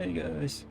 Hey guys.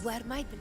Where might be?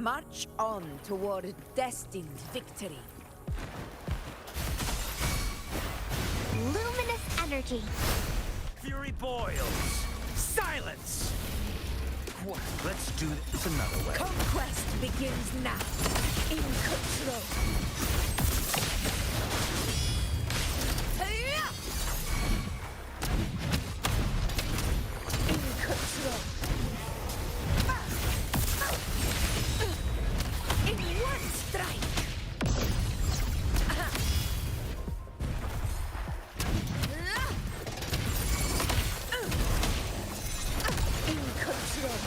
March on toward destined victory. Luminous energy. Fury boils. Silence! Let's do this another way. Conquest begins now. In control. In control. In one strike. In control.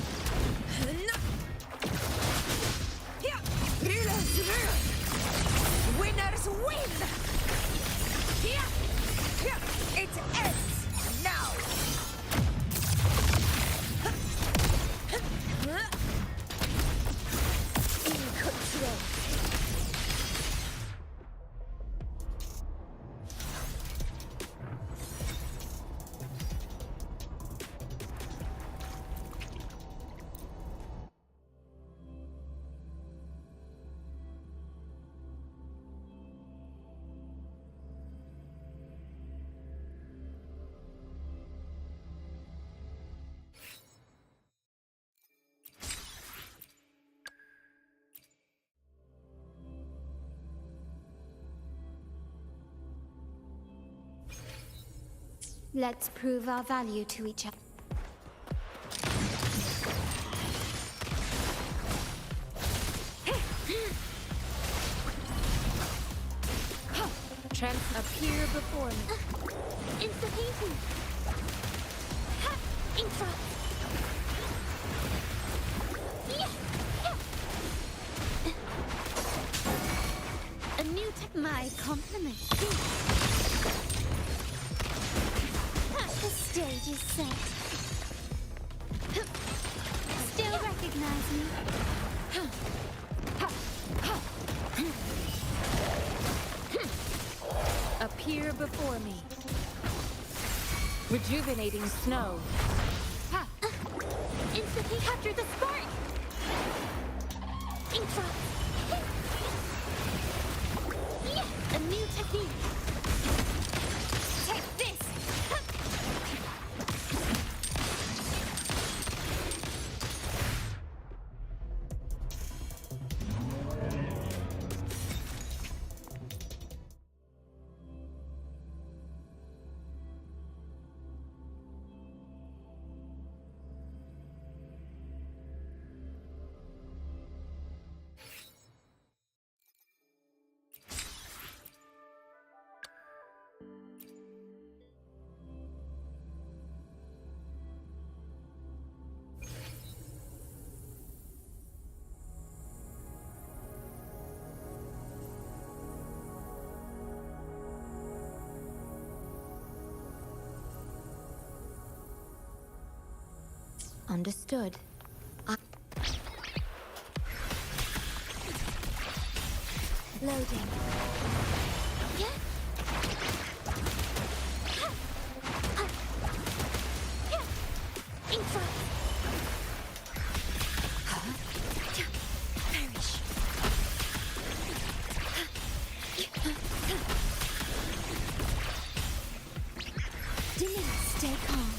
Rulers rule. Winners win. It ends now. In control. Let's prove our value to each other. Trends appear before me. Insta-painting. Infra. A new tech. My compliments. The stage is set. Still recognize me? Appear before me. Rejuvenating snow. Instantly capture the spark! Infra. A new technique. Take this! Understood. Loading. Yeah. Infra. Perish. Dimmy, stay calm.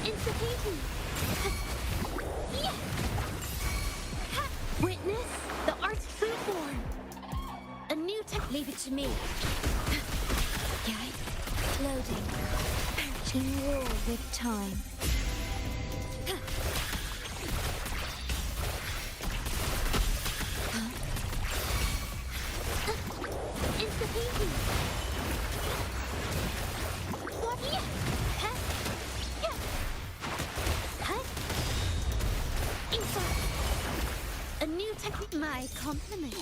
Insta-painting. Witness the art's true form. A new tech. Leave it to me. Guide. Loading. In war with time. Insta-painting. What? Yeah. Huh? Yeah. Huh? Infra. A new technique. My compliments.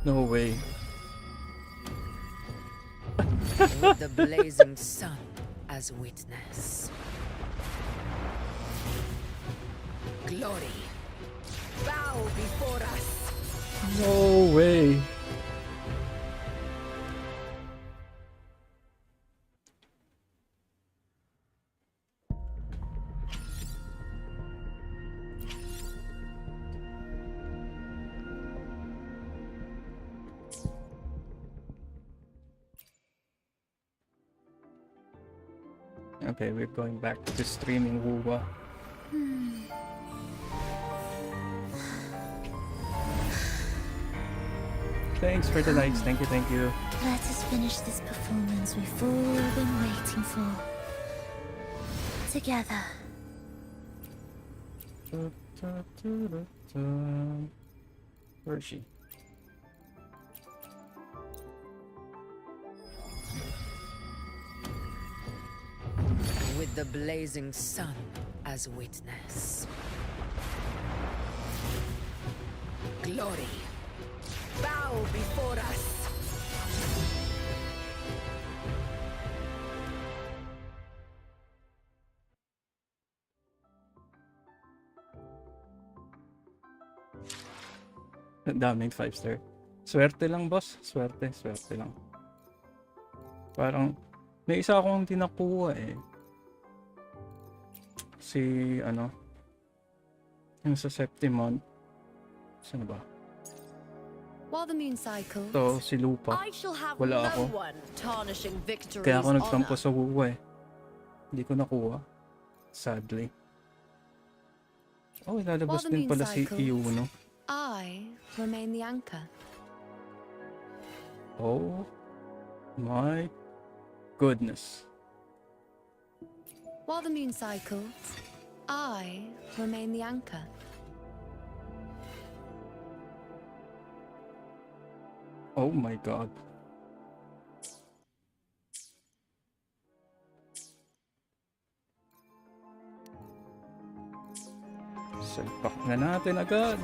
No way. With the blazing sun as witness. Glory, bow before us. No way. Okay, we're going back to streaming WuWa. Thanks for the likes. Thank you, thank you. Let us finish this performance we've all been waiting for. Together. Where is she? With the blazing sun as witness. Glory, bow before us. Daming 5-star. Swerte lang, boss. Swerte lang. Parang, may isa akong hindi nakuha eh. Si, yung sa Septimon. Saan ba? While the moon cycles, Ito, si Lupa. I shall have Wala no ako. one tarnishing victory's Kaya ako nagtampo honor. sa WuWa eh. Hindi ko nakuha. Sadly. Oh, ilalabas While the din moon pala si cycles, Yuno. I remain the anchor. Oh my goodness. While the moon cycles, I remain the anchor. Oh my god. Salpak na natin agad.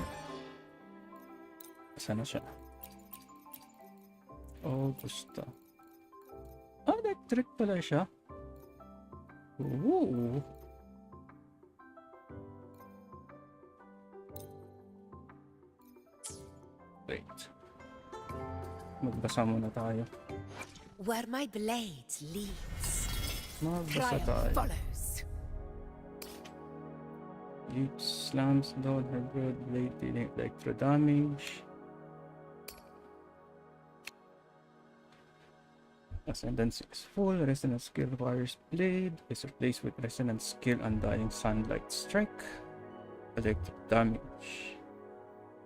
Saan na siya? Augusta. Ah, electric pala siya. Ooh. Wait. Magbasa muna tayo. Where my blade leads, Magbasa triumph tayo. follows. Leech slams down her broad blade dealing electro damage. Ascendancy is full. Resonance skill Warrior's Blade is replaced with Resonance skill Undying Sunlight Strike. Electric damage.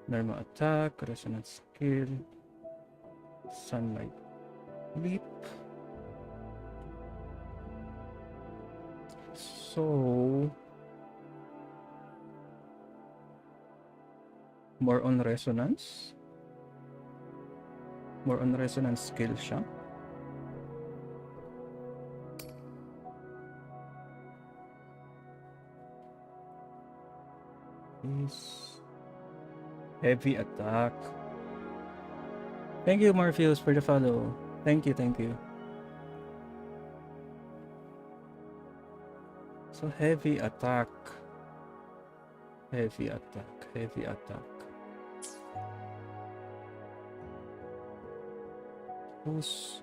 Normal attack. Resonance skill. Sunlight Leap. So more on resonance. More on resonance skill siya. Is heavy attack. Thank you, Morpheus, for the follow. Thank you, thank you. So heavy attack. Heavy attack. Heavy attack. Who's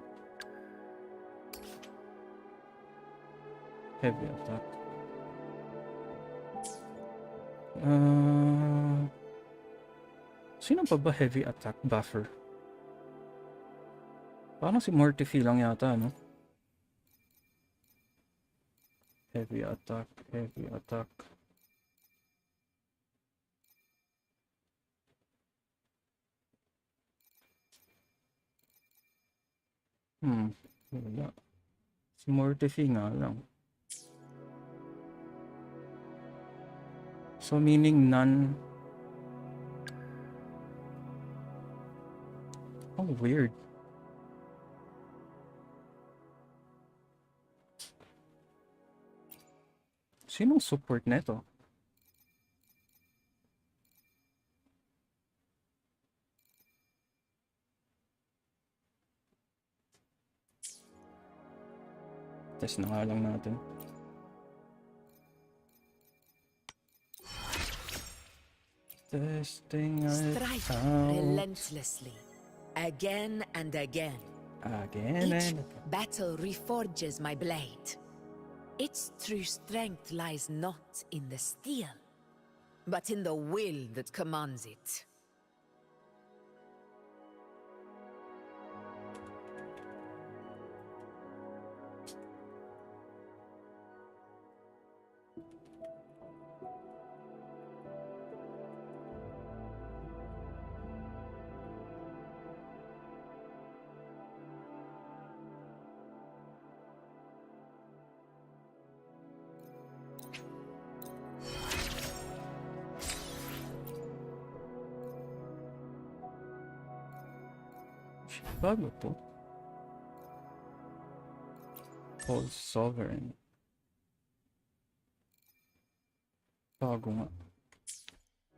heavy attack? Sino pa ba heavy attack buffer? Parang si Mortifi lang yata, no? Heavy attack, heavy attack. Wala. Si Mortifi nga lang. So meaning none. Oh, weird. Sinong support neto? Test na nga lang natin. Testing it Strike out. relentlessly, again and again. Again Each and battle reforges my blade. Its true strength lies not in the steel, but in the will that commands it. bago to. All Sovereign. Bago nga.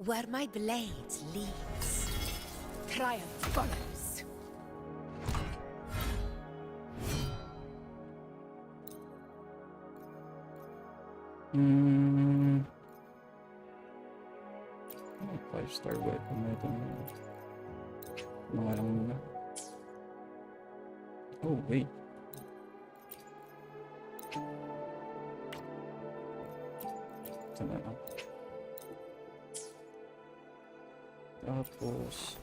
Where my blade leads, triumph follows. Hmm. 5-star weapon na itong mga lang nila. Oh, wait. Ito na lang. Tapos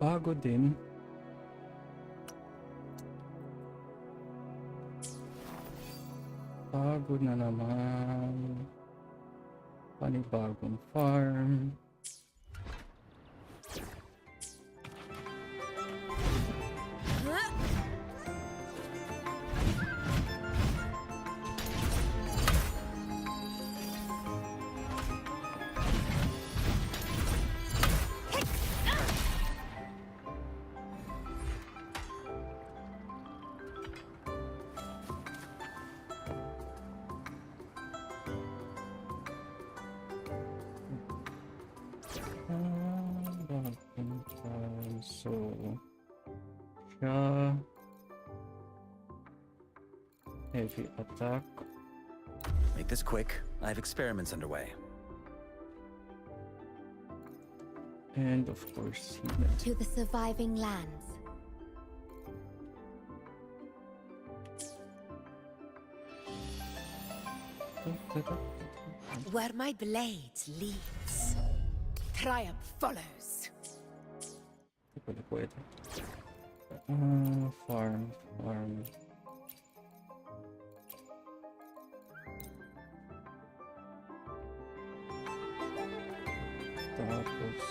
bago din. Bago na naman. Panibagong farm. So, siya heavy attack. Make this quick. I have experiments underway. And of course, healing. To the surviving lands. Where my blade leads, triumph follows. Hindi pala pwede. Farm. Tapos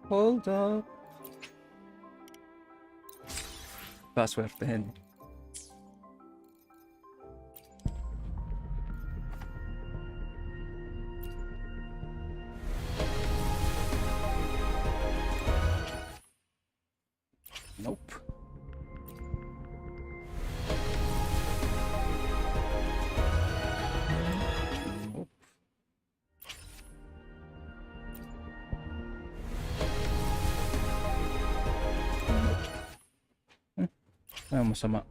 Hold up. Paswertehin. Nope. Nope. Masama.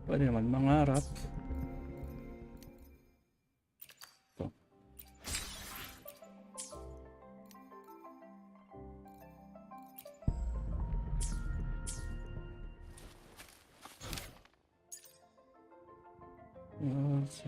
Pwede naman mangarap. Ito. No.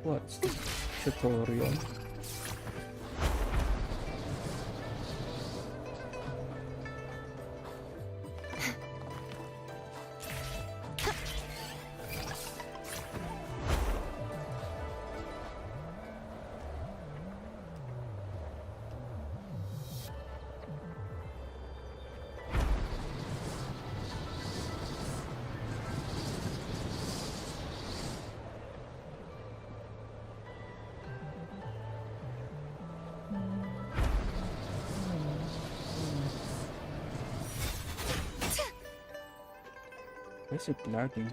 What's this tutorial? Why is it lagging?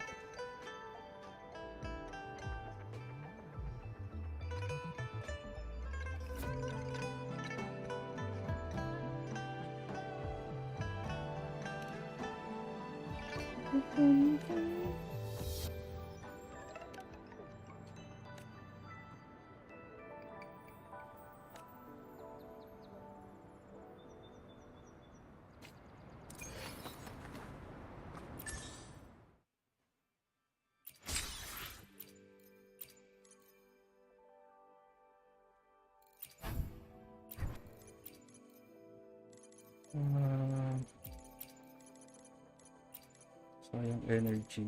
Sayang energy.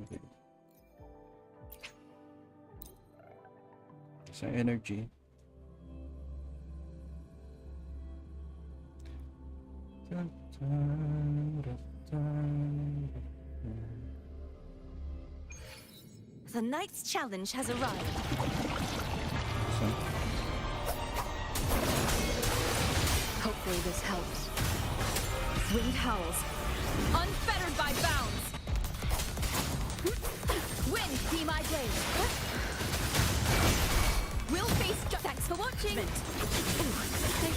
Sayang energy. The knight's challenge has arrived. Hopefully this helps. Wind howls, unfettered by bounds. Wind be my blade. We'll face thanks for watching. I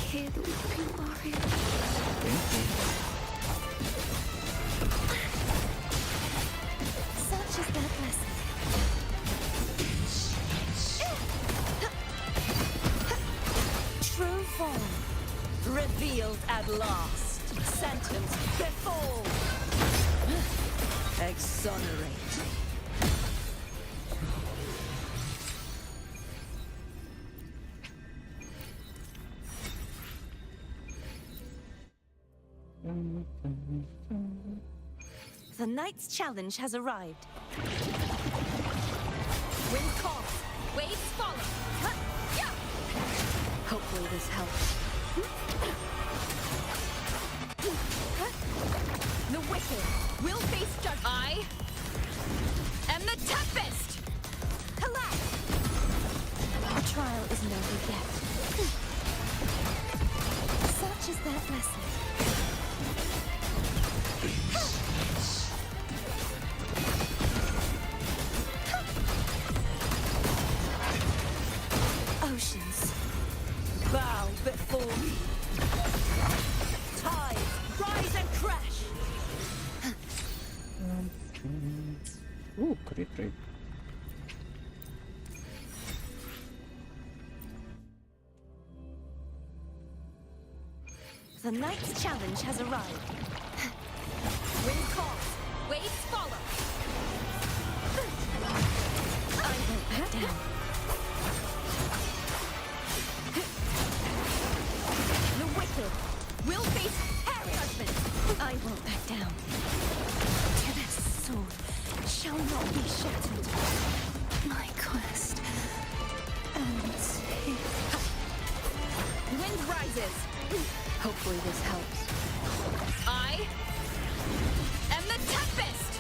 hear the weeping warrior. Such is their blessing. True form revealed at last. Sentence before. Exonerate. The knight's challenge has arrived. Wind calls, waves follow. Yeah. Hopefully this helps. The wicked will face judgment. I am the Tempest! Collapse! Our trial is never yet. Such is their blessing. Oceans, bow before me. Tides, rise and crash. Ooh, crit rate. The knight's challenge has arrived. Wind calls, waves follow. I won't back down. The wicked will face judgment. I won't back down. Tempest's sword shall not be shattered. My quest ends here. Wind rises. Hopefully this helps. I am the Tempest!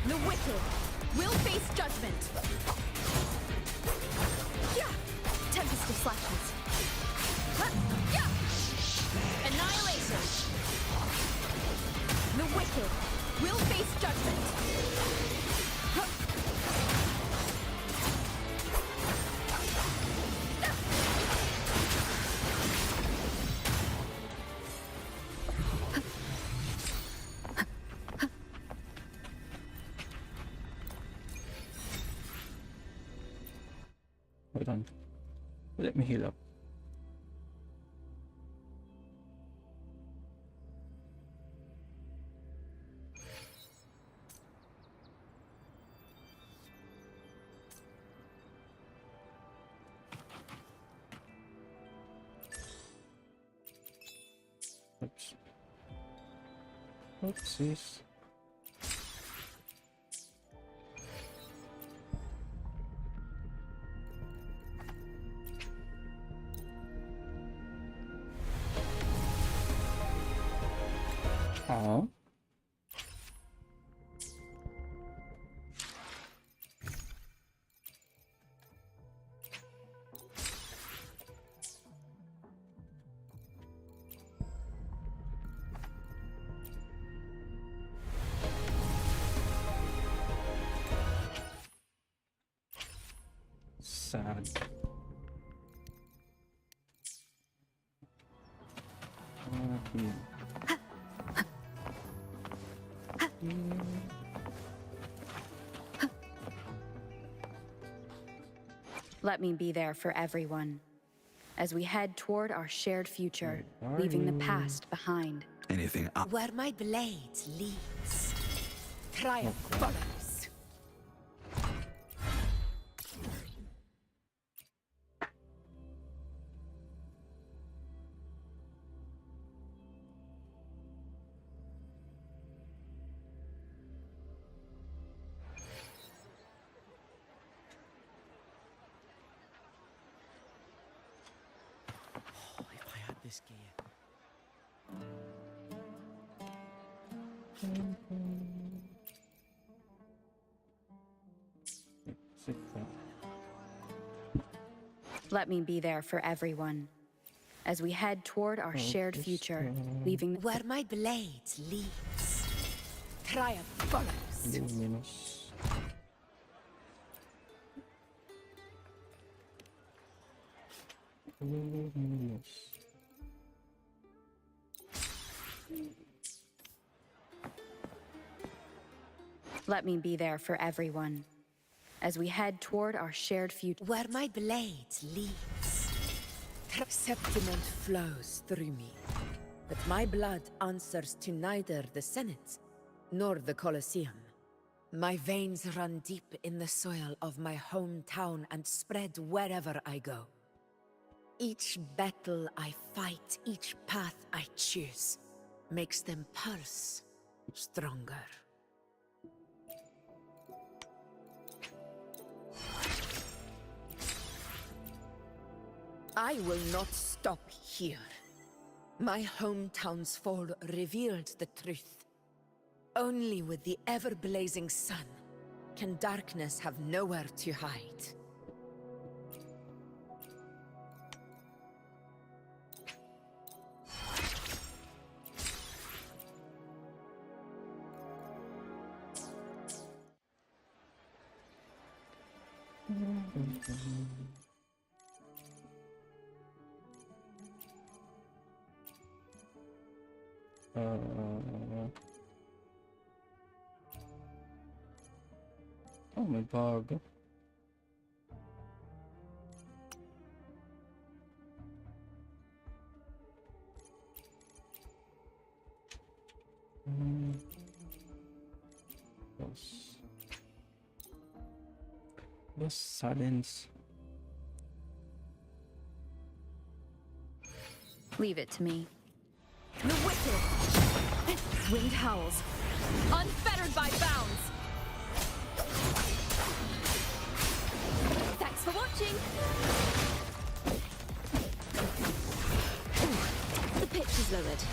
The wicked will face judgment. Yeah! Tempest of slashes. Yeah! Annihilation! The wicked will face judgment. Hold on. Let me heal up. Oopsies. Oh. Sad. Okay. Let me be there for everyone as we head toward our shared future, Where are leaving the you? past behind. Anything up? Where my blade leads, triumph follows. Oh, if I had this gear. Let me be there for everyone as we head toward our shared future, leaving Where my blade leads, triumph follows. Luminous. Luminous. Let me be there for everyone as we head toward our shared future. Where my blade leads, sentiment flows through me. But my blood answers to neither the Senate nor the Colosseum. My veins run deep in the soil of my hometown and spread wherever I go. Each battle I fight, each path I choose, makes them pulse stronger. I will not stop here. My hometown's fall revealed the truth. Only with the ever-blazing sun can darkness have nowhere to hide. Oh my god. Those silence. Leave it to me. The wicked! Winged howls, unfettered by bounds! Thanks for watching! Ooh, the pitch is lowered.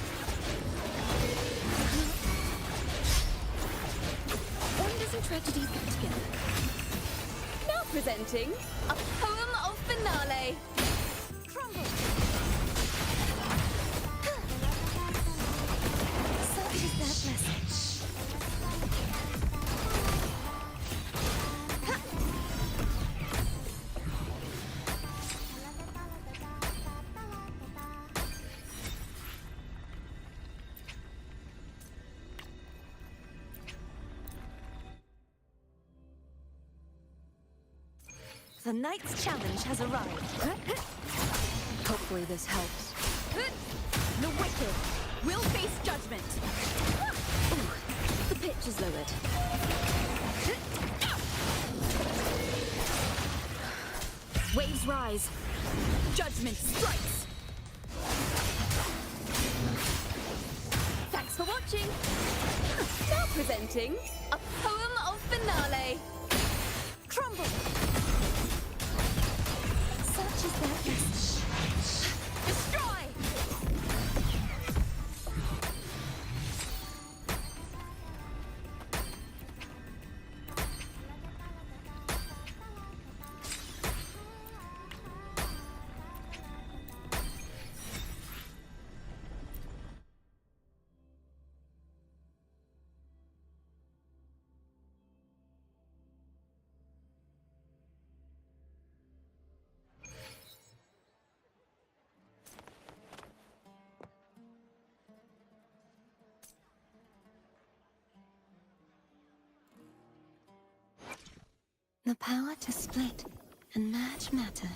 Wonders and tragedies come together. Now presenting a poem of finale. Crumble! Such is their message. The knight's challenge has arrived. Hopefully this helps. The wicked will face judgment. Ooh, the pitch is lowered. Waves rise. Judgment strikes. Thanks Thanks for watching. Now presenting a poem of finale. Crumble. Such is their essence. Destroy. The power to split and merge matter.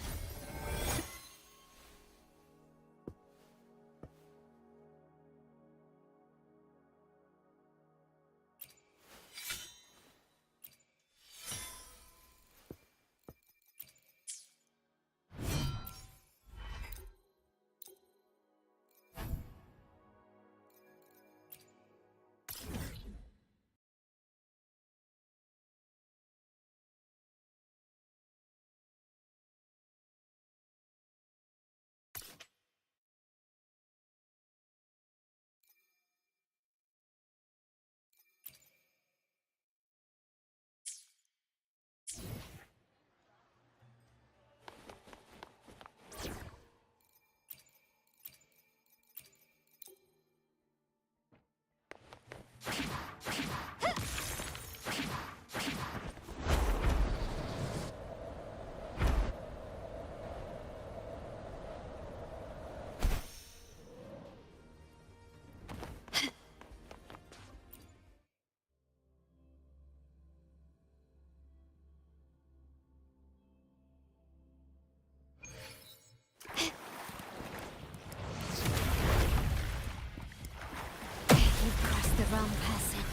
You've crossed the wrong person.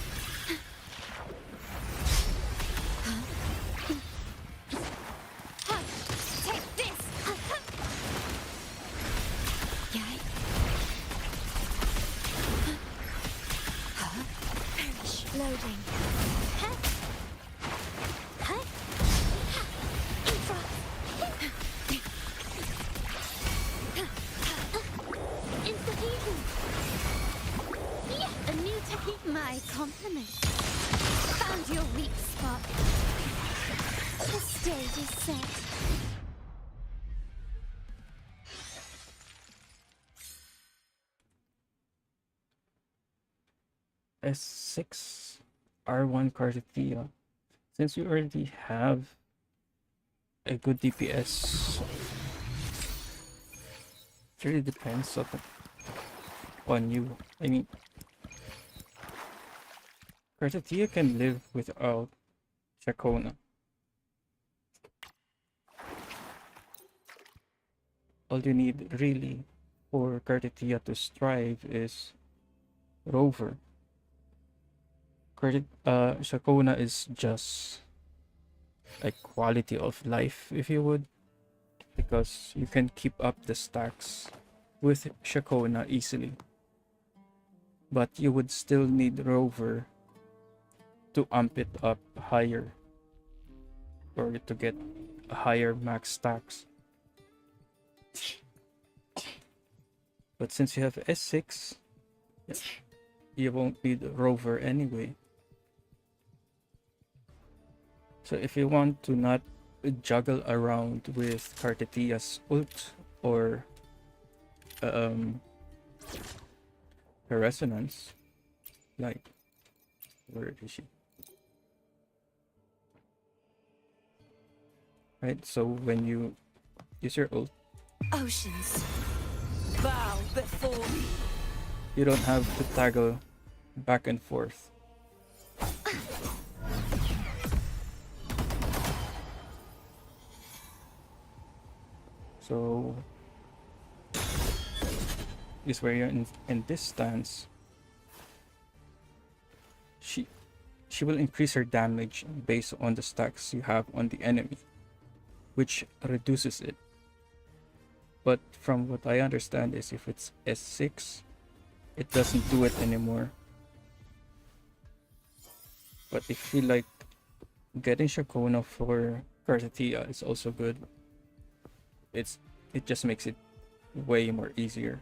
Take this! Yay. Perish. Loading. Infra. Insta-fusion. A new technique. My compliment. Found your weak spot. The stage is set. S6 R1 Cartithia. Since you already have a good DPS, it really depends on you. I mean, Cartithia can live without Chacona. All you need really for Cartithia to strive is Rover. Chacona is just a quality of life, if you would, because you can keep up the stacks with Chacona easily. But you would still need Rover to amp it up higher, or to get higher max stacks. But since you have S6, you won't need Rover anyway. So if you want to not juggle around with Cartithia's ult or her resonance, like, where is she? Right, so when you use your ult, Oceans, bow before me. you don't have to toggle back and forth. So is where you're in this stance. She will increase her damage based on the stacks you have on the enemy, which reduces it. But from what I understand is if it's S6, it doesn't do it anymore. But I feel like getting Shakona for Karthia is also good. It just makes it way more easier.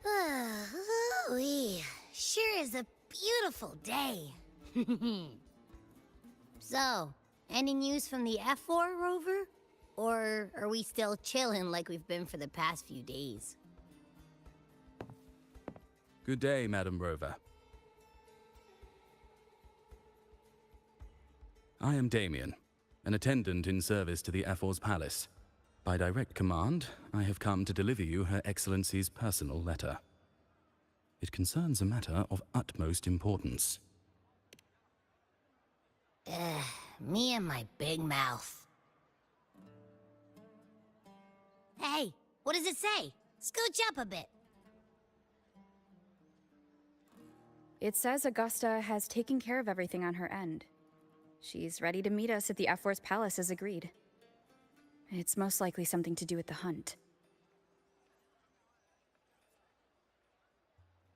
Ooh-wee. Sure is a beautiful day. So, any news from the F4 rover? Or are we still chilling like we've been for the past few days? Good day, Madam Rover. I am Damien, an attendant in service to the F4's palace. By direct command, I have come to deliver you Her Excellency's personal letter. It concerns a matter of utmost importance. Me and my big mouth. Hey, what does it say? Scooch up a bit. It says Augusta has taken care of everything on her end. She's ready to meet us at the F4's palace as agreed. It's most likely something to do with the hunt.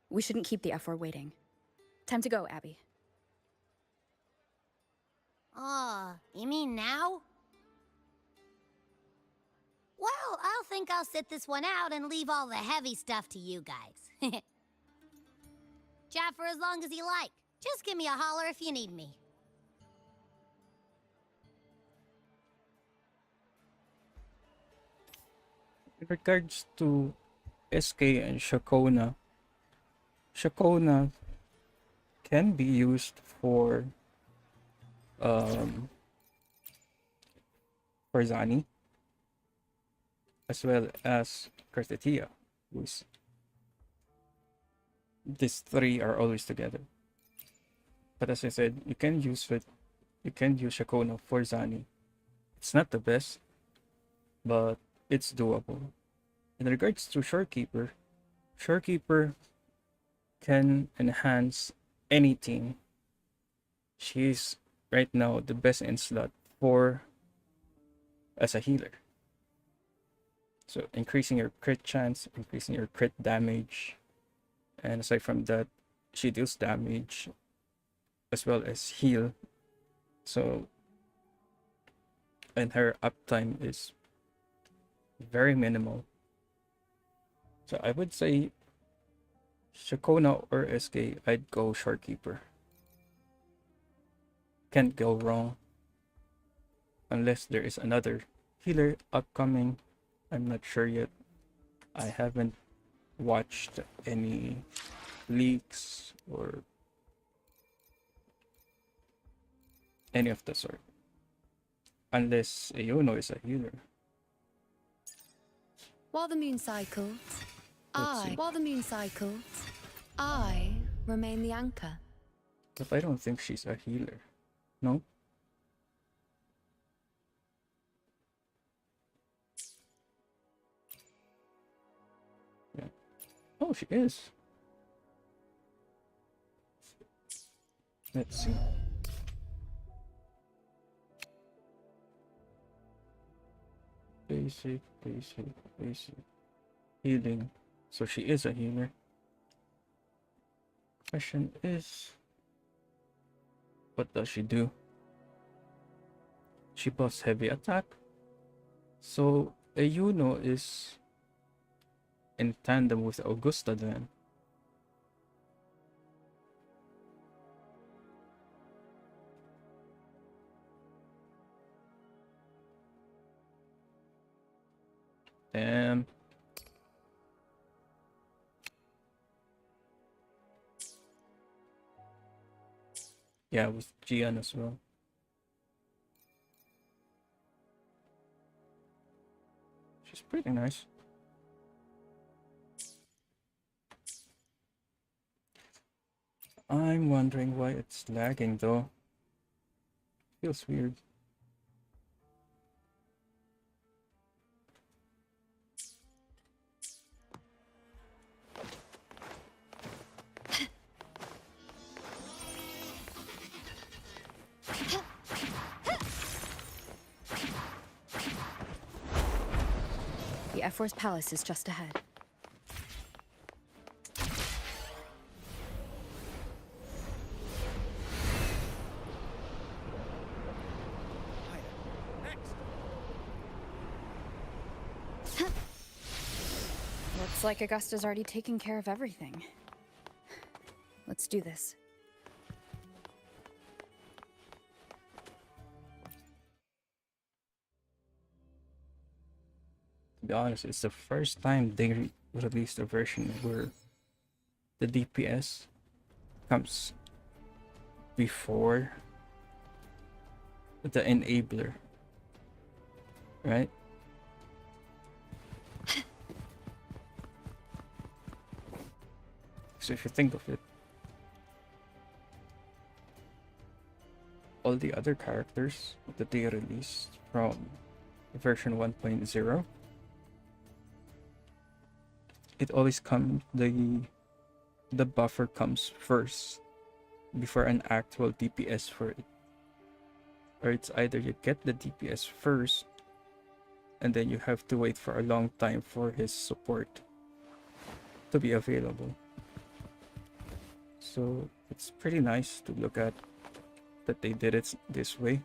We shouldn't keep the F4 waiting. Time to go, Abby. Oh, you mean now? Well, I'll sit this one out and leave all the heavy stuff to you guys. Chat for as long as you like. Just give me a holler if you need me. In regards to SK and Shakona, Shakona can be used for Zani as well as Karthia, who's these three are always together. But as I said, you can use Shakona for Zani. It's not the best, but it's doable. In regards to Shorekeeper, Shorekeeper can enhance any team. She's right now the best in slot for as a healer. So increasing your crit chance, increasing your crit damage, and aside from that, she deals damage as well as heal. So, and her uptime is very minimal. So I would say Shakona or SK, I'd go Shorekeeper. Can't go wrong. Unless there is another healer upcoming. I'm not sure yet. I haven't watched any leaks or any of the sort. Unless Ayuno is a healer. While the moon cycles, Let's see. I remain the anchor. But I don't think she's a healer. No? Yeah. Oh, she is. Let's see. Basic. Healing. So she is a healer. Question is, what does she do? She buffs heavy attack. So Ayuno is in tandem with Augusta then. Damn. Yeah, with Gian as well. She's pretty nice. I'm wondering why it's lagging though. Feels weird. The F-Force Palace is just ahead. Looks like Augusta's already taken care of everything. Let's do this. To be honest, it's the first time they released a version where the DPS comes before the enabler, right? So if you think of it, all the other characters that they released from version 1.0, it always comes, the buffer comes first before an actual DPS for it. Or it's either you get the DPS first and then you have to wait for a long time for his support to be available. So it's pretty nice to look at that they did it this way,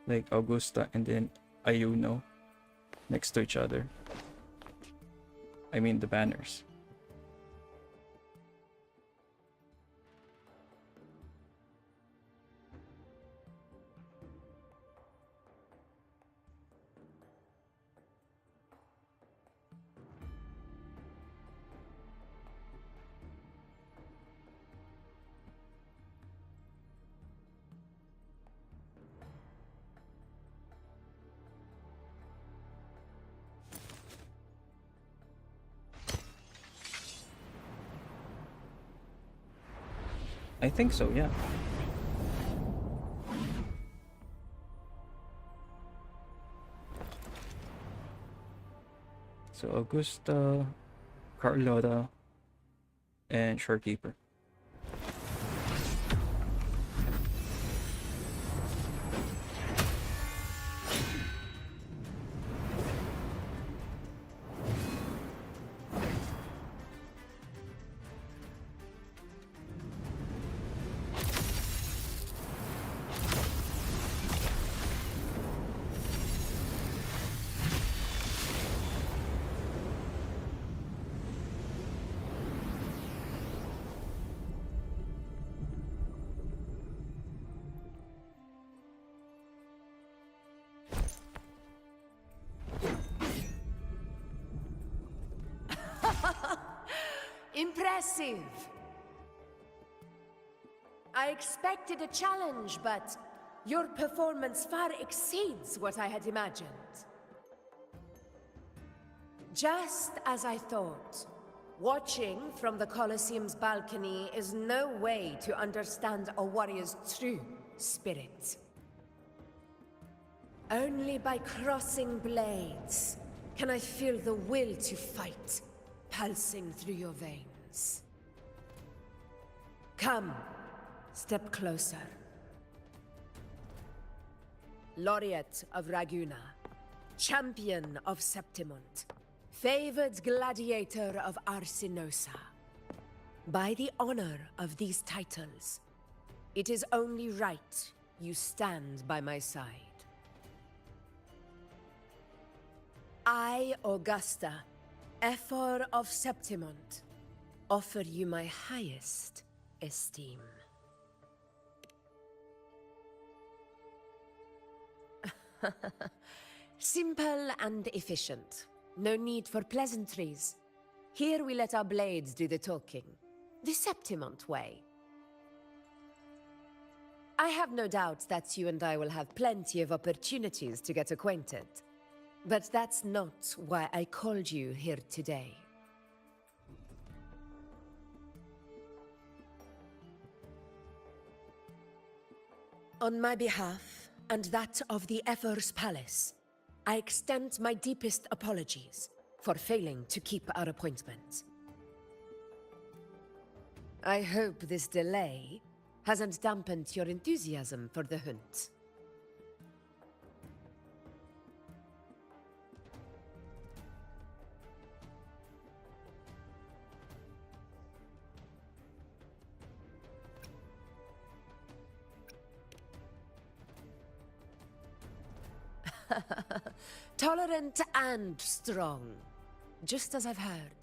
like Augusta and then Ayuno next to each other. I mean the banners. I think so, yeah. So Augusta, Carlotta, and Shorekeeper. Impressive! I expected a challenge, but your performance far exceeds what I had imagined. Just as I thought, watching from the Colosseum's balcony is no way to understand a warrior's true spirit. Only by crossing blades can I feel the will to fight pulsing through your veins. Come, step closer. Laureate of Raguna, champion of Septimont, favored gladiator of Arsinosa. By the honor of these titles, it is only right you stand by my side. I, Augusta, Ephor of Septimont, offer you my highest esteem. Simple and efficient. No need for pleasantries. Here we let our blades do the talking. The Septimont way. I have no doubt that you and I will have plenty of opportunities to get acquainted. But that's not why I called you here today. On my behalf, and that of the Ephor's Palace, I extend my deepest apologies for failing to keep our appointment. I hope this delay hasn't dampened your enthusiasm for the hunt. Tolerant and strong, just as I've heard.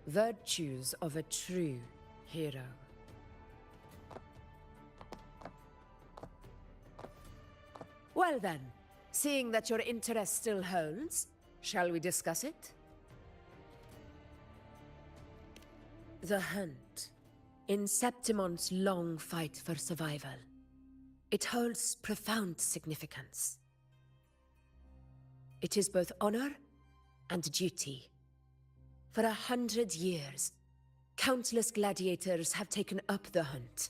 Virtues of a true hero. Well then, seeing that your interest still holds, shall we discuss it? The hunt. In Septimon's long fight for survival. It holds profound significance. It is both honor and duty. For 100 years, countless gladiators have taken up the hunt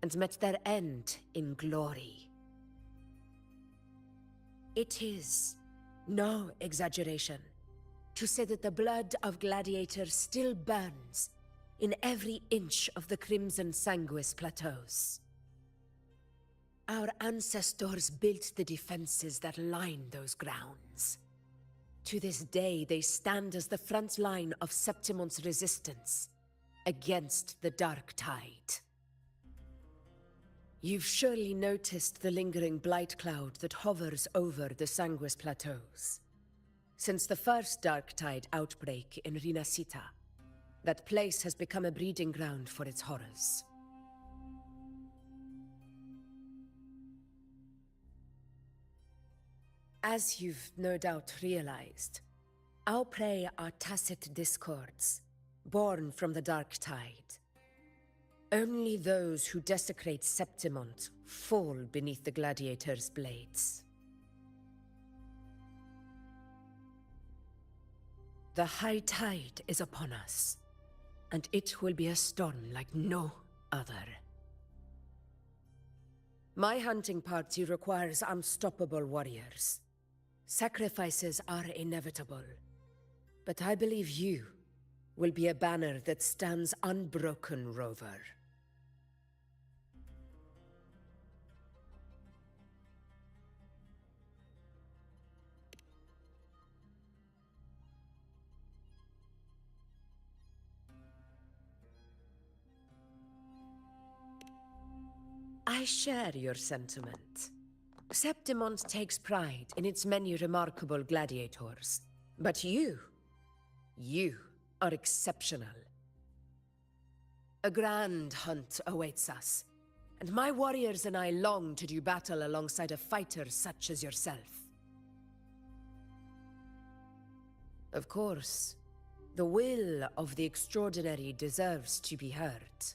and met their end in glory. It is no exaggeration to say that the blood of gladiators still burns in every inch of the Crimson Sanguis plateaus. Our ancestors built the defenses that line those grounds. To this day, they stand as the front line of Septimon's resistance against the Dark Tide. You've surely noticed the lingering blight cloud that hovers over the Sanguis plateaus. Since the first Dark Tide outbreak in Rinasita, that place has become a breeding ground for its horrors. As you've no doubt realized, our prey are tacit discords, born from the Dark Tide. Only those who desecrate Septimont fall beneath the gladiators' blades. The high tide is upon us, and it will be a storm like no other. My hunting party requires unstoppable warriors. Sacrifices are inevitable, but I believe you will be a banner that stands unbroken, Rover. I share your sentiment. Septimont takes pride in its many remarkable gladiators. But you are exceptional. A grand hunt awaits us, and my warriors and I long to do battle alongside a fighter such as yourself. Of course, the will of the extraordinary deserves to be heard.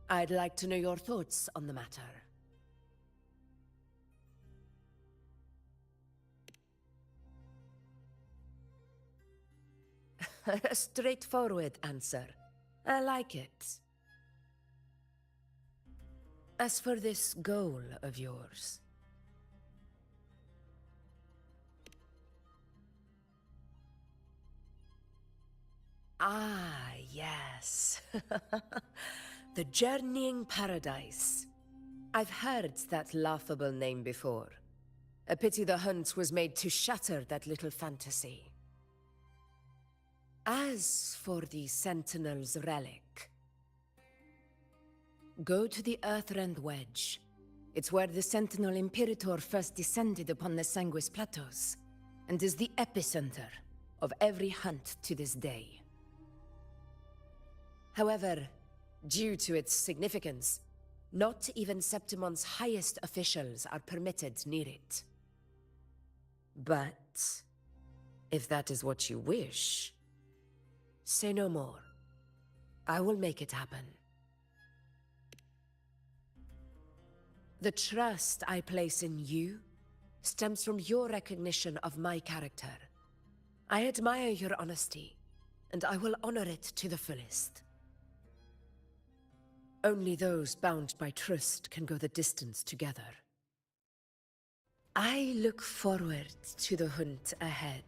I'd like to know your thoughts on the matter. A straightforward answer. I like it. As for this goal of yours... Ah, yes. The Journeying Paradise. I've heard that laughable name before. A pity the hunt was made to shatter that little fantasy. As for the Sentinel's relic, go to the Earthrend Wedge. It's where the Sentinel Imperator first descended upon the Sanguis Plateaus, and is the epicenter of every hunt to this day. However, due to its significance, not even Septimon's highest officials are permitted near it. But if that is what you wish, say no more. I will make it happen. The trust I place in you stems from your recognition of my character. I admire your honesty, and I will honor it to the fullest. Only those bound by trust can go the distance together. I look forward to the hunt ahead.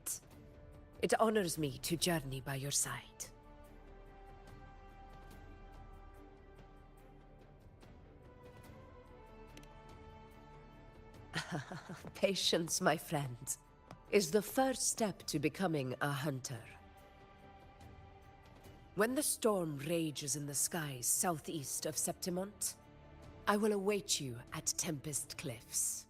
It honors me to journey by your side. Patience, my friend, is the first step to becoming a hunter. When the storm rages in the skies southeast of Septimont, I will await you at Tempest Cliffs.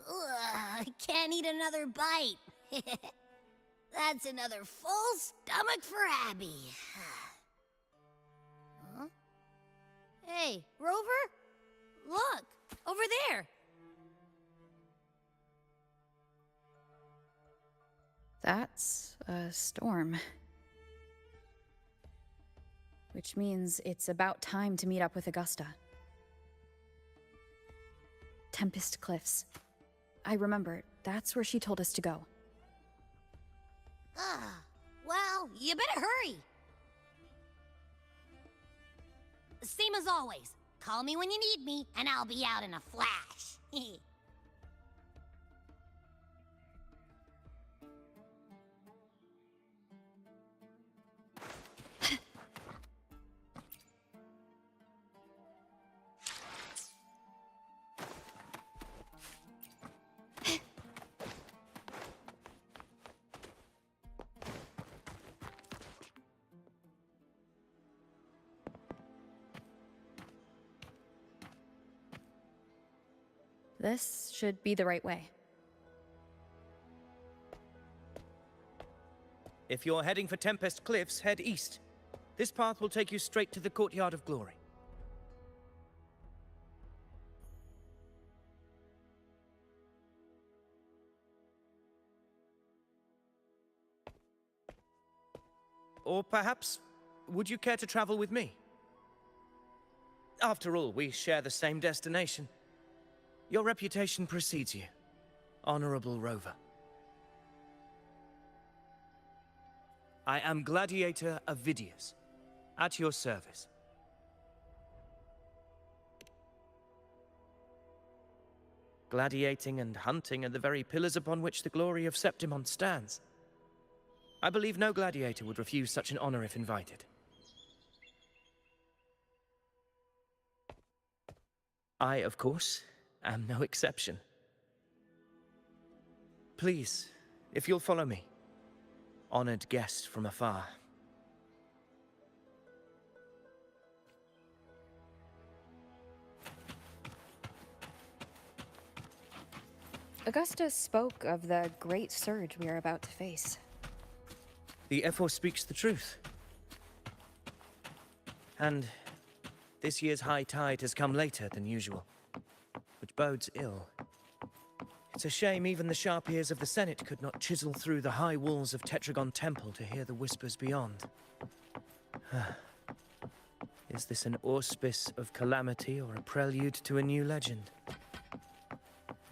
Ugh, I can't eat another bite. That's another full stomach for Abby. Huh? Hey, Rover? Look, over there. That's a storm. Which means it's about time to meet up with Augusta. Tempest Cliffs. I remember, that's where she told us to go. Well, you better hurry. Same as always. Call me when you need me, and I'll be out in a flash. This should be the right way. If you're heading for Tempest Cliffs, head east. This path will take you straight to the Courtyard of Glory. Or perhaps, would you care to travel with me? After all, we share the same destination. Your reputation precedes you, Honorable Rover. I am Gladiator Avidius, at your service. Gladiating and hunting are the very pillars upon which the glory of Septimont stands. I believe no gladiator would refuse such an honor if invited. I, of course, am no exception. Please, if you'll follow me, honored guest from afar. Augusta spoke of the great surge we are about to face. The F4 speaks the truth. And this year's high tide has come later than usual, which bodes ill. It's a shame even the sharp ears of the Senate could not chisel through the high walls of Tetragon Temple to hear the whispers beyond. Is this an auspice of calamity or a prelude to a new legend?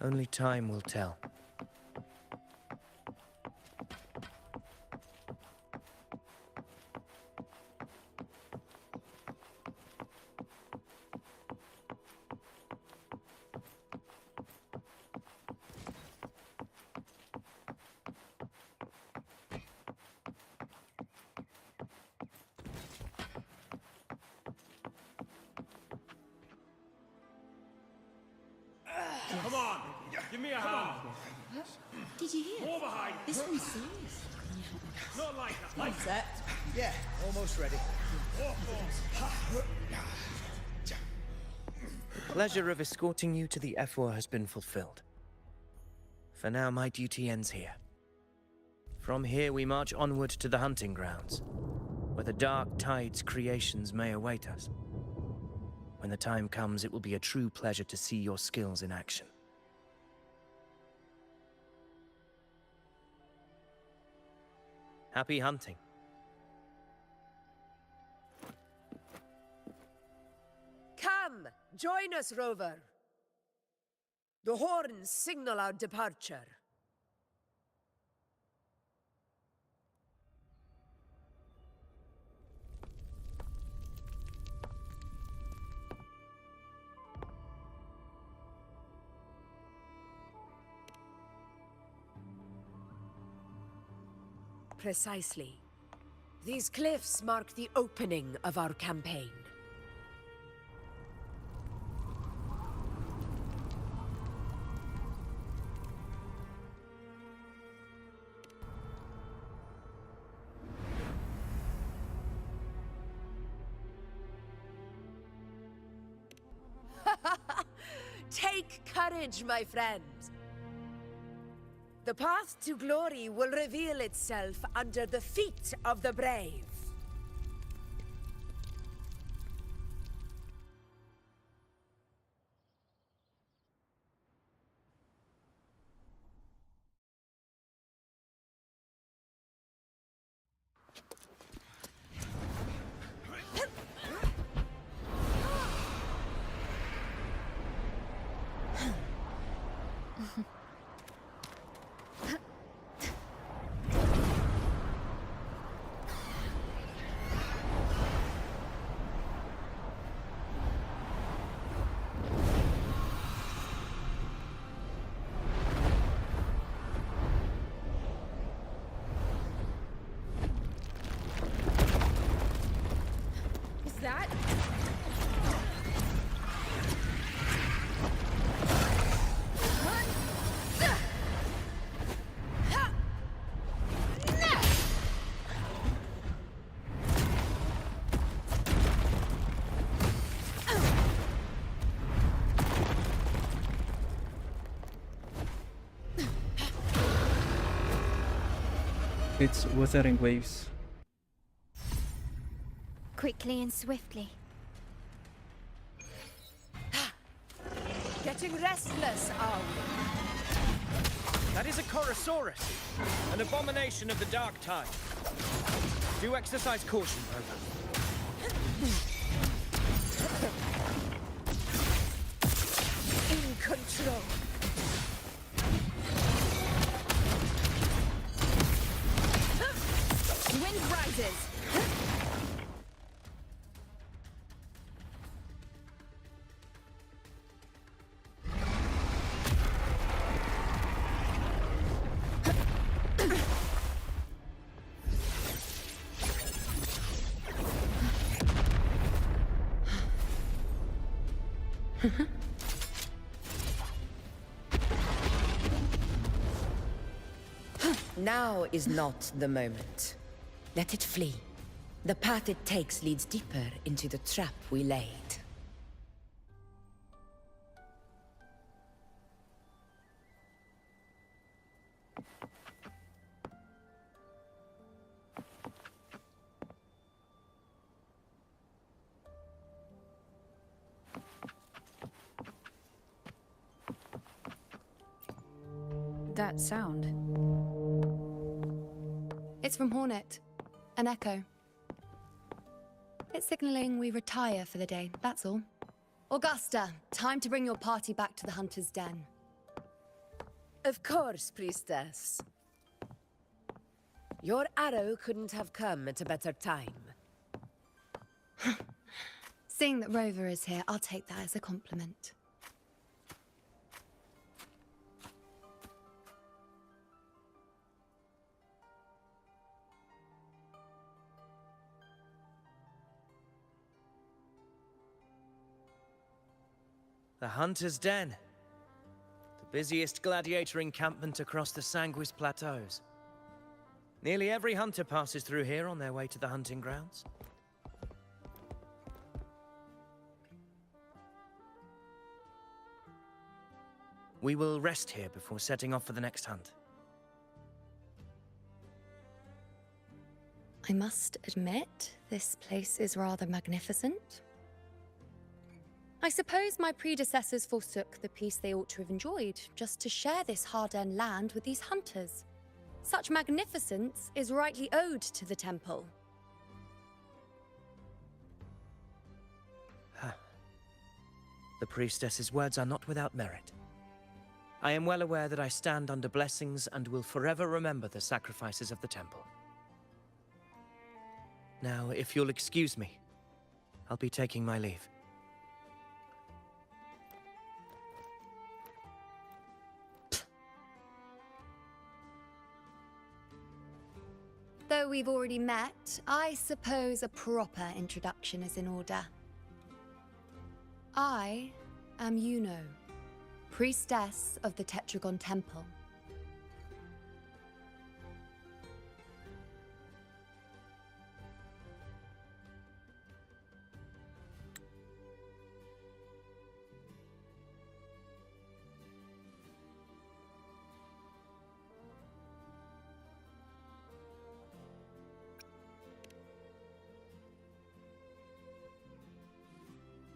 Only time will tell. Give me a hand. Did you hear? More behind. This one's serious. Not like that. Like Set? Yeah, almost ready. The pleasure of escorting you to the F4 has been fulfilled. For now, my duty ends here. From here, we march onward to the hunting grounds, where the Dark Tide's creations may await us. When the time comes, it will be a true pleasure to see your skills in action. Happy hunting. Come, join us, Rover. The horns signal our departure. Precisely. These cliffs mark the opening of our campaign. Take courage, my friends. The path to glory will reveal itself under the feet of the brave. Is that? It's Wuthering Waves. Quickly and swiftly. Getting restless, are we? That is a Chorosaurus, an abomination of the Dark Tide. Do exercise caution, Rover. In control. Wind rises. Now is not the moment. Let it flee. The path it takes leads deeper into the trap we laid. That sound. It's from Hornet. An echo. It's signaling we retire for the day, that's all. Augusta, time to bring your party back to the Hunter's Den. Of course, priestess. Your arrow couldn't have come at a better time. Seeing that Rover is here, I'll take that as a compliment. The Hunter's Den. The Busiest gladiator encampment across the Sanguis Plateaus. Nearly every hunter passes through here on their way to the hunting grounds. We will rest here before setting off for the next hunt. I must admit, this place is rather magnificent. I suppose my predecessors forsook the peace they ought to have enjoyed just to share this hard-earned land with these hunters. Such magnificence is rightly owed to the temple. The priestess's words are not without merit. I am well aware that I stand under blessings and will forever remember the sacrifices of the temple. Now, if you'll excuse me, I'll be taking my leave. Though we've already met, I suppose a proper introduction is in order. I am Yuno, priestess of the Tetragon Temple.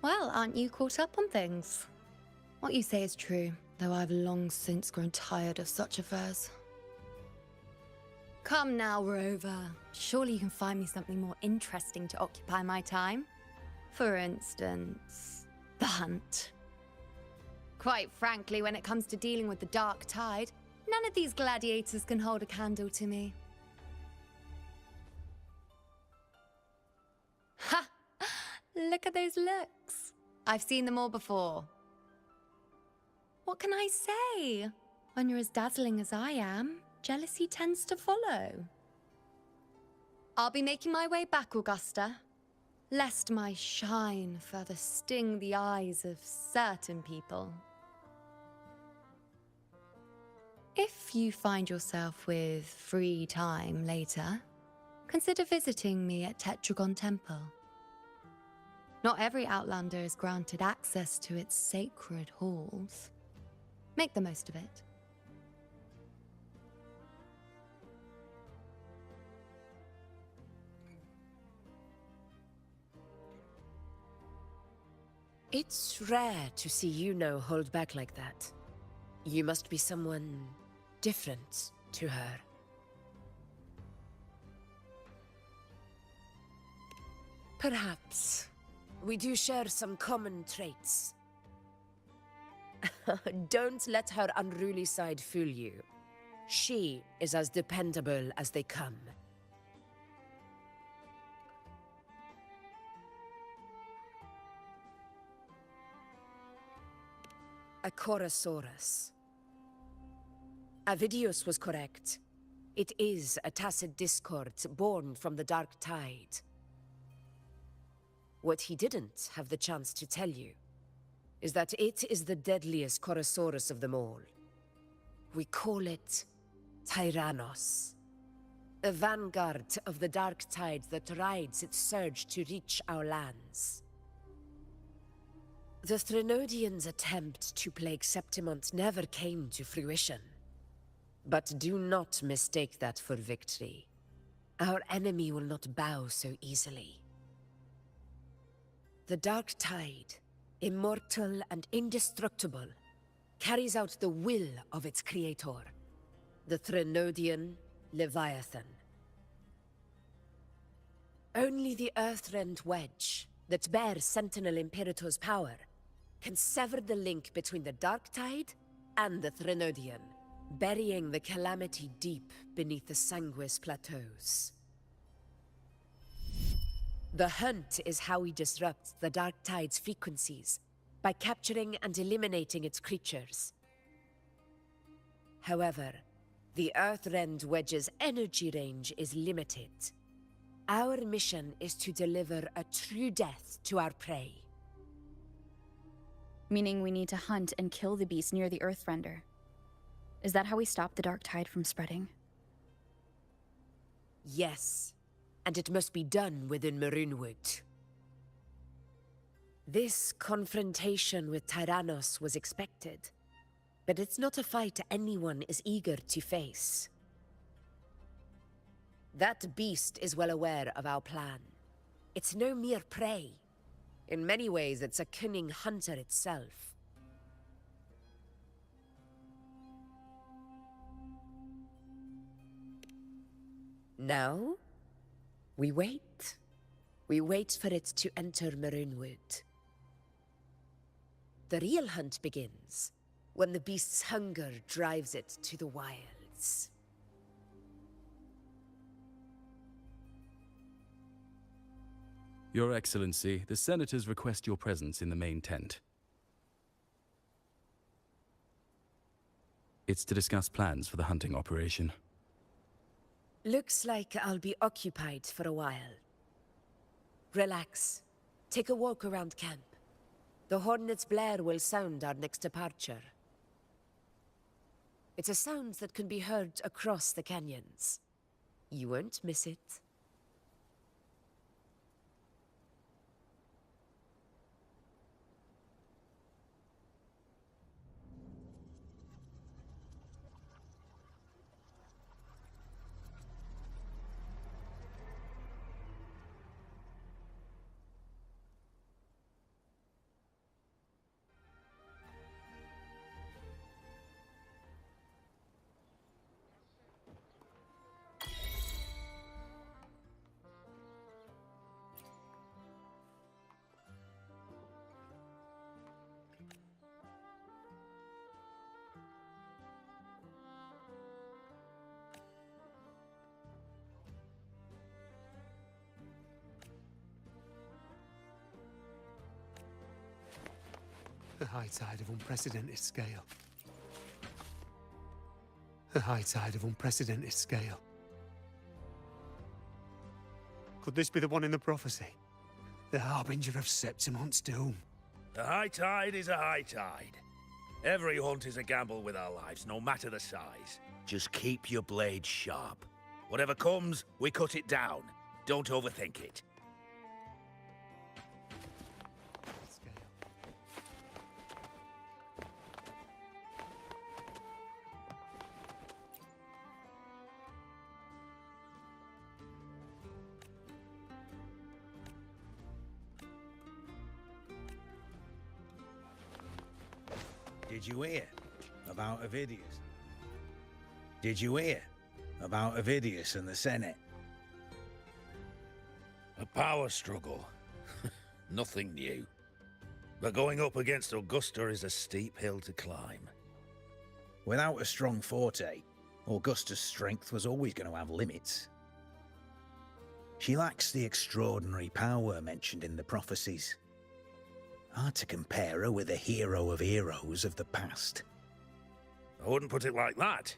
Well, aren't you caught up on things? What you say is true, though I've long since grown tired of such affairs. Come now, Rover. Surely you can find me something more interesting to occupy my time. For instance, the hunt. Quite frankly, when it comes to dealing with the dark tide, none of these gladiators can hold a candle to me. Ha! Look at those looks. I've seen them all before. What can I say? When you're as dazzling as I am, jealousy tends to follow. I'll be making my way back, Augusta, lest my shine further sting the eyes of certain people. If you find yourself with free time later, consider visiting me at Tetragon Temple. Not every Outlander is granted access to its sacred halls. Make the most of it. It's rare to see Yuno hold back like that. You must be someone different to her. Perhaps. We do share some common traits. Don't let her unruly side fool you. She is as dependable as they come. A Chorosaurus. Avidius was correct. It is a tacit discord born from the dark tide. What he didn't have the chance to tell you is that it is the deadliest Chorosaurus of them all. We call it Tyrannos, a vanguard of the dark tide that rides its surge to reach our lands. The Threnodians' attempt to plague Septimont never came to fruition. But do not mistake that for victory. Our enemy will not bow so easily. The dark tide, immortal and indestructible, carries out the will of its creator, the Threnodian Leviathan. Only the Earthrend Wedge, that bears Sentinel Imperator's power, can sever the link between the dark tide and the Threnodian, burying the calamity deep beneath the Sanguis Plateaus. The hunt is how we disrupt the dark tide's frequencies, by capturing and eliminating its creatures. However, the Earthrend Wedge's energy range is limited. Our mission is to deliver a true death to our prey. Meaning we need to hunt and kill the beast near the Earthrender. Is that how we stop the dark tide from spreading? Yes, and it must be done within Maroonwood. This confrontation with Tyrannos was expected, but it's not a fight anyone is eager to face. That beast is well aware of our plan. It's no mere prey. In many ways, it's a cunning hunter itself. Now, we wait. We wait for it to enter Maroonwood. The real hunt begins when the beast's hunger drives it to the wilds. Your Excellency, the Senators request your presence in the main tent. It's to discuss plans for the hunting operation. Looks like I'll be occupied for a while. Relax. Take a walk around camp. The hornet's blare will sound our next departure. It's a sound that can be heard across the canyons. You won't miss it. A high tide of unprecedented scale. A high tide of unprecedented scale. Could this be the one in the prophecy? The harbinger of Septimont's doom? A high tide is a high tide. Every hunt is a gamble with our lives, no matter the size. Just keep your blade sharp. Whatever comes, we cut it down. Don't overthink it. Did you hear about Avidius? Did you hear about Avidius and the Senate? A power struggle. Nothing new. But going up against Augusta is a steep hill to climb. Without a strong forte, Augusta's strength was always going to have limits. She lacks the extraordinary power mentioned in the prophecies. Hard to compare her with a hero of heroes of the past. I wouldn't put it like that.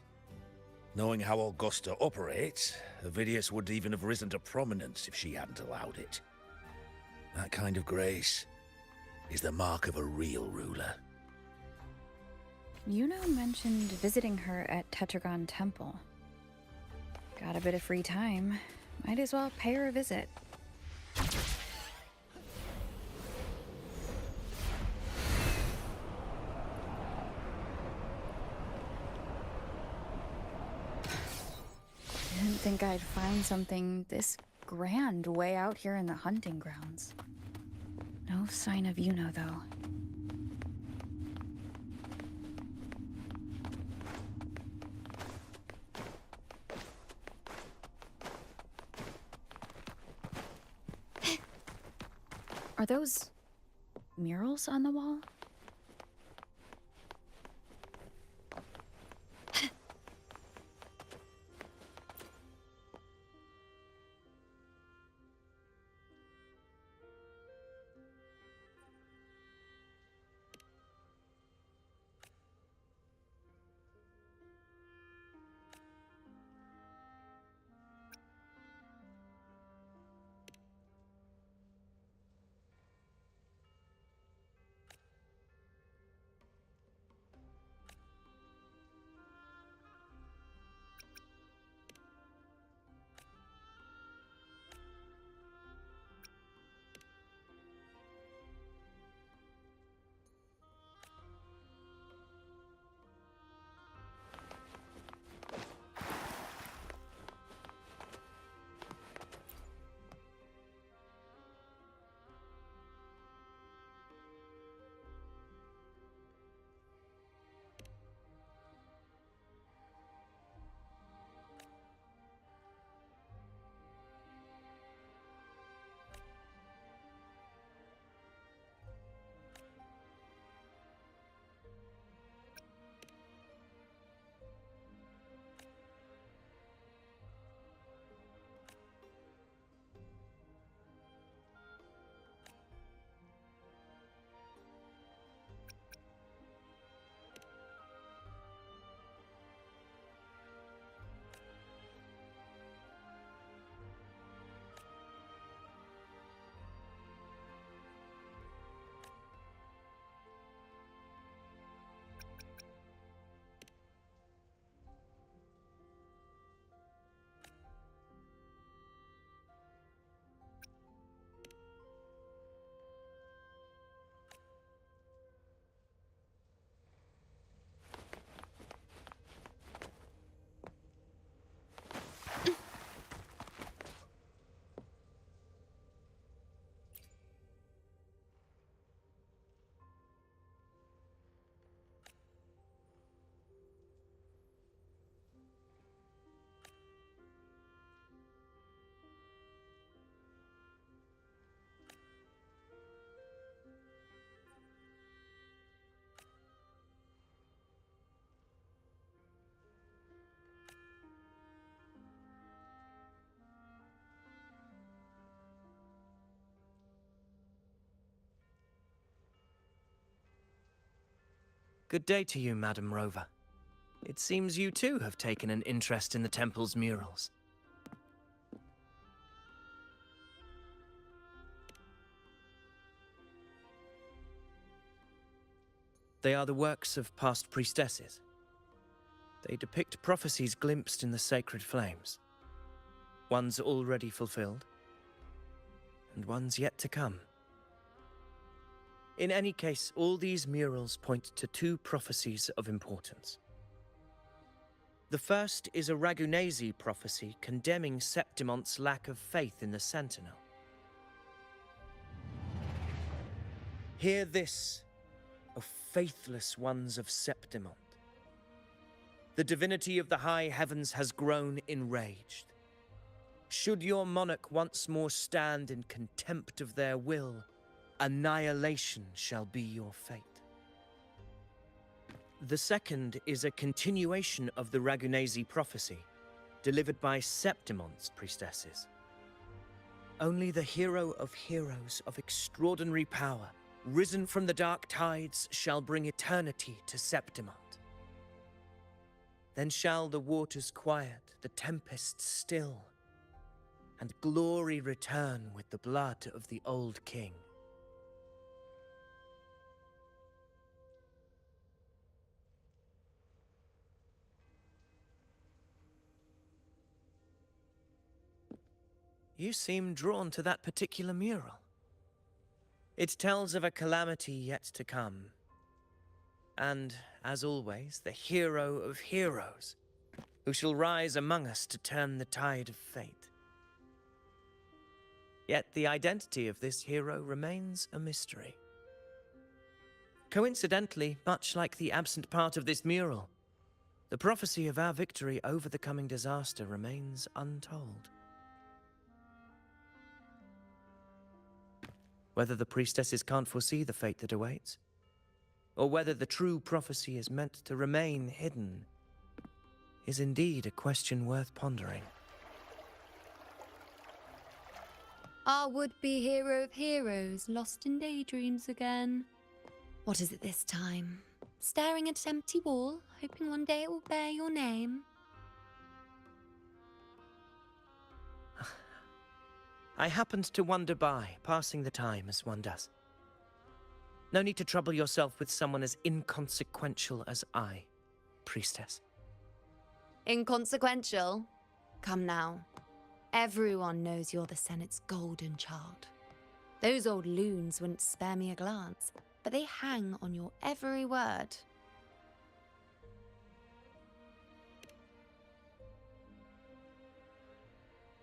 Knowing how Augusta operates, Avidius would even have risen to prominence if she hadn't allowed it. That kind of grace is the mark of a real ruler. Yuno mentioned visiting her at Tetragon Temple. Got a bit of free time. Might as well pay her a visit. Didn't think I'd find something this grand way out here in the hunting grounds. No sign of Yuno, though. Are those murals on the wall? Good day to you, Madam Rover. It seems you too have taken an interest in the temple's murals. They are the works of past priestesses. They depict prophecies glimpsed in the sacred flames. Ones already fulfilled, and ones yet to come. In any case, all these murals point to two prophecies of importance. The first is a Ragunesi prophecy condemning Septimonte's lack of faith in the Sentinel. Hear this, O faithless ones of Septimont. The divinity of the high heavens has grown enraged. Should your monarch once more stand in contempt of their will, annihilation shall be your fate. The second is a continuation of the Ragunesi prophecy, delivered by Septimonte's priestesses. Only the hero of heroes of extraordinary power, risen from the dark tides, shall bring eternity to Septimont. Then shall the waters quiet, the tempests still, and glory return with the blood of the old king. You seem drawn to that particular mural. It tells of a calamity yet to come. And, as always, the hero of heroes, who shall rise among us to turn the tide of fate. Yet the identity of this hero remains a mystery. Coincidentally, much like the absent part of this mural, the prophecy of our victory over the coming disaster remains untold. Whether the priestesses can't foresee the fate that awaits, or whether the true prophecy is meant to remain hidden, is indeed a question worth pondering. Our would-be hero of heroes, lost in daydreams again. What is it this time? Staring at an empty wall, hoping one day it will bear your name? I happened to wander by, passing the time as one does. No need to trouble yourself with someone as inconsequential as I, priestess. Inconsequential? Come now. Everyone knows you're the Senate's golden child. Those old loons wouldn't spare me a glance, but they hang on your every word.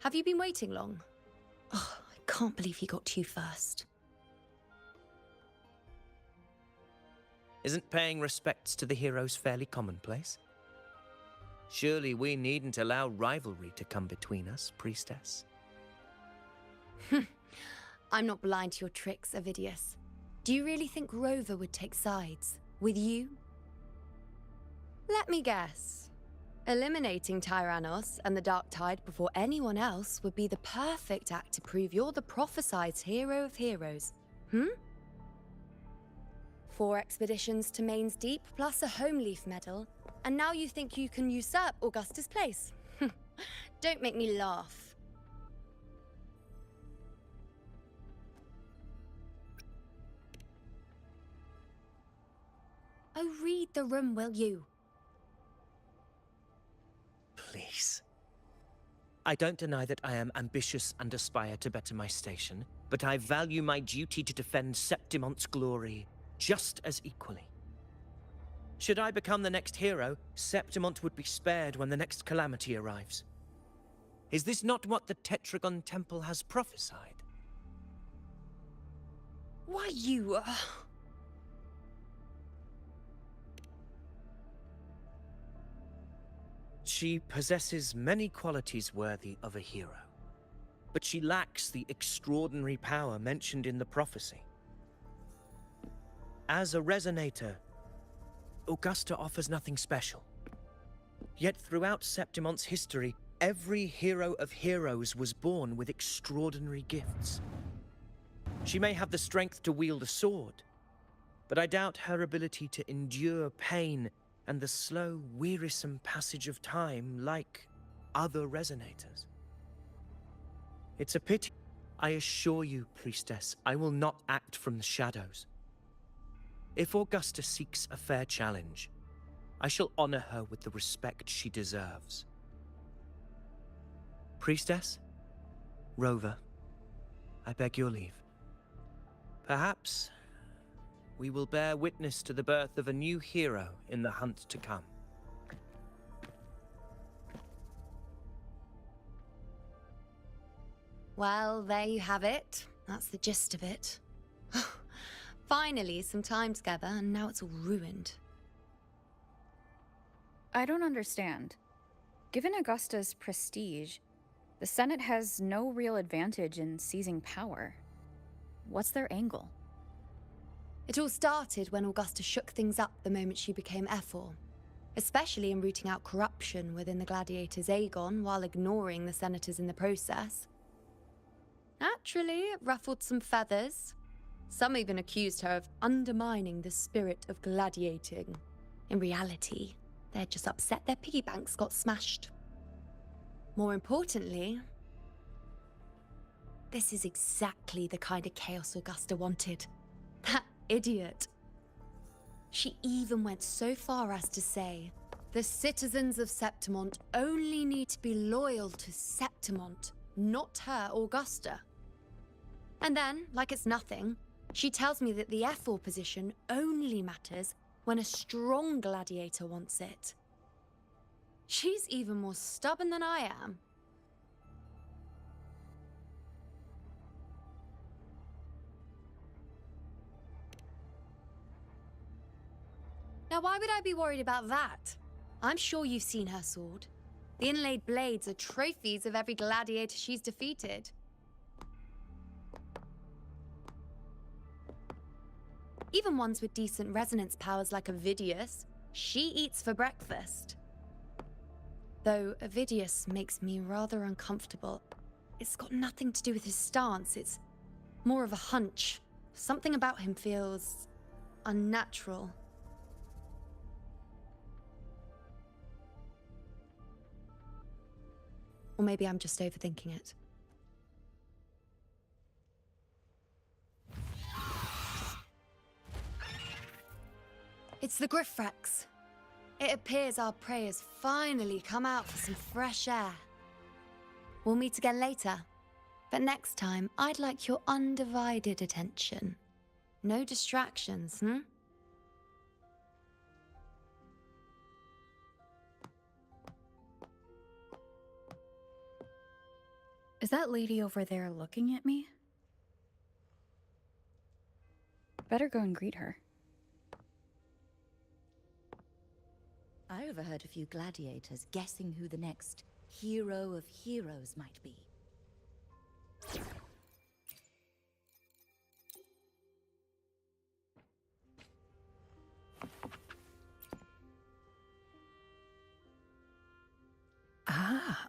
Have you been waiting long? Oh, I can't believe he got to you first. Isn't paying respects to the heroes fairly commonplace? Surely we needn't allow rivalry to come between us, priestess. I'm not blind to your tricks, Avidius. Do you really think Rover would take sides with you? Let me guess. Eliminating Tyrannos and the Dark Tide before anyone else would be the perfect act to prove you're the prophesied hero of heroes. 4 expeditions to Main's Deep, plus a Homeleaf medal, and now you think you can usurp Augusta's place. Don't make me laugh. Oh, read the room, will you? Please. I don't deny that I am ambitious and aspire to better my station, but I value my duty to defend Septimonte's glory just as equally. Should I become the next hero, Septimonte would be spared when the next calamity arrives. Is this not what the Tetragon Temple has prophesied? Why, you... She possesses many qualities worthy of a hero, but she lacks the extraordinary power mentioned in the prophecy. As a resonator, Augusta offers nothing special. Yet throughout Septimonte's history, every hero of heroes was born with extraordinary gifts. She may have the strength to wield a sword, but I doubt her ability to endure pain and the slow, wearisome passage of time like other resonators. It's a pity. I assure you, priestess, I will not act from the shadows. If Augusta seeks a fair challenge, I shall honor her with the respect she deserves. Priestess, Rover, I beg your leave. Perhaps we will bear witness to the birth of a new hero in the hunt to come. Well, there you have it. That's the gist of it. Finally, some time together, and now it's all ruined. I don't understand. Given Augusta's prestige, the Senate has no real advantage in seizing power. What's their angle? It all started when Augusta shook things up the moment she became Ephor, especially in rooting out corruption within the gladiators' Aegon while ignoring the senators in the process. Naturally, it ruffled some feathers. Some even accused her of undermining the spirit of gladiating. In reality, they're just upset their piggy banks got smashed. More importantly, this is exactly the kind of chaos Augusta wanted. That idiot. She even went so far as to say, the citizens of Septimont only need to be loyal to Septimont, not her, Augusta. And then, like it's nothing, she tells me that the Ephor position only matters when a strong gladiator wants it. She's even more stubborn than I am. Now, why would I be worried about that? I'm sure you've seen her sword. The inlaid blades are trophies of every gladiator she's defeated. Even ones with decent resonance powers like Avidius, she eats for breakfast. Though Avidius makes me rather uncomfortable. It's got nothing to do with his stance, it's more of a hunch. Something about him feels unnatural. Or maybe I'm just overthinking it. It's the Griffrex. It appears our prey has finally come out for some fresh air. We'll meet again later, but next time I'd like your undivided attention. No distractions, Is that lady over there looking at me? Better go and greet her. I overheard a few gladiators guessing who the next hero of heroes might be. Ah.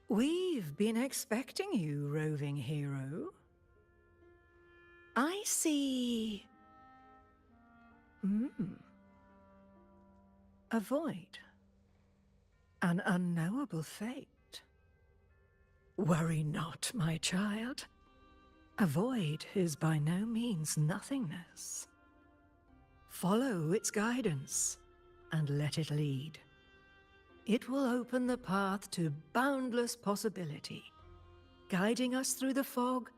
We've been expecting you, roving hero. I see... A void. An unknowable fate. Worry not, my child. A void is by no means nothingness. Follow its guidance, and let it lead. It will open the path to boundless possibility, guiding us through the fog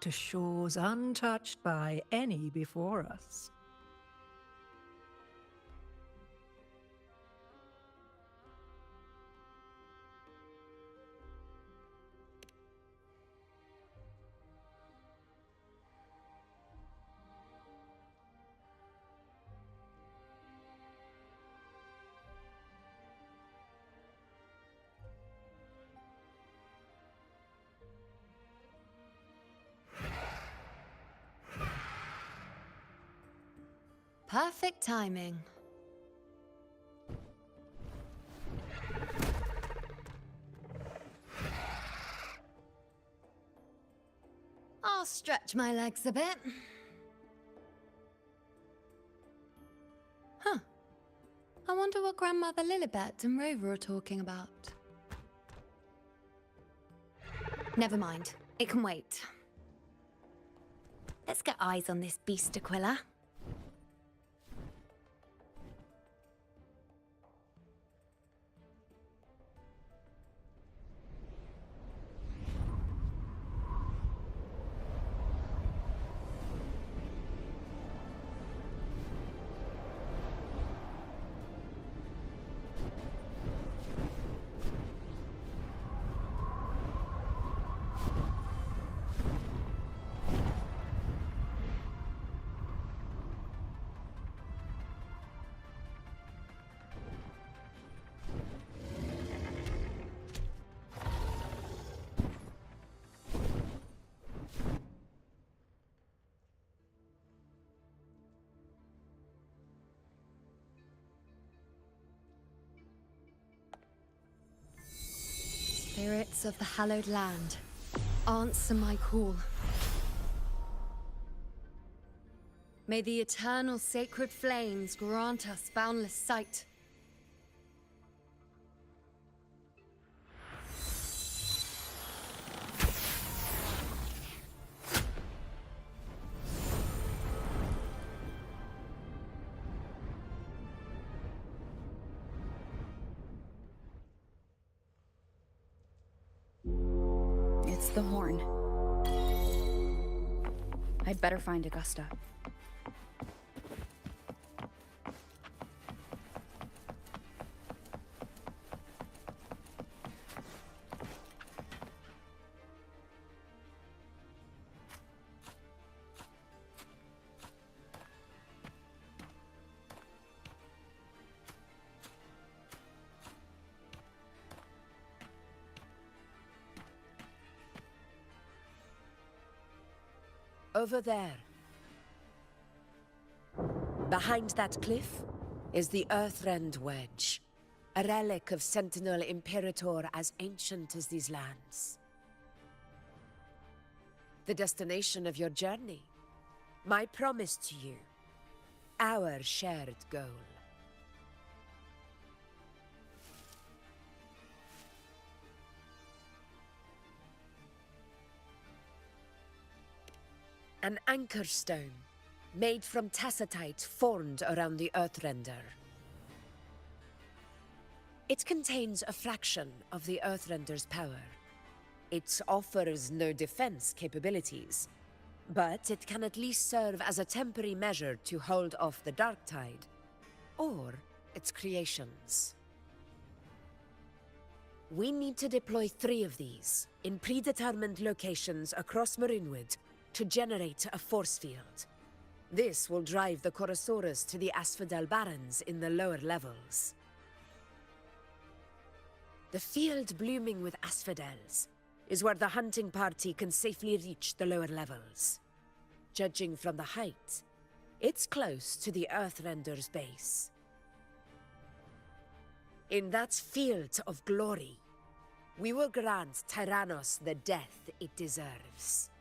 to shores untouched by any before us. Perfect timing. I'll stretch my legs a bit. Huh. I wonder what Grandmother Lilibet and Rover are talking about. Never mind. It can wait. Let's get eyes on this beast, Aquila. Spirits of the hallowed land, answer my call. May the eternal sacred flames grant us boundless sight. It's the horn. I'd better find Augusta. Over there. Behind that cliff is the Earthrend Wedge, a relic of Sentinel Imperator as ancient as these lands. The destination of your journey, my promise to you, our shared goal. An anchor stone, made from tacitite formed around the Earthrender. It contains a fraction of the Earthrender's power. It offers no defense capabilities, but it can at least serve as a temporary measure to hold off the dark tide, or its creations. We need to deploy 3 of these in predetermined locations across Marinwood to generate a force field. This will drive the Chorosaurus to the Asphodel Barrens in the lower levels. The field blooming with asphodels is where the hunting party can safely reach the lower levels. Judging from the height, it's close to the Earthrender's base. In that field of glory, we will grant Tyrannos the death it deserves.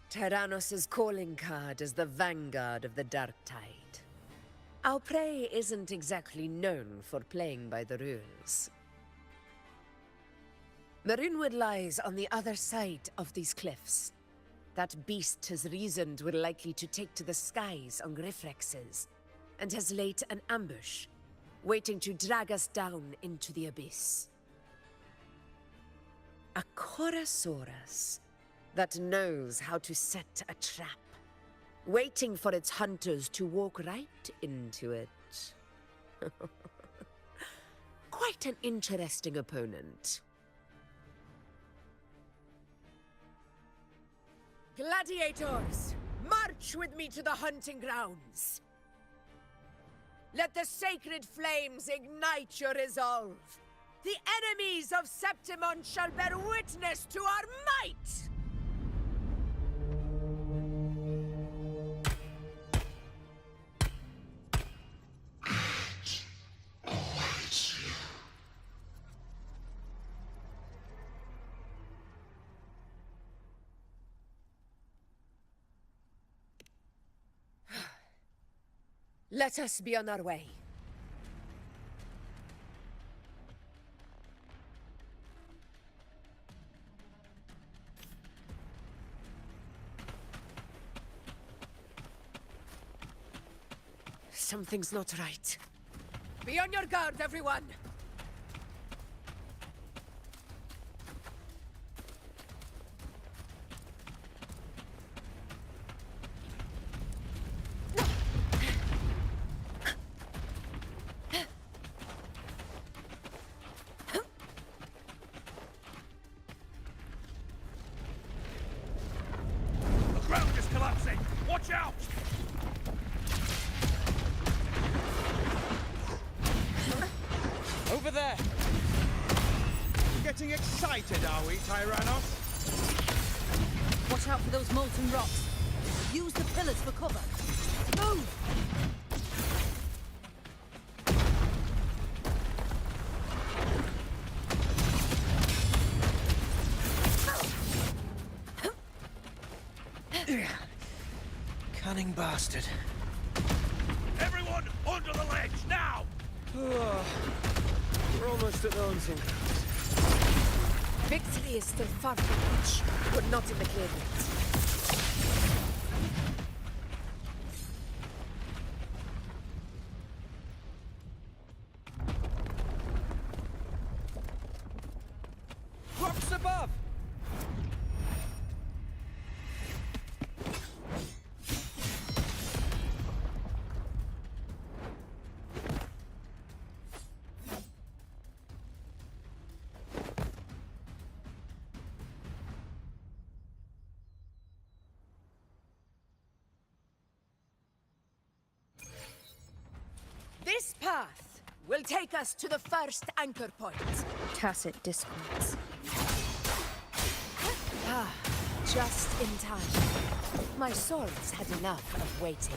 Tyrannos' calling card is the vanguard of the dark tide. Our prey isn't exactly known for playing by the rules. Marinwood lies on the other side of these cliffs. That beast has reasoned we're likely to take to the skies on Griffrexes, and has laid an ambush, waiting to drag us down into the abyss. A Chorosaurus that knows how to set a trap, waiting for its hunters to walk right into it. Quite an interesting opponent. Gladiators, march with me to the hunting grounds. Let the sacred flames ignite your resolve. The enemies of Septimon shall bear witness to our might! Let us be on our way. Something's not right. Be on your guard, everyone! The ground is collapsing! Watch out! Over there! Getting excited, are we, Tyrannos? Watch out for those molten rocks. Use the pillars for cover. Move! Cunning bastard. Everyone under the ledge, now! We're almost at the haunting grounds. Victory is still far from reach, but not in the clear yet. Rocks above! This path will take us to the first anchor point. Tacit discords. Ah, just in time. My swords had enough of waiting.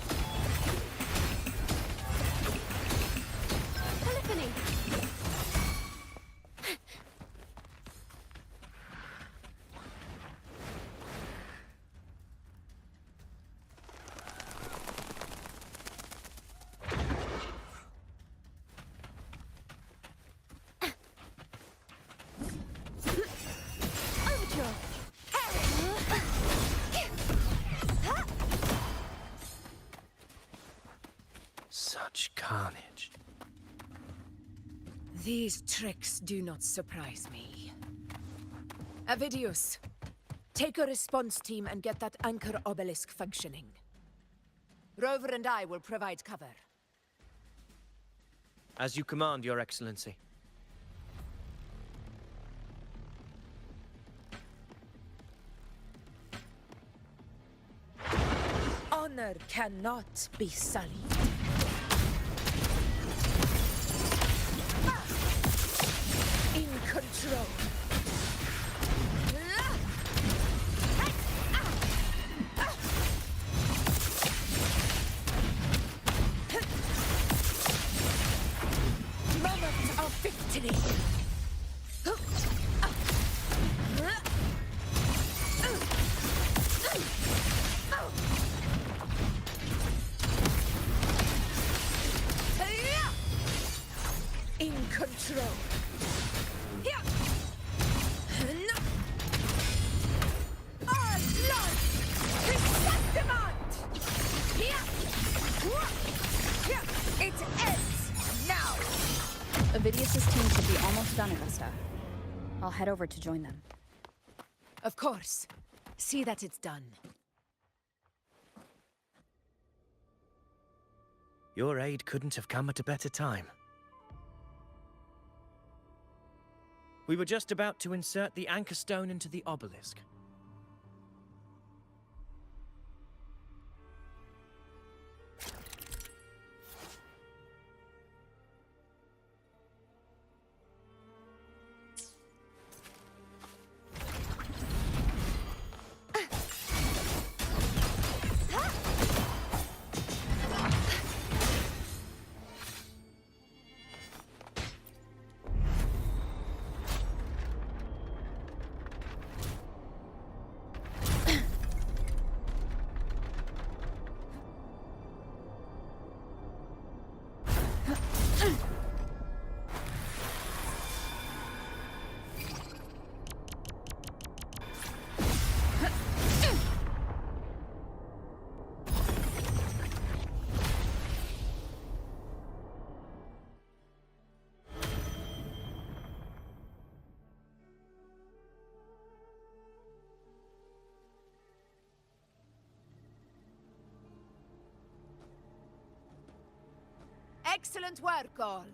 Polyphony! Such carnage. These tricks do not surprise me. Avidius, take a response team and get that anchor obelisk functioning. Rover and I will provide cover. As you command, Your Excellency. Honor cannot be sullied. In control. Moment of victory. In control. Our blood is demand. It ends now. Avidius's team should be almost done, Augusta. I'll head over to join them. Of course. See that it's done. Your aid couldn't have come at a better time. We were just about to insert the anchor stone into the obelisk. Excellent work, all.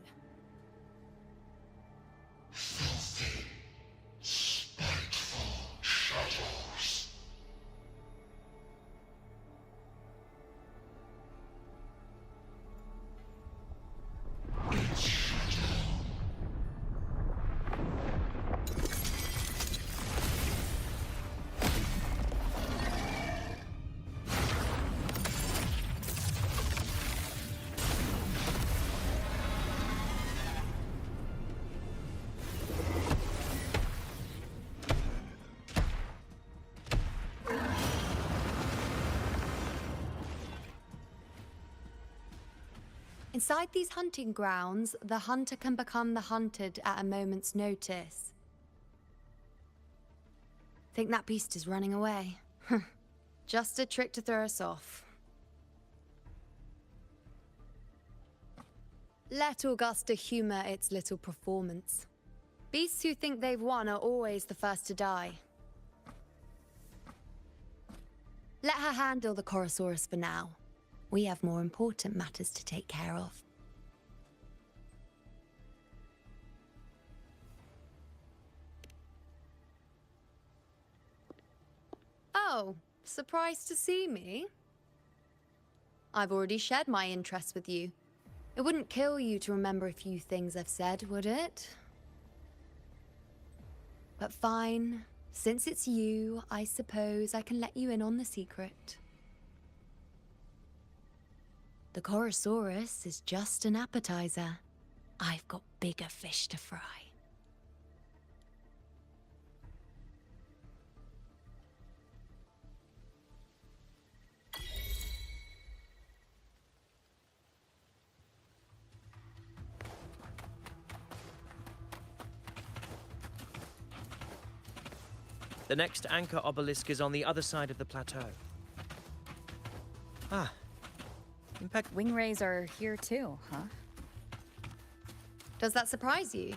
Inside these hunting grounds, the hunter can become the hunted at a moment's notice. Think that beast is running away? Just a trick to throw us off. Let Augusta humor its little performance. Beasts who think they've won are always the first to die. Let her handle the Chorosaurus for now. We have more important matters to take care of. Oh, surprised to see me? I've already shared my interest with you. It wouldn't kill you to remember a few things I've said, would it? But fine. Since it's you, I suppose I can let you in on the secret. The Chorosaurus is just an appetizer. I've got bigger fish to fry. The next anchor obelisk is on the other side of the plateau. Ah. Wingrays are here too, huh? Does that surprise you?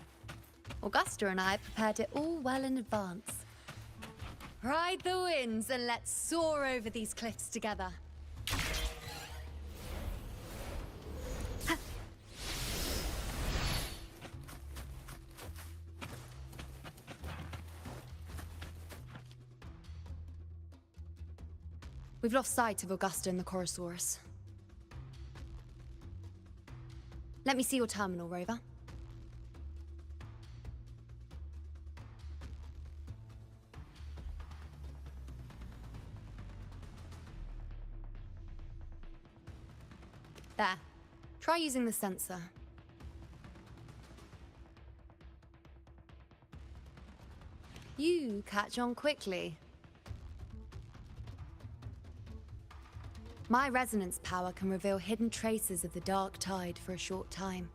Augusta and I prepared it all well in advance. Ride the winds and let's soar over these cliffs together. We've lost sight of Augusta and the Chorosaurus. Let me see your terminal, Rover. There. Try using the sensor. You catch on quickly. My resonance power can reveal hidden traces of the Dark Tide for a short time.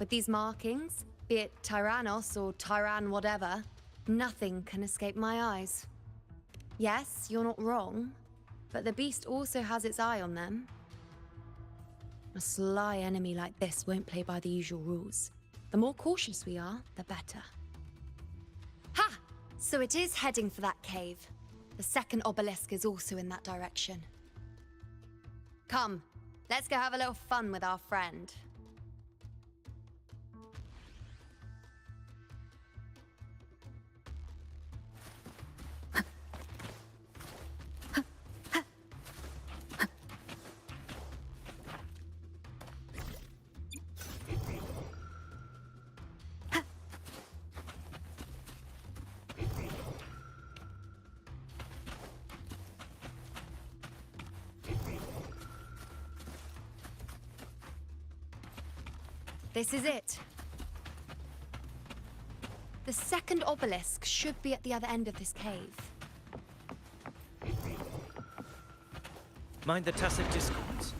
With these markings, be it Tyrannos or Tyran whatever, nothing can escape my eyes. Yes, you're not wrong, but the beast also has its eye on them. A sly enemy like this won't play by the usual rules. The more cautious we are, the better. Ha! So it is heading for that cave. The second obelisk is also in that direction. Come, let's go have a little fun with our friend. This is it. The second obelisk should be at the other end of this cave. Mind the tacit discords.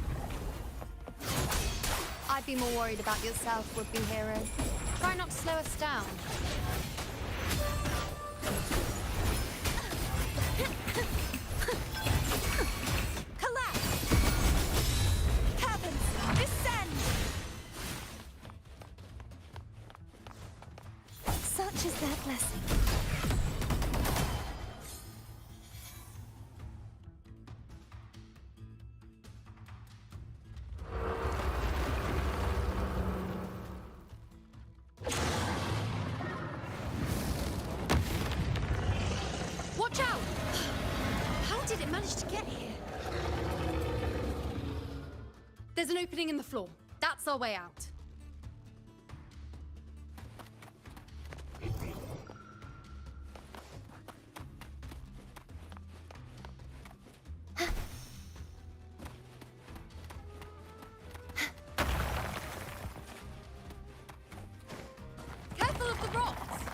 I'd be more worried about yourself, would-be hero. Try not to slow us down. Collapse! Heavens, descend! Such is their blessing. did it manage to get here? There's an opening in the floor. That's our way out. Careful of the rocks!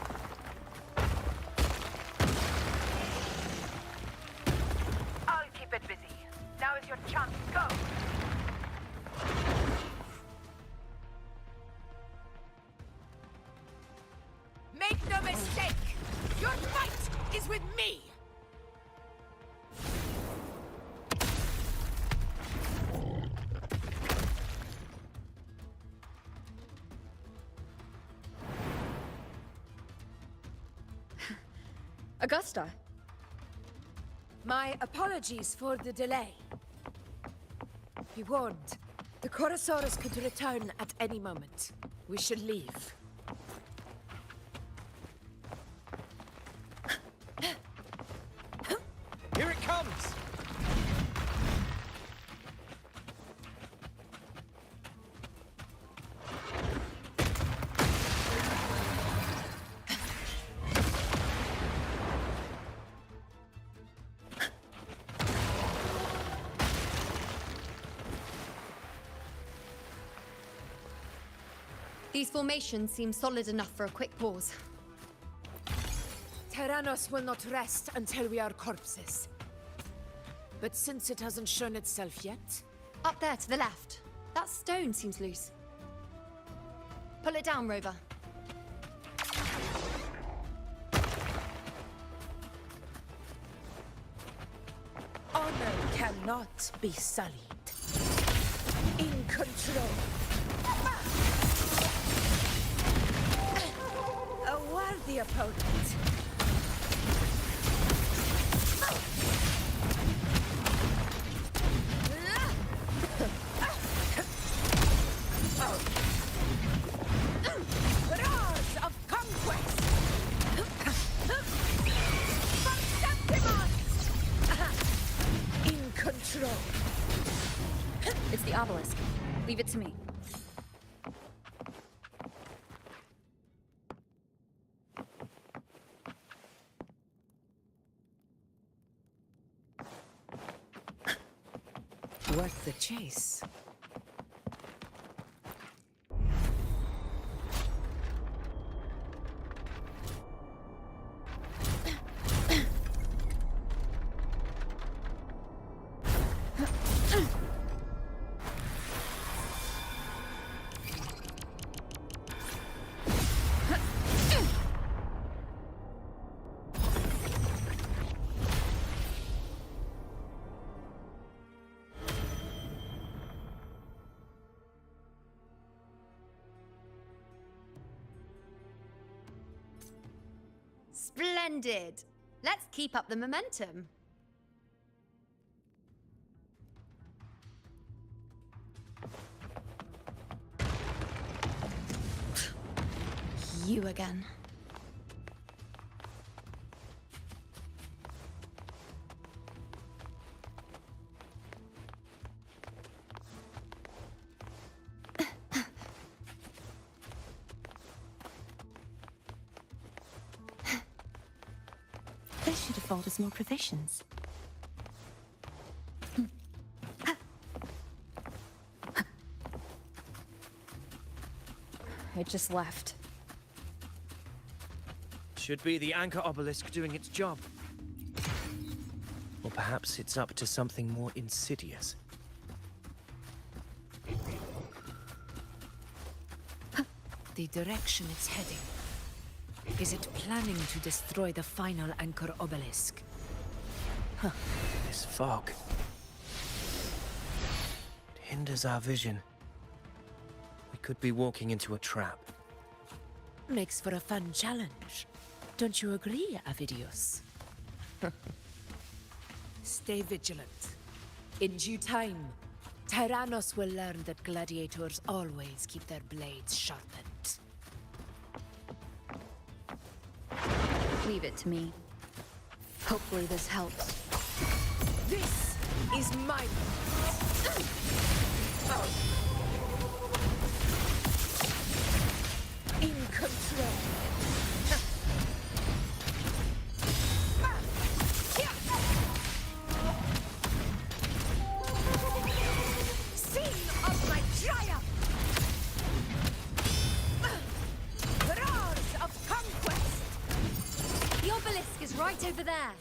I'll keep it busy. Now is your chance. Go! Make no mistake! Your fight is with me! Augusta. My apologies for the delay. Be warned, the Chorosaurus could return at any moment. We should leave. Here it comes! These formations seem solid enough for a quick pause. Tyrannos will not rest until we are corpses. But since it hasn't shown itself yet... Up there to the left. That stone seems loose. Pull it down, Rover. Honor cannot be sullied. In control. A worthy opponent. Roars of conquest. In control. It's the obelisk. Leave it to me. Worth the chase. Splendid! Let's keep up the momentum. You again. They should have bought us more provisions. It just left. Should be the anchor obelisk doing its job. Or perhaps it's up to something more insidious. The direction it's heading. Is it planning to destroy the final anchor obelisk? This fog. It hinders our vision. We could be walking into a trap. Makes for a fun challenge. Don't you agree, Avidius? Stay vigilant. In due time, Tyrannos will learn that gladiators always keep their blades sharpened. Leave it to me. Hopefully this helps. This is my in control. Scene of my triumph! Roars of conquest! The obelisk is right over there.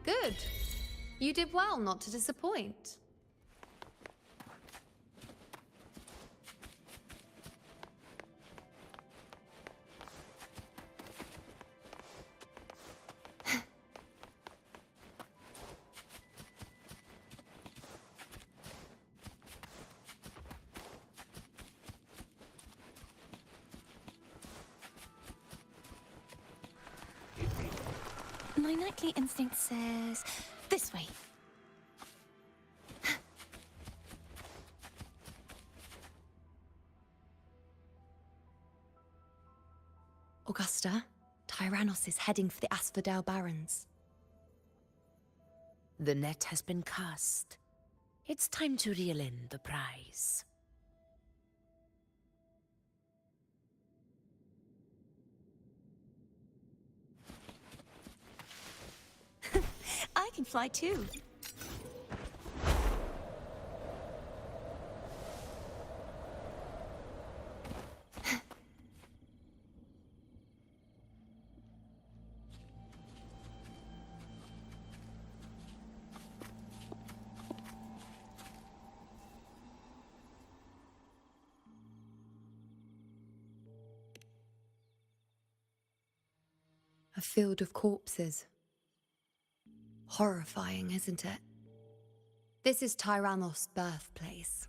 Good. You did well not to disappoint. My nightly instinct says this way. Augusta, Tyrannos is heading for the Asphodel Barrens. The net has been cast. It's time to reel in the prize. I can fly too. A field of corpses. Horrifying, isn't it? This is Tyrannos' birthplace.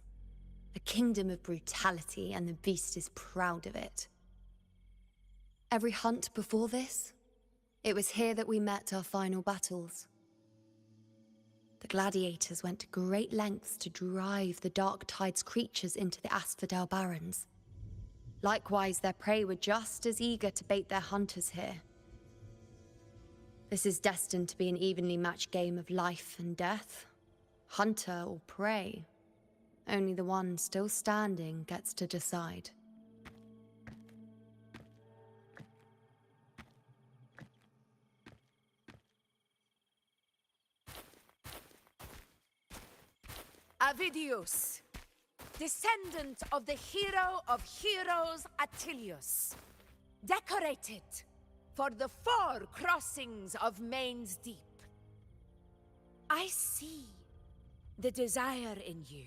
A kingdom of brutality, and the beast is proud of it. Every hunt before this, it was here that we met our final battles. The gladiators went to great lengths to drive the Dark Tide's creatures into the Asphodel Barrens. Likewise, their prey were just as eager to bait their hunters here. This is destined to be an evenly matched game of life and death. Hunter or prey. Only the one still standing gets to decide. Avidius, descendant of the hero of heroes Attilius, decorated for the 4 crossings of Main's Deep. I see the desire in you,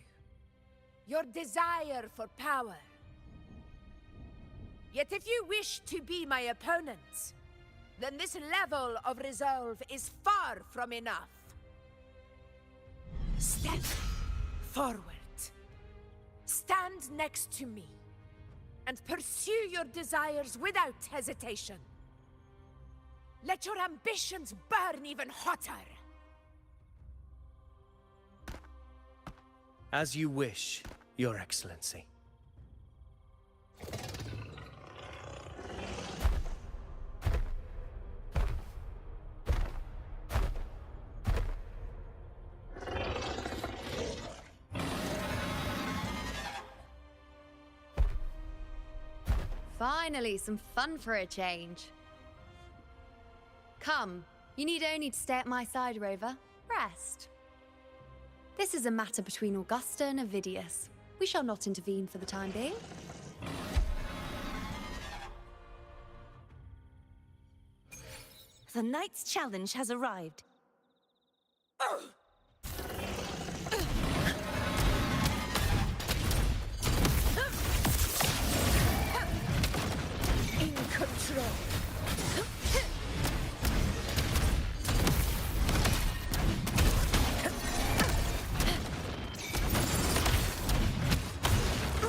your desire for power. Yet if you wish to be my opponent, then this level of resolve is far from enough. Step forward. Stand next to me, and pursue your desires without hesitation. Let your ambitions burn even hotter. As you wish, Your Excellency. Finally, some fun for a change. Come, you need only to stay at my side, Rover. Rest. This is a matter between Augusta and Avidius. We shall not intervene for the time being. The knight's challenge has arrived. control.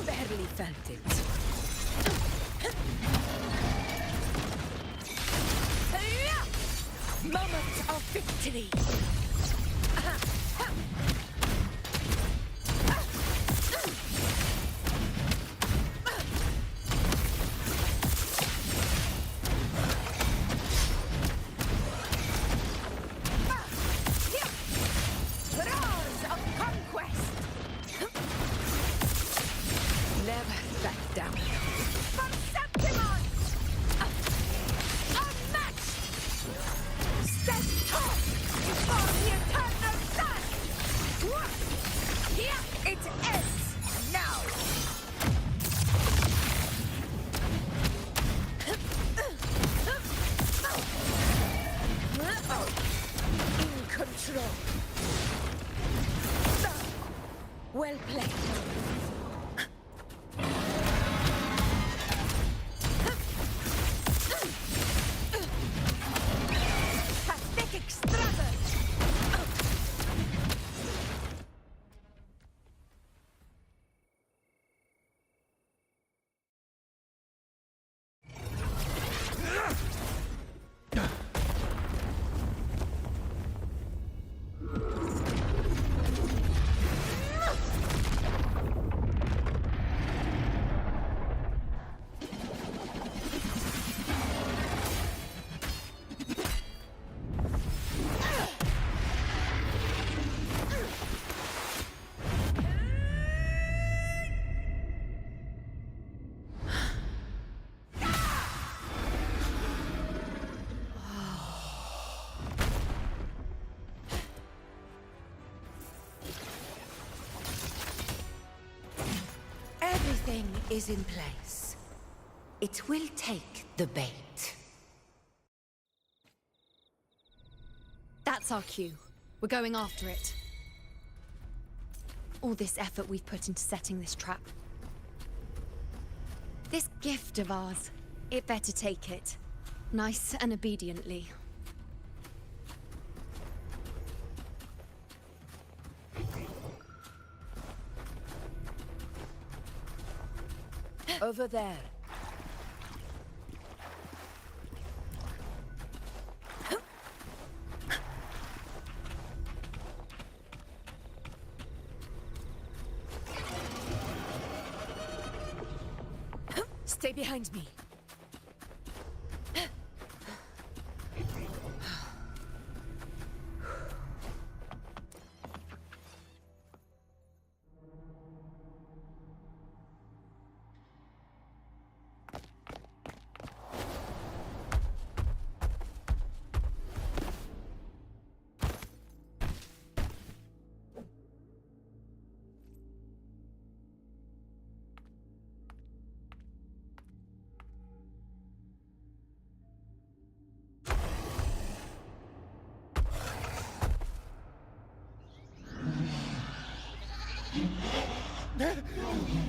Barely felt it. Moment of victory. Roars of conquest. Never back down. For Septimon! Unmatched! Stand tall before the eternal sun! Here it ends now! In control. Well played. Pathetic struggle. Everything is in place. It will take the bait. That's our cue. We're going after it. All this effort we've put into setting this trap. This gift of ours, it better take it. Nice and obediently. Over there. Stay behind me.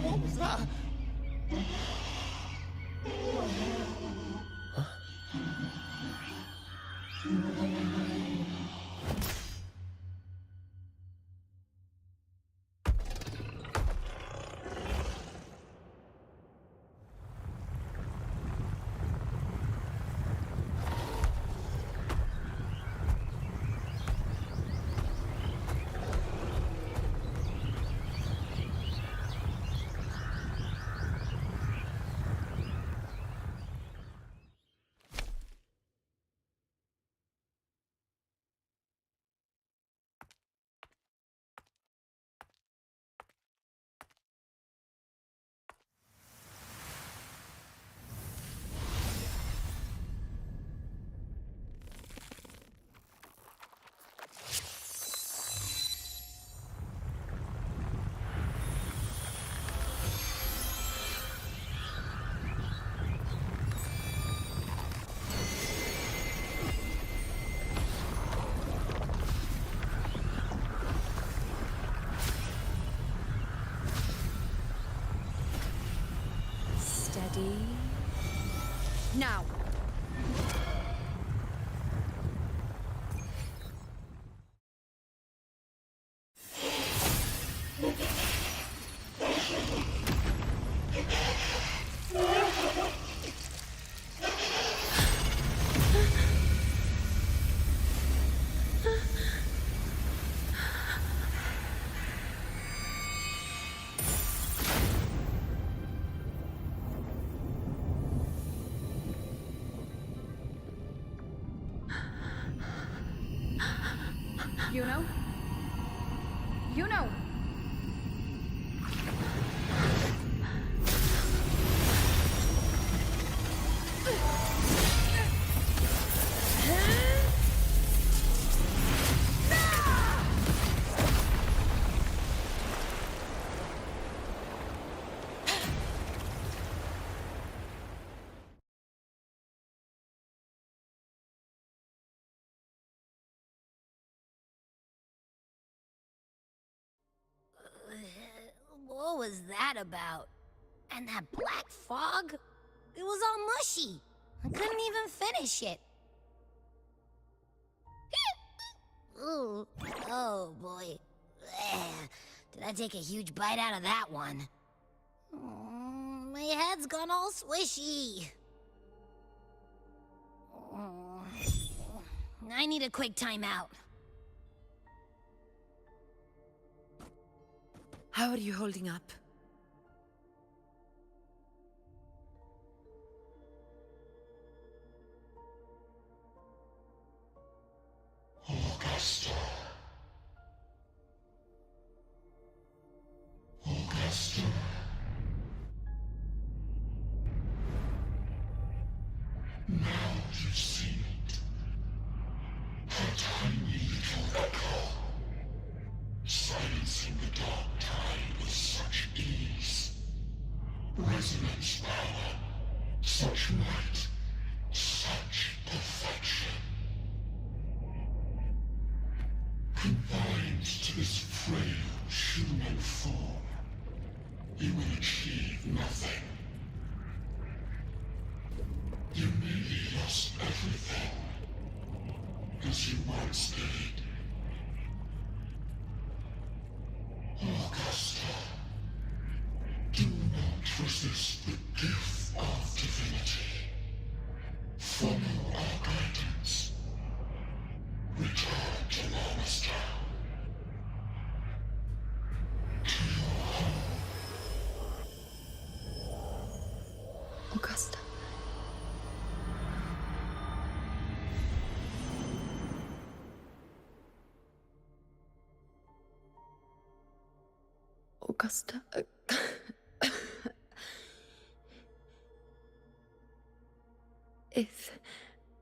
What was that? Now! You know? You know! What was that about? And that black fog? It was all mushy. I couldn't even finish it. Ooh, oh boy. Did I take a huge bite out of that one? My head's gone all swishy. I need a quick timeout. How are you holding up? Augusta. Augusta. Now you've seen it. A tiny little echo. Silencing the dark tide with such ease. Resonance power. Such might. Such perfection. Confined to this frail human form, you will achieve nothing. You nearly lost everything, as you once did. Augusta, do not resist the gift of divinity. Follow our guidance. Return to Augusta. To your home. Augusta. Augusta. If,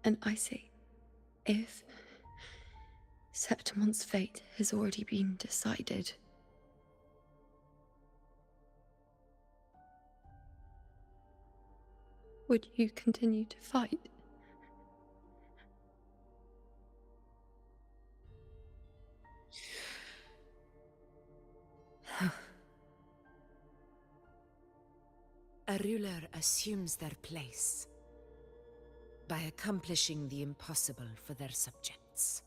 and I say, if Septimon's fate has already been decided, would you continue to fight? A ruler assumes their place by accomplishing the impossible for their subjects.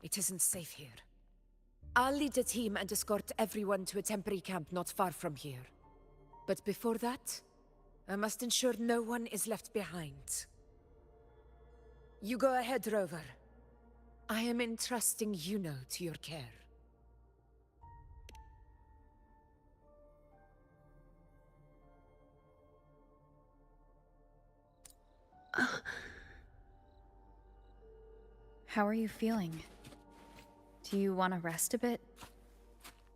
It isn't safe here. I'll lead a team and escort everyone to a temporary camp not far from here. But before that, I must ensure no one is left behind. You go ahead, Rover. I am entrusting Yuno to your care. How are you feeling? Do you want to rest a bit?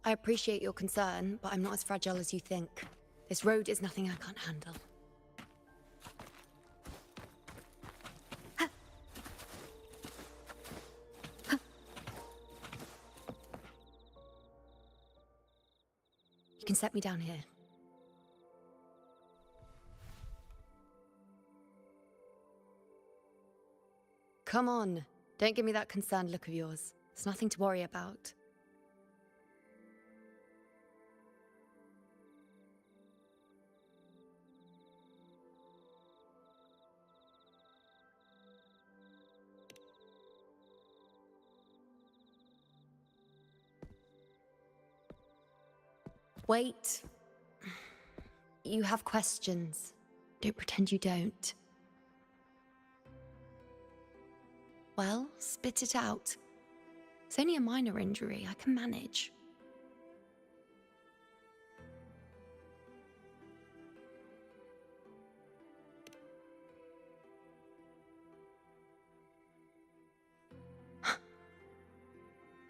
I appreciate your concern, but I'm not as fragile as you think. This road is nothing I can't handle. You can set me down here. Come on. Don't give me that concerned look of yours. It's nothing to worry about. Wait. You have questions. Don't pretend you don't. Well, spit it out. It's only a minor injury. I can manage.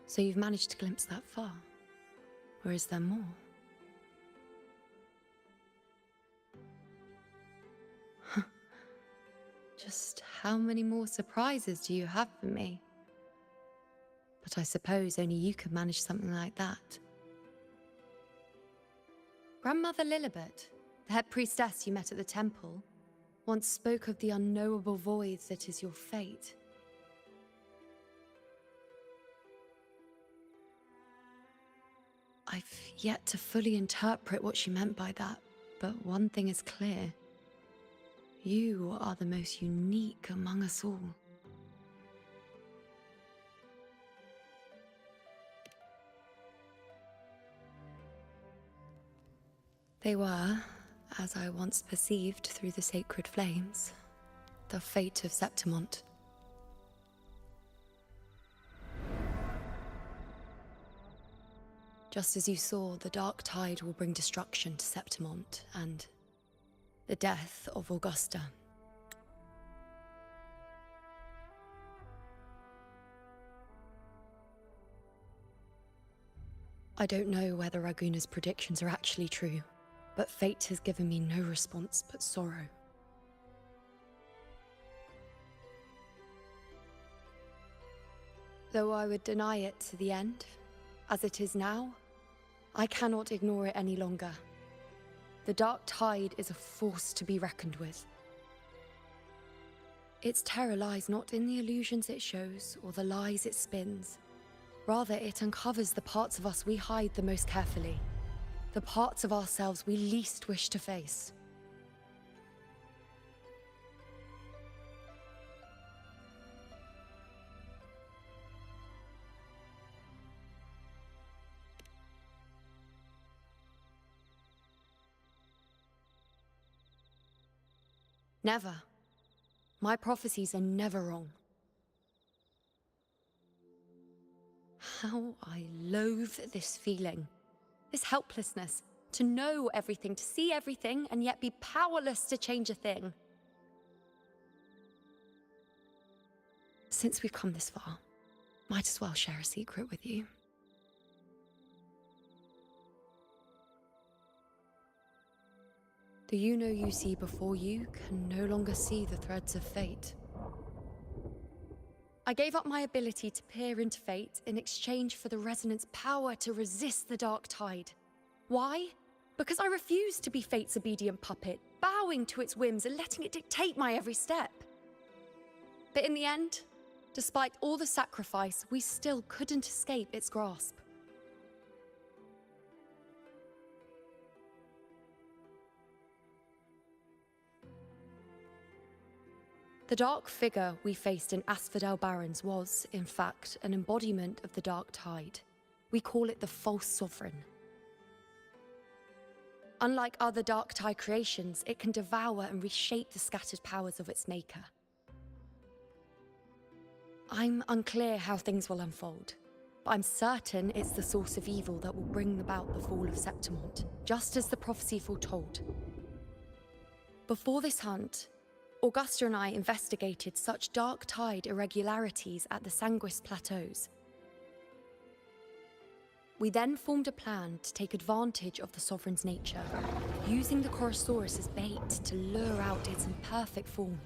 So you've managed to glimpse that far? Or is there more? Just how many more surprises do you have for me? But I suppose only you could manage something like that. Grandmother Lilibet, the head priestess you met at the temple, once spoke of the unknowable void that is your fate. I've yet to fully interpret what she meant by that, but one thing is clear. You are the most unique among us all. They were, as I once perceived through the sacred flames, the fate of Septimont. Just as you saw, the dark tide will bring destruction to Septimont and the death of Augusta. I don't know whether Raguna's predictions are actually true, but fate has given me no response but sorrow. Though I would deny it to the end, as it is now, I cannot ignore it any longer. The dark tide is a force to be reckoned with. Its terror lies not in the illusions it shows or the lies it spins. Rather, it uncovers the parts of us we hide the most carefully, the parts of ourselves we least wish to face. Never. My prophecies are never wrong. How I loathe this feeling, this helplessness, to know everything, to see everything, and yet be powerless to change a thing. Since we've come this far, might as well share a secret with you. The you see before you can no longer see the threads of fate. I gave up my ability to peer into fate in exchange for the resonance power to resist the dark tide. Why? Because I refused to be fate's obedient puppet, bowing to its whims and letting it dictate my every step. But in the end, despite all the sacrifice, we still couldn't escape its grasp. The dark figure we faced in Asphodel Barrens was, in fact, an embodiment of the dark tide. We call it the false sovereign. Unlike other dark tide creations, it can devour and reshape the scattered powers of its maker. I'm unclear how things will unfold, but I'm certain it's the source of evil that will bring about the fall of Septimont, just as the prophecy foretold. Before this hunt, Augusta and I investigated such dark tide irregularities at the Sanguis Plateaus. We then formed a plan to take advantage of the Sovereign's nature, using the Chorosaurus as bait to lure out its imperfect form.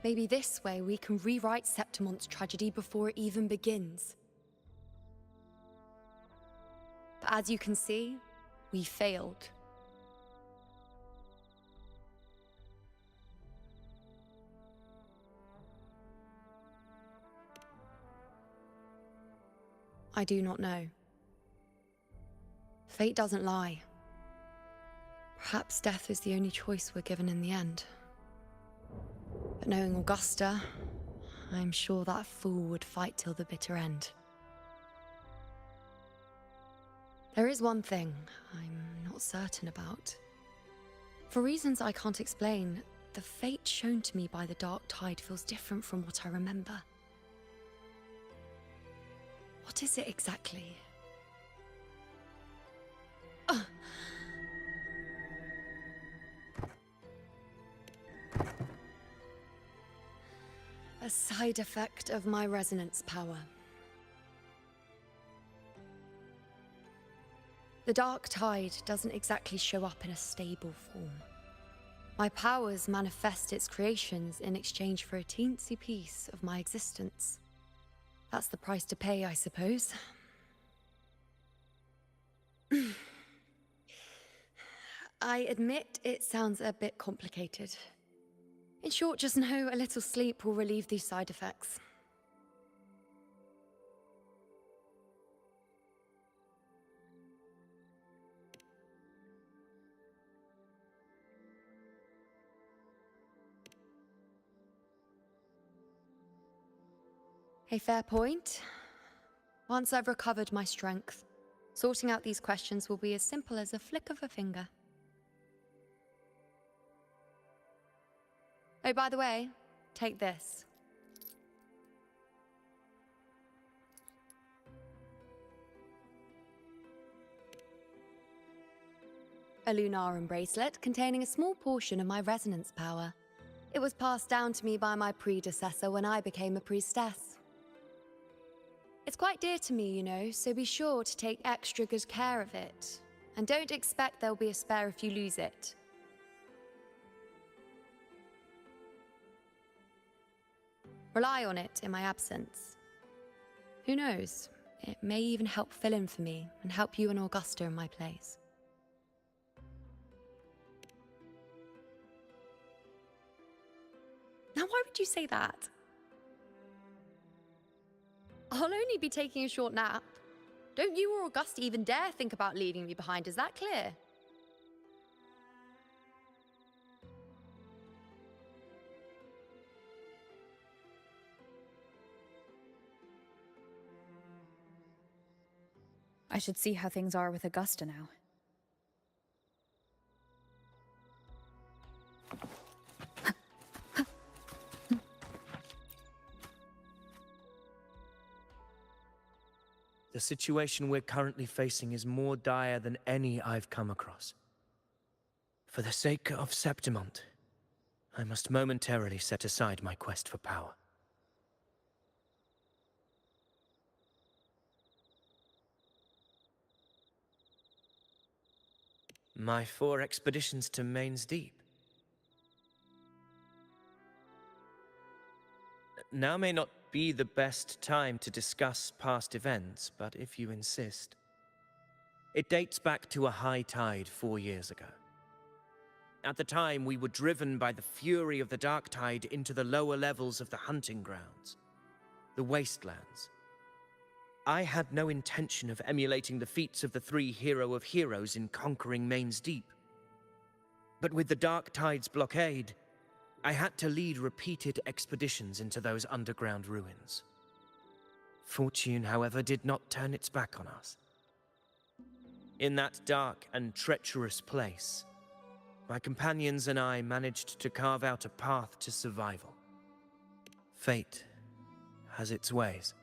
Maybe this way we can rewrite Septimont's tragedy before it even begins. But as you can see, we failed. I do not know. Fate doesn't lie. Perhaps death is the only choice we're given in the end. But knowing Augusta, I'm sure that fool would fight till the bitter end. There is one thing I'm not certain about. For reasons I can't explain, the fate shown to me by the Dark Tide feels different from what I remember. What is it exactly? A side effect of my resonance power. The Dark Tide doesn't exactly show up in a stable form. My powers manifest its creations in exchange for a teensy piece of my existence. That's the price to pay, I suppose. I admit it sounds a bit complicated. In short, just know a little sleep will relieve these side effects. A fair point. Once I've recovered my strength, sorting out these questions will be as simple as a flick of a finger. Oh, by the way, take this. A Lunarum bracelet containing a small portion of my resonance power. It was passed down to me by my predecessor when I became a priestess. It's quite dear to me, you know, so be sure to take extra good care of it. And don't expect there'll be a spare if you lose it. Rely on it in my absence. Who knows? It may even help fill in for me and help you and Augusta in my place. Now, why would you say that? I'll only be taking a short nap. Don't you or Augusta even dare think about leaving me behind, is that clear? I should see how things are with Augusta now. The situation we're currently facing is more dire than any I've come across. For the sake of Septimont, I must momentarily set aside my quest for power. My 4 expeditions to Main's Deep. Now may not be the best time to discuss past events, but if you insist. It dates back to a high tide 4 years ago. At the time, we were driven by the fury of the Dark Tide into the lower levels of the hunting grounds, the wastelands. I had no intention of emulating the feats of the 3 Hero of Heroes in conquering Main's Deep. But with the Dark Tide's blockade, I had to lead repeated expeditions into those underground ruins. Fortune, however, did not turn its back on us. In that dark and treacherous place, my companions and I managed to carve out a path to survival. Fate has its ways.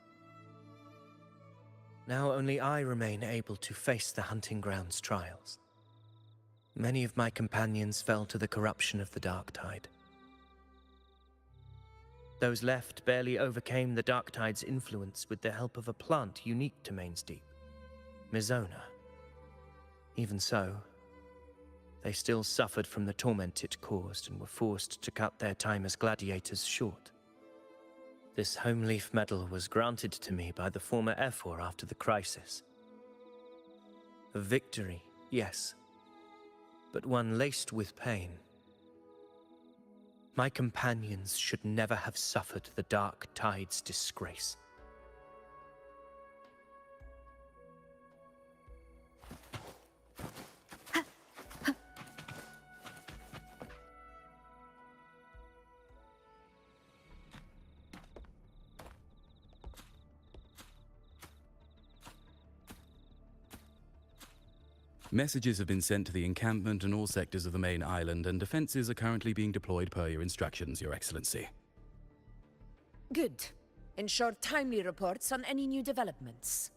Now only I remain able to face the hunting grounds trials. Many of my companions fell to the corruption of the Dark Tide. Those left barely overcame the Dark Tide's influence with the help of a plant unique to Main's Deep, Mizona. Even so, they still suffered from the torment it caused and were forced to cut their time as gladiators short. This home leaf medal was granted to me by the former Ephor after the crisis. A victory, yes, but one laced with pain. My companions should never have suffered the Dark Tide's disgrace. Messages have been sent to the encampment and all sectors of the main island, and defenses are currently being deployed per your instructions, Your Excellency. Good. Ensure timely reports on any new developments.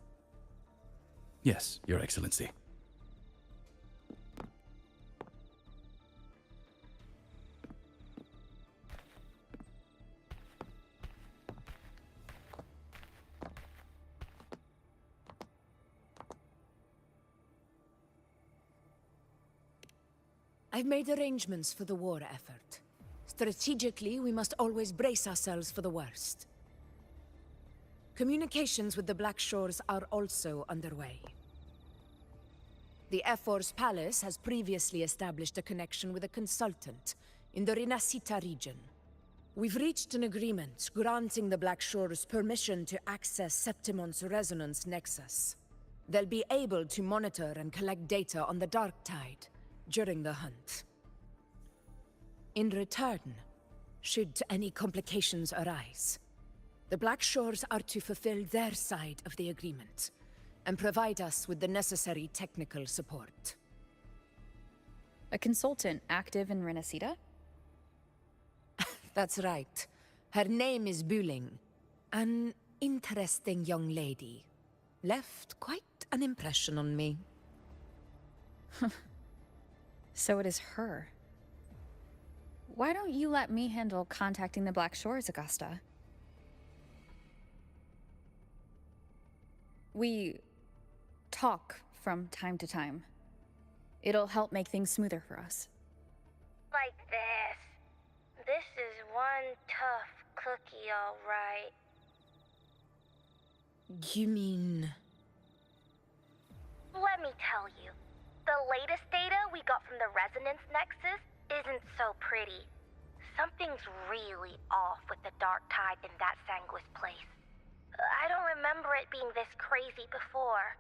Yes, Your Excellency. I've made arrangements for the war effort. Strategically, we must always brace ourselves for the worst. Communications with the Black Shores are also underway. The Air Force Palace has previously established a connection with a consultant in the Rinascita region. We've reached an agreement granting the Black Shores permission to access Septimon's resonance nexus. They'll be able to monitor and collect data on the Dark Tide during the hunt. In return, should any complications arise, the Black Shores are to fulfill their side of the agreement and provide us with the necessary technical support. A consultant active in Renacita? That's right. Her name is Buling. An interesting young lady. Left quite an impression on me. So it is her. Why don't you let me handle contacting the Black Shores, Augusta? We talk from time to time. It'll help make things smoother for us. Like this. This is one tough cookie, all right. You mean... Let me tell you. The latest data we got from the Resonance Nexus isn't so pretty. Something's really off with the Dark Tide in that Sanguis place. I don't remember it being this crazy before.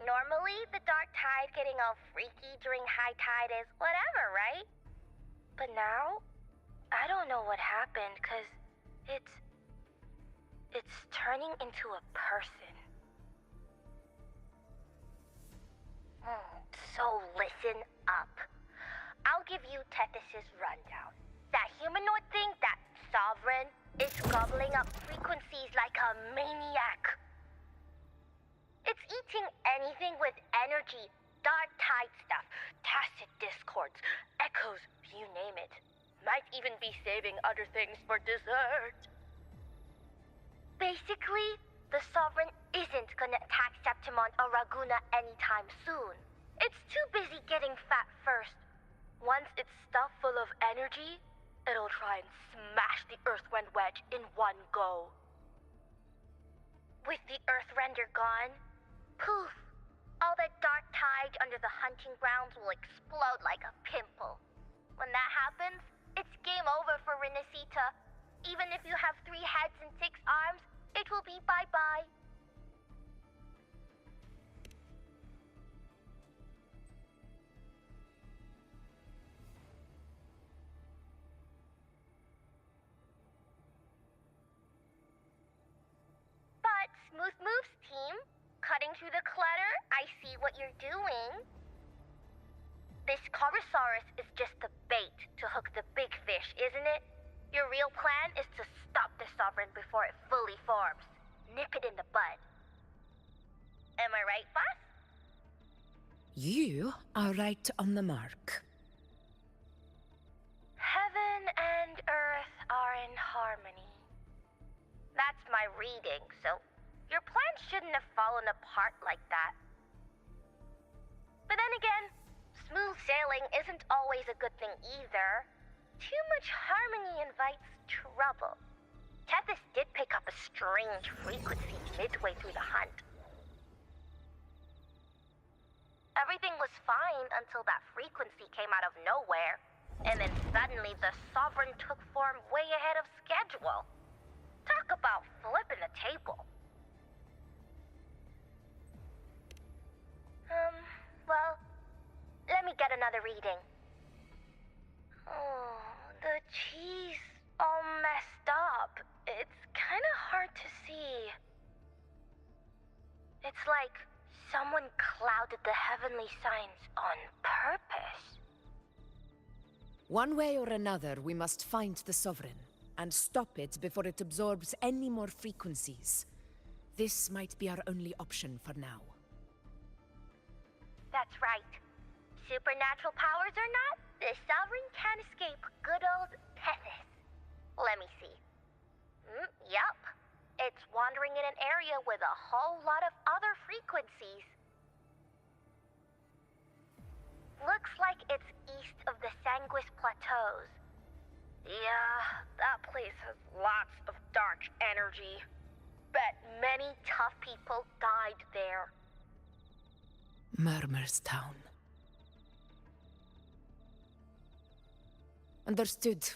Normally, the Dark Tide getting all freaky during high tide is whatever, right? But now, I don't know what happened, 'cause it's turning into a person. So listen up. I'll give you Tethys' rundown. That humanoid thing, that Sovereign, is gobbling up frequencies like a maniac. It's eating anything with energy, Dark Tide stuff, tacit discords, echoes, you name it. Might even be saving other things for dessert. Basically, the Sovereign isn't gonna attack Septimon or Raguna anytime soon. It's too busy getting fat first. Once it's stuffed full of energy, it'll try and smash the Earthrend wedge in one go. With the Earthrender gone, poof, all that Dark Tide under the hunting grounds will explode like a pimple. When that happens, it's game over for Renacita. Even if you have 3 heads and 6 arms, it will be bye-bye. But Smooth Moves team, cutting through the clutter, I see what you're doing. This Corosaurus is just the bait to hook the big fish, isn't it? Your real plan is to stop the Sovereign before it fully forms. Nip it in the bud. Am I right, boss? You are right on the mark. Heaven and Earth are in harmony. That's my reading, so your plan shouldn't have fallen apart like that. But then again, smooth sailing isn't always a good thing either. Too much harmony invites trouble. Tethys did pick up a strange frequency midway through the hunt. Everything was fine until that frequency came out of nowhere, and then suddenly the Sovereign took form way ahead of schedule. Talk about flipping the table. Well, let me get another reading. Oh, the cheese all messed up. It's kind of hard to see. It's like someone clouded the heavenly signs on purpose. One way or another, we must find the Sovereign and stop it before it absorbs any more frequencies. This might be our only option for now. That's right. Supernatural powers or not, the Sovereign can't escape good old Tethys. Let me see. Yup. It's wandering in an area with a whole lot of other frequencies. Looks like it's east of the Sanguis Plateaus. Yeah, that place has lots of dark energy. Bet many tough people died there. Murmur's Town. Understood.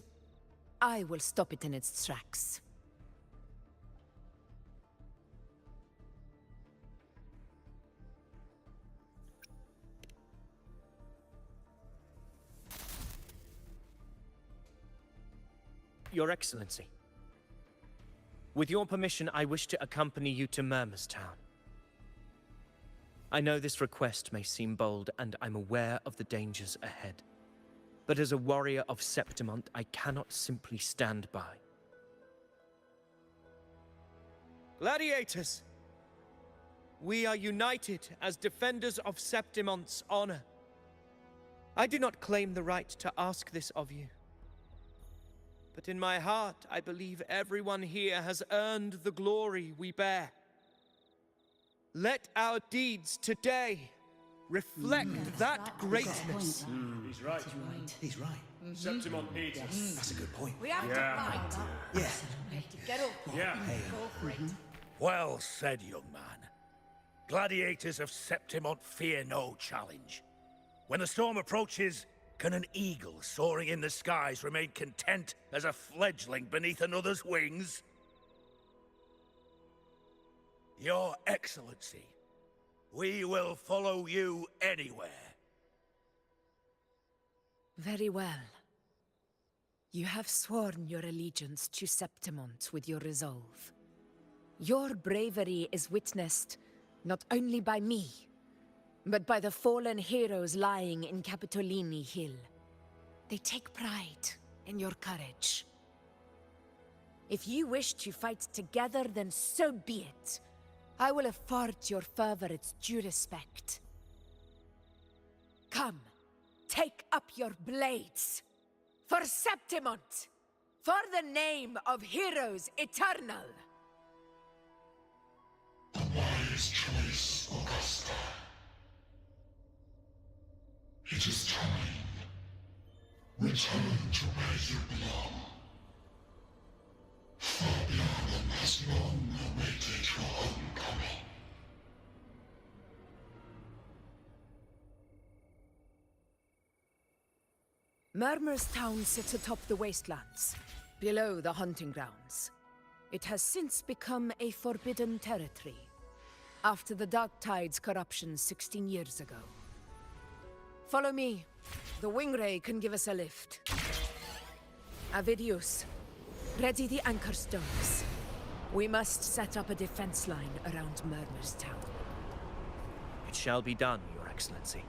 I will stop it in its tracks. Your Excellency. With your permission, I wish to accompany you to Murmur's Town. I know this request may seem bold, and I'm aware of the dangers ahead. But as a warrior of Septimont, I cannot simply stand by. Gladiators! We are united as defenders of Septimont's honor. I do not claim the right to ask this of you. But in my heart, I believe everyone here has earned the glory we bear. Let our deeds today reflect that greatness. He's right. He's right. Septimont needs us. That's a good point. We have to fight. Yeah. Get up. Yeah. Go for it. Well said, young man. Gladiators of Septimont fear no challenge. When the storm approaches, can an eagle soaring in the skies remain content as a fledgling beneath another's wings? Your Excellency, we will follow you anywhere. Very well. You have sworn your allegiance to Septimont with your resolve. Your bravery is witnessed not only by me, but by the fallen heroes lying in Capitolini Hill. They take pride in your courage. If you wish to fight together, then so be it. I will afford your fervor its due respect. Come, take up your blades. For Septimont! For the name of heroes eternal! The wise choice, Augusta. It is time. Return to where you belong. Far beyond them has long awaited your homecoming. Murmur's Town sits atop the wastelands, below the hunting grounds. It has since become a forbidden territory, after the Dark Tide's corruption 16 years ago. Follow me. The Wingray can give us a lift. Avidius, ready the anchor stones. We must set up a defense line around Murmur's Town. It shall be done, Your Excellency.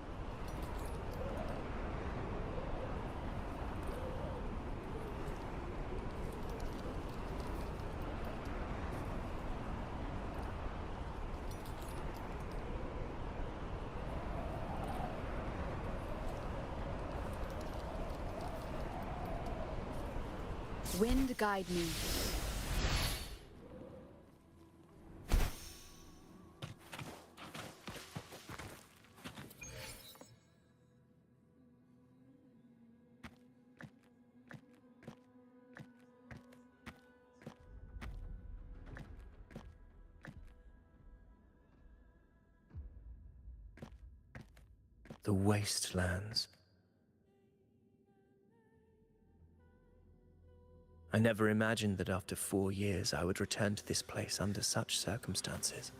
Wind guide me. The wastelands. I never imagined that after 4 years I would return to this place under such circumstances.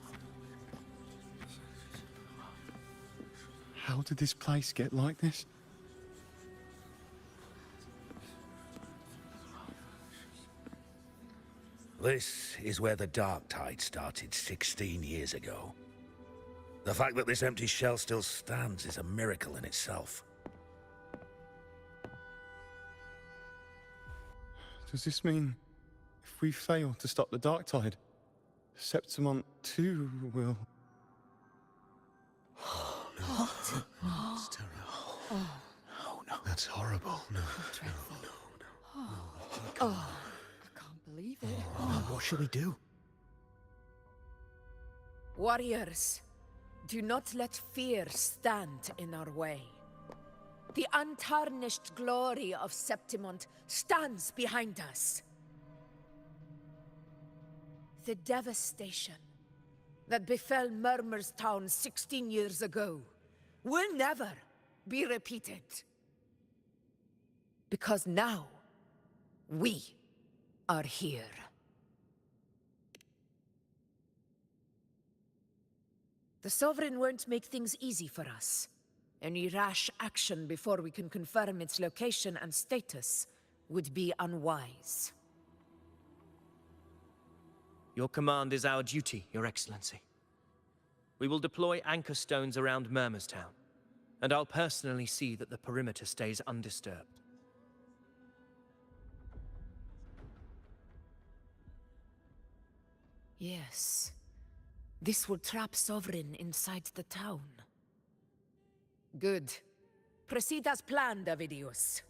How did this place get like this? This is where the Dark Tide started 16 years ago. The fact that this empty shell still stands is a miracle in itself. Does this mean if we fail to stop the dark tide, Septimont too will... Oh, no. It's terrible. Oh, no. That's horrible. No. Dreadful. No. Oh, I can't believe it. What shall we do? Warriors, do not let fear stand in our way. The untarnished glory of Septimont stands behind us. The devastation that befell Murmur's town 16 years ago will never be repeated. Because now, we are here. The Sovereign won't make things easy for us. Any rash action before we can confirm its location and status would be unwise. Your command is our duty, Your Excellency. We will deploy anchor stones around Murmur's town, and I'll personally see that the perimeter stays undisturbed. Yes. This will trap Sovereign inside the town. Good. Proceed as planned, Avidius.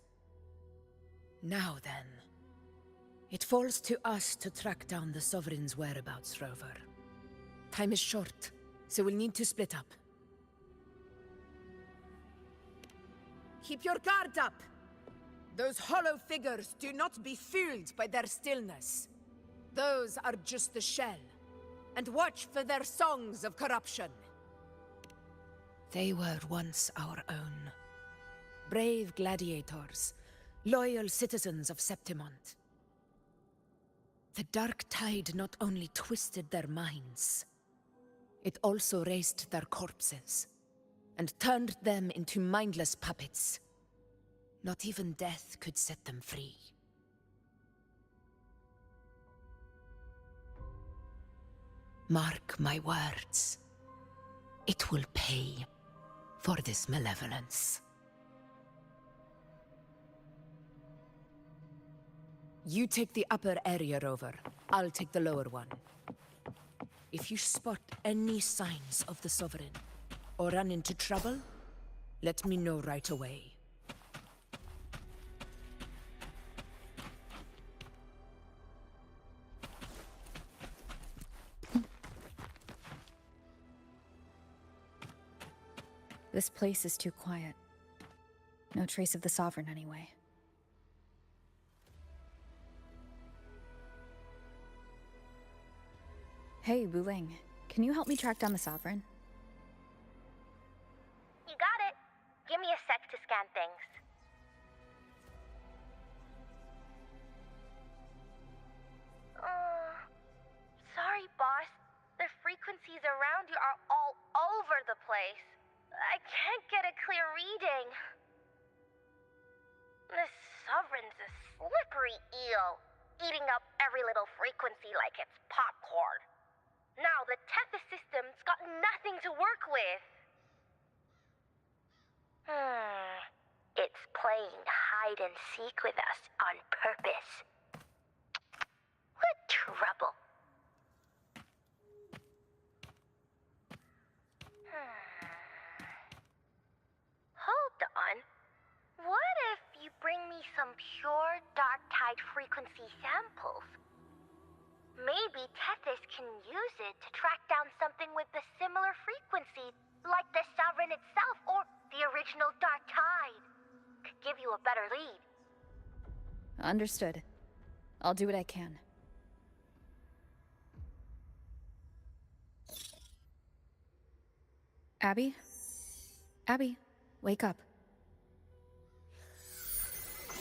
Now then. It falls to us to track down the Sovereign's whereabouts, Rover. Time is short, so we'll need to split up. Keep your guard up! Those hollow figures do not be fooled by their stillness. Those are just the shell. And watch for their songs of corruption. They were once our own. Brave gladiators, loyal citizens of Septimont. The dark tide not only twisted their minds, it also raised their corpses, and turned them into mindless puppets. Not even death could set them free. Mark my words. It will pay for this malevolence. You take the upper area, Rover. I'll take the lower one. If you spot any signs of the Sovereign, or run into trouble, let me know right away. This place is too quiet. No trace of the Sovereign, anyway. Hey, Wuling. Can you help me track down the Sovereign? You got it. Give me a sec to scan things. Sorry, boss. The frequencies around you are all over the place. I can't get a clear reading. This Sovereign's a slippery eel, eating up every little frequency like it's popcorn. Now the Tethys system's got nothing to work with. It's playing hide and seek with us on purpose. What trouble. Hold on. What if you bring me some pure dark tide frequency samples? Maybe Tethys can use it to track down something with a similar frequency, like the Sovereign itself or the original dark tide. Could give you a better lead. Understood. I'll do what I can. Abby? Abby, wake up.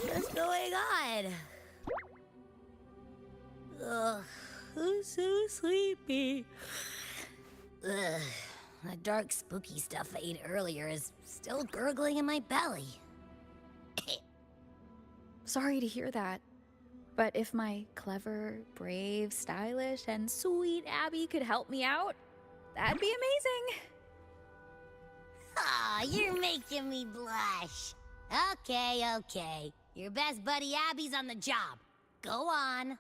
What's going on? Ugh, I'm so sleepy. Ugh, that dark, spooky stuff I ate earlier is still gurgling in my belly. Sorry to hear that. But if my clever, brave, stylish, and sweet Abby could help me out, that'd be amazing. Aw, you're making me blush. Okay. Your best buddy Abby's on the job. Go on.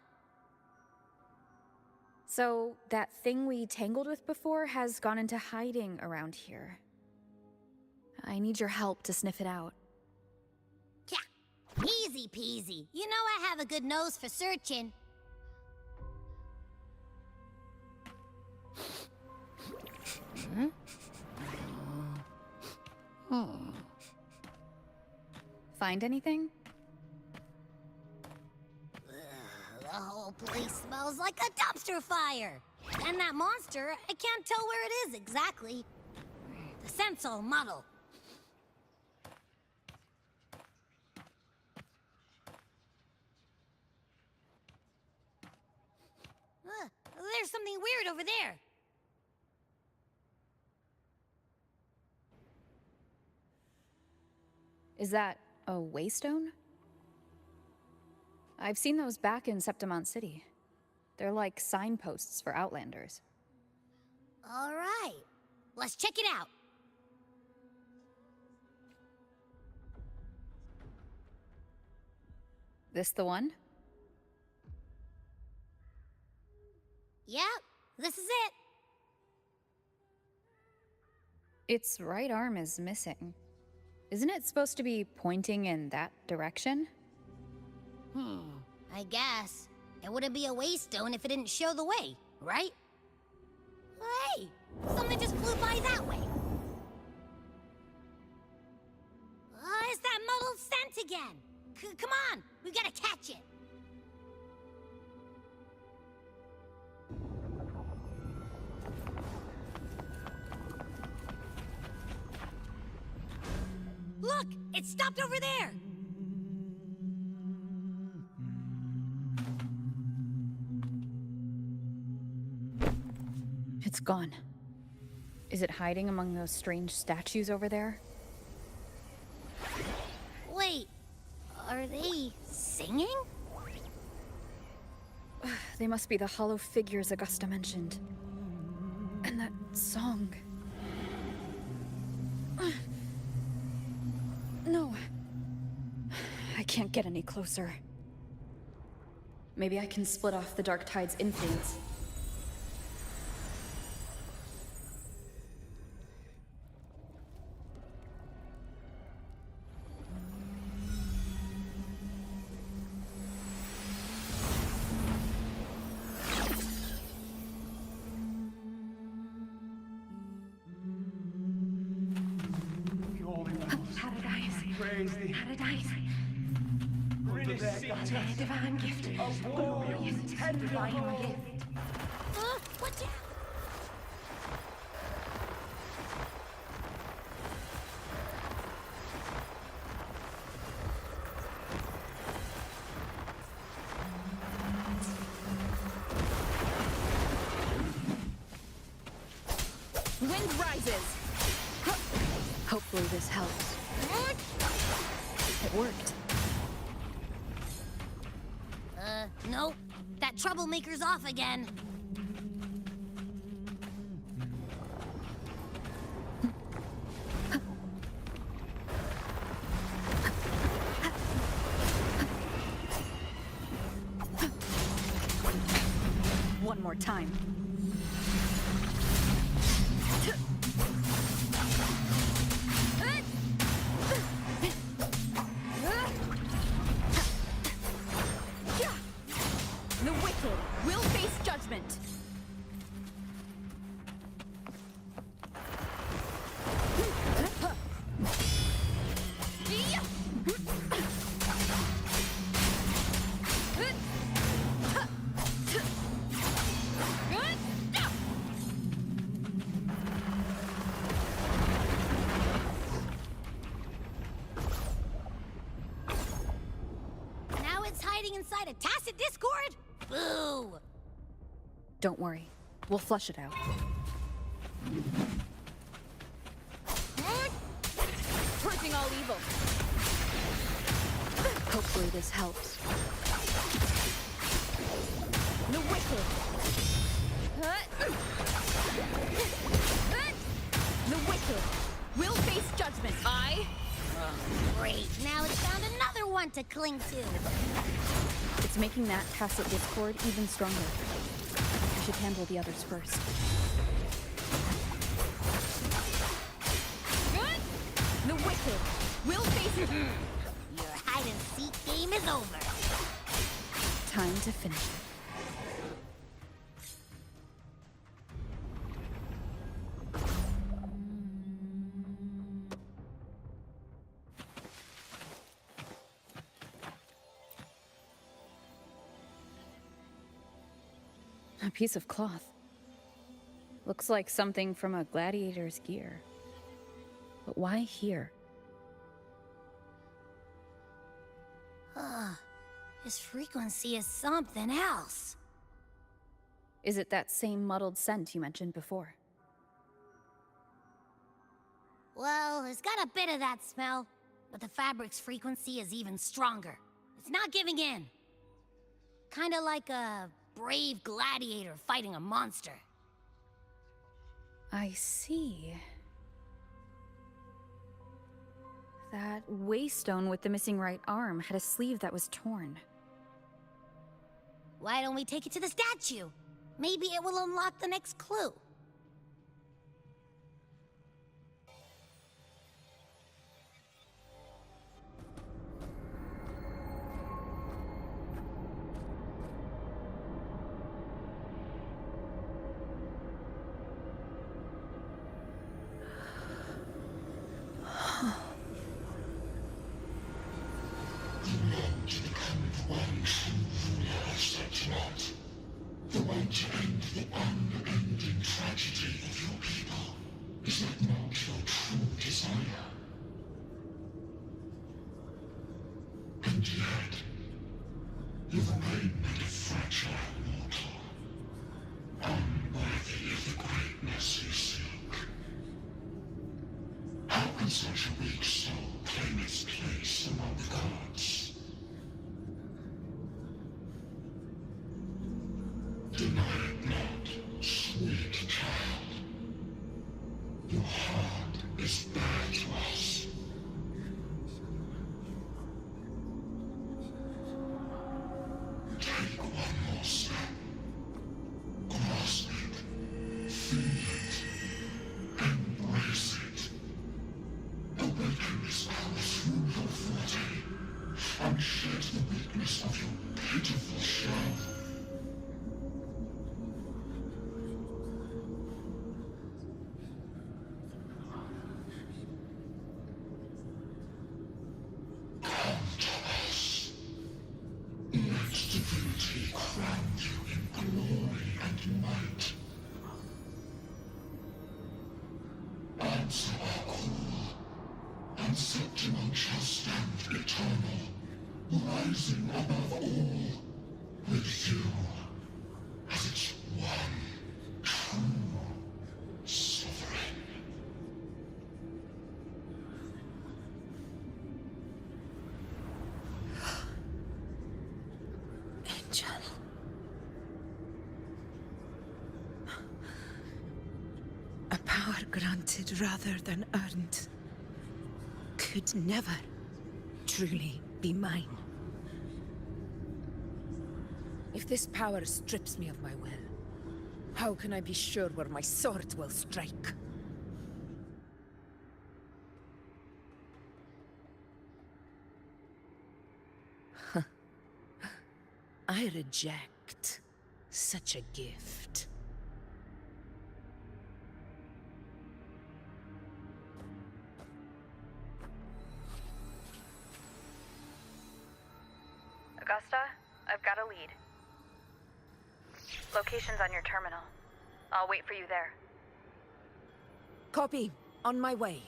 So, that thing we tangled with before has gone into hiding around here. I need your help to sniff it out. Yeah, easy peasy. You know I have a good nose for searching. Find anything? The whole place smells like a dumpster fire. And that monster, I can't tell where it is exactly. The scent's all muddled. There's something weird over there. Is that a waystone? I've seen those back in Septimont City. They're like signposts for Outlanders. All right, let's check it out. This the one? Yep, this is it. Its right arm is missing. Isn't it supposed to be pointing in that direction? I guess. It wouldn't be a waystone if it didn't show the way, right? Hey, something just flew by that way. It's that muddled scent again. Come on, we gotta catch it. Look, it stopped over there. It's gone. Is it hiding among those strange statues over there? Wait, are they singing? They must be the hollow figures Augusta mentioned. And that song. No. I can't get any closer. Maybe I can split off the Dark Tide's influence. Paradise. A divine gift. A glorious divine gift. Watch out! Wind rises! Hopefully this helps. It worked. Nope. That troublemaker's off again. One more time. The wicked will face judgment. Now it's hiding inside a tacit discord? Boo! Don't worry. We'll flush it out. Purging all evil. Hopefully this helps. The wicked. The wicked will face Great, now it's found another one to cling to. It's making that tacit discord even stronger. I should handle the others first. Good? The wicked will face it. Your hide-and-seek game is over. Time to finish it. A piece of cloth. Looks like something from a gladiator's gear. But why here? His frequency is something else. Is it that same muddled scent you mentioned before? Well, it's got a bit of that smell, but the fabric's frequency is even stronger. It's not giving in. Kinda like a brave gladiator fighting a monster. I see. That waystone with the missing right arm had a sleeve that was torn. Why don't we take it to the statue? Maybe it will unlock the next clue. To become the one true ruler of such not. The one to end the unending tragedy of your people. Is that not your true desire? And yet, you remain but a fragile mortal, unworthy of the greatness you seek. How can such a weak soul claim its place among the gods? Deny it not, sweet child. Your heart is bare to us. Take one more step. Grasp it. Feel it. Embrace it. Awaken this power through your forte, and shed the weakness of your pitiful shell. Answer our call, and Septimon shall stand eternal, rising above all, with you as its one true sovereign. Angel. A power granted rather than earned could never truly be mine. If this power strips me of my will, how can I be sure where my sword will strike? I reject such a gift. Augusta, I've got a lead. Location's on your terminal. I'll wait for you there. Copy. On my way.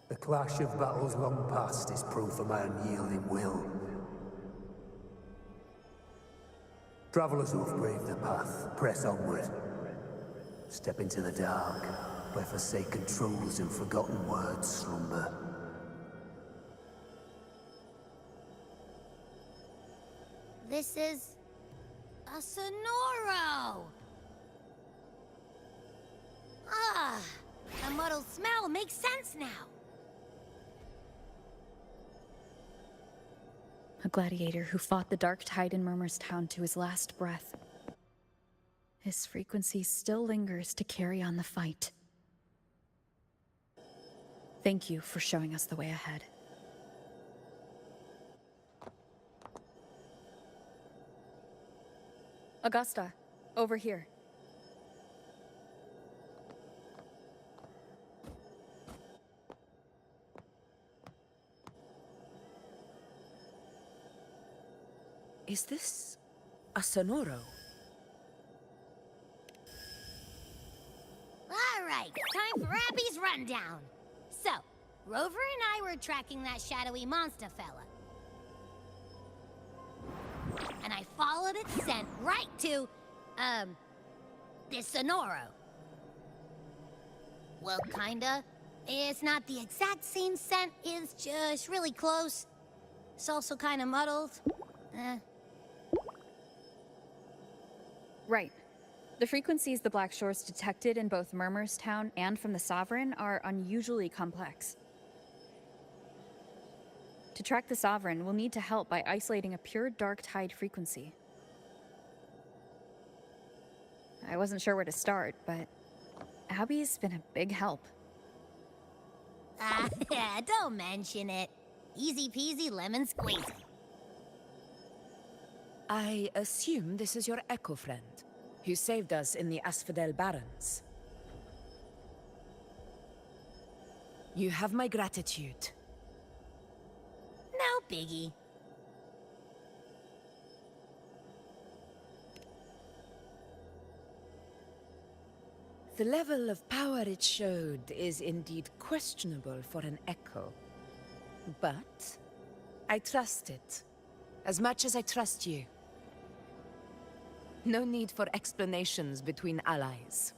The clash of battles long past is proof of my unyielding will. Travelers who have braved the path, press onward. Step into the dark, where forsaken truths and forgotten words slumber. This is... a Sonoro! Ah, the muddled smell makes sense now. A gladiator who fought the dark tide in Murmur's Town to his last breath. His frequency still lingers to carry on the fight. Thank you for showing us the way ahead. Augusta, over here. Is this a Sonoro? All right, time for Abby's rundown. So, Rover and I were tracking that shadowy monster fella. And I followed its scent right to, this Sonoro. Well, kinda. It's not the exact same scent, it's just really close. It's also kinda muddled. Right. The frequencies the Black Shores detected in both Murmur's Town and from the Sovereign are unusually complex. To track the Sovereign, we'll need to help by isolating a pure dark tide frequency. I wasn't sure where to start, but Abby's been a big help. Don't mention it. Easy peasy lemon squeezy. I assume this is your Echo friend, who saved us in the Asphodel Barrens. You have my gratitude. No biggie. The level of power it showed is indeed questionable for an Echo. But I trust it, as much as I trust you. No need for explanations between allies.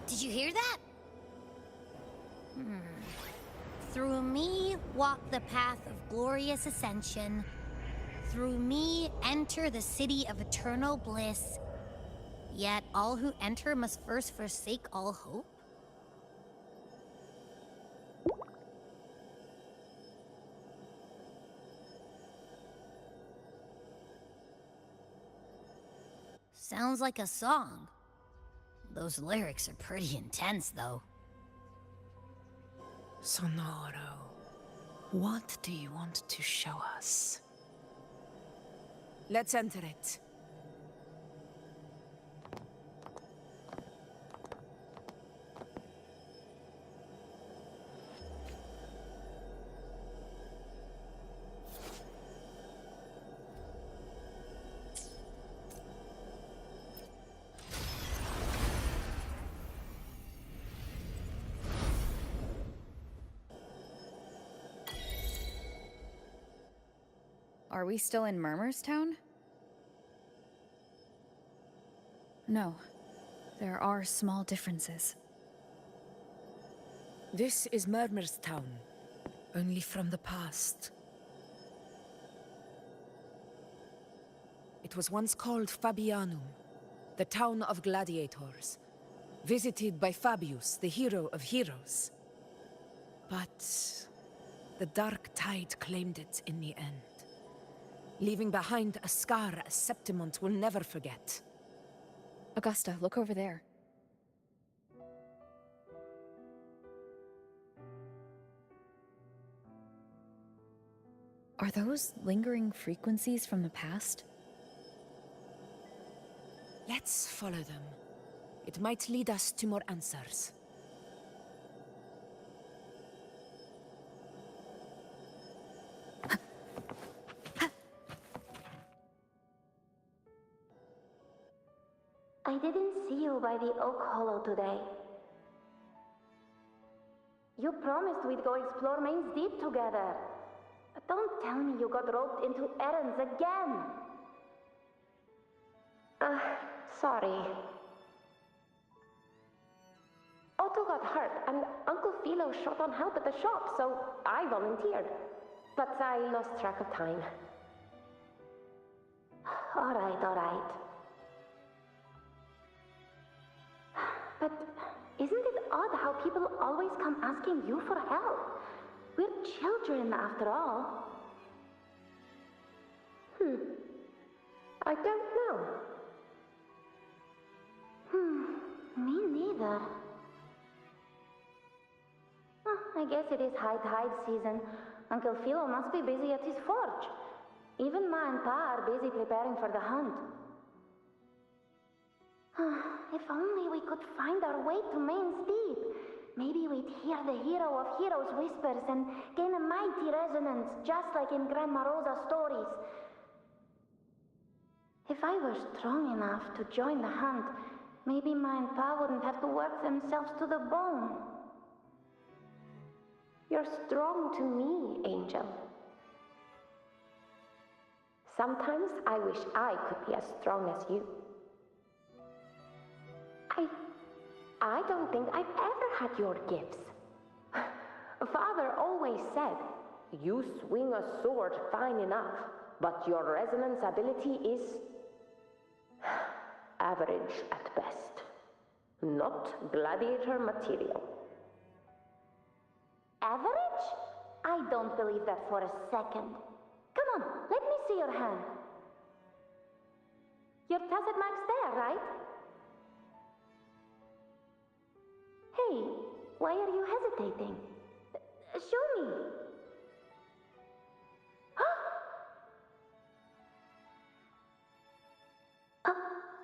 Did you hear that? Through me walk the path of glorious ascension. Through me enter the city of eternal bliss. Yet all who enter must first forsake all hope? Sounds like a song. Those lyrics are pretty intense, though. Sonoro, what do you want to show us? Let's enter it. Are we still in Murmur's Town? No. There are small differences. This is Murmur's Town, only from the past. It was once called Fabianum, the town of gladiators, visited by Fabius, the hero of heroes. But the dark tide claimed it in the end, leaving behind a scar Septimont will never forget. Augusta, look over there. Are those lingering frequencies from the past? Let's follow them. It might lead us to more answers. I didn't see you by the Oak Hollow today. You promised we'd go explore Main's Deep together. Don't tell me you got roped into errands again. Sorry. Otto got hurt, and Uncle Philo shot on help at the shop, so I volunteered. But I lost track of time. All right. But isn't it odd how people always come asking you for help? We're children, after all. I don't know. Me neither. I guess it is high tide season. Uncle Philo must be busy at his forge. Even Ma and Pa are busy preparing for the hunt. If only we could find our way to Main's Deep. Maybe we'd hear the hero of heroes whispers and gain a mighty resonance, just like in Grandma Rosa's stories. If I were strong enough to join the hunt, maybe Ma and Pa wouldn't have to work themselves to the bone. You're strong to me, Angel. Sometimes I wish I could be as strong as you. I don't think I've ever had your gifts. Father always said, you swing a sword fine enough, but your resonance ability is average at best. Not gladiator material. Average? I don't believe that for a second. Come on, let me see your hand. Your tacit mark's there, right? Hey, why are you hesitating? Show me.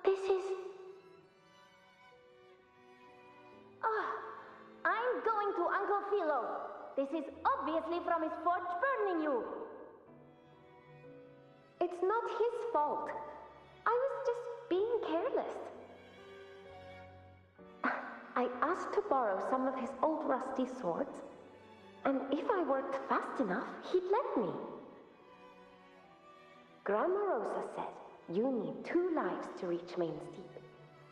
This is... I'm going to Uncle Philo. This is obviously from his forge burning you. It's not his fault. I was just being careless. I asked to borrow some of his old rusty swords, and if I worked fast enough, he'd let me. Grandma Rosa said you need 2 lives to reach Main's Deep.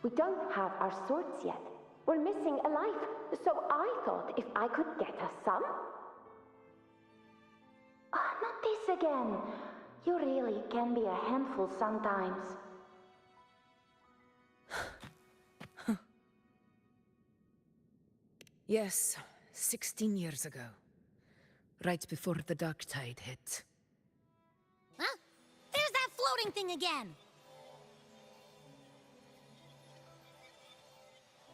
We don't have our swords yet. We're missing a life, so I thought if I could get us some... not this again. You really can be a handful sometimes. Yes, 16 years ago. Right before the dark tide hit. Huh? There's that floating thing again!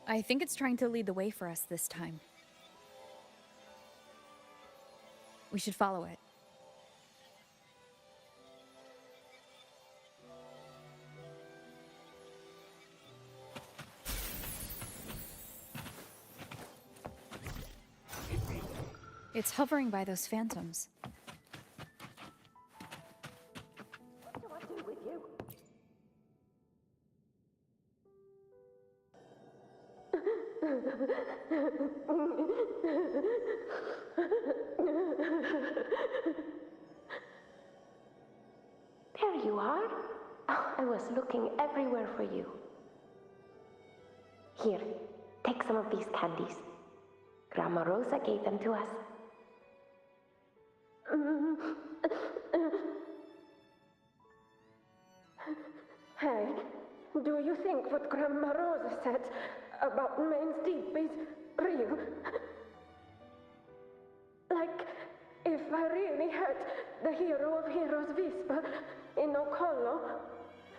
I think it's trying to lead the way for us this time. We should follow it. It's hovering by those phantoms. What do I do with you? There you are. Oh, I was looking everywhere for you. Here, take some of these candies. Grandma Rosa gave them to us. Hey, do you think what Grandma Rosa said about Main's Deep is real? Like, if I really had the hero of heroes whisper in Okolo,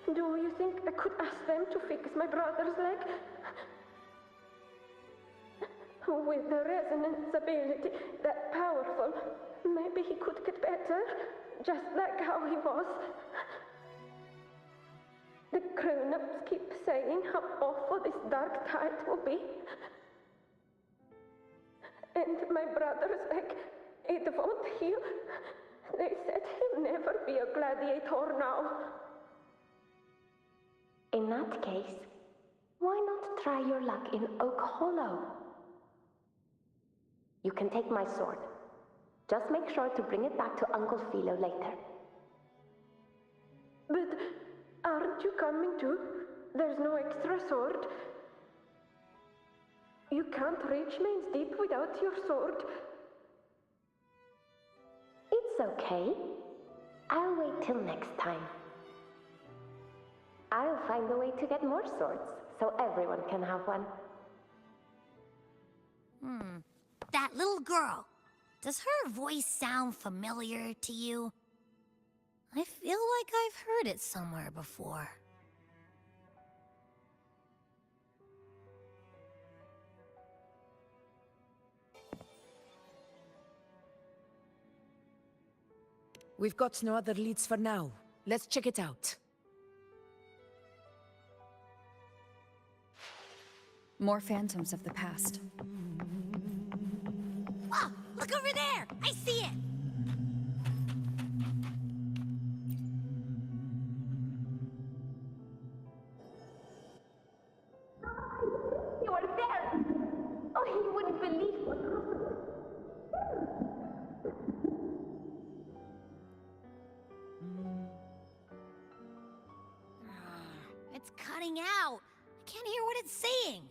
do you think I could ask them to fix my brother's leg? With the resonance ability that powerful, maybe he could get better, just like how he was. The grown-ups keep saying how awful this dark tide will be. And my brother's leg, it won't heal. They said he'll never be a gladiator now. In that case, why not try your luck in Oak Hollow? You can take my sword. Just make sure to bring it back to Uncle Philo later. But aren't you coming too? There's no extra sword. You can't reach Main's Deep without your sword. It's okay. I'll wait till next time. I'll find a way to get more swords, so everyone can have one. That little girl. Does her voice sound familiar to you? I feel like I've heard it somewhere before. We've got no other leads for now. Let's check it out. More phantoms of the past. Oh, look over there! I see it! You are there! Oh, he wouldn't believe what happened. It's cutting out. I can't hear what it's saying.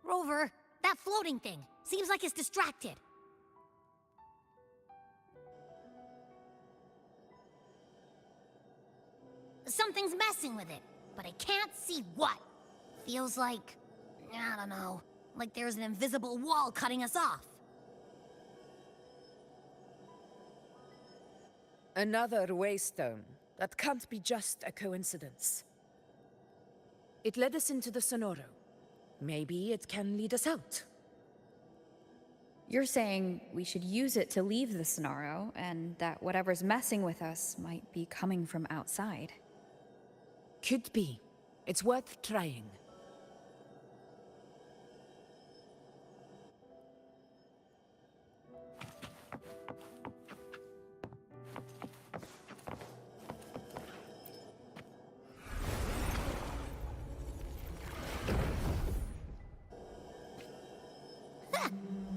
Rover, that floating thing. Seems like it's distracted. Something's messing with it, but I can't see what. Feels like, I don't know, like there's an invisible wall cutting us off. Another waystone. That can't be just a coincidence. It led us into the Sonoro. Maybe it can lead us out. You're saying we should use it to leave the Sonaro, and that whatever's messing with us might be coming from outside. Could be. It's worth trying.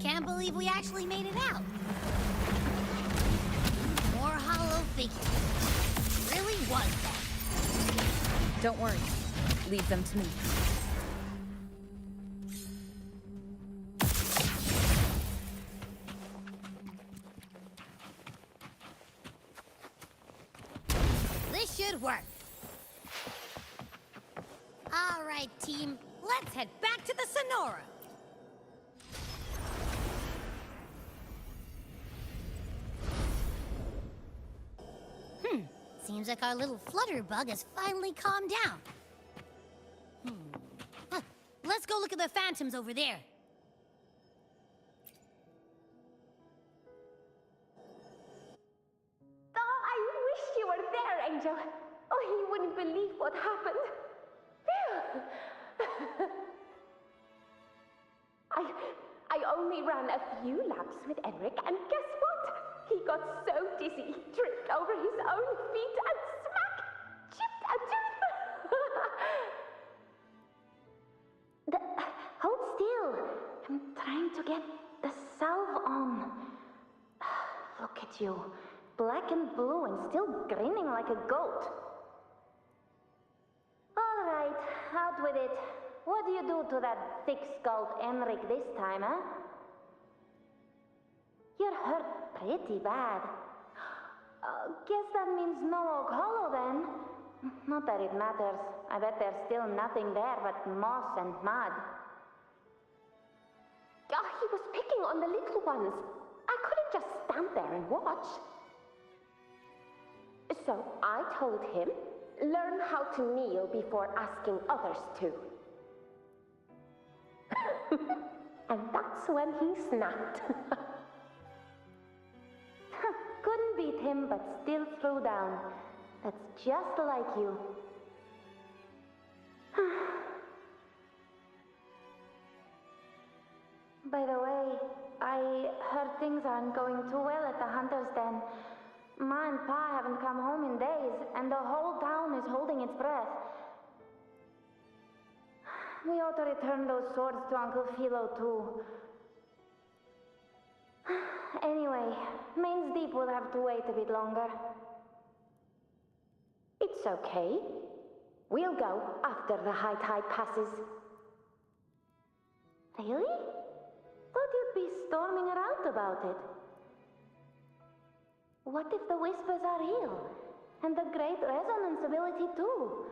Can't believe we actually made it out. More hollow figures. Really was that. Don't worry. Leave them to me. This should work. All right, team. Let's head back to the Sonora. Seems like our little flutterbug has finally calmed down. Let's go look at the phantoms over there. Oh, I wish you were there, Angel. Oh, he wouldn't believe what happened. I only ran a few laps with Enric, and guess what? He got so dizzy, he tripped over his own feet and smack! Chipped a tooth! Hold still. I'm trying to get the salve on. Look at you. Black and blue and still grinning like a goat. All right, out with it. What do you do to that thick-skulled Enric this time, huh? You're hurt pretty bad. Guess that means no Oak Hollow then. Not that it matters. I bet there's still nothing there but moss and mud. He was picking on the little ones. I couldn't just stand there and watch. So I told him, learn how to kneel before asking others to. And that's when he snapped. Couldn't beat him, but still threw down. That's just like you. By the way, I heard things aren't going too well at the Hunter's Den. Ma and Pa haven't come home in days, and the whole town is holding its breath. We ought to return those swords to Uncle Philo, too. Anyway, Deep will have to wait a bit longer. It's okay. We'll go after the high tide passes. Really? Thought you'd be storming around about it. What if the whispers are real? And the great resonance ability too?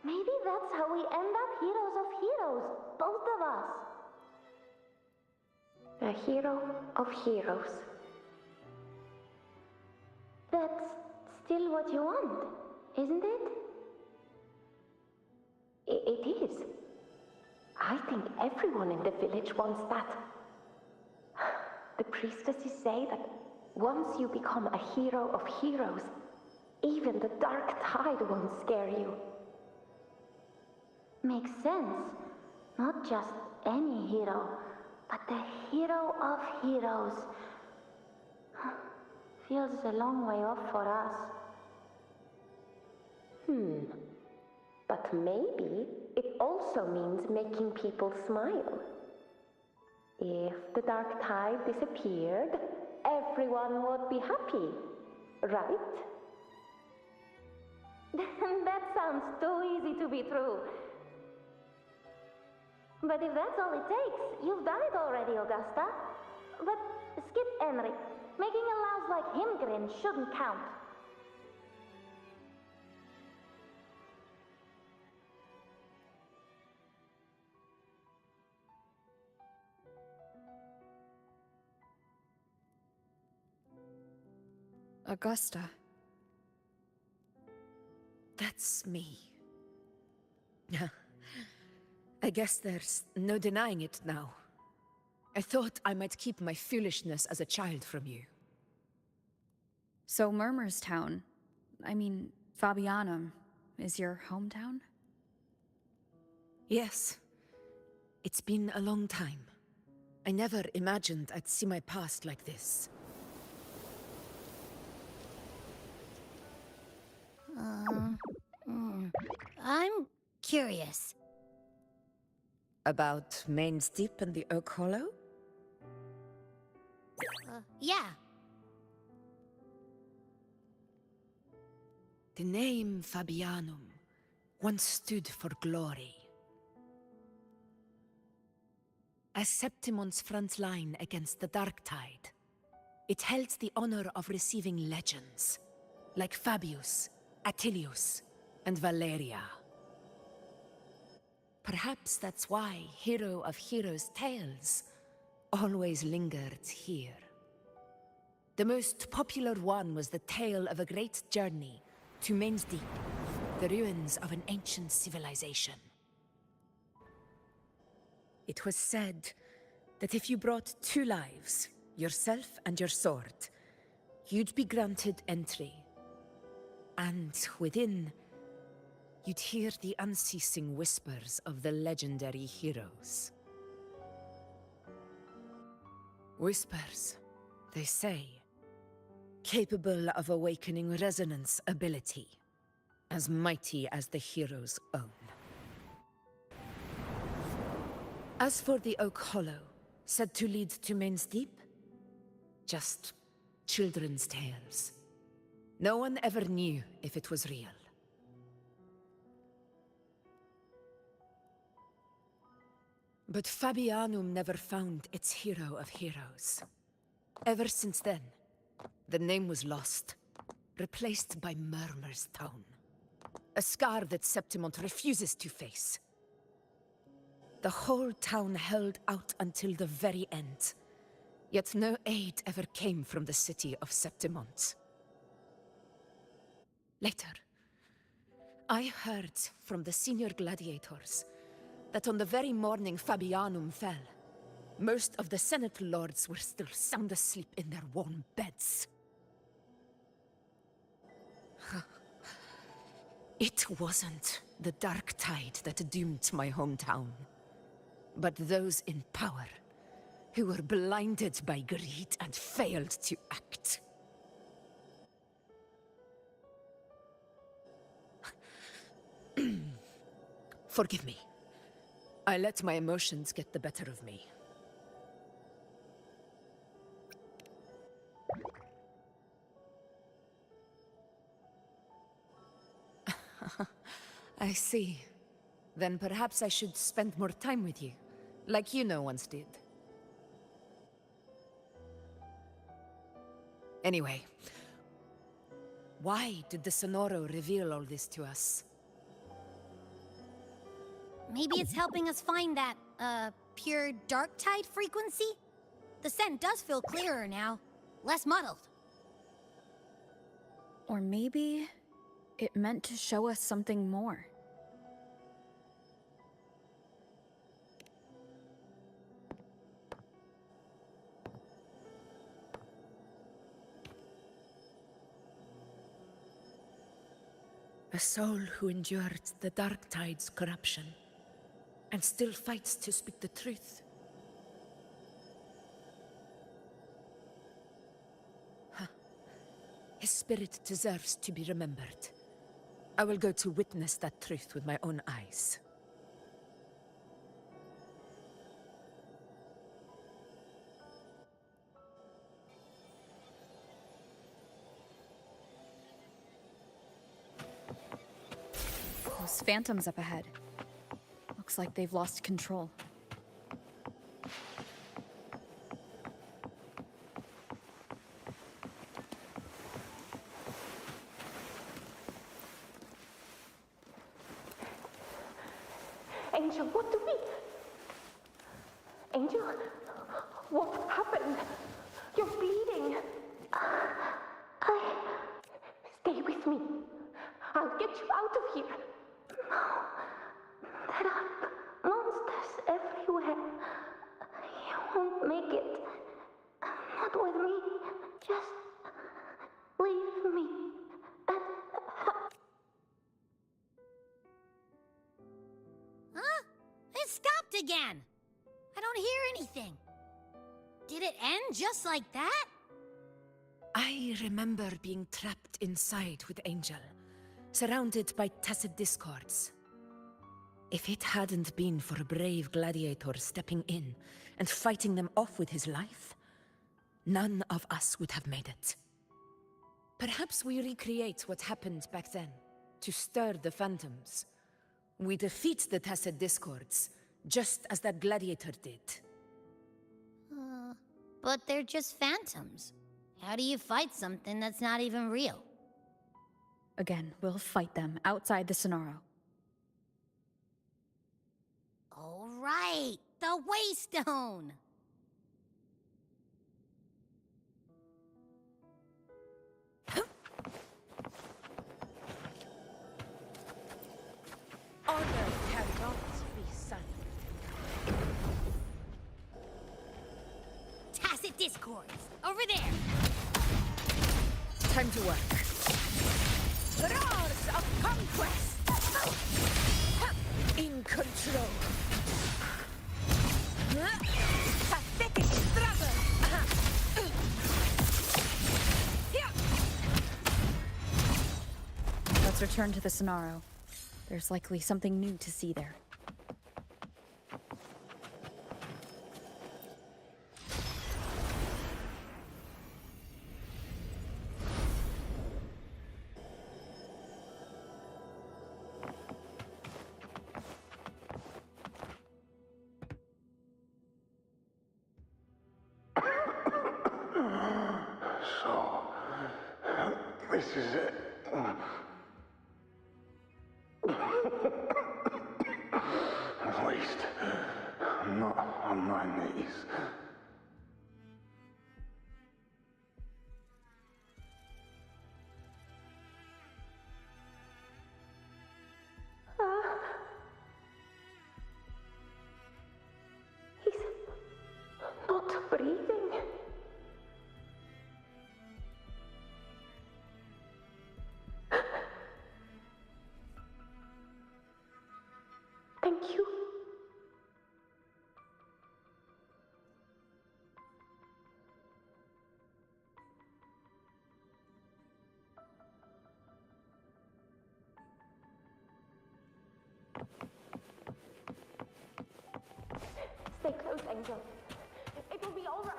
Maybe that's how we end up heroes of heroes, both of us. A hero of heroes. That's still what you want, isn't it? It is. I think everyone in the village wants that. The priestesses say that once you become a hero of heroes, even the dark tide won't scare you. Makes sense. Not just any hero, but the hero of heroes. Feels a long way off for us. But maybe it also means making people smile. If the dark tide disappeared, everyone would be happy, right? That sounds too easy to be true. But if that's all it takes, you've done it already, Augusta. But skip Enric. Making a louse like him grin shouldn't count. Augusta. That's me. I guess there's no denying it now. I thought I might keep my foolishness as a child from you. So Murmur's town, Fabianum, is your hometown? Yes. It's been a long time. I never imagined I'd see my past like this. I'm curious. About Main's Deep and the Oak Hollow? Yeah. The name Fabianum once stood for glory. As Septimon's front line against the Dark Tide, it held the honor of receiving legends, like Fabius, Attilius, and Valeria. Perhaps that's why Hero of Heroes' tales always lingered here. The most popular one was the tale of a great journey to Main's Deep, the ruins of an ancient civilization. It was said that if you brought 2 lives, yourself and your sword, you'd be granted entry. And within, you'd hear the unceasing whispers of the legendary heroes. Whispers, they say, capable of awakening resonance ability, as mighty as the hero's own. As for the Oak Hollow, said to lead to Main's Deep, just children's tales. No one ever knew if it was real. But Fabianum never found its hero of heroes. Ever since then, the name was lost, replaced by Murmur's Town. A scar that Septimont refuses to face. The whole town held out until the very end, yet no aid ever came from the city of Septimont. Later, I heard from the senior gladiators that on the very morning Fabianum fell, most of the Senate lords were still sound asleep in their warm beds. It wasn't the Dark Tide that doomed my hometown, but those in power who were blinded by greed and failed to act. Forgive me. I let my emotions get the better of me. I see. Then perhaps I should spend more time with you, like once did. Anyway, why did the Sonoro reveal all this to us? Maybe it's helping us find that, pure dark tide frequency? The scent does feel clearer now, less muddled. Or maybe it meant to show us something more. A soul who endured the dark tide's corruption and still fights to speak the truth. His spirit deserves to be remembered. I will go to witness that truth with my own eyes. Those phantoms up ahead. Looks like they've lost control. Angel, what do we... Angel? What happened? You're bleeding. Stay with me. I'll get you out of here. No. There are monsters everywhere. You won't make it. Not with me. Just leave me. Huh? It stopped again. I don't hear anything. Did it end just like that? I remember being trapped inside with Angel, surrounded by tacit discords. If it hadn't been for a brave gladiator stepping in and fighting them off with his life, none of us would have made it. Perhaps we recreate what happened back then, to stir the phantoms. We defeat the tacit discords, just as that gladiator did. But they're just phantoms. How do you fight something that's not even real? Again, we'll fight them outside the Sonoro. All right, the Waystone! Honor cannot be sundered. Tacit discords, over there! Time to work. Roars of conquest! In control. Pathetic struggle! Let's return to the Sonaro. There's likely something new to see there. So, this is it. At least, I'm not on my knees. He's not breathing. Thank you. Stay close, Angel. It will be all right.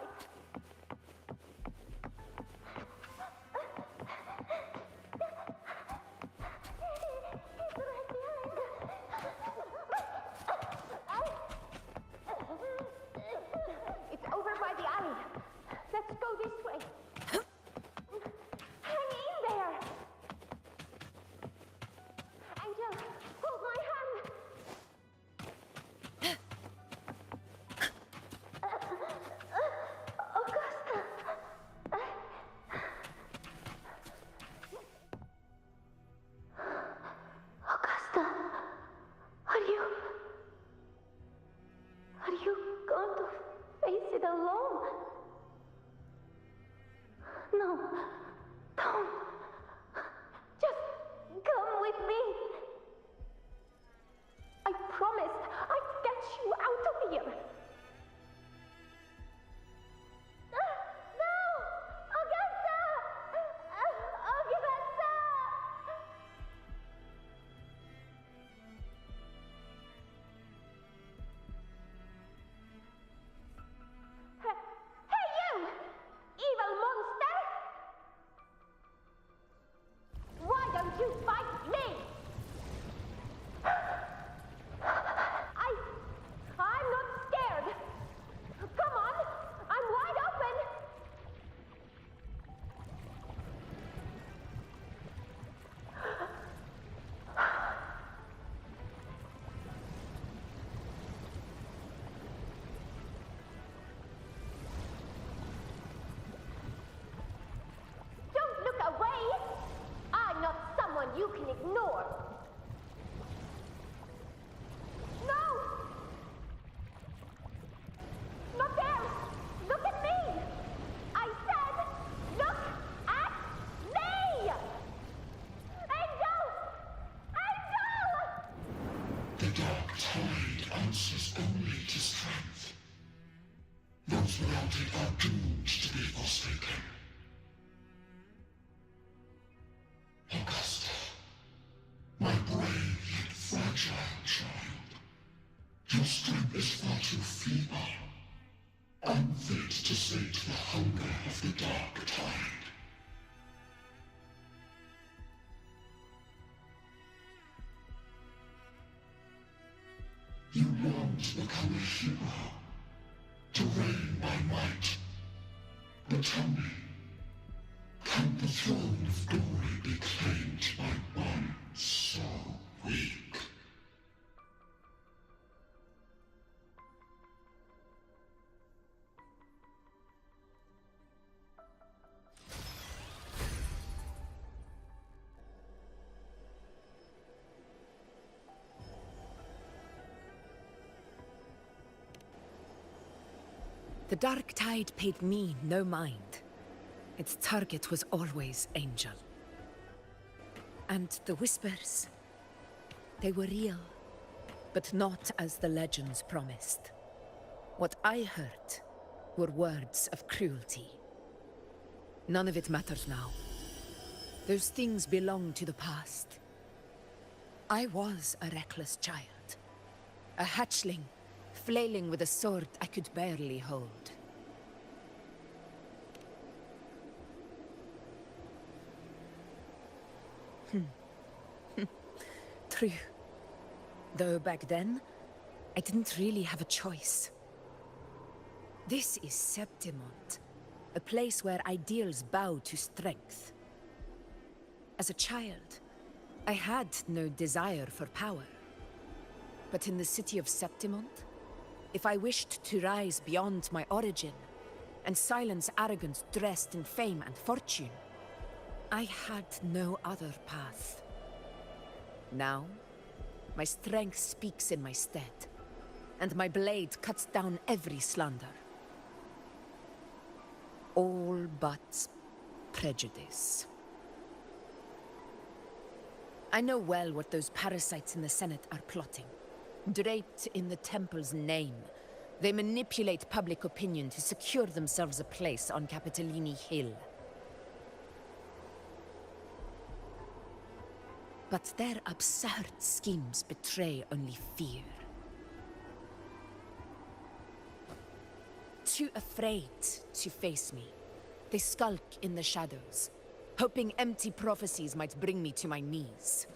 He's resilient. No, don't. Just come with me. I promised I'd get you out of here. No! Augusta! Augusta! Hey you! Evil monster! Why don't you fight me? I'm not scared. Come on, I'm wide open. Don't look away. I'm not someone you can ignore. No! Not there! Look at me! I said, look at me! Angel! Angel! The dark tide answers only to strength. Those without it are doomed to be forsaken. Augusta, my brave yet fragile child, your strength is far too feeble, unfit to sate the hunger of the dark tide. You long to become a hero, to reign by might. But tell me, can the throne of glory be claimed by one so weak? The Dark Tide paid me no mind. Its target was always Angel. And the whispers, they were real, but not as the legends promised. What I heard were words of cruelty. None of it matters now. Those things belong to the past. I was a reckless child, a hatchling, flailing with a sword I could barely hold. True. Though back then, I didn't really have a choice. This is Septimont, a place where ideals bow to strength. As a child, I had no desire for power. But in the city of Septimont, if I wished to rise beyond my origin and silence arrogance dressed in fame and fortune, I had no other path. Now, my strength speaks in my stead, and my blade cuts down every slander. All but prejudice. I know well what those parasites in the Senate are plotting. Draped in the Temple's name, they manipulate public opinion to secure themselves a place on Capitolini Hill. But their absurd schemes betray only fear. Too afraid to face me, they skulk in the shadows, hoping empty prophecies might bring me to my knees.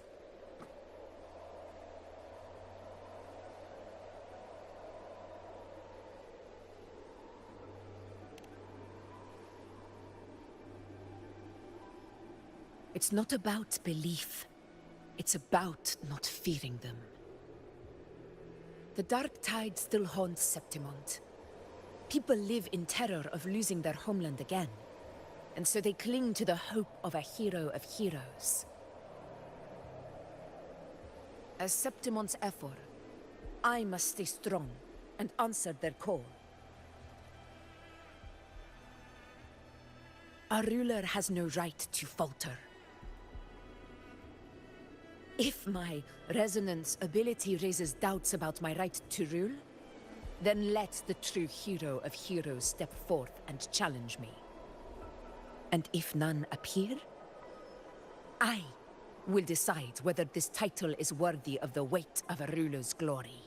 It's not about belief. It's about not fearing them. The Dark Tide still haunts Septimont. People live in terror of losing their homeland again, and so they cling to the hope of a hero of heroes. As Septimont's Ephor, I must stay strong and answer their call. a ruler has no right to falter. If my resonance ability raises doubts about my right to rule, then let the true hero of heroes step forth and challenge me. And if none appear, I will decide whether this title is worthy of the weight of a ruler's glory.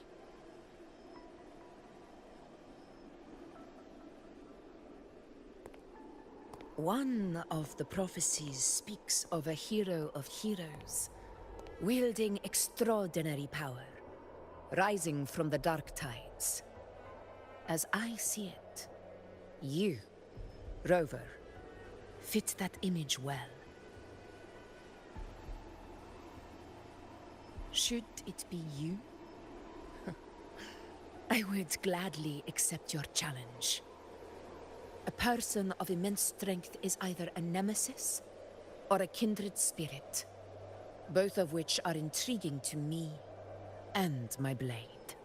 One of the prophecies speaks of a hero of heroes, wielding extraordinary power, rising from the dark tides. As I see it, you, Rover, fit that image well. Should it be you? I would gladly accept your challenge. A person of immense strength is either a nemesis or a kindred spirit, both of which are intriguing to me and my blade.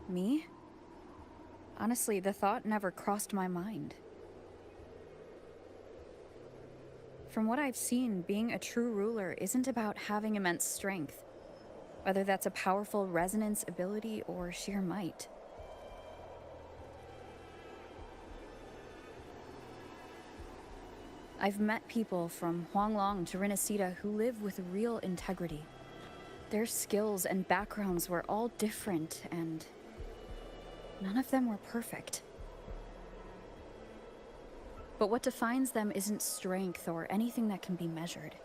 Me? Honestly, the thought never crossed my mind. From what I've seen, being a true ruler isn't about having immense strength, whether that's a powerful resonance ability or sheer might. I've met people from Huanglong to Renacida who live with real integrity. Their skills and backgrounds were all different, and none of them were perfect. But what defines them isn't strength or anything that can be measured.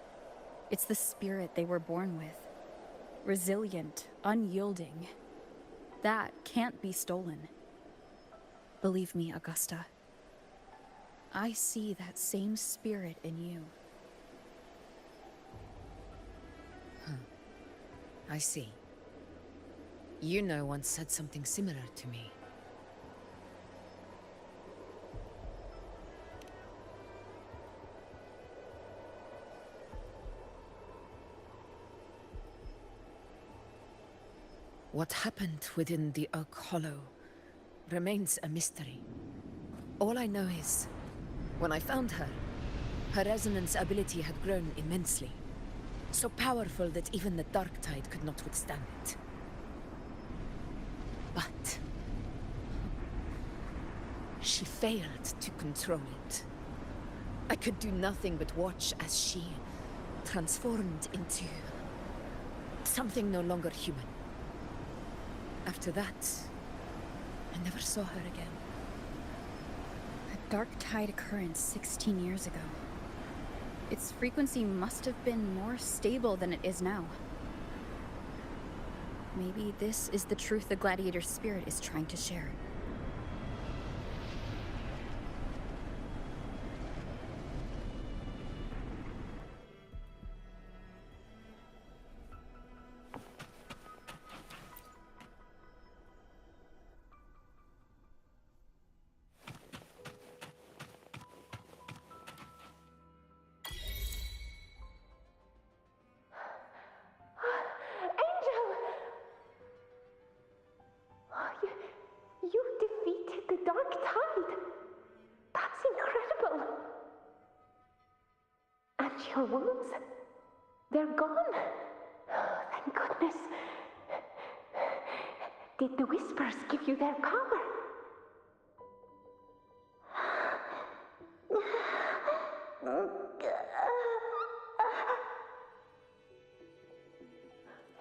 It's the spirit they were born with. Resilient, unyielding. That can't be stolen. Believe me, Augusta. I see that same spirit in you. I see. Yuno once said something similar to me. What happened within the Oak Hollow remains a mystery. All I know is, when I found her, her resonance ability had grown immensely. So powerful that even the Dark Tide could not withstand it. But she failed to control it. I could do nothing but watch as she transformed into something no longer human. After that, I never saw her again. A Dark Tide occurrence 16 years ago. Its frequency must have been more stable than it is now. Maybe this is the truth the gladiator spirit is trying to share. You defeated the Dark Tide. That's incredible. And your wounds, they're gone. Oh, thank goodness. Did the Whispers give you their power?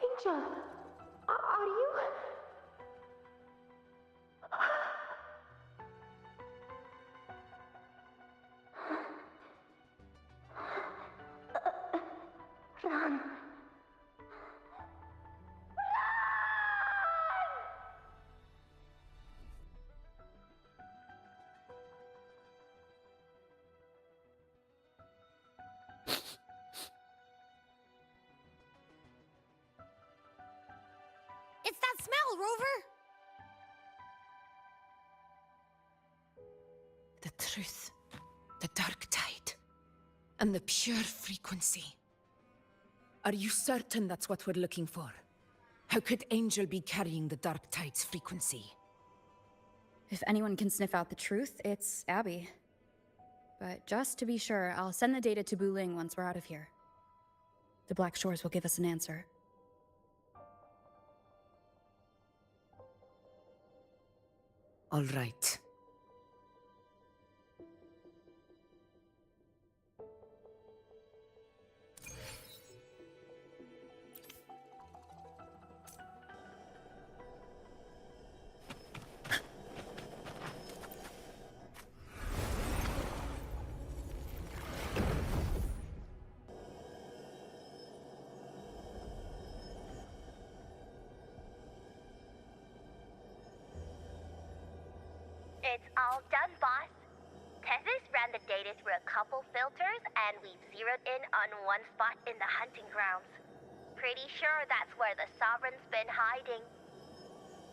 Angel, are you... Run. It's that smell, Rover! The truth, the Dark Tide, and the pure frequency. Are you certain that's what we're looking for? How could Angel be carrying the Dark Tide's frequency? If anyone can sniff out the truth, it's Abby. But just to be sure, I'll send the data to Buling once we're out of here. The Black Shores will give us an answer. All right. It's all done, boss. Tethys ran the data through a couple filters, and we've zeroed in on one spot in the hunting grounds. Pretty sure that's where the Sovereign's been hiding.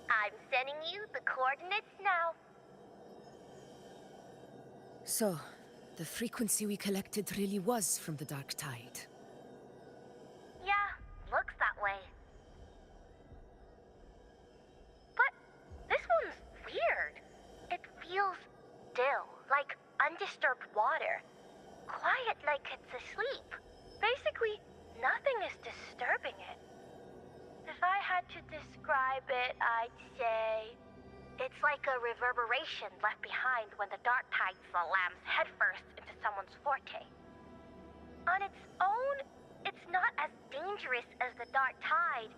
I'm sending you the coordinates now. So, the frequency we collected really was from the Dark Tide. Yeah, looks that way. But this one's weird. It feels still, like undisturbed water. Quiet like it's asleep. Basically, nothing is disturbing it. If I had to describe it, I'd say it's like a reverberation left behind when the Dark Tide slams headfirst into someone's forte. On its own, it's not as dangerous as the Dark Tide,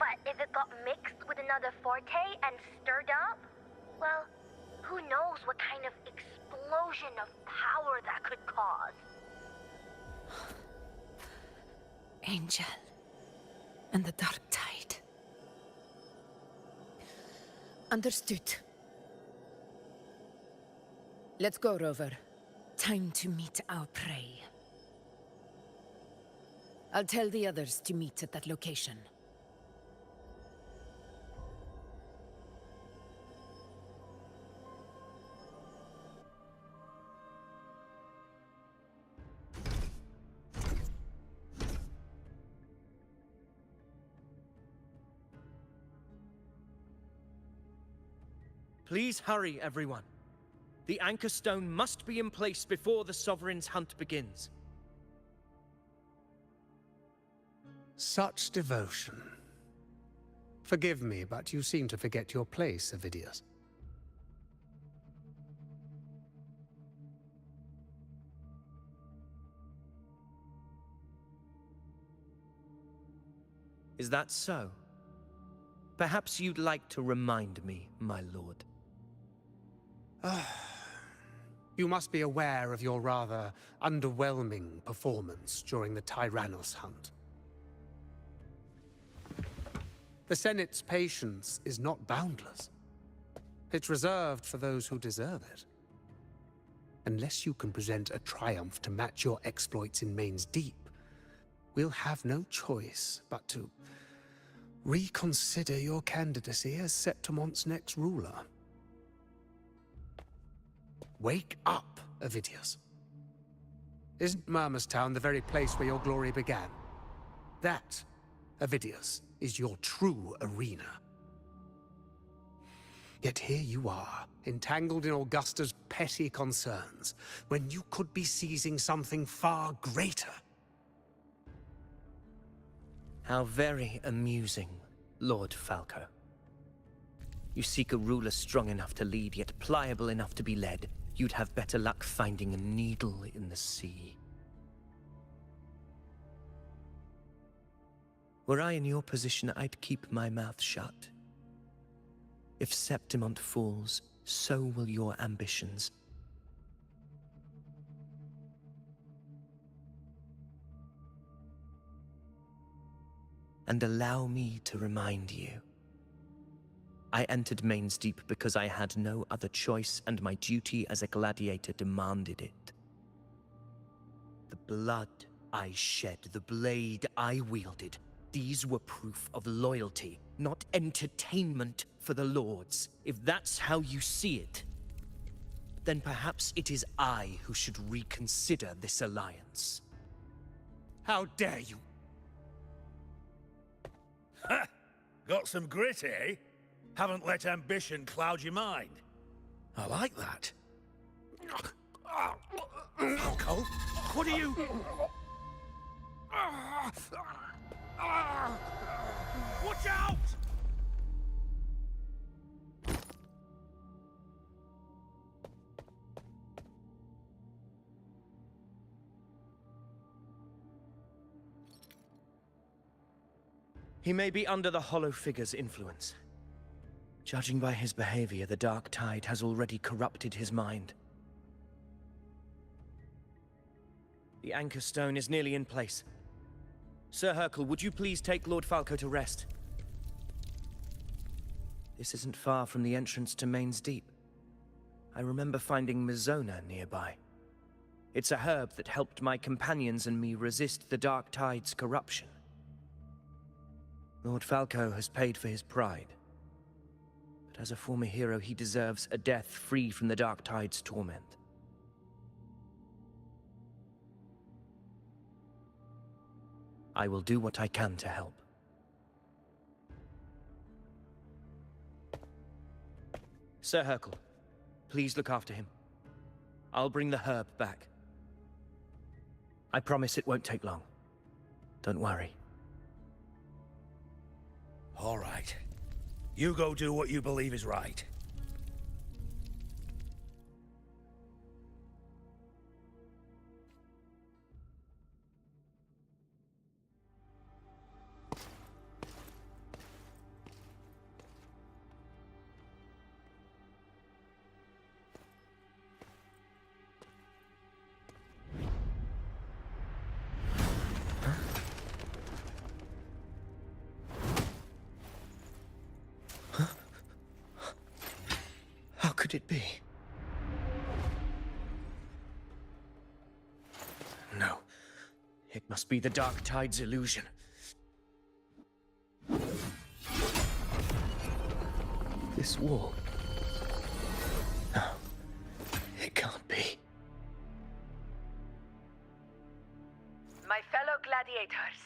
but if it got mixed with another forte and stirred up, well, who knows what kind of explosion of power that could cause. Angel and the Dark Tide. Understood. Let's go, Rover. Time to meet our prey. I'll tell the others to meet at that location. Please hurry, everyone. The anchor stone must be in place before the Sovereign's hunt begins. Such devotion. Forgive me, but you seem to forget your place, Avidius. Is that so? Perhaps you'd like to remind me, my lord. You must be aware of your rather underwhelming performance during the Tyrannos hunt. The Senate's patience is not boundless. It's reserved for those who deserve it. Unless you can present a triumph to match your exploits in Main's Deep, we'll have no choice but to reconsider your candidacy as Septimon's next ruler. Wake up, Avidius. Isn't Murmustown the very place where your glory began? That, Avidius, is your true arena. Yet here you are, entangled in Augusta's petty concerns, when you could be seizing something far greater. How very amusing, Lord Falco. You seek a ruler strong enough to lead, yet pliable enough to be led. You'd have better luck finding a needle in the sea. Were I in your position, I'd keep my mouth shut. If Septimont falls, so will your ambitions. And allow me to remind you. I entered Main's Deep because I had no other choice, and my duty as a gladiator demanded it. The blood I shed, the blade I wielded, these were proof of loyalty, not entertainment for the Lords. If that's how you see it, then perhaps it is I who should reconsider this alliance. How dare you! Got some grit, eh? Haven't let ambition cloud your mind. I like that. Falco, what are you... Watch out! He may be under the Hollow Figure's influence. Judging by his behavior, the Dark Tide has already corrupted his mind. The Anchor Stone is nearly in place. Sir Hercule, would you please take Lord Falco to rest? This isn't far from the entrance to Main's Deep. I remember finding Mizona nearby. It's a herb that helped my companions and me resist the Dark Tide's corruption. Lord Falco has paid for his pride. But as a former hero, he deserves a death free from the Dark Tide's torment. I will do what I can to help. Sir Hercule, please look after him. I'll bring the herb back. I promise it won't take long. Don't worry. All right. You go do what you believe is right. How could it be? No. It must be the Dark Tide's illusion. This wall. No. It can't be. My fellow gladiators,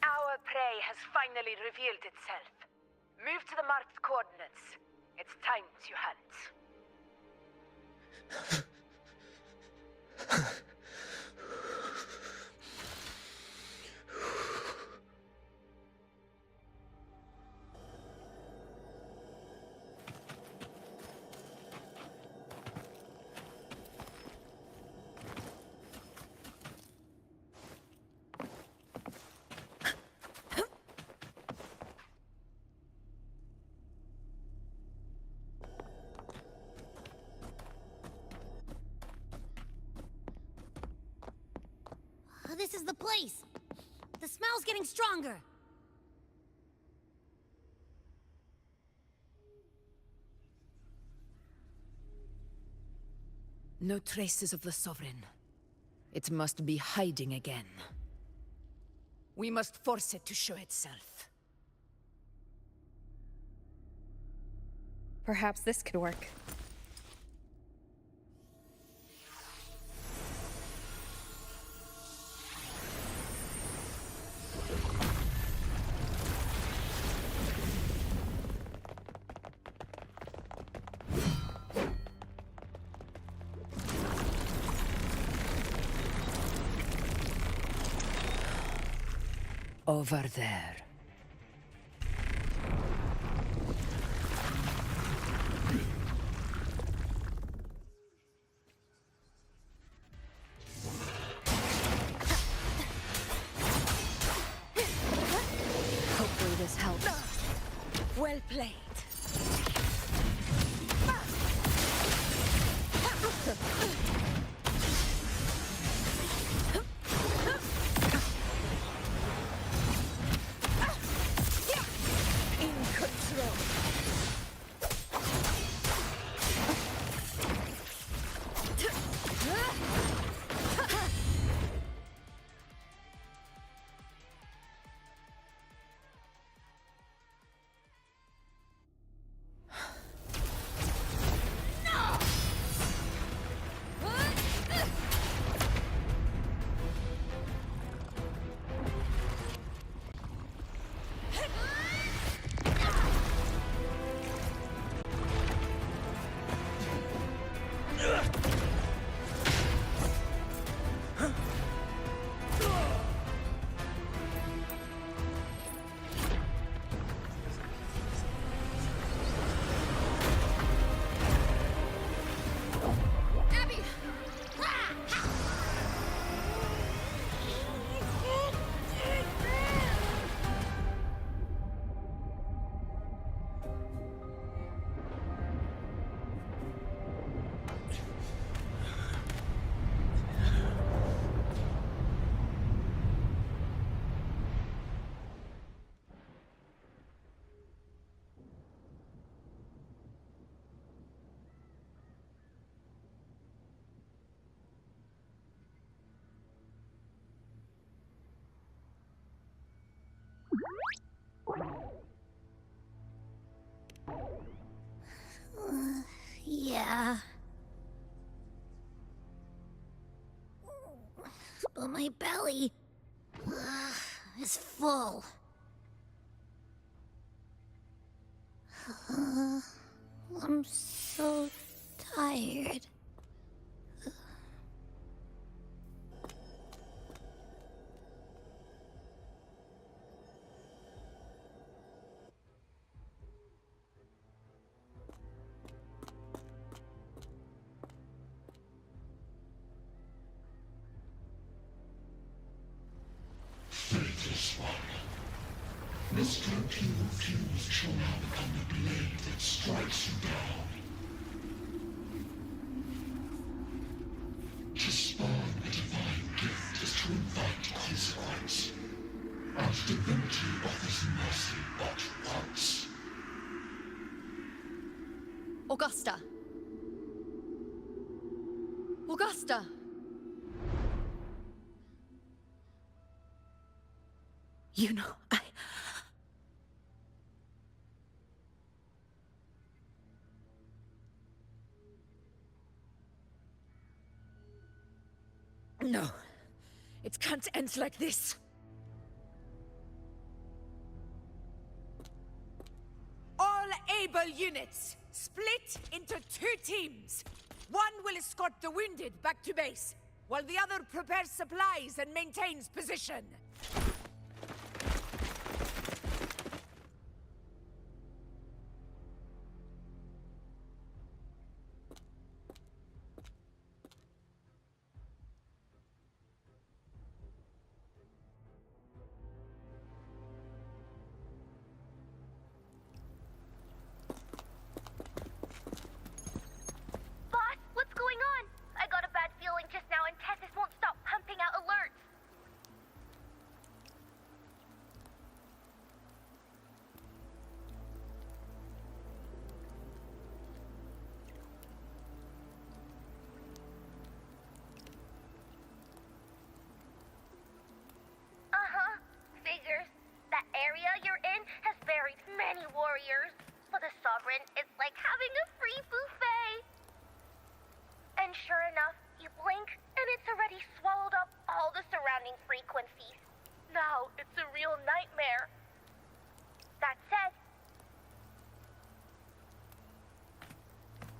our prey has finally revealed itself. Move to the marked coordinates. It's time to hunt. This is the place. The smell's getting stronger. No traces of the Sovereign. It must be hiding again. We must force it to show itself. Perhaps this could work. Over there. Hopefully this helps. Well played. my belly is full. I'm so tired. Faithless one. This drug you refuse shall now become the blade that strikes you down. To spawn a divine gift is to invite consequence. And divinity offers mercy but once. Augusta! Augusta! You know, No. It can't end like this. All able units, split into 2 teams. One will escort the wounded back to base, while the other prepares supplies and maintains position. For the Sovereign, it's like having a free buffet. And sure enough, you blink, and it's already swallowed up all the surrounding frequencies. Now it's a real nightmare. That said,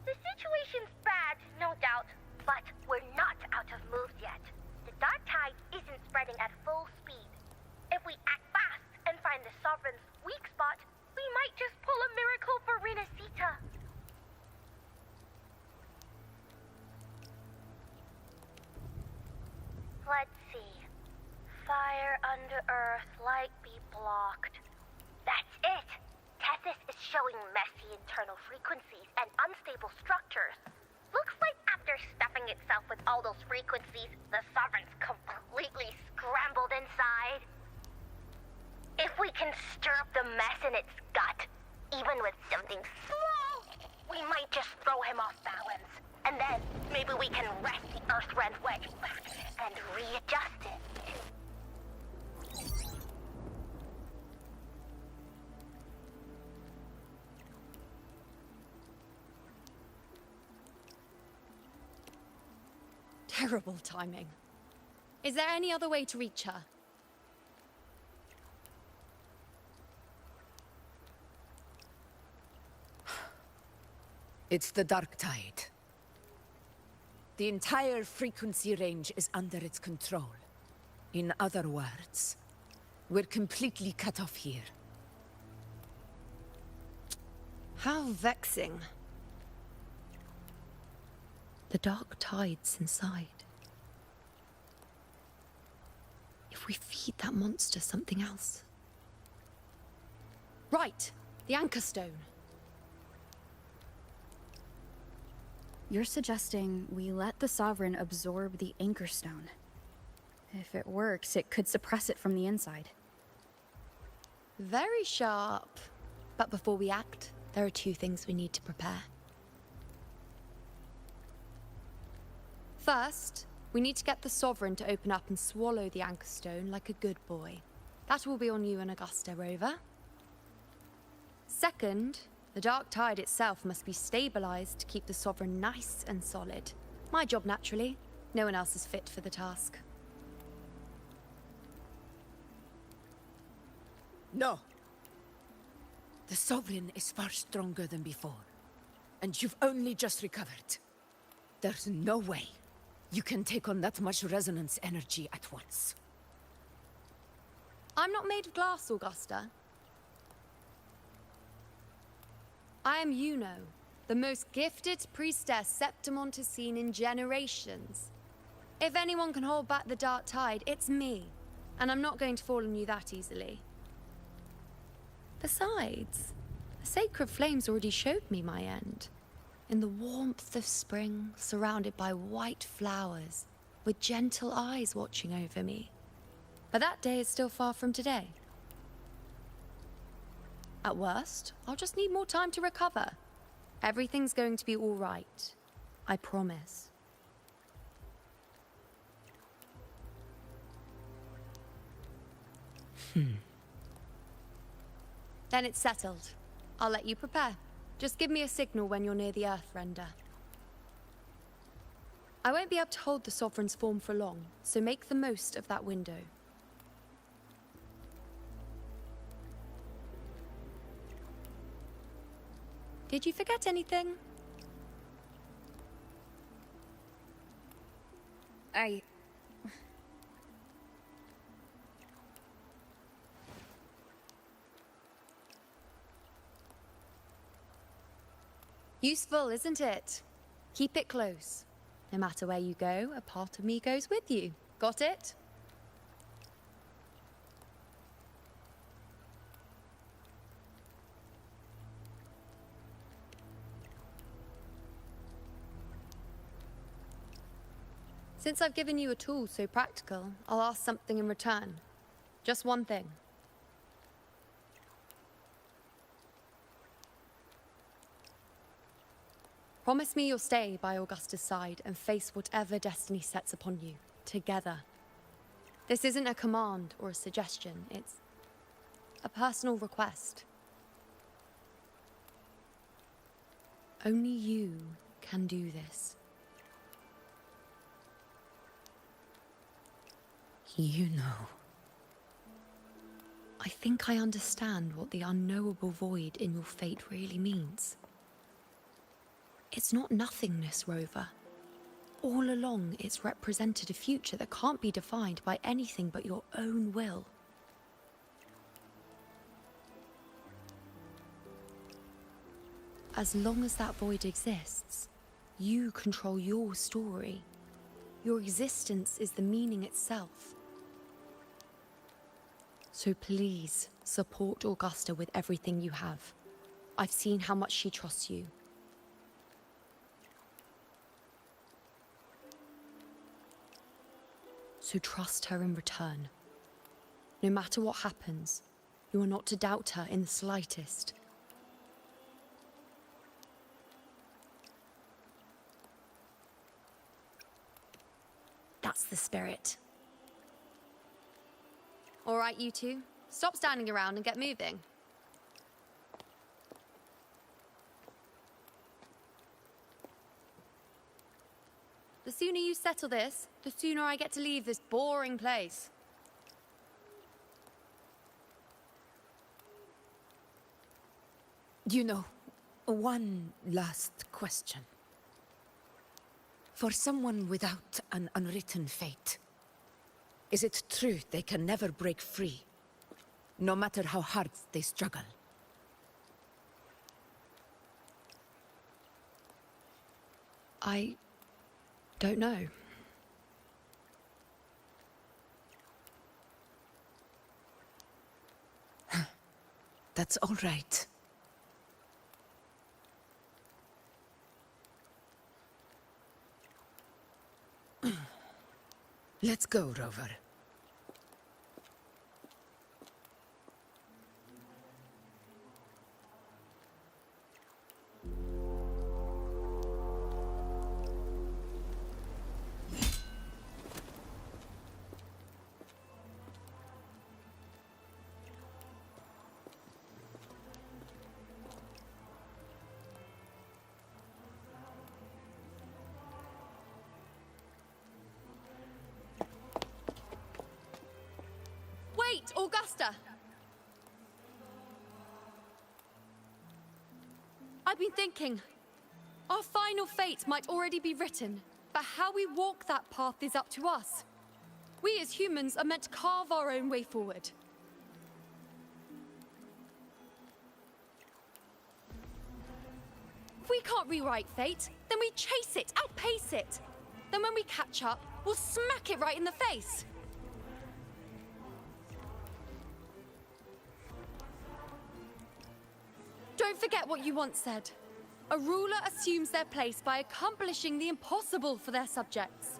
the situation's bad, no doubt, but we're not out of moves yet. The dark tide isn't spreading at full speed. If we act fast and find the Sovereign's weak spot, we might just pull a miracle for Renacita. Let's see. Fire under earth, light be blocked. That's it! Tethys is showing messy internal frequencies and unstable structures. Looks like after stuffing itself with all those frequencies, the Sovereign's completely scrambled inside. If we can stir up the mess in its gut, even with something small, we might just throw him off balance. And then maybe we can wrest the Earthrend wedge back and readjust it. Terrible timing. Is there any other way to reach her? It's the dark tide. The entire frequency range is under its control. In other words, we're completely cut off here. How vexing. The dark tide's inside. If we feed that monster something else. Right, the Anchor Stone. You're suggesting we let the Sovereign absorb the Anchor Stone. If it works, it could suppress it from the inside. Very sharp. But before we act, there are 2 things we need to prepare. First, we need to get the Sovereign to open up and swallow the Anchor Stone like a good boy. That will be on you and Augusta, Rover. Second, the dark tide itself must be stabilized to keep the Sovereign nice and solid. My job, naturally. No one else is fit for the task. No. The Sovereign is far stronger than before. And you've only just recovered. There's no way you can take on that much resonance energy at once. I'm not made of glass, Augusta. I am Yuno, the most gifted priestess Septimont has seen in generations. If anyone can hold back the dark tide, it's me. And I'm not going to fall on you that easily. Besides, the sacred flames already showed me my end. In the warmth of spring, surrounded by white flowers, with gentle eyes watching over me. But that day is still far from today. At worst, I'll just need more time to recover. Everything's going to be all right. I promise. Then it's settled. I'll let you prepare. Just give me a signal when you're near the Earthrender. I won't be able to hold the Sovereign's form for long, so make the most of that window. Did you forget anything? Useful, isn't it? Keep it close. No matter where you go, a part of me goes with you. Got it? Since I've given you a tool so practical, I'll ask something in return. Just one thing. Promise me you'll stay by Augusta's side and face whatever destiny sets upon you, together. This isn't a command or a suggestion, it's a personal request. Only you can do this. You know. I think I understand what the unknowable void in your fate really means. It's not nothingness, Rover. All along, it's represented a future that can't be defined by anything but your own will. As long as that void exists, you control your story. Your existence is the meaning itself. So please, support Augusta with everything you have. I've seen how much she trusts you. So trust her in return. No matter what happens, you are not to doubt her in the slightest. That's the spirit. All right, you two. Stop standing around and get moving. The sooner you settle this, the sooner I get to leave this boring place. You know, one last question. For someone without an unwritten fate, is it true they can never break free, no matter how hard they struggle? I don't know. That's all right. Let's go, Rover. Wait, Augusta! I've been thinking. Our final fate might already be written, but how we walk that path is up to us. We as humans are meant to carve our own way forward. If we can't rewrite fate, then we chase it, outpace it. Then when we catch up, we'll smack it right in the face. Don't forget what you once said. A ruler assumes their place by accomplishing the impossible for their subjects.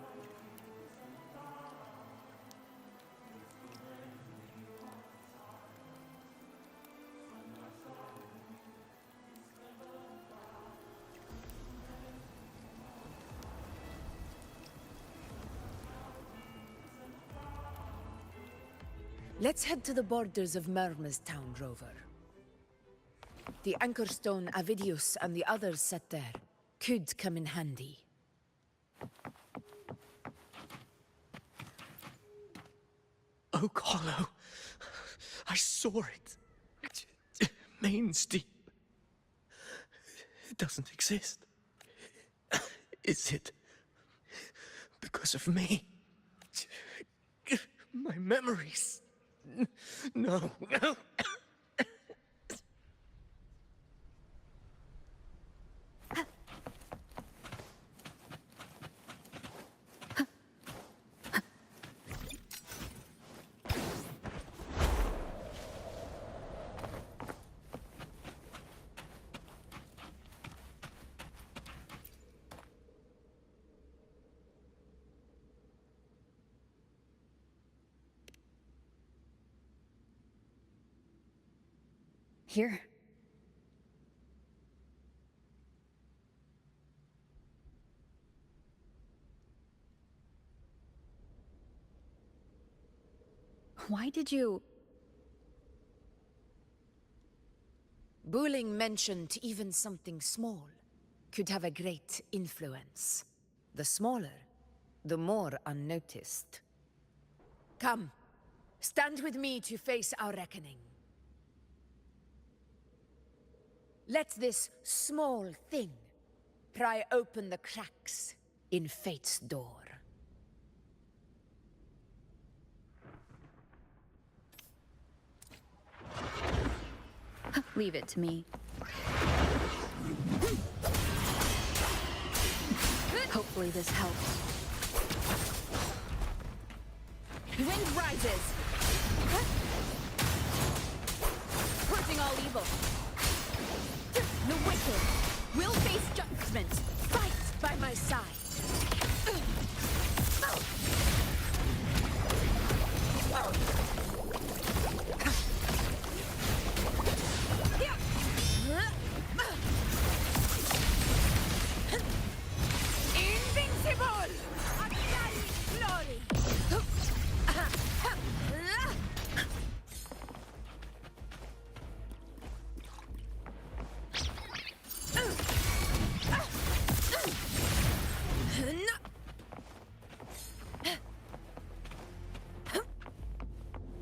Let's head to the borders of Merma's town, Rover. The anchor stone Avidius and the others set there could come in handy. Oak Hollow. I saw it. Main's deep. It doesn't exist. Is it because of me? My memories. No. Here. Why did you... Buling mentioned even something small could have a great influence. The smaller, the more unnoticed. Come, stand with me to face our reckoning. Let this small thing pry open the cracks in fate's door. Leave it to me. Hopefully this helps. Wind rises. Purging all evil. The wicked will face judgment. Fight by my side. Invincible! Glory!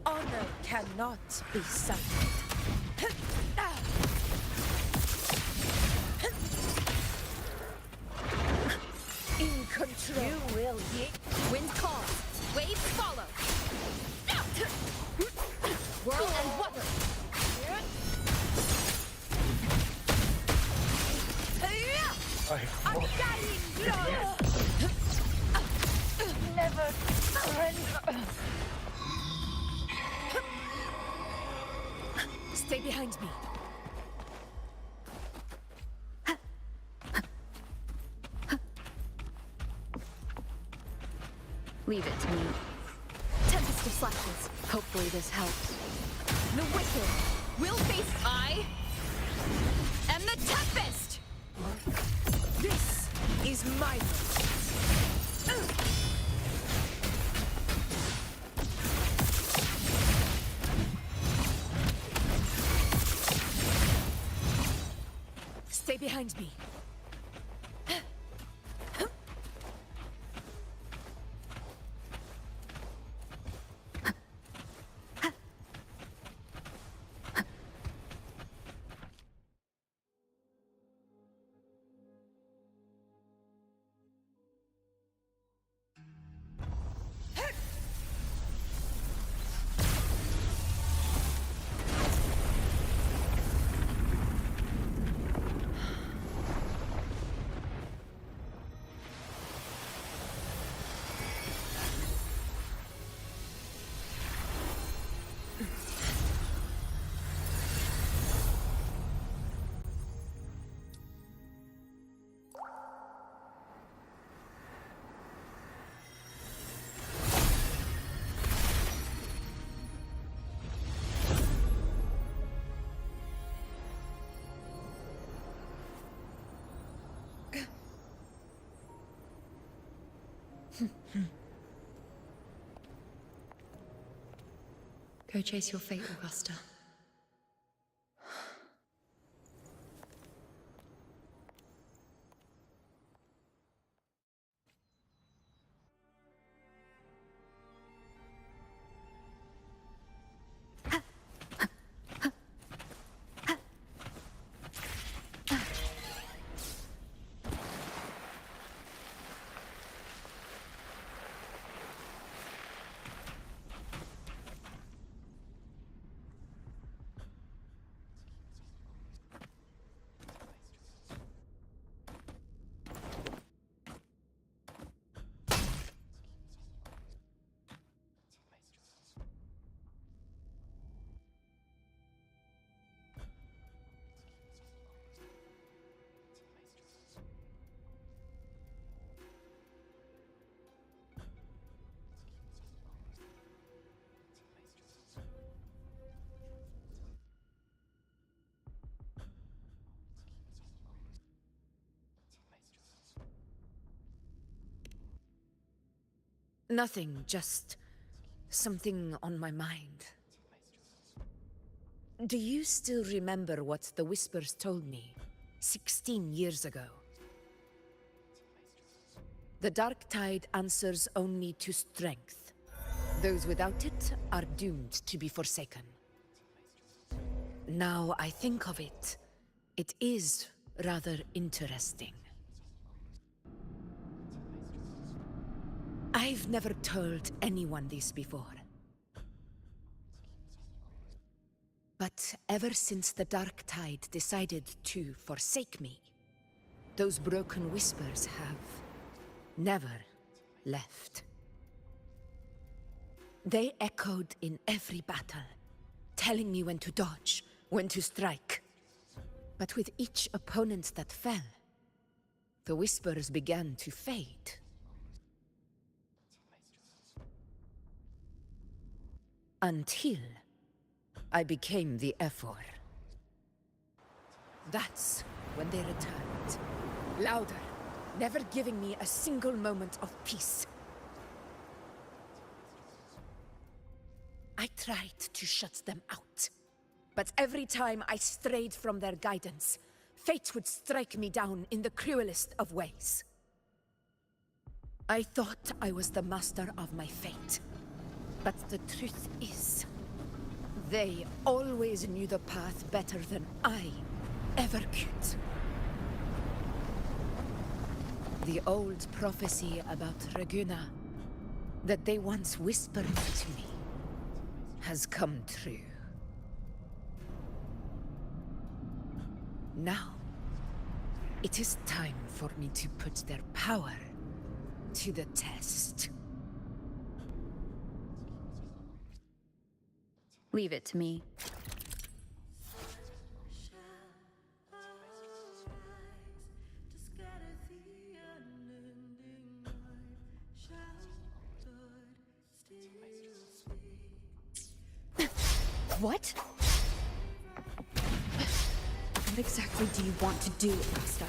Honor cannot be suffered. In control. You will hit. Wind calls. Waves follow. Whirl and water. Undying glory. Never surrender. Stay behind me. Leave it to me. Tempest of flashes. Hopefully this helps. The wicked will face I am the Tempest! This is my moment. Stay behind me. Go chase your fate, Augusta. Nothing, just something on my mind. Do you still remember what the Whispers told me 16 years ago? The Dark Tide answers only to strength. Those without it are doomed to be forsaken. Now I think of it, it is rather interesting. I've never told anyone this before. But ever since the Dark Tide decided to forsake me, those broken whispers have never left. They echoed in every battle, telling me when to dodge, when to strike. But with each opponent that fell, the whispers began to fade. Until I became the Ephor. That's when they returned. Louder, never giving me a single moment of peace. I tried to shut them out, but every time I strayed from their guidance, fate would strike me down in the cruelest of ways. I thought I was the master of my fate. But the truth is, they always knew the path better than I ever could. The old prophecy about Raguna, that they once whispered to me, has come true. Now, it is time for me to put their power to the test. Leave it to me. What? What exactly do you want to do, Augusta?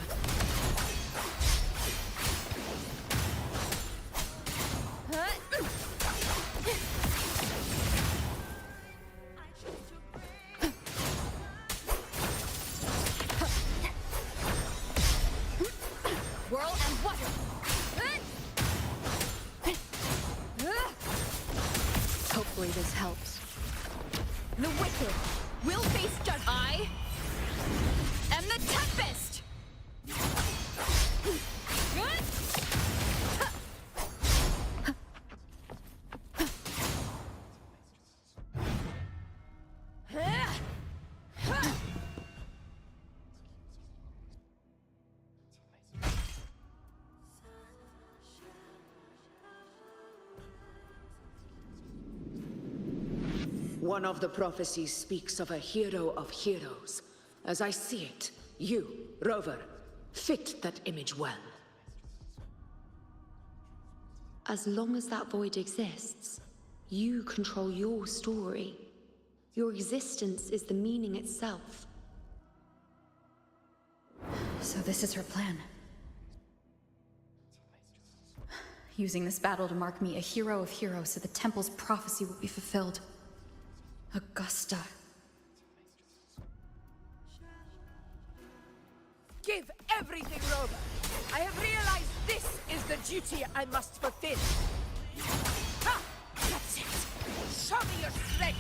Whirl and water! Hopefully this helps. The wicked will face judgment. I am the Tempest! One of the prophecies speaks of a hero of heroes. As I see it, you, Rover, fit that image well. As long as that void exists, you control your story. Your existence is the meaning itself. So this is her plan. using this battle to mark me a hero of heroes so the temple's prophecy will be fulfilled. Augusta. Give everything, Rover. I have realized this is the duty I must fulfill. Ha! That's it. Show me your strength.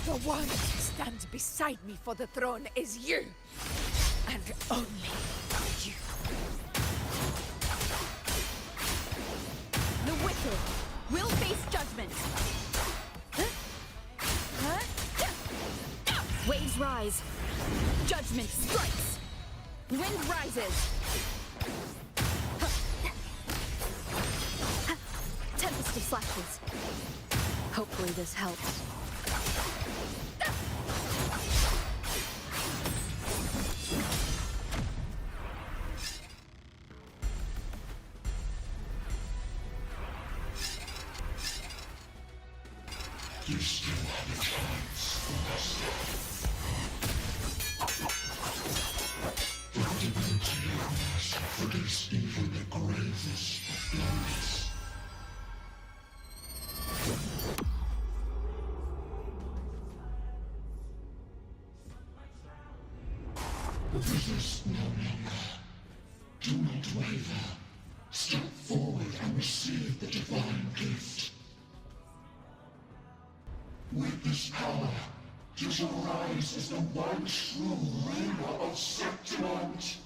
The one to stand beside me for the throne is you. And only you. The wicked will face judgment. Waves rise. Judgment strikes. Wind rises. Tempest of slashes. Hopefully this helps. You still have a chance, Augusta. The divinity of mercy forgives even the gravest of blunders. Resist no longer. Do not waver. Step forward and receive the divine gift. With this power, you shall rise as the one true ruler of Septimont.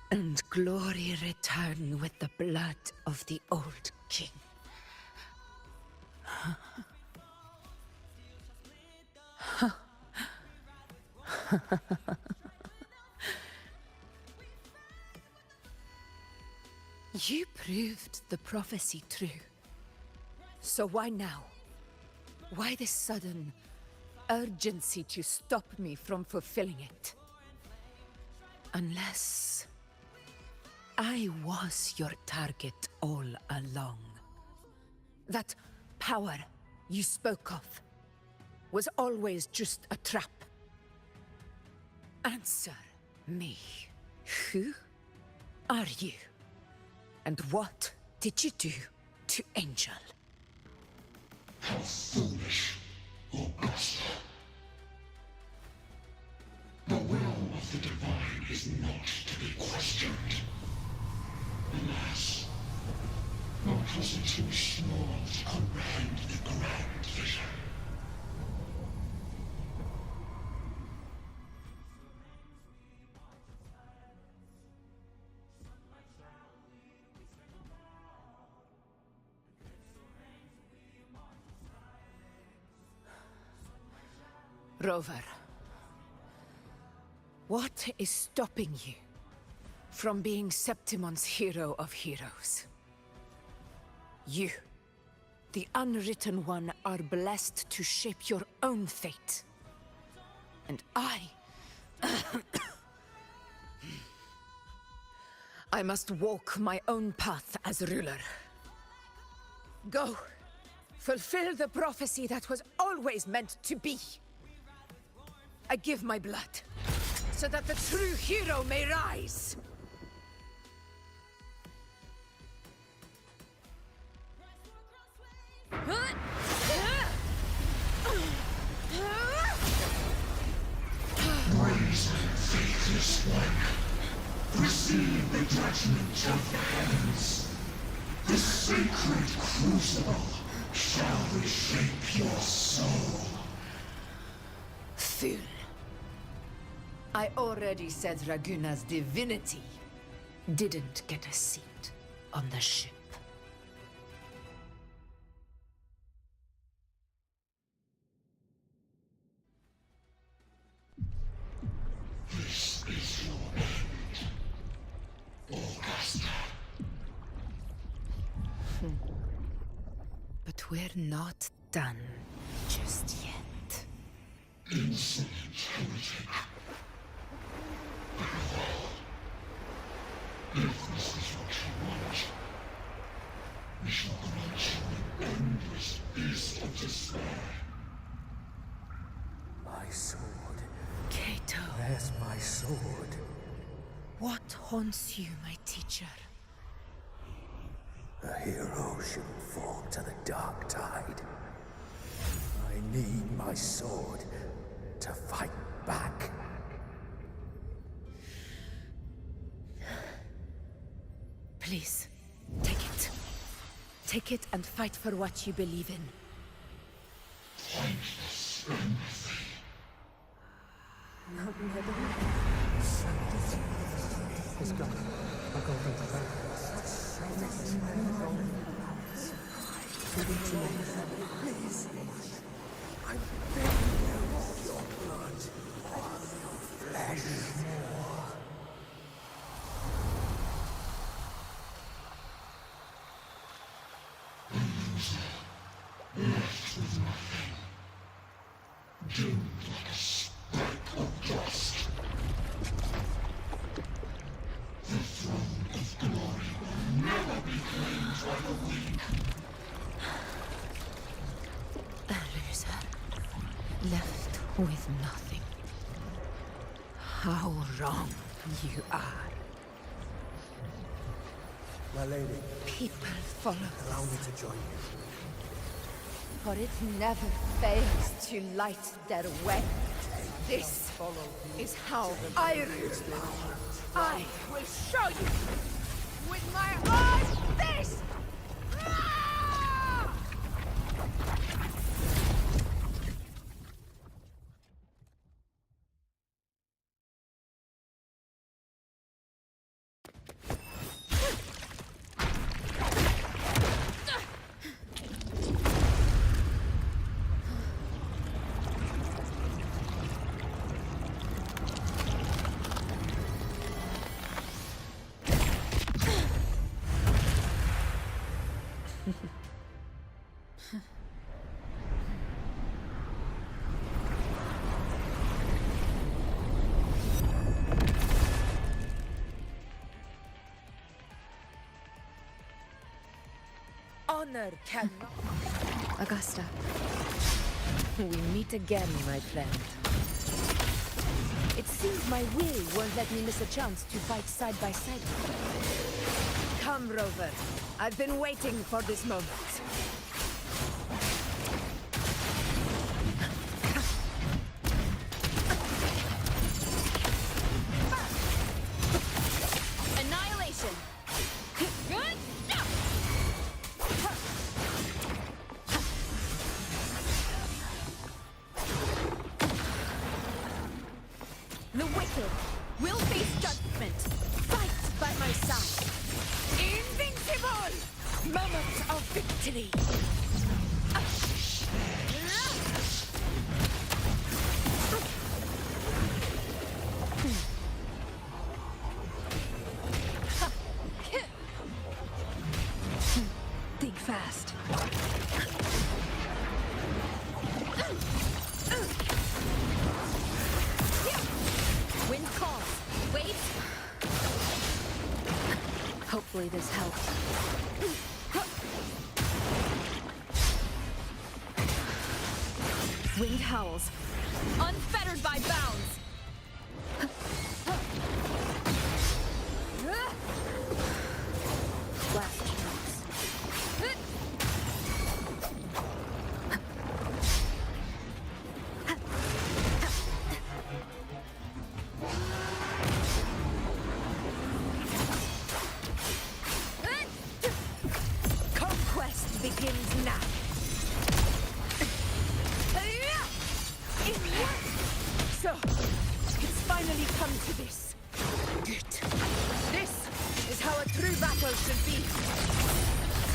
And glory return with the blood of the old king. You proved the prophecy true. So why now? Why this sudden urgency to stop me from fulfilling it? Unless I was your target all along. That power you spoke of was always just a trap. Answer me. Who are you? And what did you do to Angel? How foolish, Augusta. The will of the divine is not to be questioned. Alas, my cousin too small to comprehend the grand vision. Rover, what is stopping you from being Septimon's hero of heroes? You, the unwritten one, are blessed to shape your own fate. And I must walk my own path as ruler. Go, fulfill the prophecy that was always meant to be. I give my blood, so that the true hero may rise! Brazen, faithless one, receive the judgment of the heavens. The sacred crucible shall reshape your soul. Fool. I already said Raguna's divinity didn't get a seat on the ship. This is your end, Augusta. But we're not done just yet. Insolent heretic. If this is what you want, we shall grant you an endless beast of despair. sword. What haunts you, my teacher? A hero shouldn't fall to the dark tide. I need my sword to fight back. Please, take it. Take it and fight for what you believe in. Please. I'm begging you, your blood, your flesh more. Left with nothing. Doomed like a speck of dust. The throne of glory will never be claimed by the weak. A loser, left with nothing. How wrong you are. My lady. People follow Allow me to join you. For it never fails to light their way. This is how I rule. I will show you with my own fist! Honor cannot... Augusta. We meet again, my friend. It seems my will won't let me miss a chance to fight side by side. Come, Rover. I've been waiting for this moment. Annihilation! The wicked will face judgment. Fight by my side. Invincible! Moment of victory. Think fast. Wind calm. Wait. Hopefully this helps. Wind howls. Unfettered by bounds. Last chance. Conquest begins now. So, it's finally come to this. Good. This is how a true battle should be.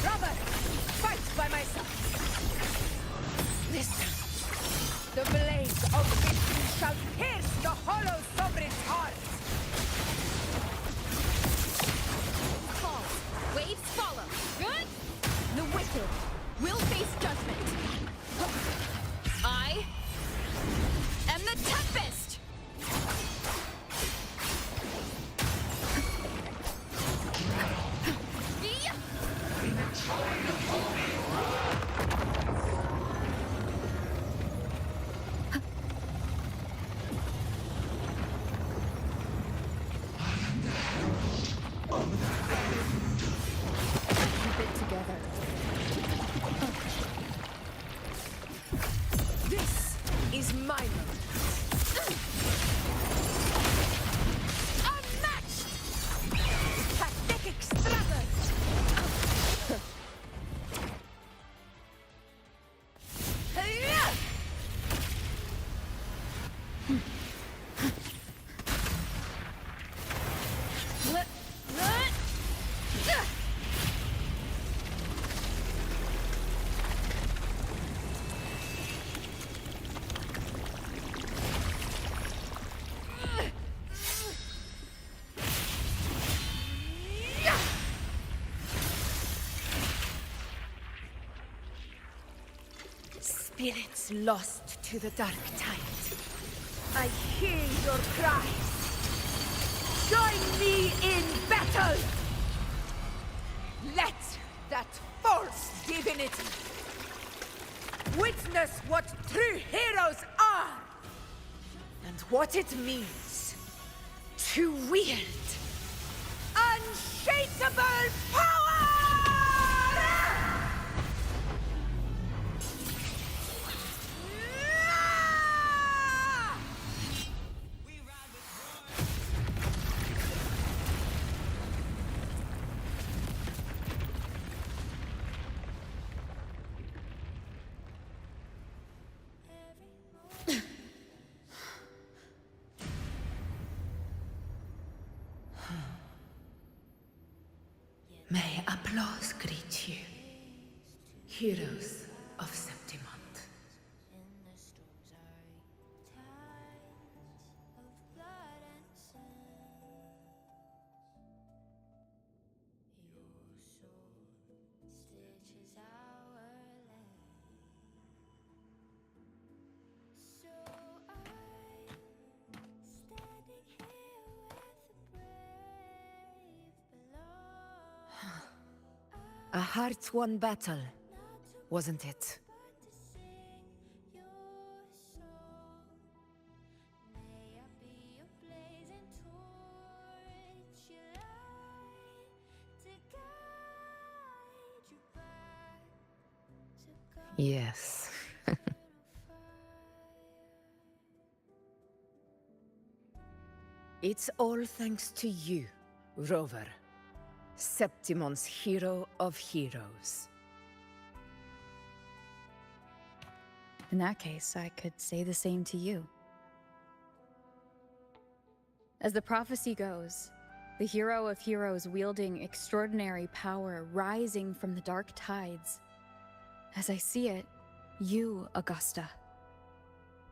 Robert, fight by my side. This time, the blades of victory shall pierce the hollow sovereign's heart. Calls. Waves follow. Good. The wicked will face judgment. I am the Tempest! spirits lost to the dark tide. I hear your cries. Join me in battle! Let that false divinity witness what true heroes are and what it means to wield unshakable power! May applause greet you, heroes of Septimont. A hard-won battle, wasn't it? Yes. It's all thanks to you, Rover. Septimon's hero of heroes. In that case, I could say the same to you. As the prophecy goes, the hero of heroes wielding extraordinary power rising from the dark tides. As I see it, you, Augusta,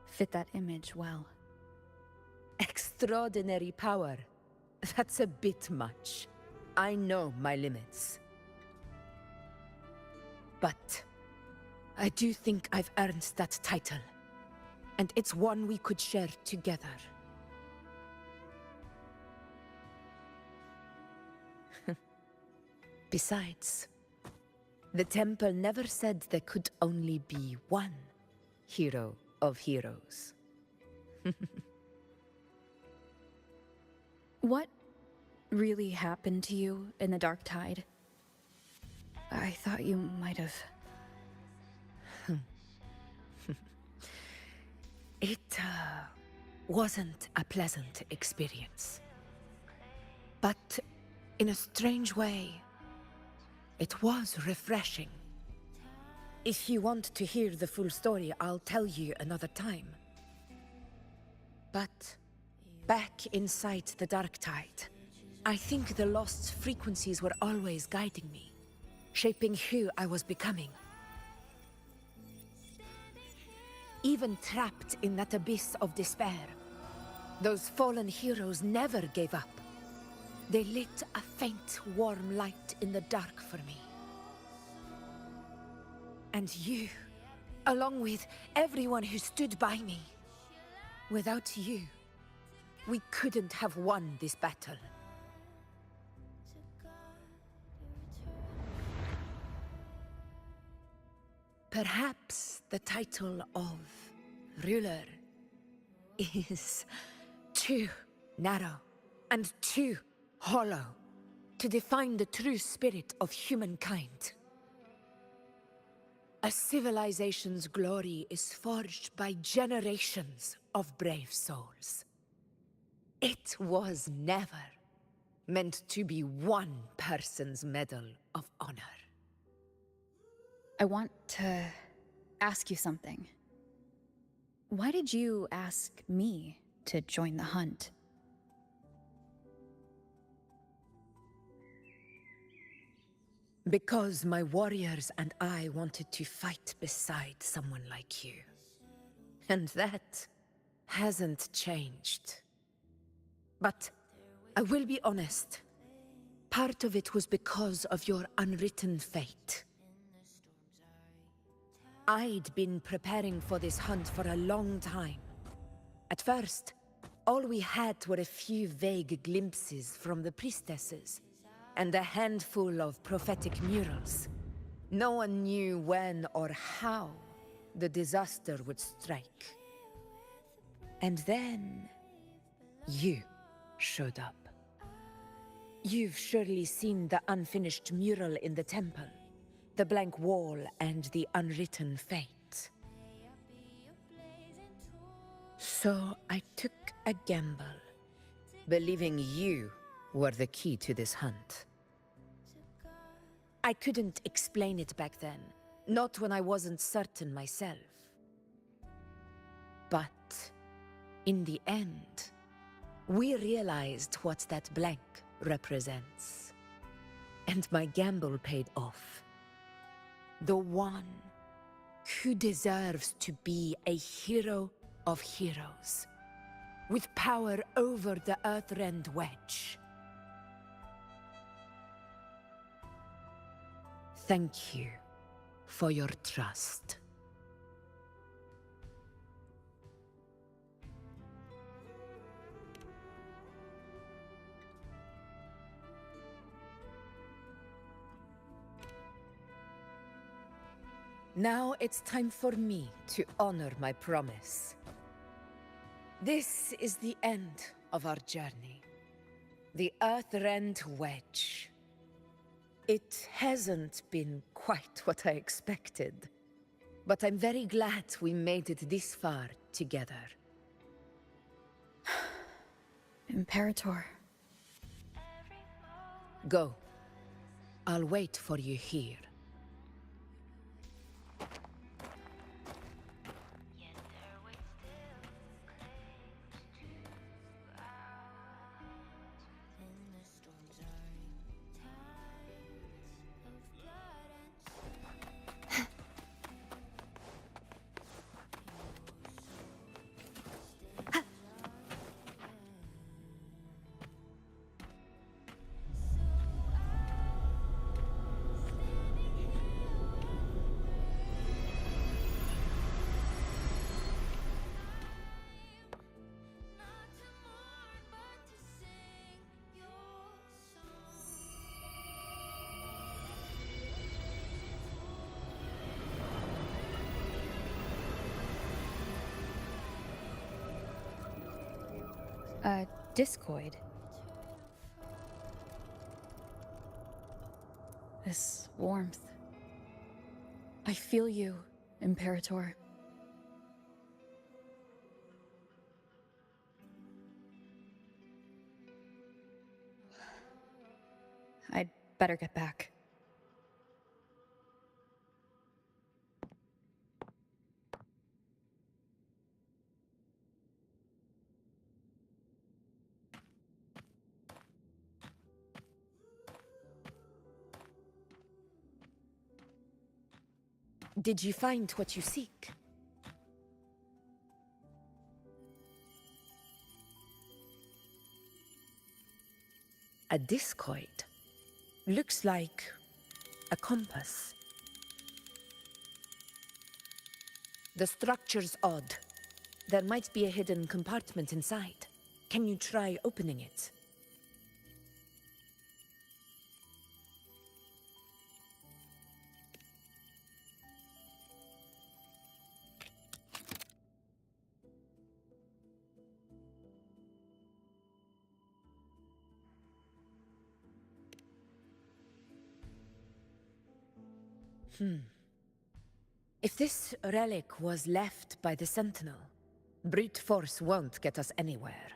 fit that image well. Extraordinary power. That's a bit much. I know my limits. But I do think I've earned that title, and it's one we could share together. Besides, the temple never said there could only be one hero of heroes. What really happened to you in the Dark Tide? I thought you might have... It wasn't a pleasant experience. But in a strange way, it was refreshing. If you want to hear the full story, I'll tell you another time. But back inside the Dark Tide, I think the lost frequencies were always guiding me, shaping who I was becoming. Even trapped in that abyss of despair, those fallen heroes never gave up. They lit a faint, warm light in the dark for me. And you, along with everyone who stood by me. Without you, we couldn't have won this battle. Perhaps the title of ruler is too narrow and too hollow to define the true spirit of humankind. A civilization's glory is forged by generations of brave souls. It was never meant to be one person's medal of honor. I want to ask you something. Why did you ask me to join the hunt? Because my warriors and I wanted to fight beside someone like you. And that hasn't changed. But I will be honest. Part of it was because of your unwritten fate. I'd been preparing for this hunt for a long time. At first, all we had were a few vague glimpses from the priestesses, and a handful of prophetic murals. No one knew when or how the disaster would strike. And then, you showed up. You've surely seen the unfinished mural in the temple, the blank wall and the unwritten fate. So I took a gamble, believing you were the key to this hunt. I couldn't explain it back then, not when I wasn't certain myself. But in the end, we realized what that blank represents. And my gamble paid off. The one who deserves to be a hero of heroes, with power over the Earthrend Wedge. Thank you for your trust. Now it's time for me to honor my promise. This is the end of our journey. The Earthrend Wedge. It hasn't been quite what I expected, but I'm very glad we made it this far together. Imperator. Go. I'll wait for you here. A discoid. This warmth. I feel you, Imperator. I'd better get back. Did you find what you seek? A discoid. Looks like a compass. The structure's odd. There might be a hidden compartment inside. Can you try opening it? If this relic was left by the Sentinel, brute force won't get us anywhere.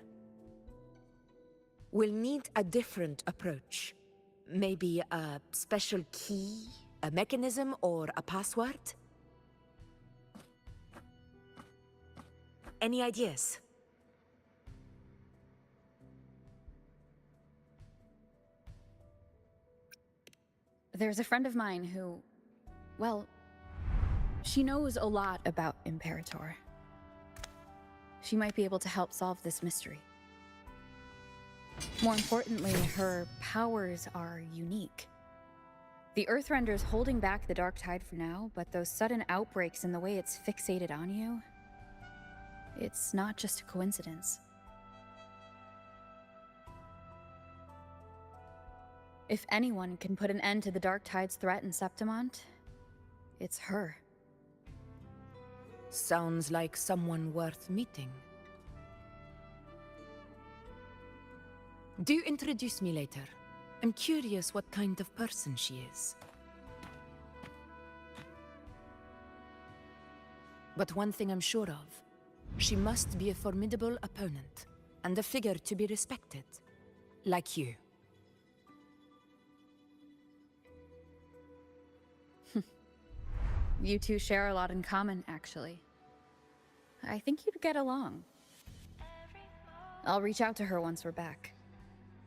We'll need a different approach. Maybe a special key, a mechanism, or a password? Any ideas? There's a friend of mine who, well, she knows a lot about Imperator. She might be able to help solve this mystery. More importantly, her powers are unique. The Earthrender's holding back the dark tide for now, but those sudden outbreaks and the way it's fixated on you, it's not just a coincidence. If anyone can put an end to the dark tide's threat in Septimont, it's her. Sounds like someone worth meeting. Do introduce me later. I'm curious what kind of person she is. But one thing I'm sure of, she must be a formidable opponent, and a figure to be respected, like you. You two share a lot in common, actually. I think you'd get along. I'll reach out to her once we're back.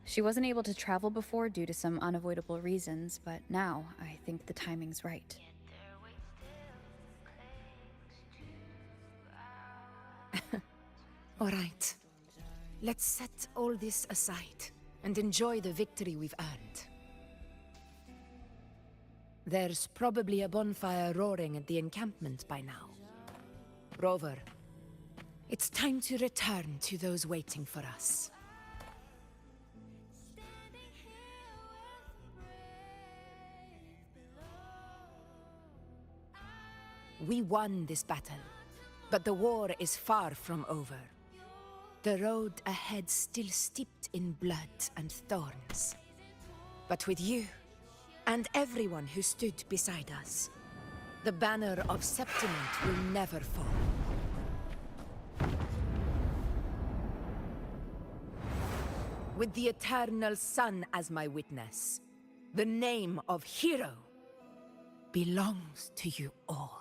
She wasn't able to travel before due to some unavoidable reasons, but now I think the timing's right. All right. Let's set all this aside and enjoy the victory we've earned. There's probably a bonfire roaring at the encampment by now. Rover, it's time to return to those waiting for us. We won this battle, but the war is far from over. The road ahead still steeped in blood and thorns. But with you, and everyone who stood beside us, the banner of Septimont will never fall. With the eternal sun as my witness, the name of hero belongs to you all.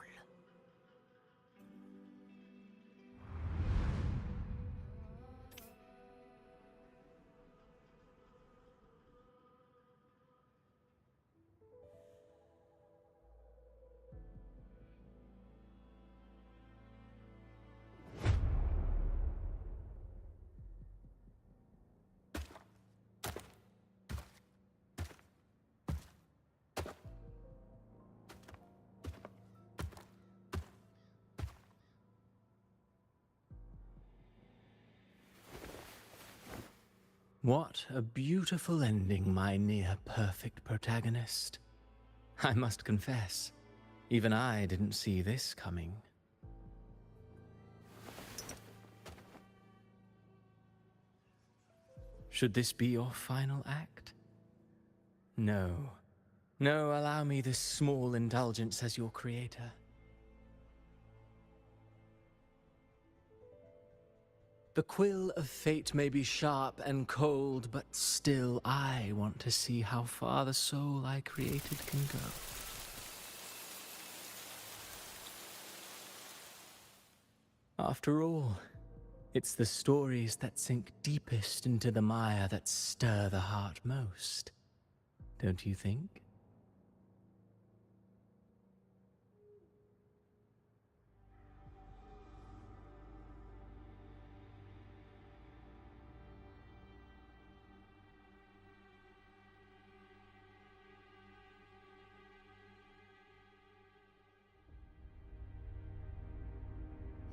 What a beautiful ending, my near-perfect protagonist. I must confess, even I didn't see this coming. Should this be your final act? No. No, allow me this small indulgence as your creator. The quill of fate may be sharp and cold, but still I want to see how far the soul I created can go. After all, it's the stories that sink deepest into the mire that stir the heart most, don't you think?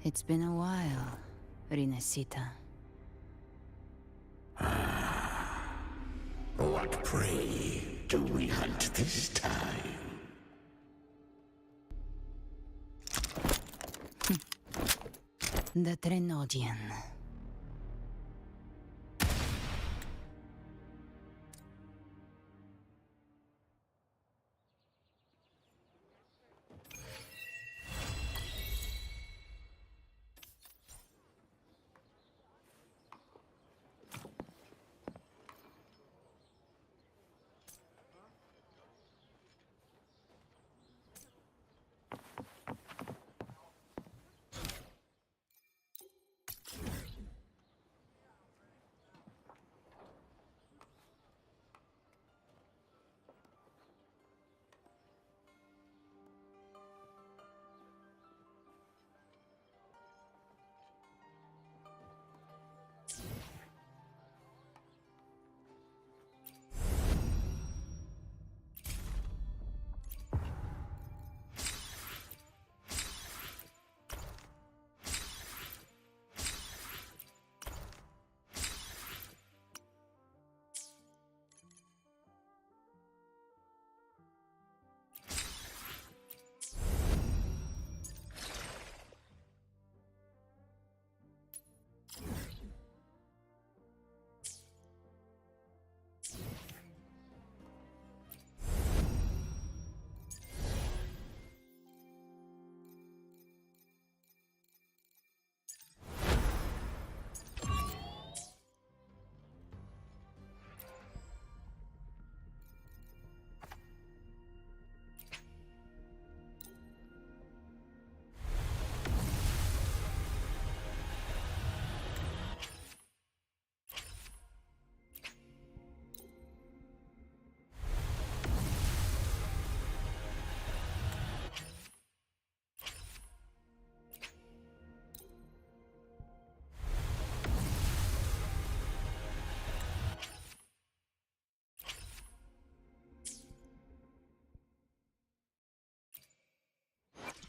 It's been a while, Rinesita. What prey do we hunt this time? The Trenodian.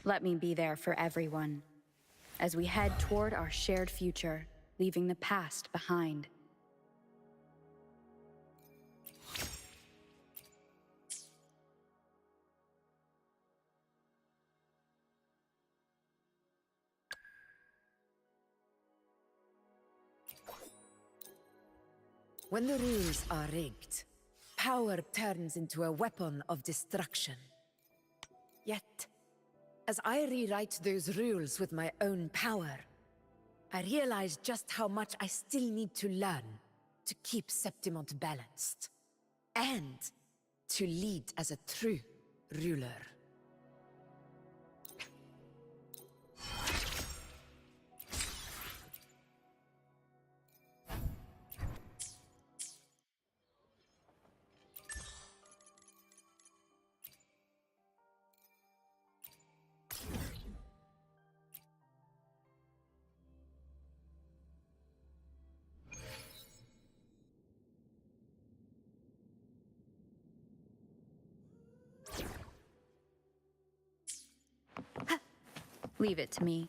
Let me be there for everyone, as we head toward our shared future, leaving the past behind. When the rules are rigged, power turns into a weapon of destruction. Yet, as I rewrite those rules with my own power, I realize just how much I still need to learn to keep Septimont balanced, and to lead as a true ruler. Leave it to me.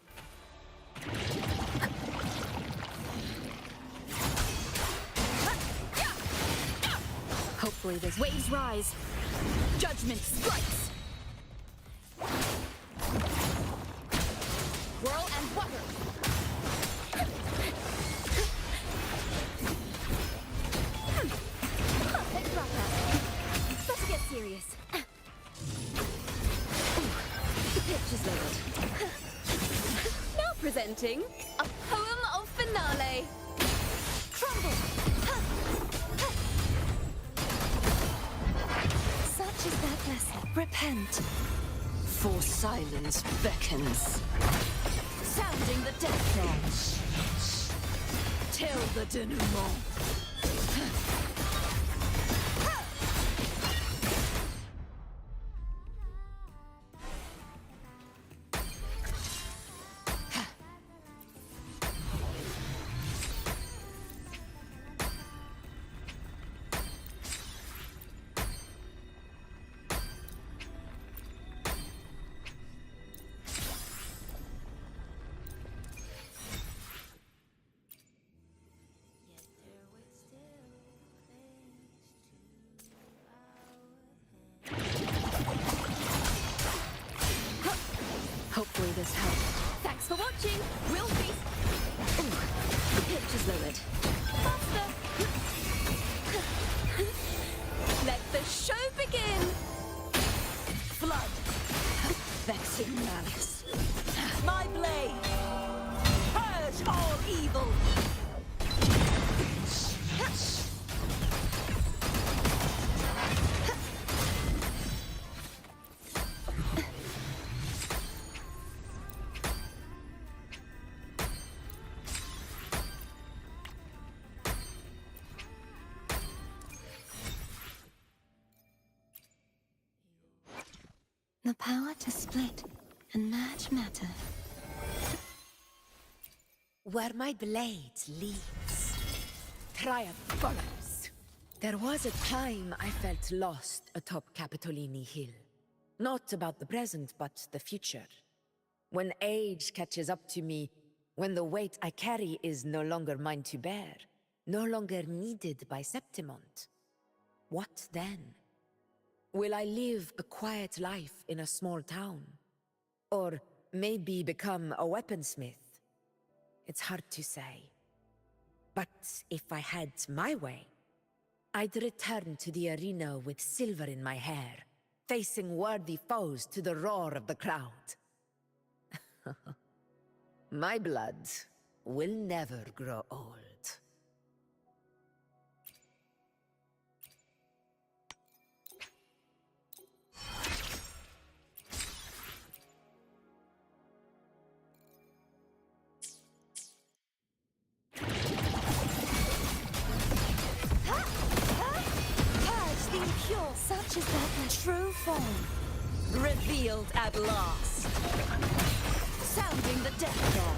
Hopefully this Waves rise. Judgment strikes. Whirl and water. Let's drop that. Let's get serious. The pitch is lowered. Now presenting a poem of finale. Crumble. Such is their blessing. Repent. For silence beckons. Sounding the death knell. Till the denouement. Hopefully this helps. Thanks for watching. We'll be... Ooh, the pitch is lowered. Faster. Let the show begin. Flood. Vexing malice. My blade. Purge all evil. The power to split and merge matter. Where my blade leads, triumph follows. There was a time I felt lost atop Capitolini Hill. Not about the present, but the future. When age catches up to me, when the weight I carry is no longer mine to bear, no longer needed by Septimont. What then? Will I live a quiet life in a small town? Or maybe become a weaponsmith? It's hard to say. But if I had my way, I'd return to the arena with silver in my hair, facing worthy foes to the roar of the crowd. My blood will never grow old. Such is their true form, revealed at last. Sounding the death knell.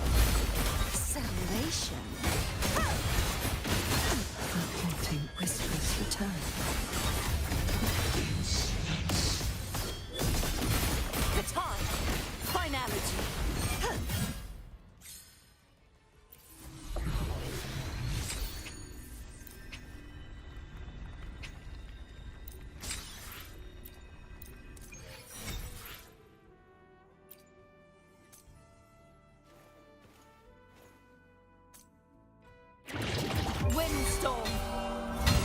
Salvation. The haunting whispers return. The time. Finality. Windstorm.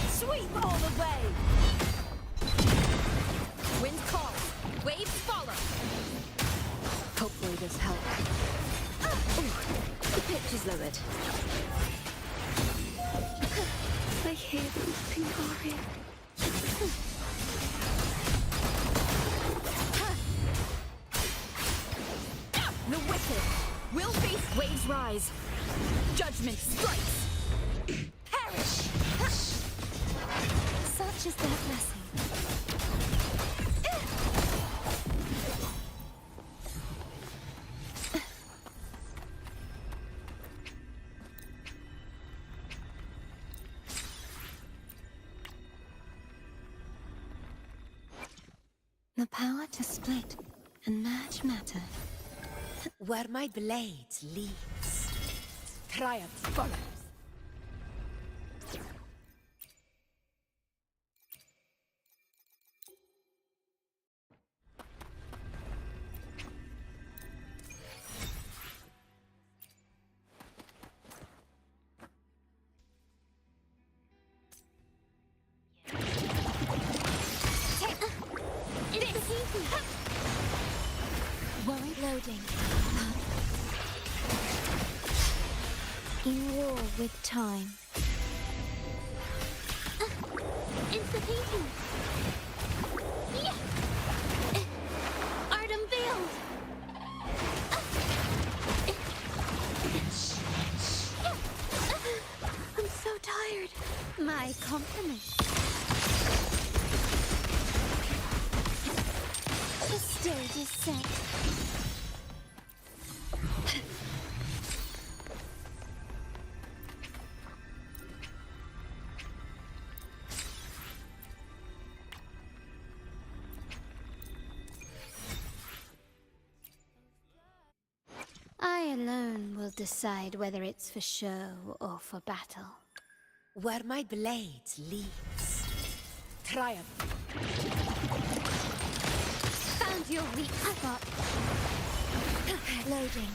Sweep all the way. Wind calls. Waves follow. Hopefully this helps. The pitch is lowered. I hear them, Pingaria. The wicked will face waves rise. Judgment strikes. Perish. Such is their blessing. The power to split and merge matter. Where my blade leads, triumph follows. Warrant loading. In war with time. Insta-peeking. Yeah. Art unveiled. I'm so tired. My compliments. The stage is set. I alone will decide whether it's for show or for battle. Where my blade leads, triumph. Found your weak spot. Loading.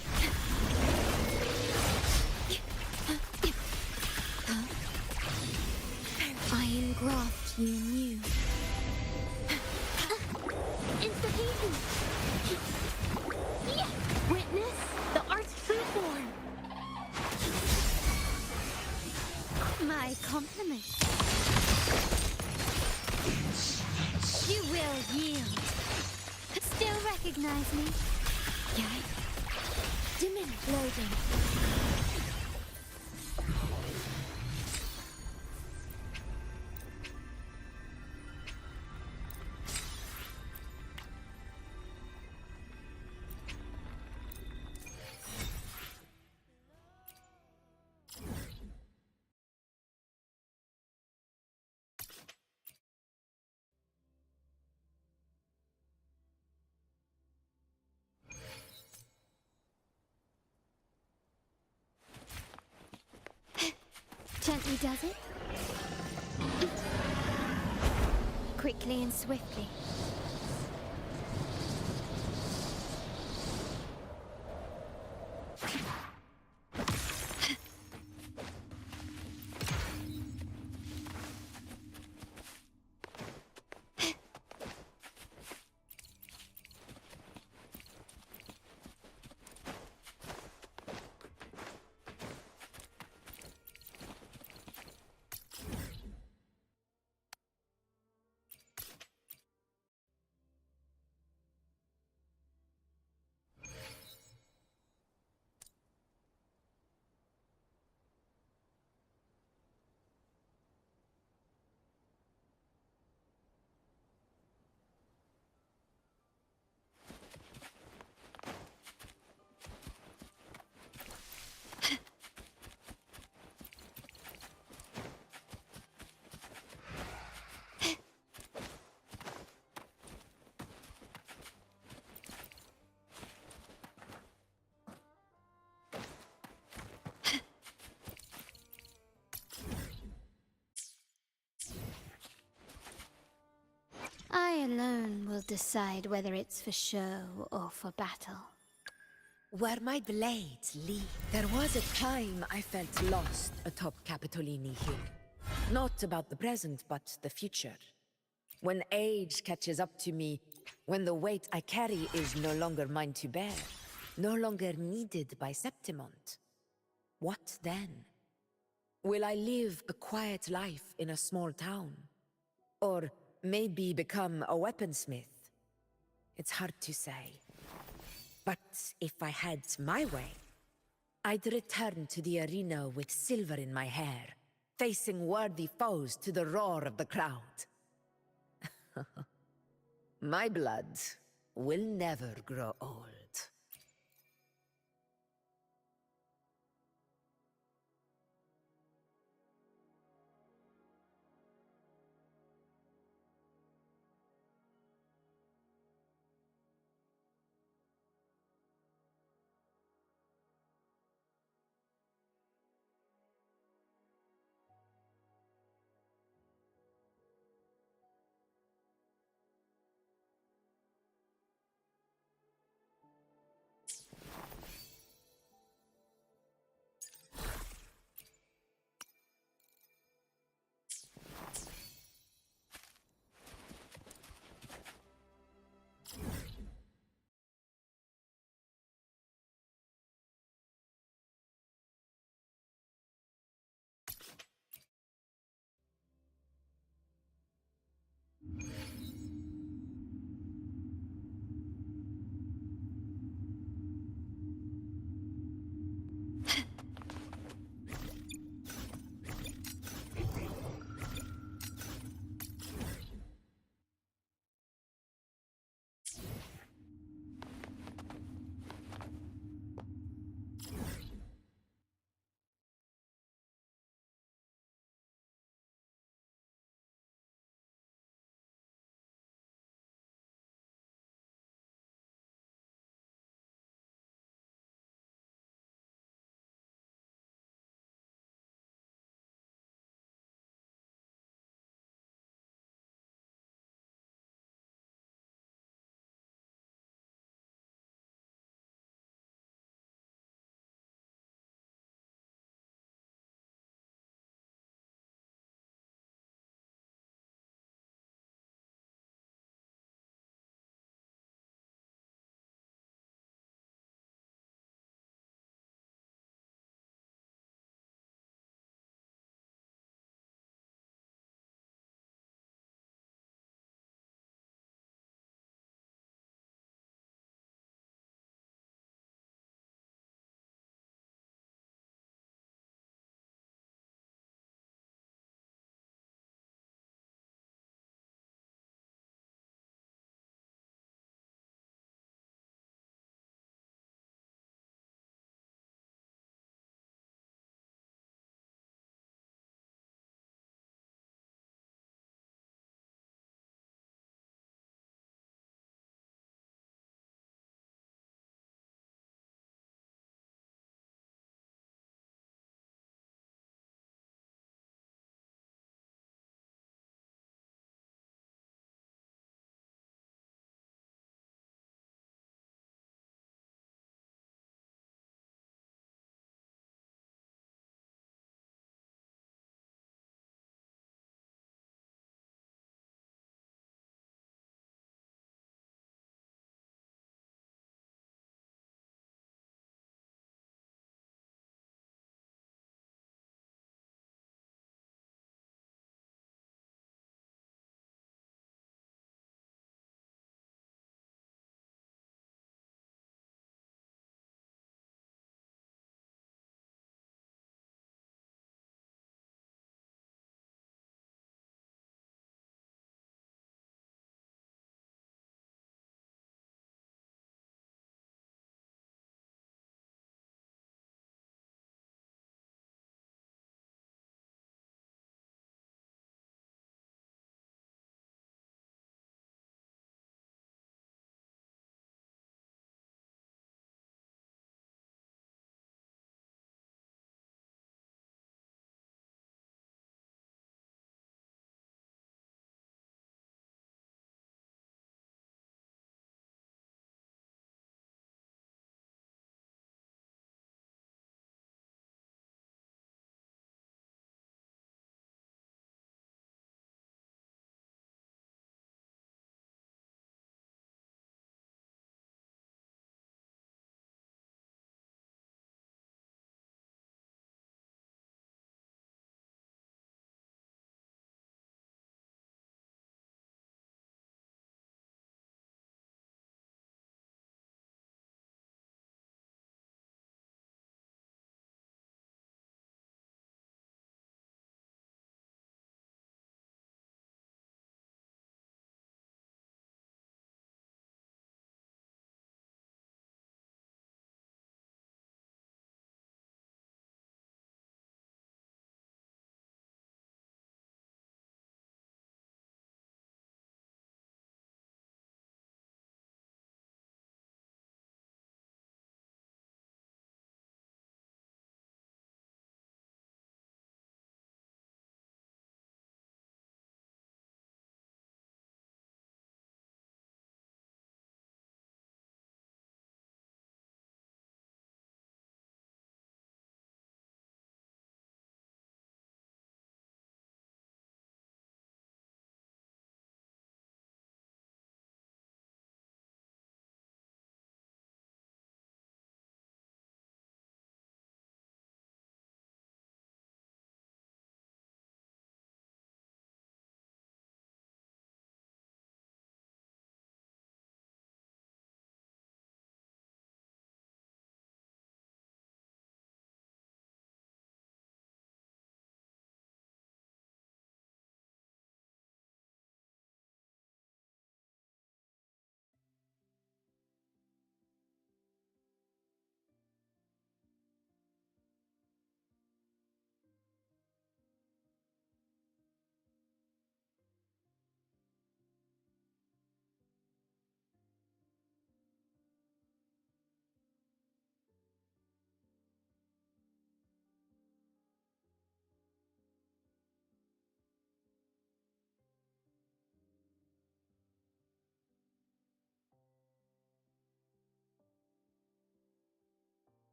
I engraft you new. Insta-peeking. Yeah. Witness the art's true form. My compliment. You will yield. Still recognize me? Yikes. Diminish. Loading. Gently does it. Quickly and swiftly. alone will decide whether it's for show or for battle. Where my blades lead. There was a time I felt lost atop Capitolini Hill. Not about the present, but the future. When age catches up to me, when the weight I carry is no longer mine to bear, no longer needed by Septimont. What then? Will I live a quiet life in a small town? Or maybe become a weaponsmith? It's hard to say. But if I had my way, I'd return to the arena with silver in my hair, facing worthy foes to the roar of the crowd. My blood will never grow old.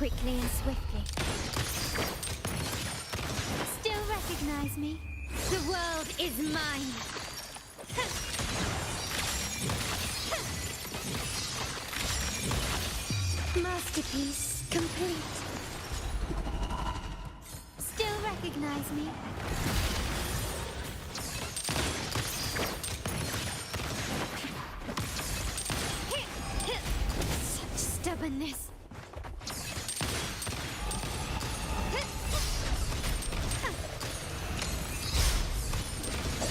Quickly and swiftly. Still recognize me? The world is mine. Masterpiece complete. Still recognize me? Such stubbornness.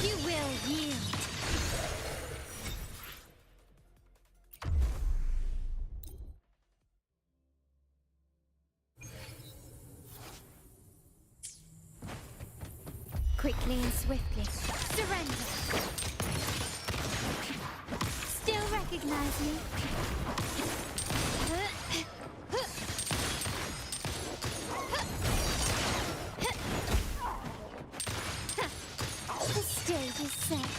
You will yield. Quickly and swiftly. Surrender. Still recognize me? The stage is set.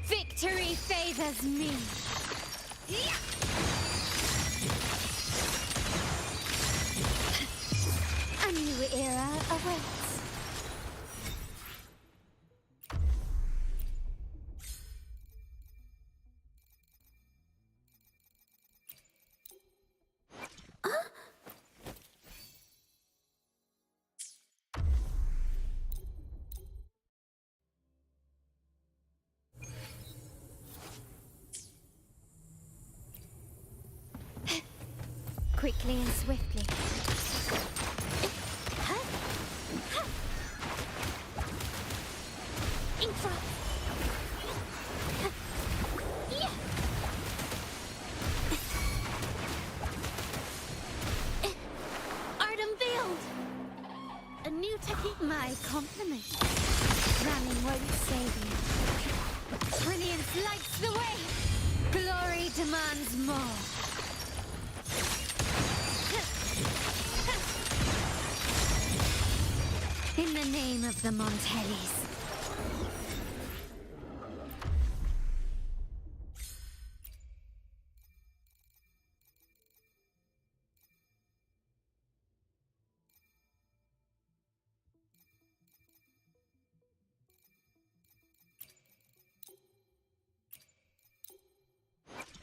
Victory favors me. A new era awaits. Quickly and swiftly. In front. Art unveiled. A new technique. My compliment. Running won't save you. Brilliance lights the way. Glory demands more. In the name of the Montellis.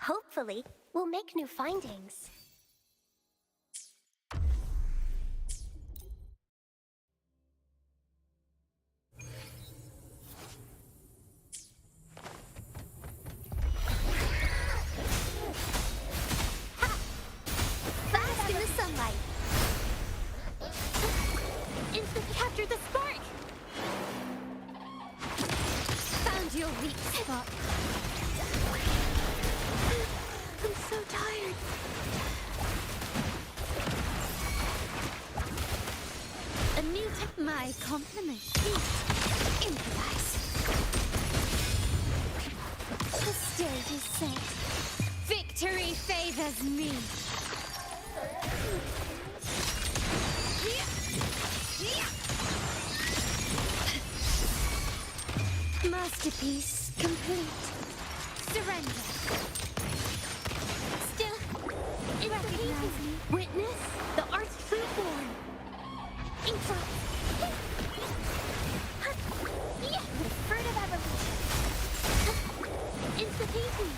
Hopefully, we'll make new findings. Bask in the sunlight. Instantly captured the spark. Found your weak spot. I'm so tired. A new tech. My compliment. Improvise. The stage is set. Victory favors me. Masterpiece complete. Surrender. Still, recognize me. Witness the art's fruit born. In front. The fruit of evolution. Instituting.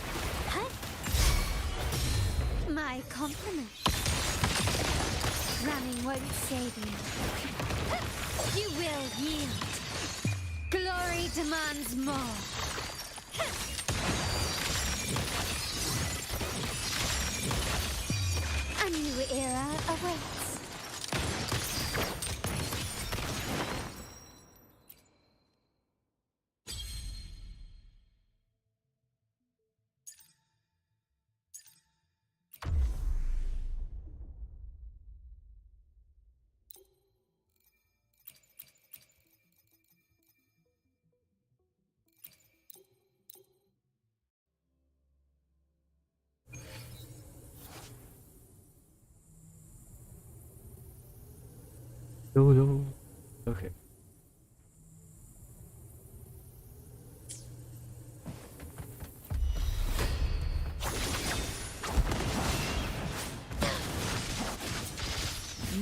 My compliment. Running won't save you. You will yield. Glory demands more. A new era awaits. No. Okay.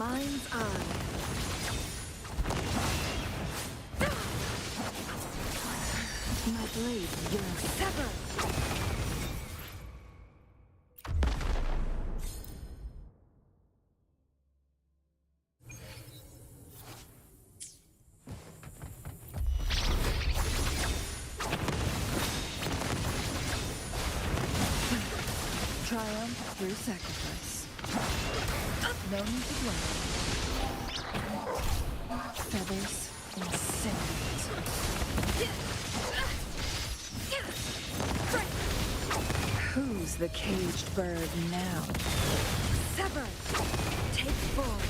Mind's eye. My blade yearns. Sever! Triumph through sacrifice. No need to dwell. Feathers and cinders. Who's the caged bird now? Sever! Take form.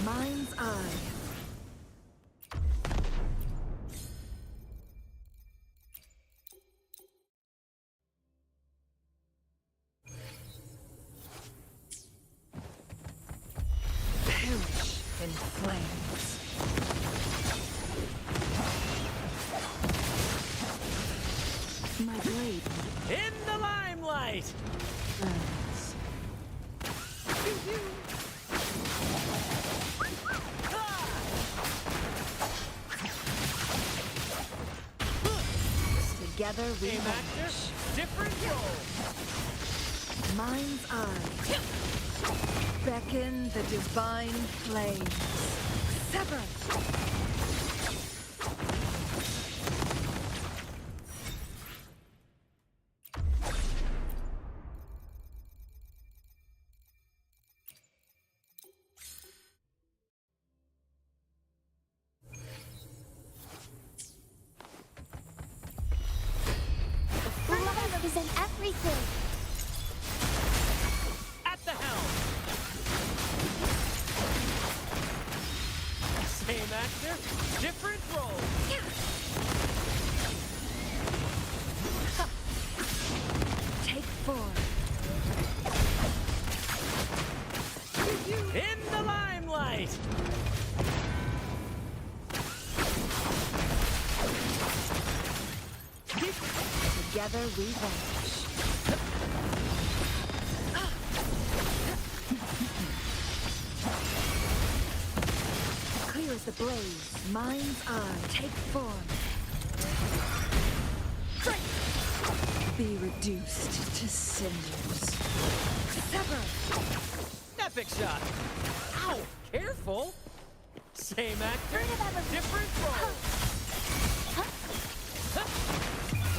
Mind's eye. Perish in flames. My blade. In the limelight! Burns. Together we Same actor, vanish. different role. Mind's eye. Beckon the divine flames. Sever! Blood represent everything. At the helm! Same actor, different role. Take form. In the limelight! Together we vanish. Clear as the blaze. Mind's eye. Take form. Be reduced to cinders. Sever! Epic shot! Ow! Careful! Same actor, different role.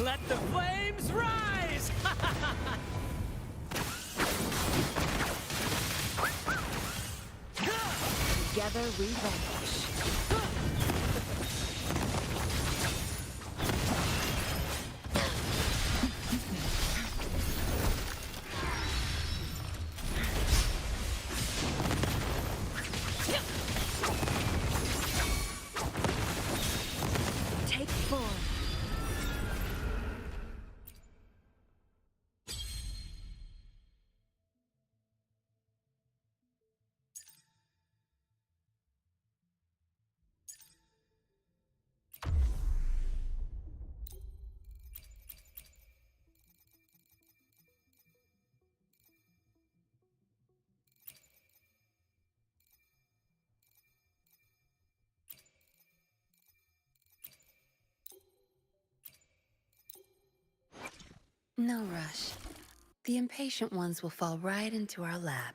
Let the flames rise! Together we vanish. Take form. No rush. The impatient ones will fall right into our lap.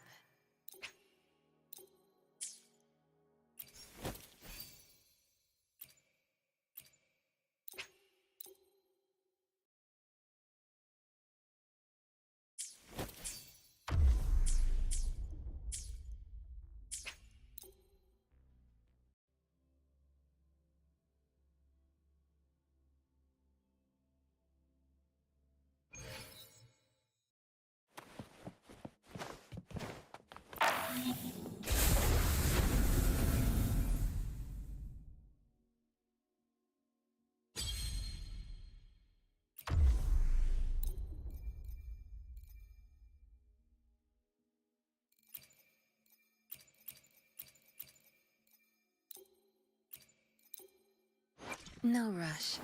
No rush.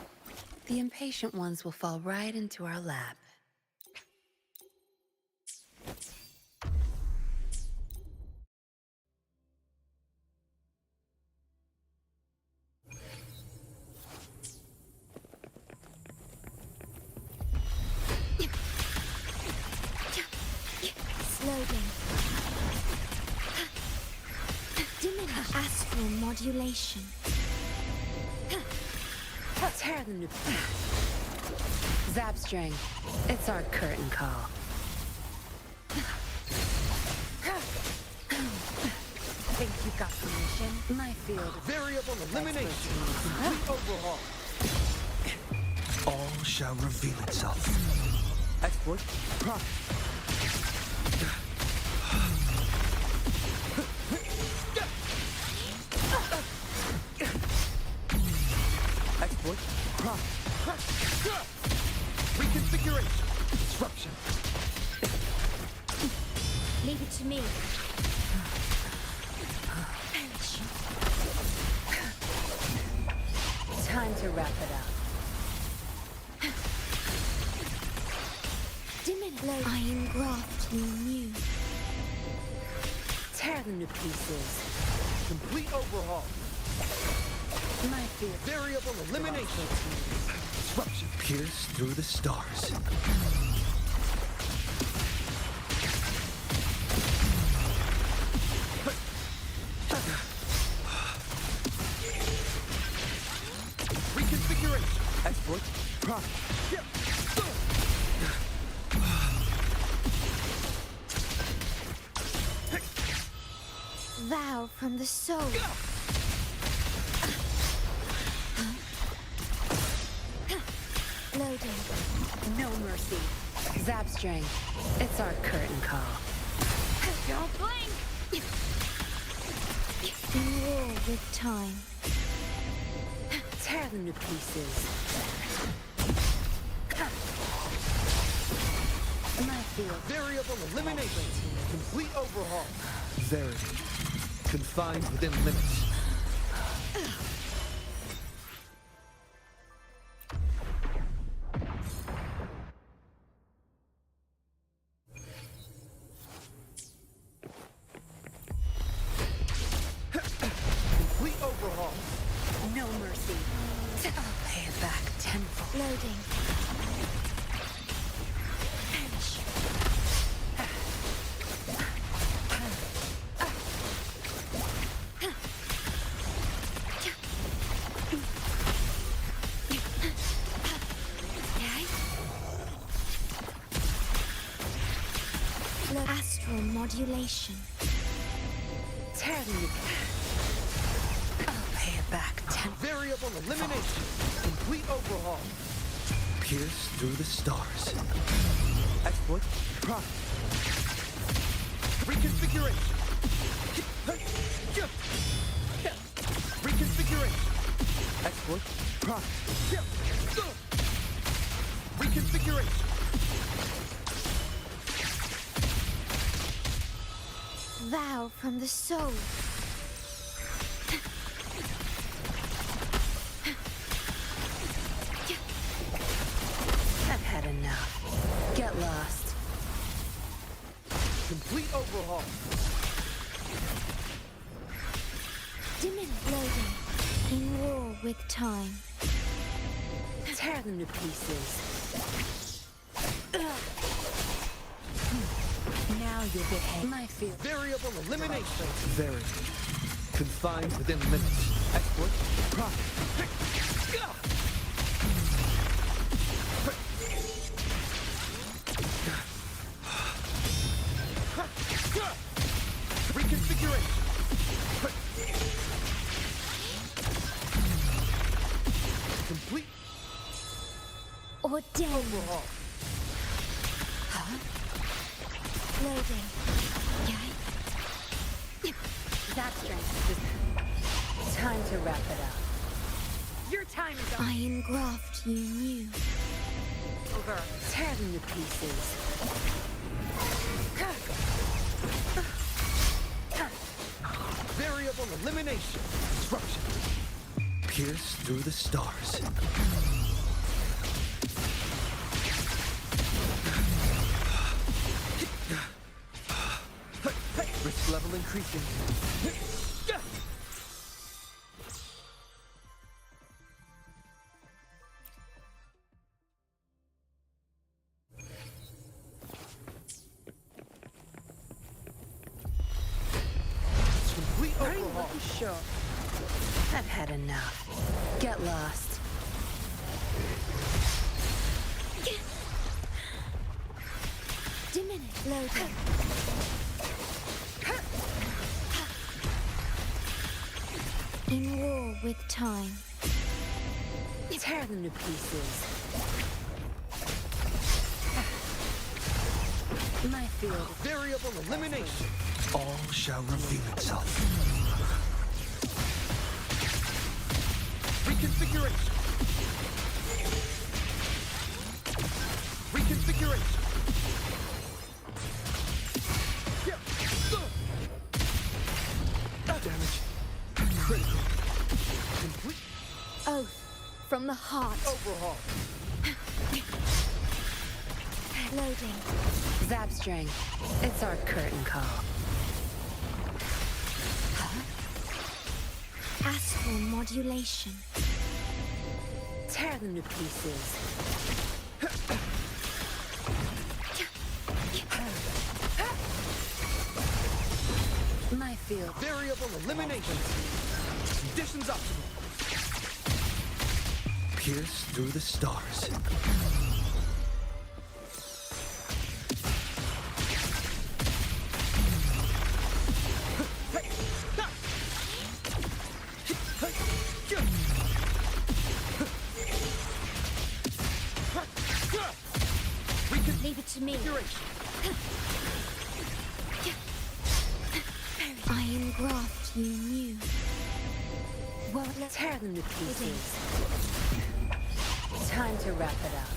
The impatient ones will fall right into our lap. Slogan. Diminish astral modulation. Tear them to Zapstring. It's our curtain call. Think you got permission? My field. Variable elimination. Complete overhaul. All shall reveal itself. Exploit. Prime. Exploit. Prime. Reconfiguration. Disruption. Leave it to me. Time to wrap it up. Diminish. Iron graft you knew. Tear them to pieces. Complete overhaul. My field. Variable elimination. Disruption. Pierce through the stars. Reconfiguration. Exploit. Prime. Vow from the soul. Loading. No mercy. Zapstring. It's our curtain call. Don't blink! In war with time. Tear them to pieces. My field. Variable elimination. Complete overhaul. Verity. Confined within limits. Complete overhaul. No mercy. I'll pay it back tenfold. Loading. Astral modulation. Tear them. I'll pay it back tenfold. Variable elimination. Complete overhaul. Pierce through the stars. Exploit. Prime. Reconfiguration. Reconfiguration. Exploit. Prime. Reconfiguration. Vow from the soul. I've had enough. Get lost. Complete overhaul. Diminish. Loading. In war with time. Tear them to pieces. Now you'll behave. My field. Variable elimination. Verity. Confined within limits. Exploit. Prime. Reconfiguration. Complete Ordained. overhaul. Loading. Zapstring. Time to wrap it up. Your time is up. Iron graft you knew. Over. Tear them to pieces. Variable elimination. Disruption. Pierce through the stars. Stress level increasing. Complete overhaul. Sure. I've had enough. Get lost. Diminish. Loading. In war with time. Tear them to pieces. My field. Variable elimination. All shall reveal itself. Reconfiguration. Reconfiguration. Damage. Critical. Complete. Oath from the heart. Overhaul. Loading. Zapstring. It's our curtain call. Astral modulation. Tear them to pieces. My field. Variable elimination. Conditions optimal. Pierce through the stars. Leave it to me. Iron graft you knew. Well, let's tear them to pieces. Time to wrap it up.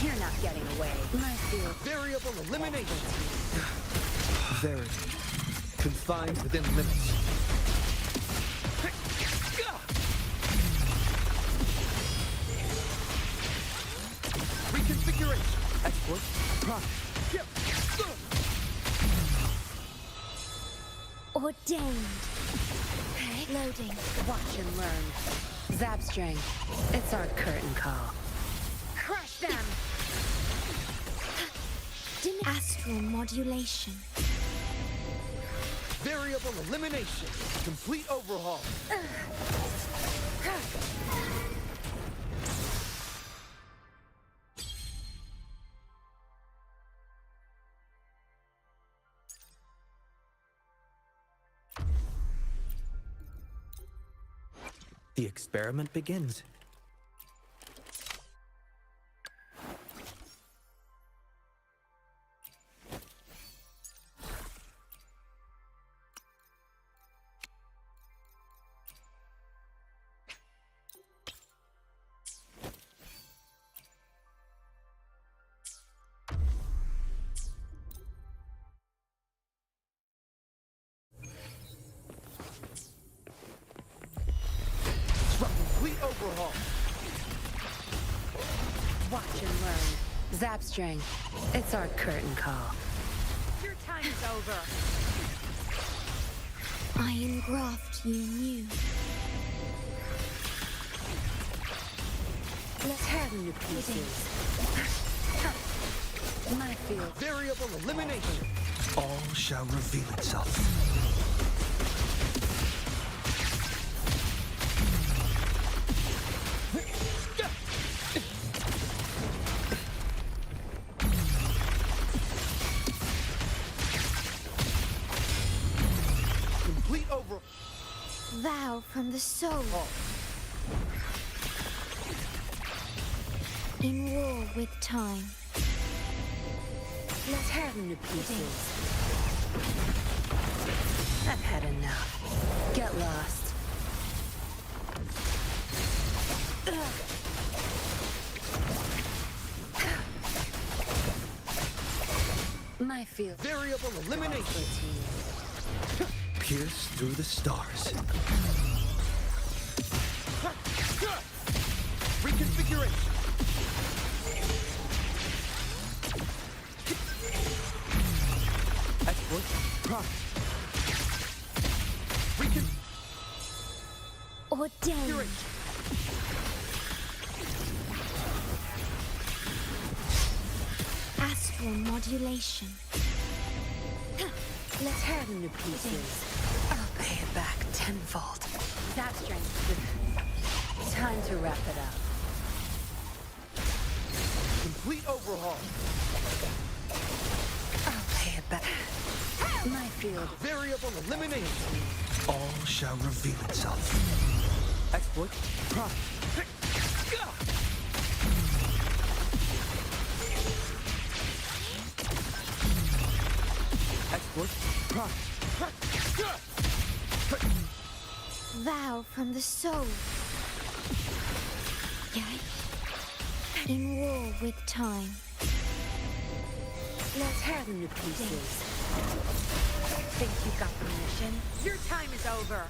You're not getting away. My field. Variable elimination. Very. Confined within limits. Reconfiguration. Export. Product. Ordained. Loading. Watch and learn. Zapstring. It's our curtain call. Crush them. Astral modulation. Variable elimination. Complete overhaul. The experiment begins. Complete overhaul. Watch and learn. Zapstring. It's our curtain call. Your time is over. Iron graft you knew. Let's tear them to pieces. My field. Variable elimination. All shall reveal itself. Complete over. Vow from the soul. In war with time. Let's tear them to pieces. I've had enough. Get lost. My field. Variable elimination. Pierce through the stars. Reconfiguration. Exploit. Prime. Recon. Ordained. Astral modulation. Let's have new pieces. I'll pay it back tenfold. That strength. Time to wrap it up. Complete overhaul. I'll pay it back. My field. Variable elimination. All shall reveal itself. Exploit. Prime. Exploit. Prime. Vow from the soul. Yay. In war with time. Let's have new pieces. Think you got permission? Your time is over.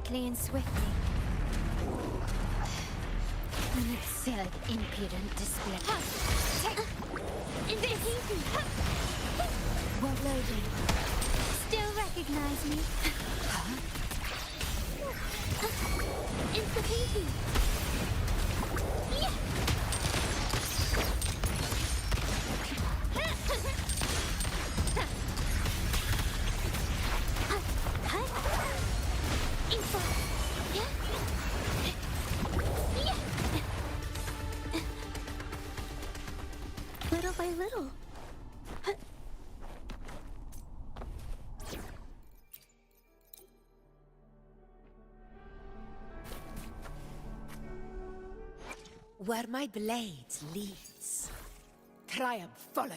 quickly and swiftly. An absurd, impudent display. It's easy. Well loading. Still recognize me? It's the pinky. Yeah. Little by little. Where my blade leads, triumph follows.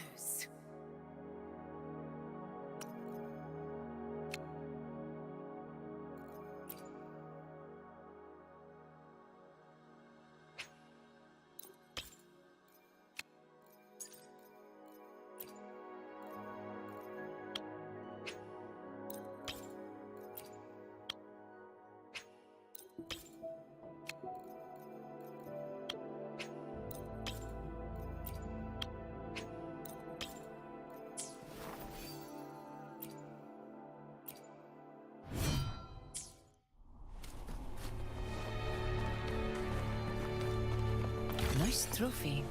Nice trophy.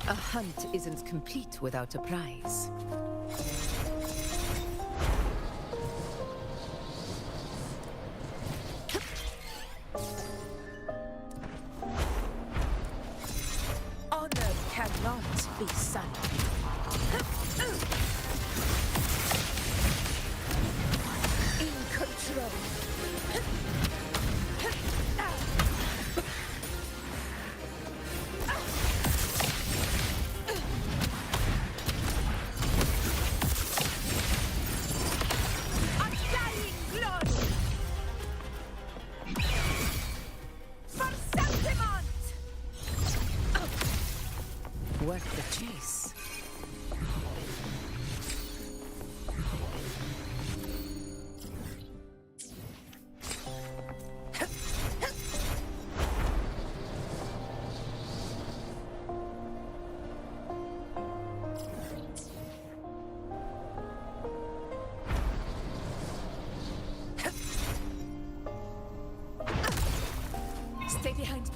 A hunt isn't complete without a prize. Honor cannot be sunk. In control. Undying glory. For sentiment. Worth the chase. Stay behind me.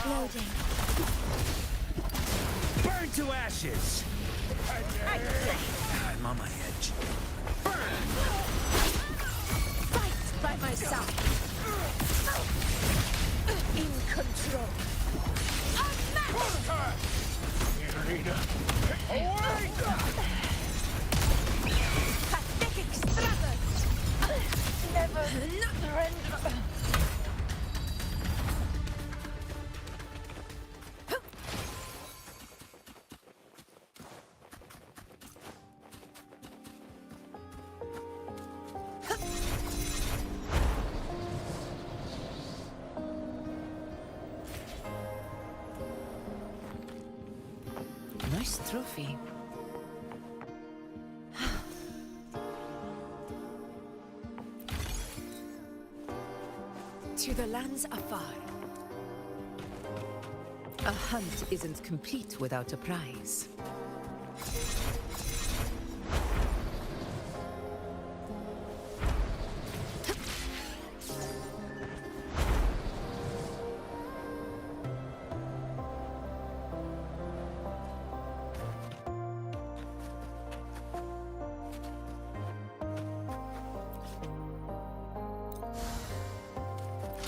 Loading. Burn to ashes! I'm on my edge. Fight by my side. In control. Pathetic struggle. Never surrender. Nice trophy. To the lands afar. A hunt isn't complete without a prize.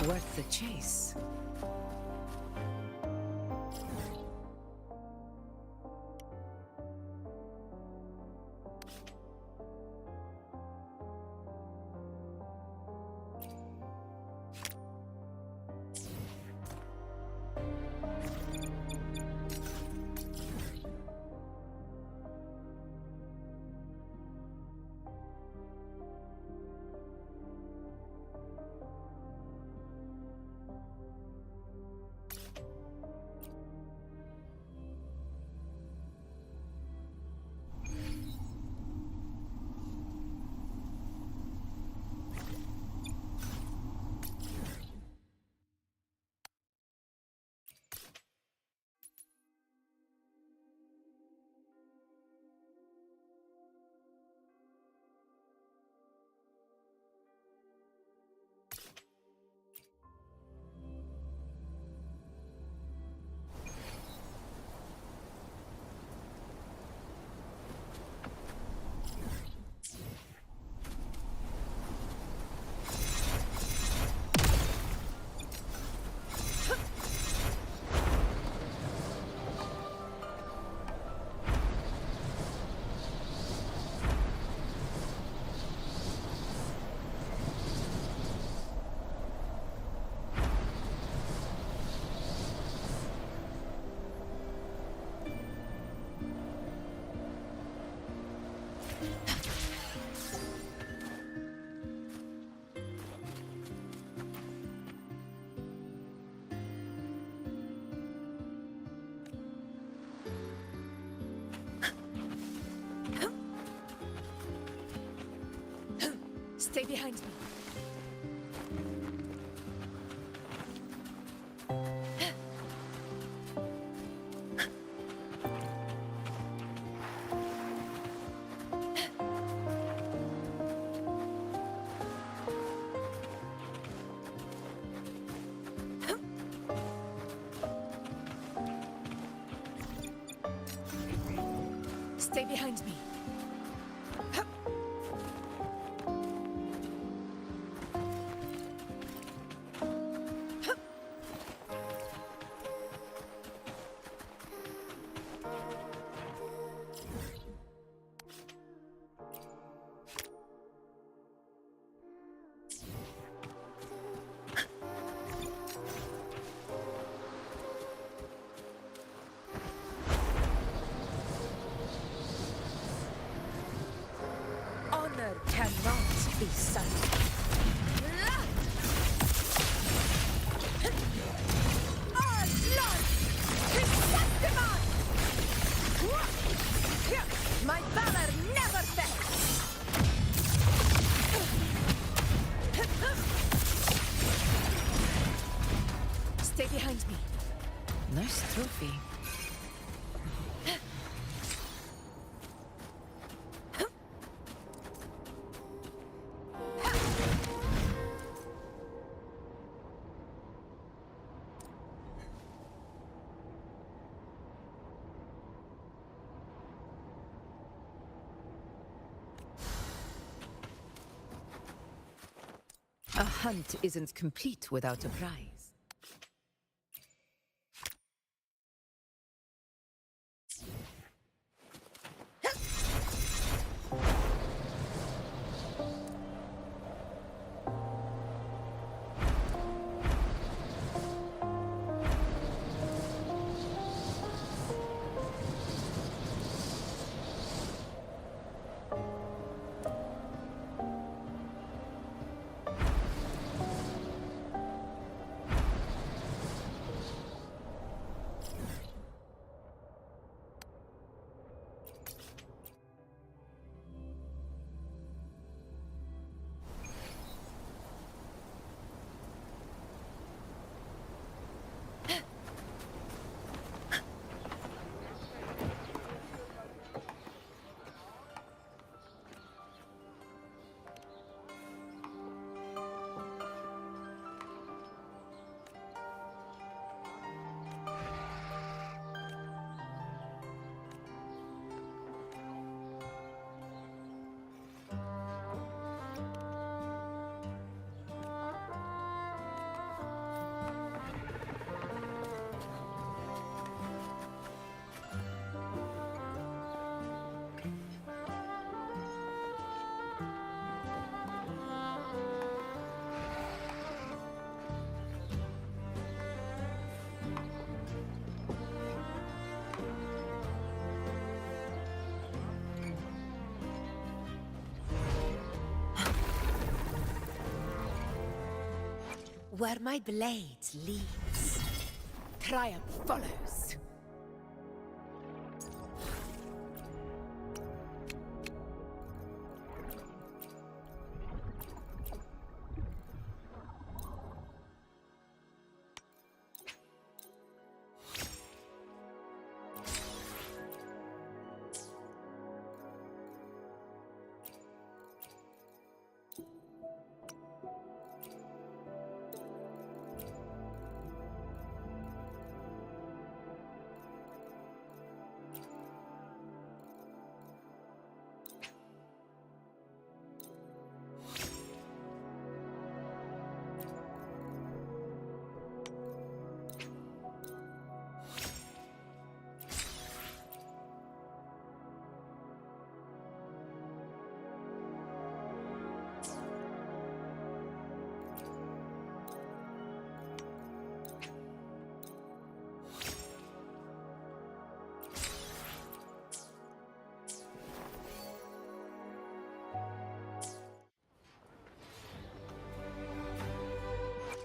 Worth the chase. Stay behind me. Stay behind me. Honor cannot be silenced. Our blood! Receptimon! My valor never fails! Stay behind me. Nice trophy. A hunt isn't complete without a prize. Where my blade leads, triumph follows.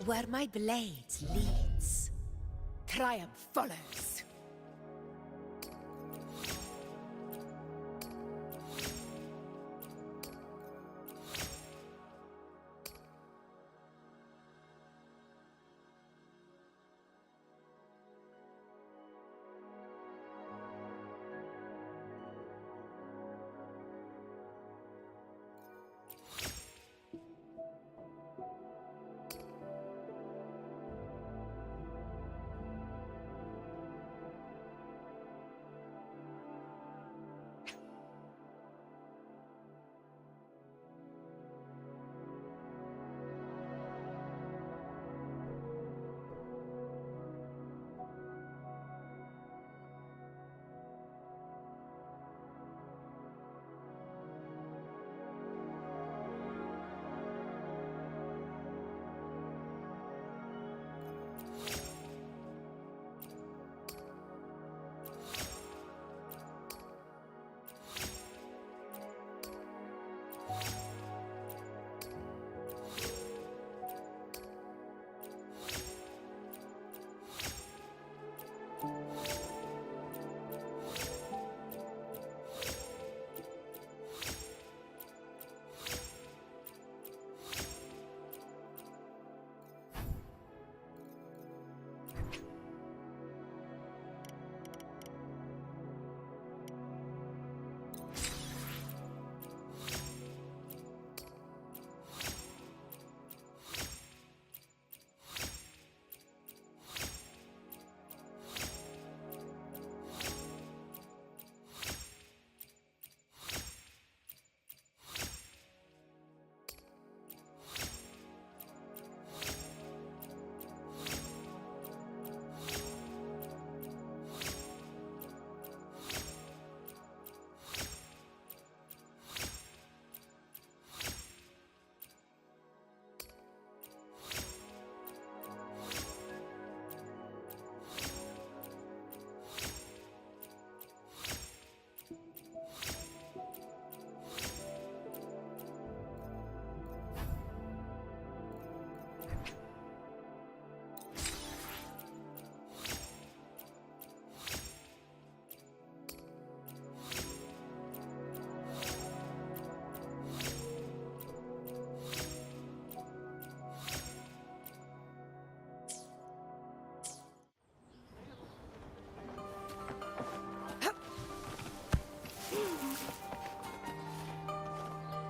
Where my blade leads, triumph follows.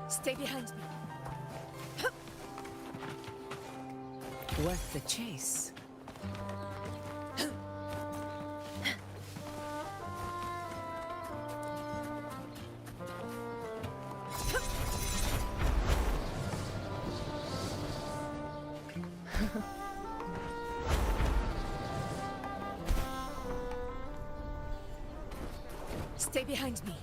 Stay behind me. Worth the chase. Stay behind me.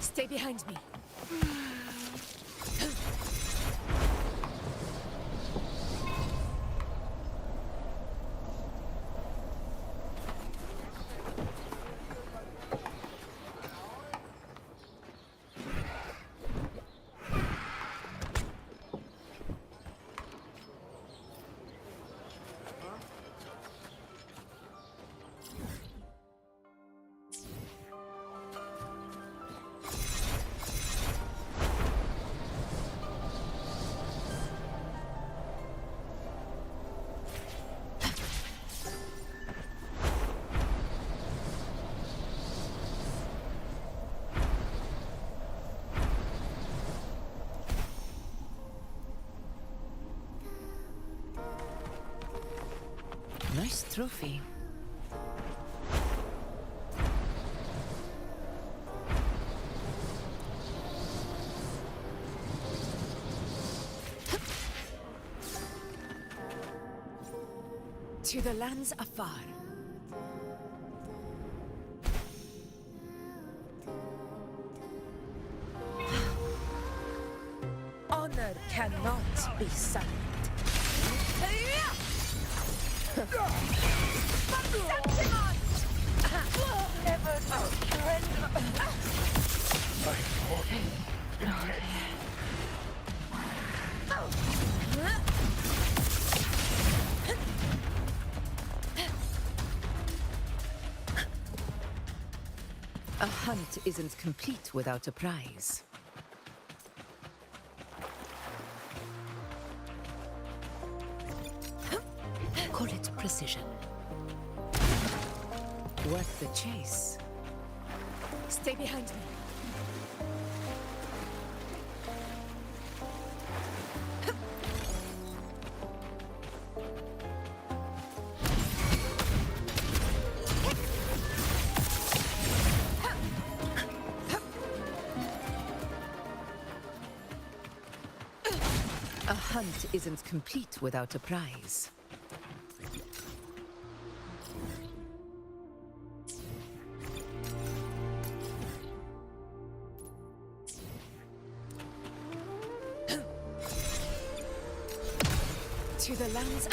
Stay behind me. Nice trophy. To the lands afar. Honor cannot be silent. Never surrender. A hunt isn't complete without a prize. Call it precision. Worth the chase. Stay behind me. A hunt isn't complete without a prize. To the lands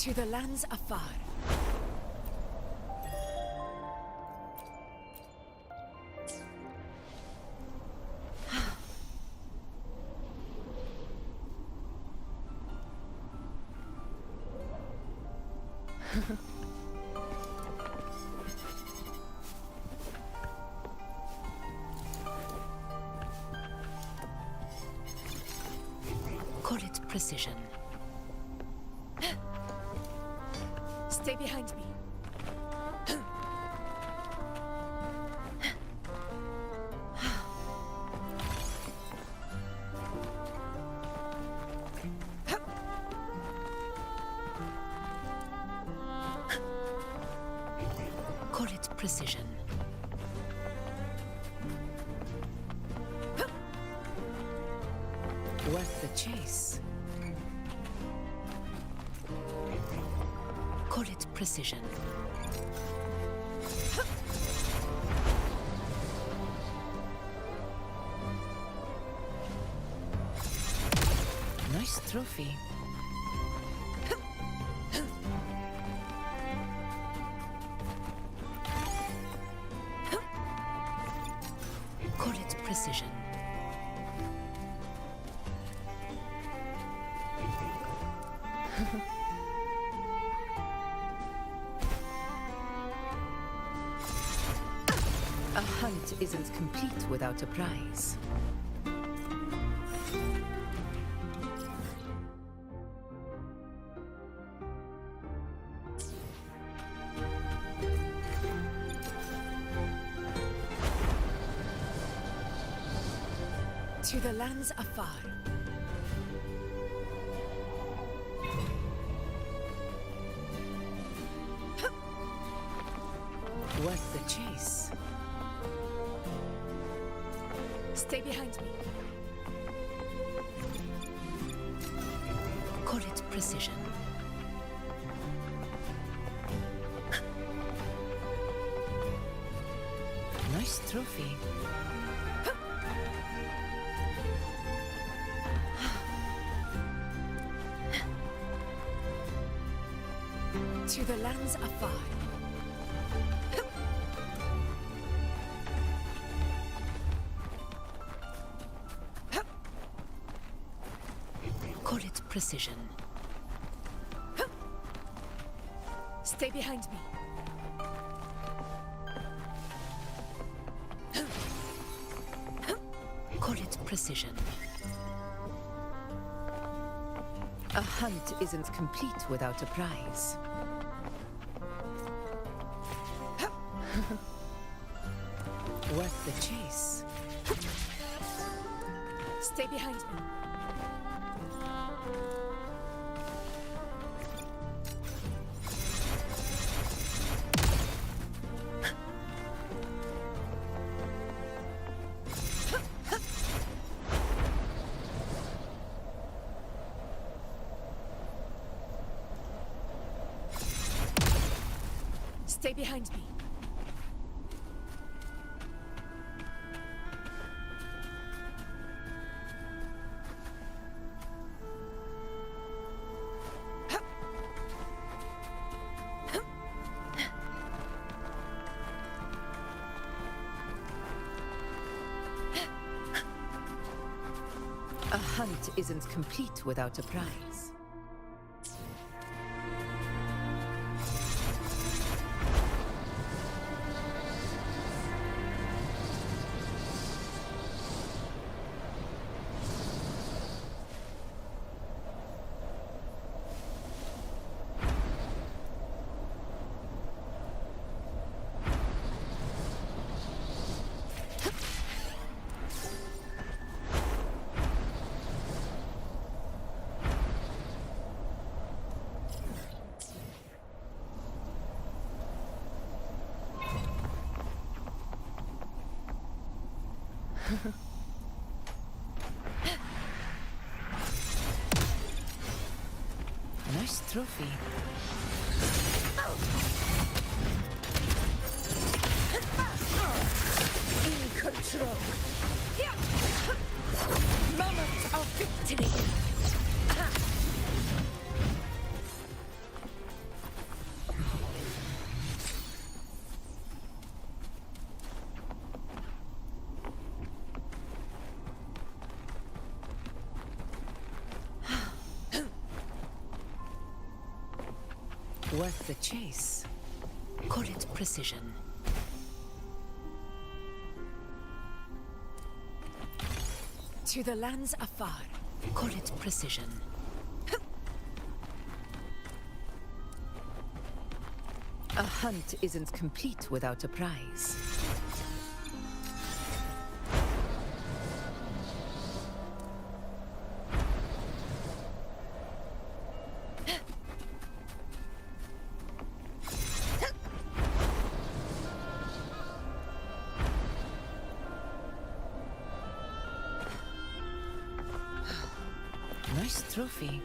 to the lands afar. Call it precision. Stay behind me. Call it precision. Worth the chase. Call it precision. Nice trophy. hunt isn't complete without a prize. To the lands afar. Worth the chase. Stay behind me. Call it precision. Nice trophy. To the lands afar. Call it precision. Stay behind me. Call it precision. A hunt isn't complete without a prize. Worth the chase. Stay behind me. Stay behind me. A hunt isn't complete without a prize. Nice trophy. In control. Moment of victory. Worth the chase. Call it precision. To the lands afar. Call it precision. A hunt isn't complete without a prize. Nice trophy.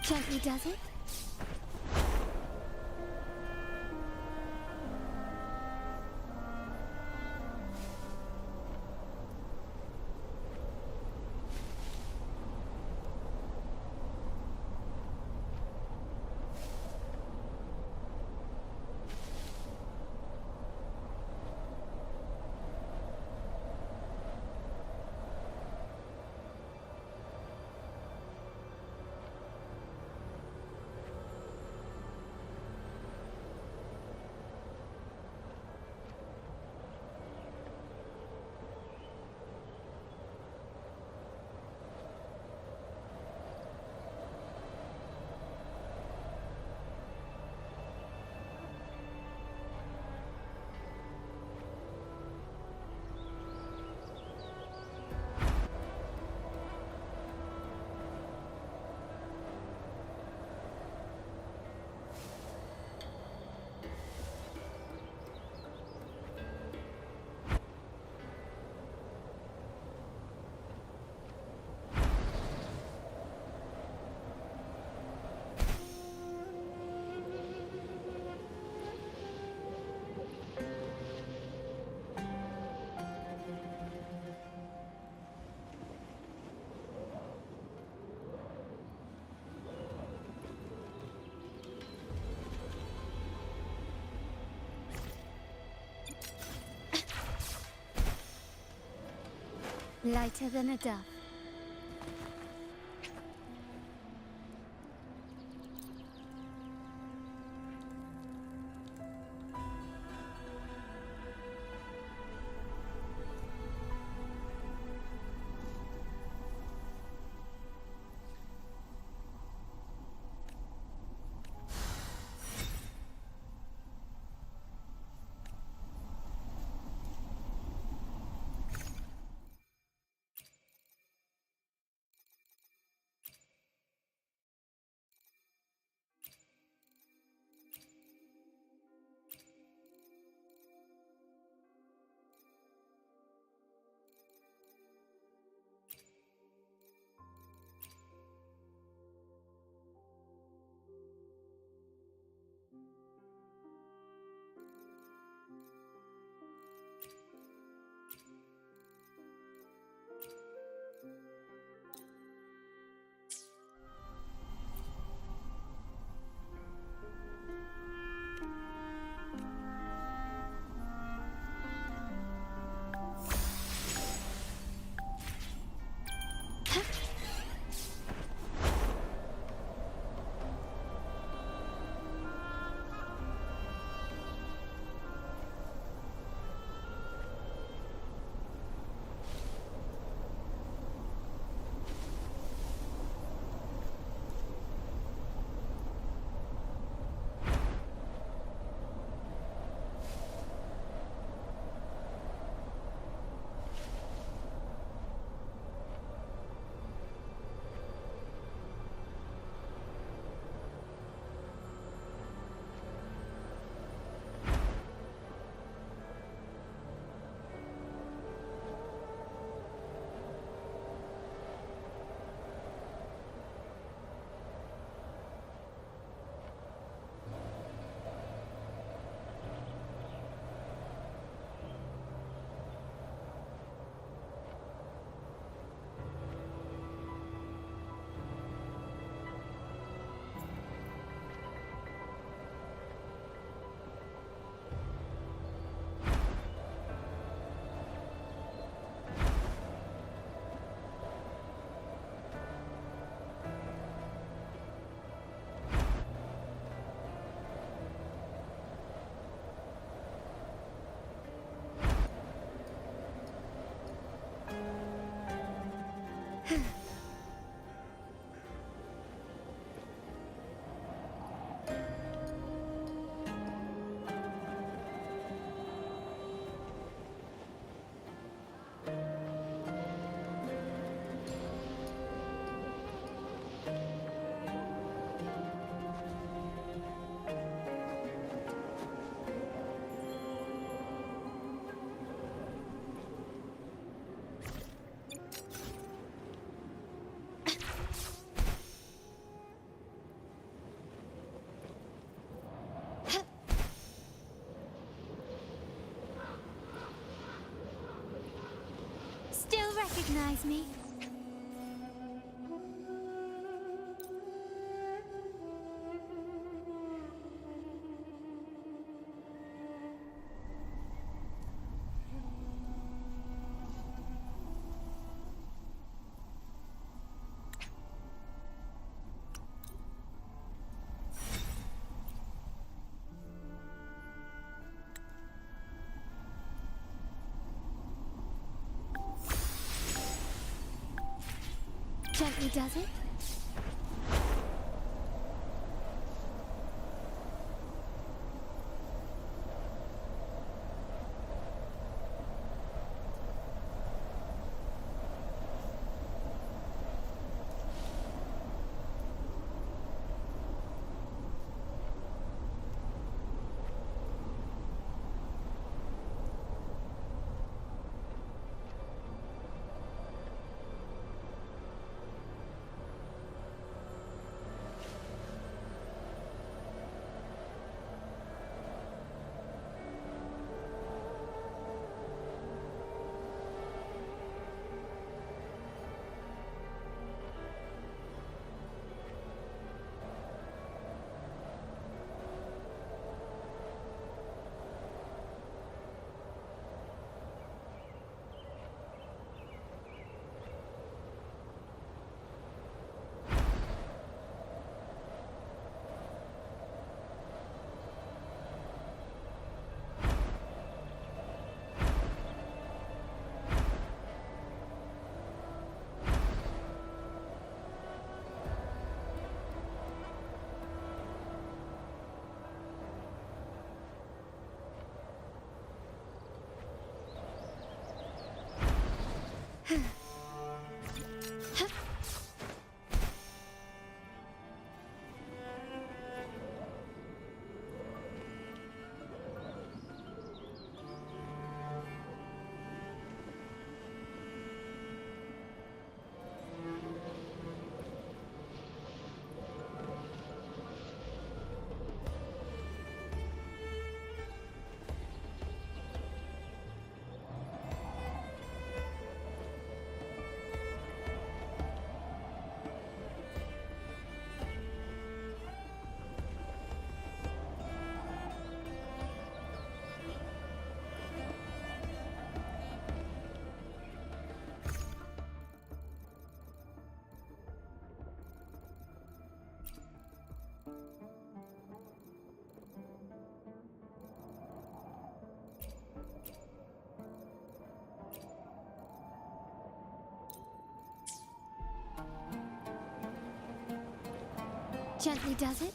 Gently does it? Lighter than a dove. recognize me? Gently does it? Gently does it?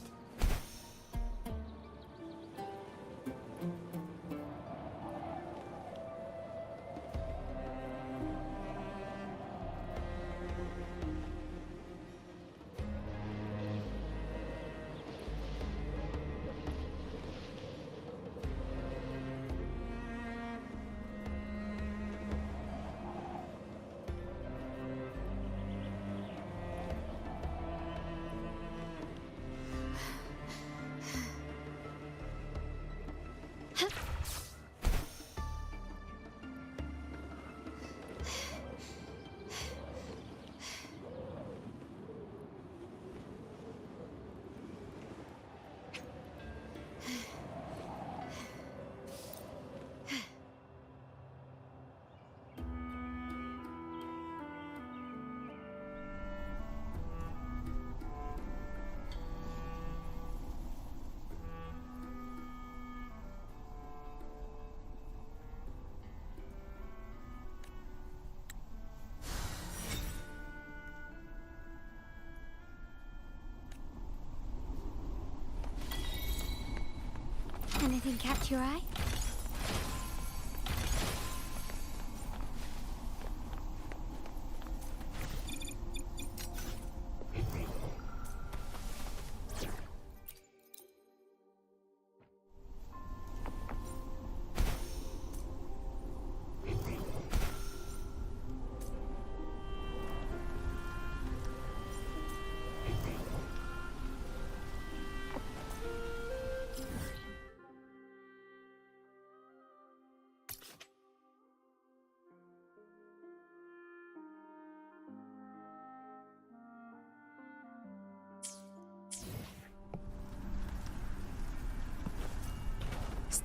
Anything catch your eye?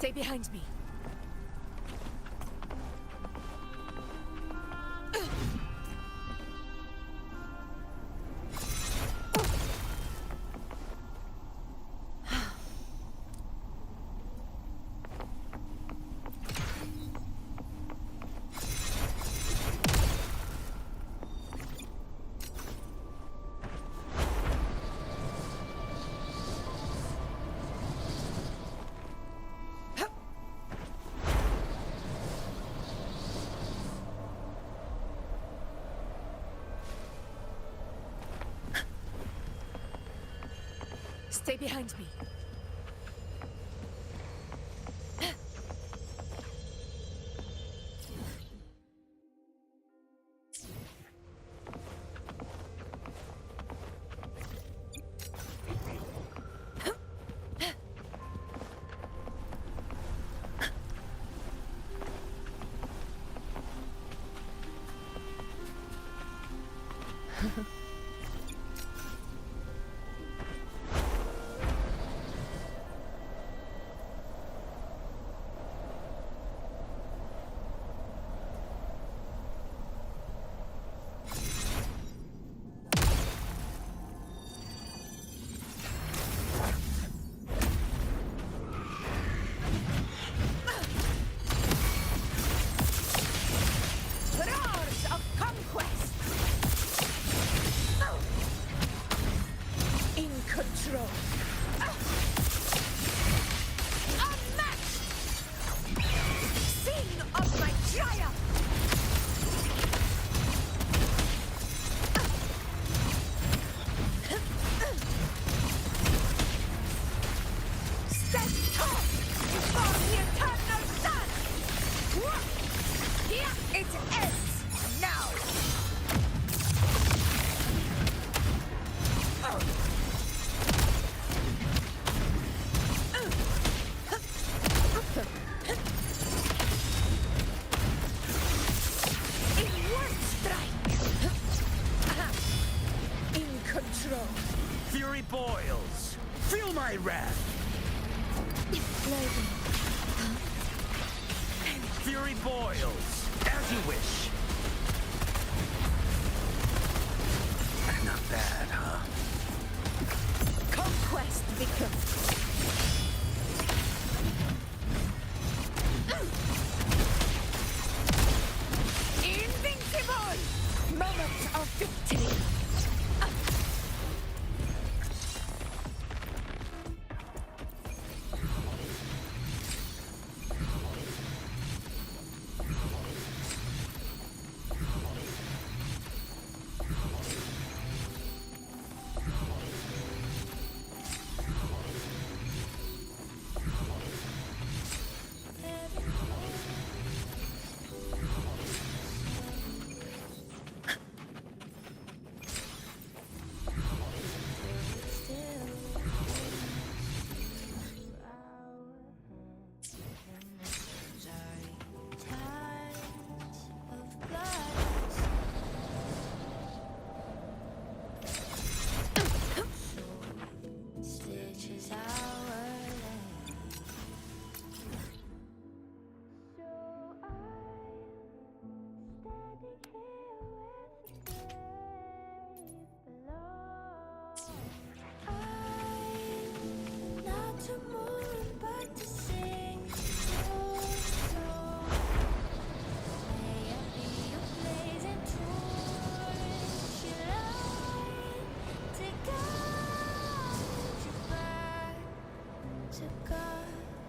Stay behind me. Stay behind me. Fury boils. Feel my wrath. Fury boils. As you wish. Not bad, huh? Conquest victim. Invincible! Moment of victory.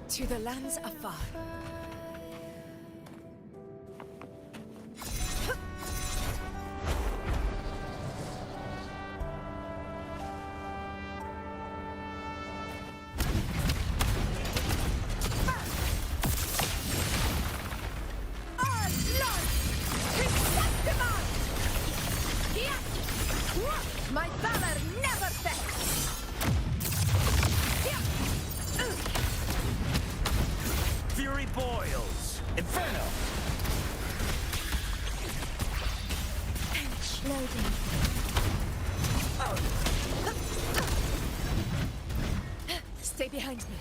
To the lands afar. My valor never fails! Fury boils. Inferno! Loading. Stay behind me.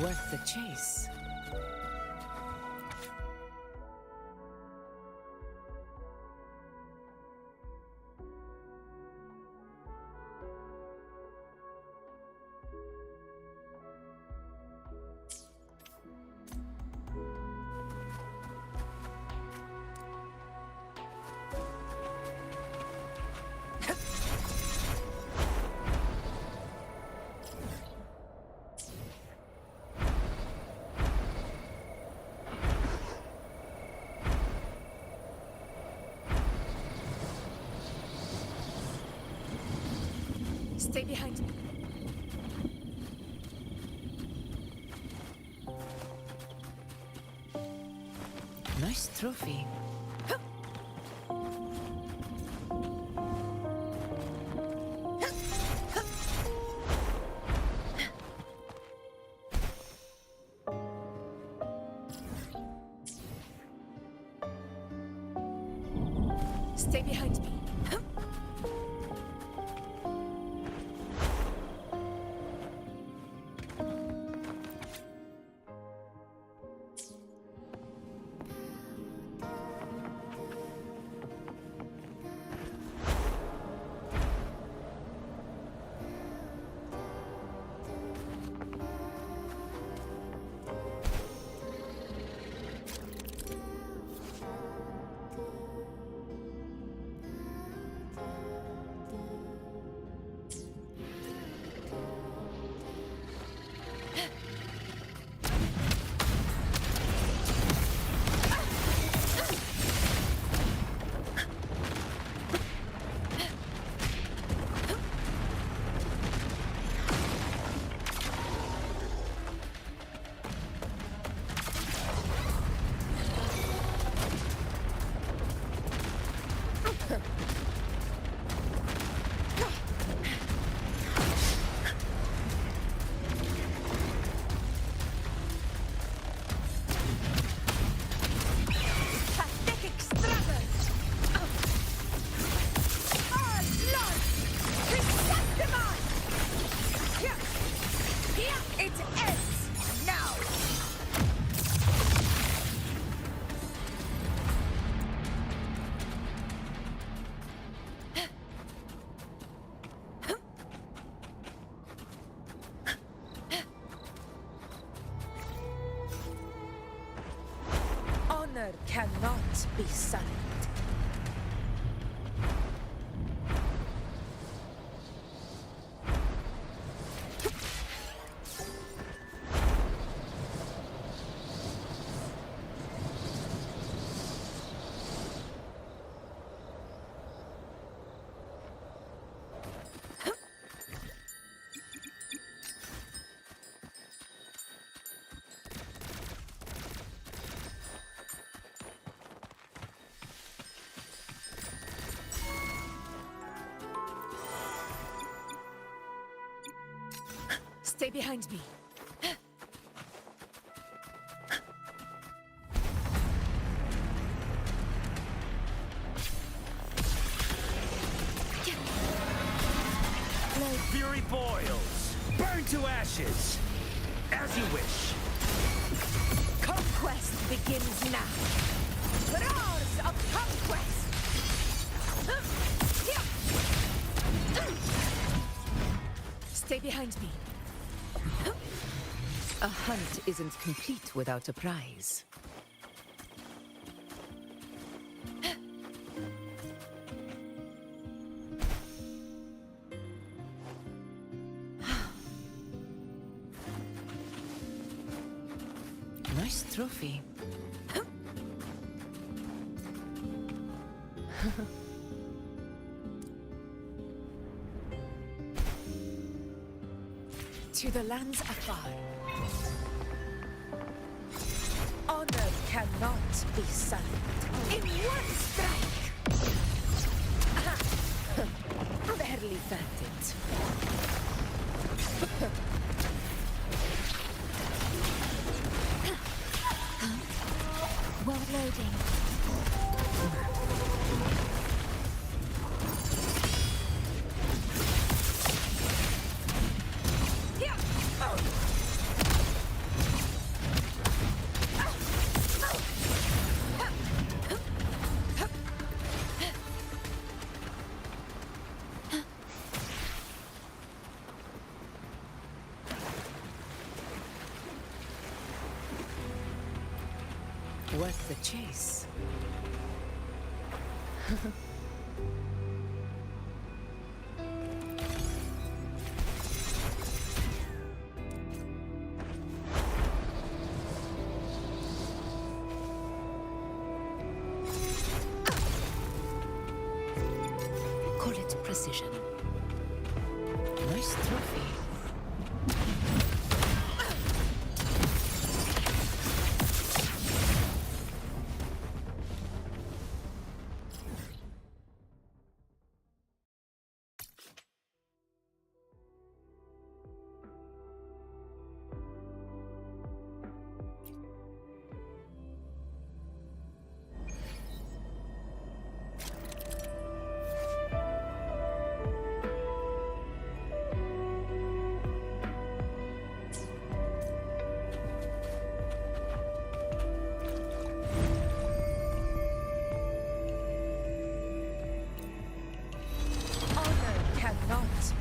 Worth the chase. Stay behind me. Nice trophy. Stay behind me. Honor cannot be sullied. Stay behind me. Fury boils! Burn to ashes! As you wish. Conquest begins now. Roars of conquest! Stay behind me. A hunt isn't complete without a prize. Nice trophy. To the lands afar. Honor cannot be sullied. In one strike! Barely felt it. Well, loading. Worth the chase. Call it precision. Nice trophy.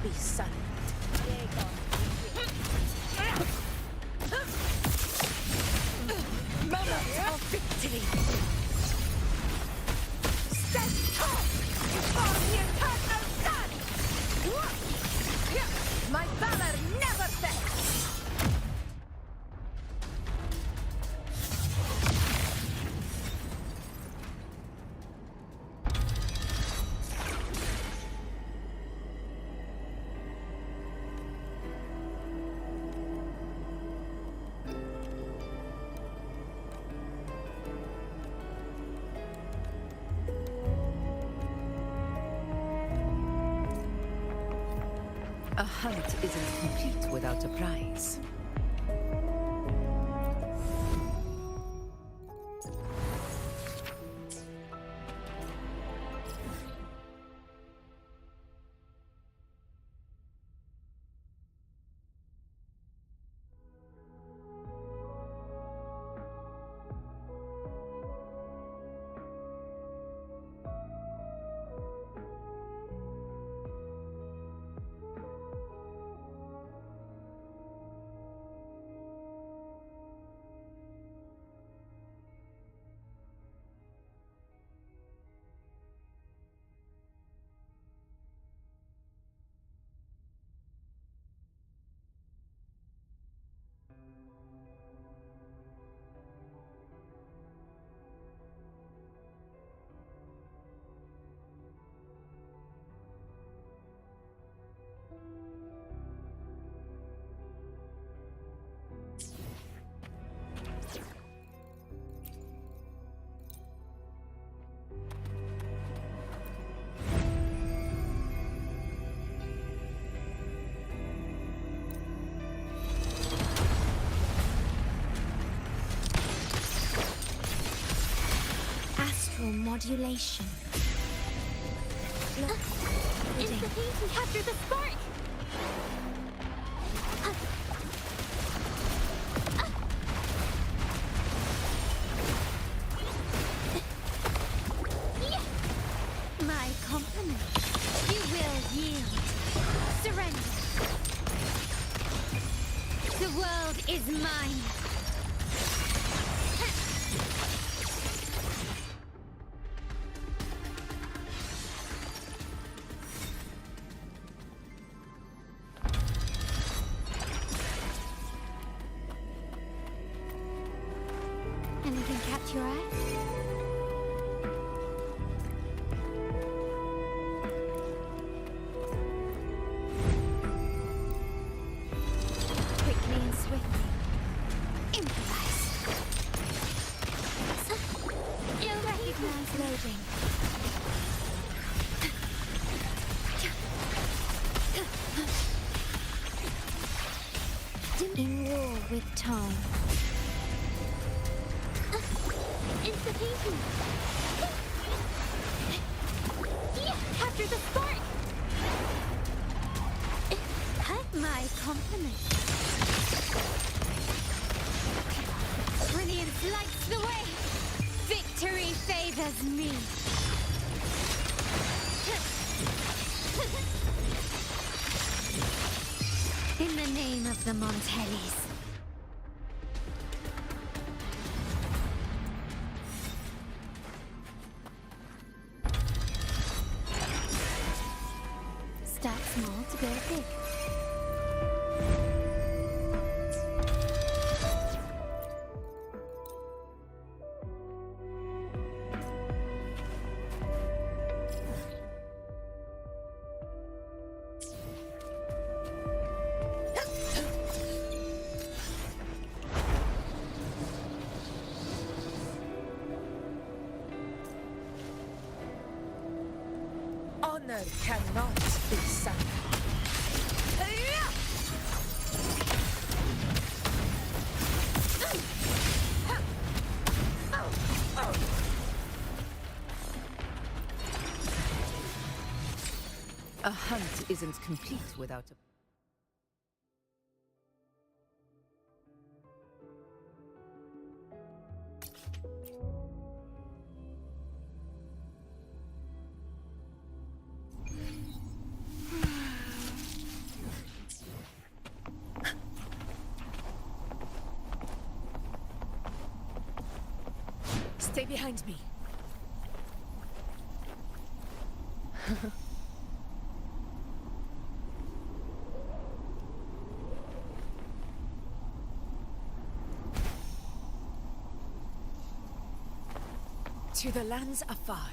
Be silent. Moment of victory. Stand tall before the eternal sun. My valor never fails. A hunt isn't complete without a prize. Modulation. Instantly capture the spark! My compliment. You will yield. Surrender. The world is mine. Anything catch your eye? Quickly and swiftly. Improvise. You'll recognize loading. In war with time. Institution! Capture the spark! My compliment. Brilliance lights the way! Victory favors me! In the name of the Montellis. Honor cannot be sunk. A hunt isn't complete without a... Stay behind me. To the lands afar.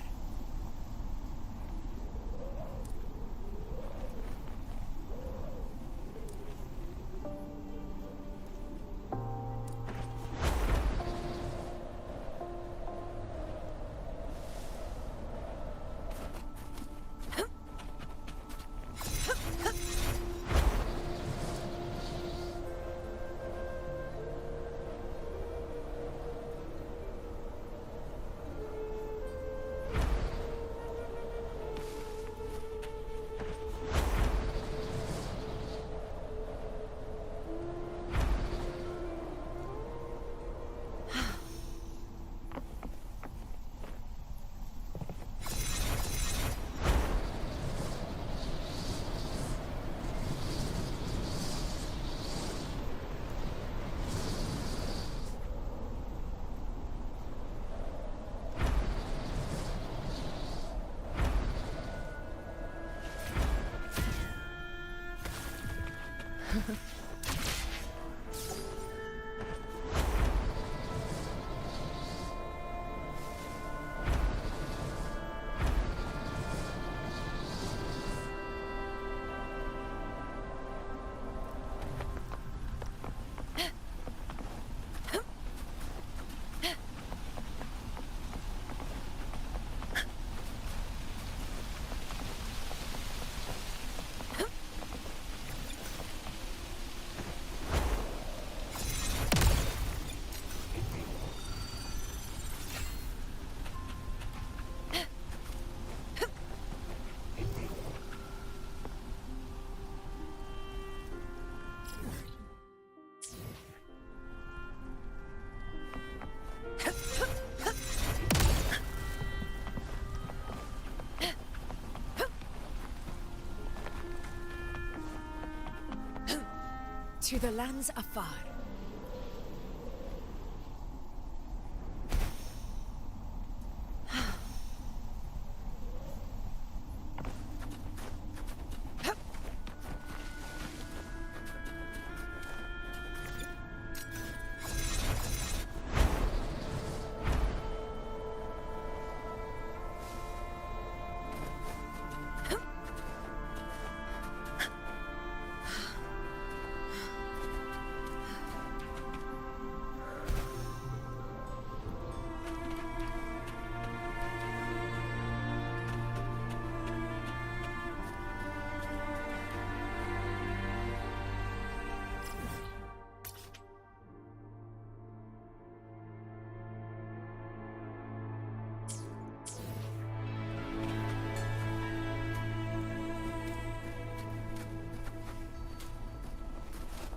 To the lands afar.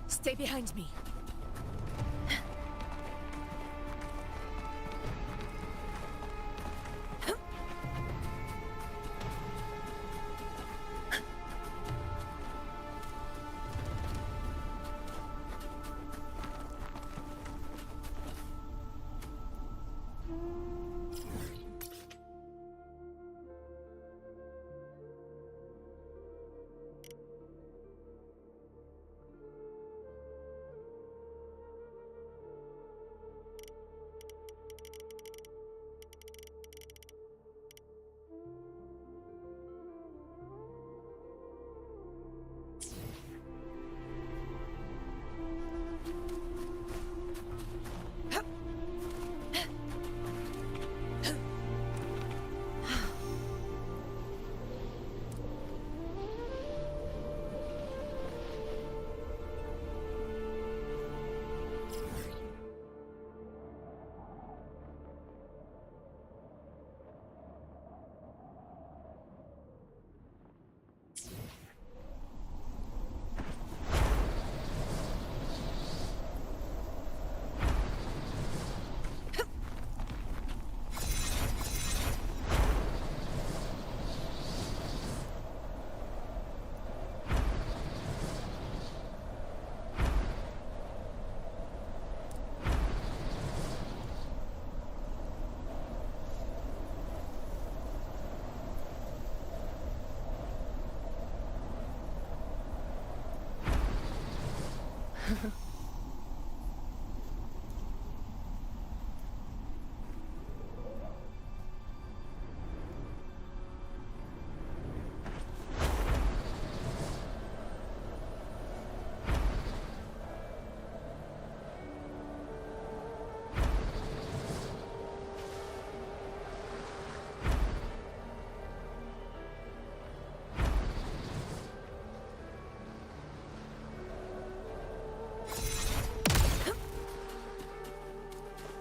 Stay behind me.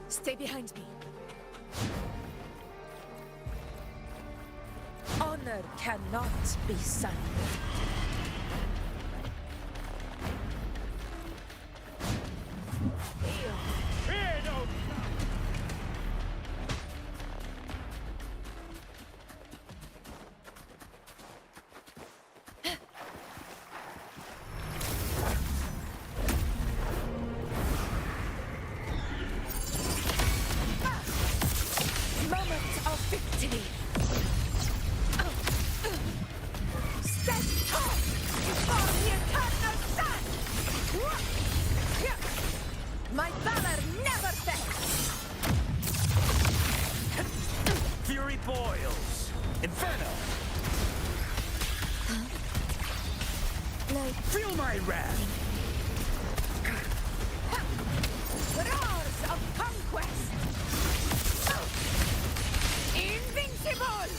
Stay behind me. Honor cannot be sundered. Moment of victory. Stand tall before the eternal sun. My valor never fails. Fury boils. Inferno. Feel my wrath. Roars of conquest. Invincible.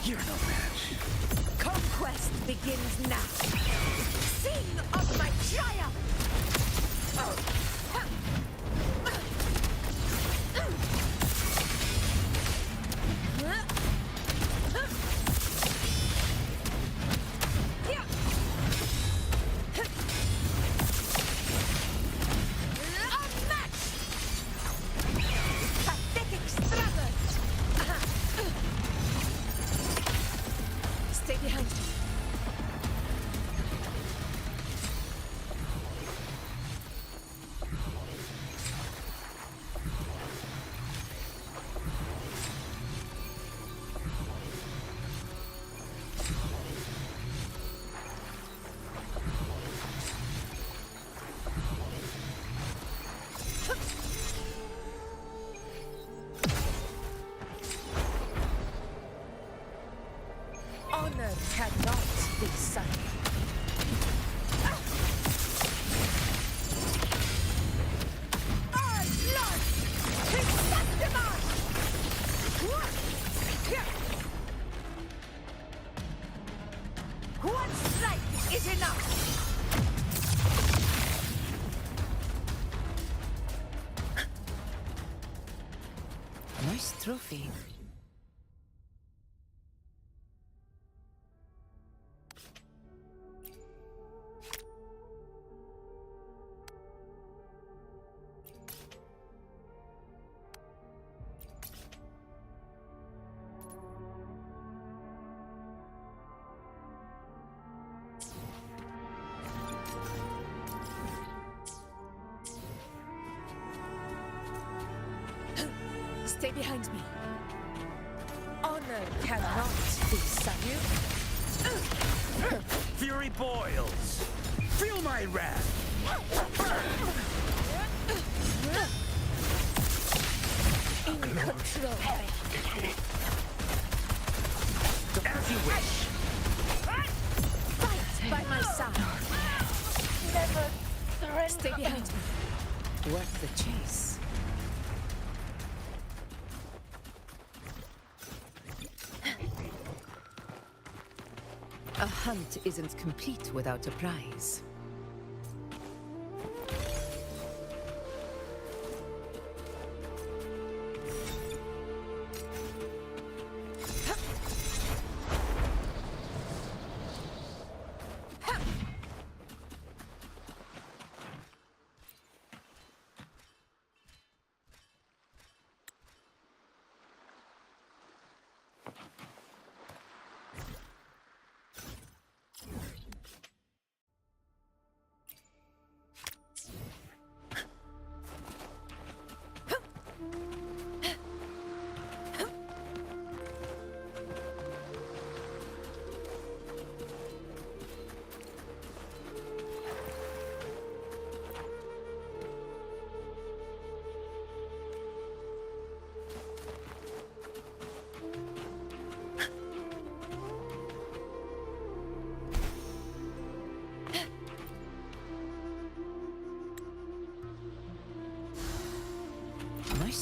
You're no match. Conquest begins now. Sing of my triumph. Pathetic struggle. Stay behind me. Honor cannot be sundered. All blood is sanctified. One strike is enough. Nice trophy. Stay behind me. Honor cannot be sundered. Fury boils. Feel my wrath. In control. As you wish. Fight by my side. Never surrender. Stay behind me. Worth the chase. A hunt isn't complete without a prize.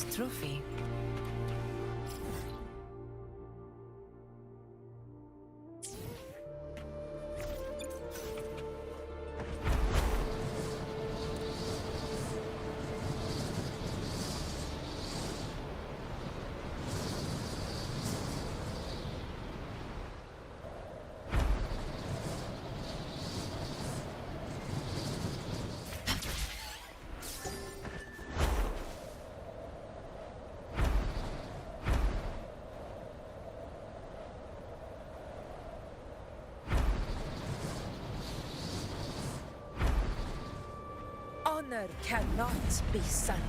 Nice trophy. Honor cannot be sundered.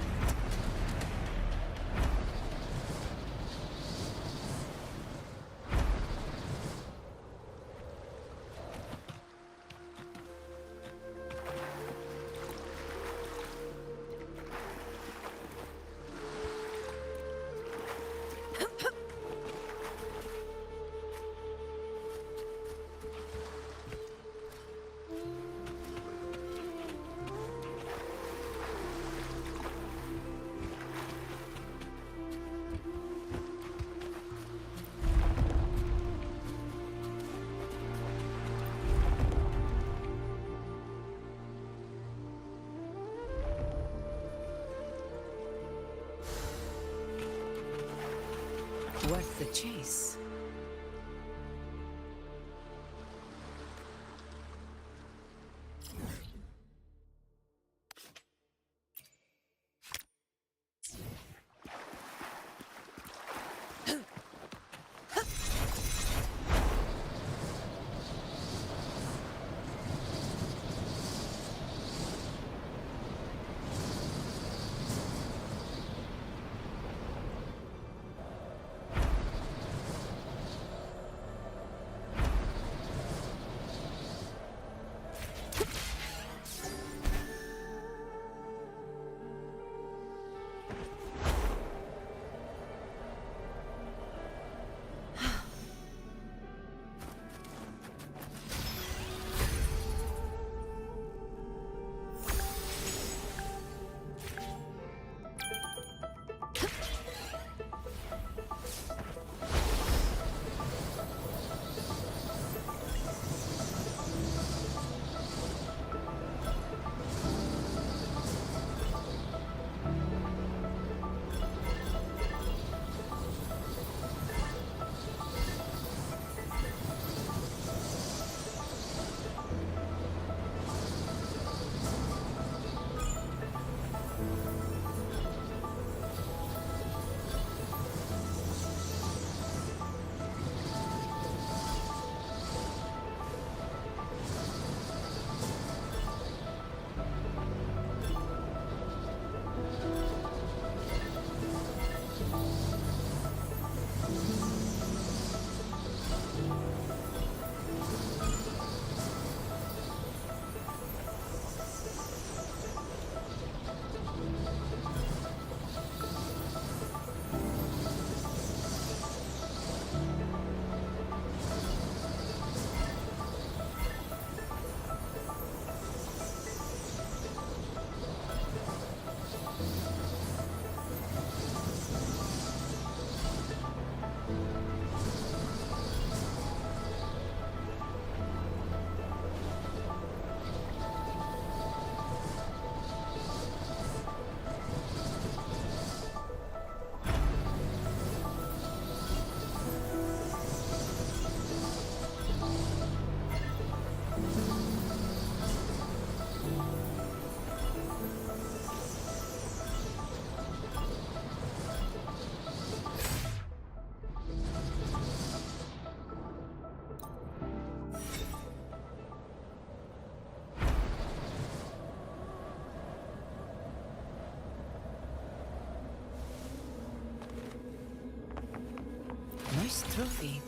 Worth the chase. Nice trophy.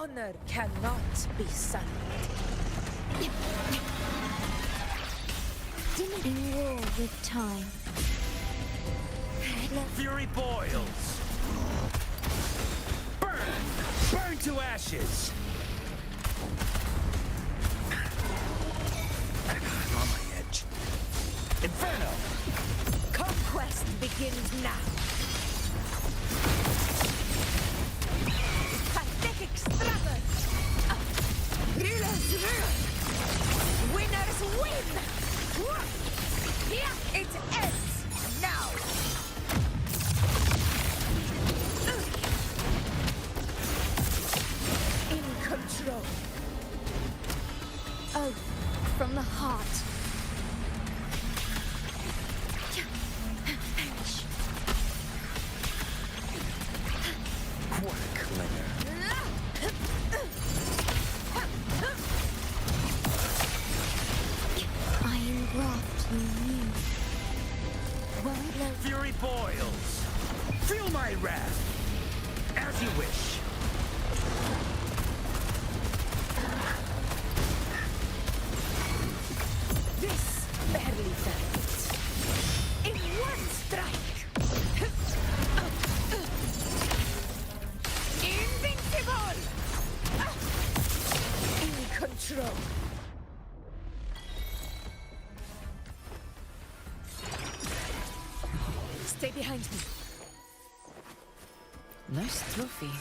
Honor cannot be sullied. Dimming war with time. Fury boils! Burn! Burn to ashes! I'm on my edge. Inferno! Conquest begins now. Pathetic struggle. Rulers rule. Winners win. Here it ends now. In control. Oath from the heart. What a clinger. Iron graft you knew. Won't let Fury boils! Feel my wrath! As you wish. This barely felt. In one strike. Invincible! In control. Stay behind me. Nice trophy.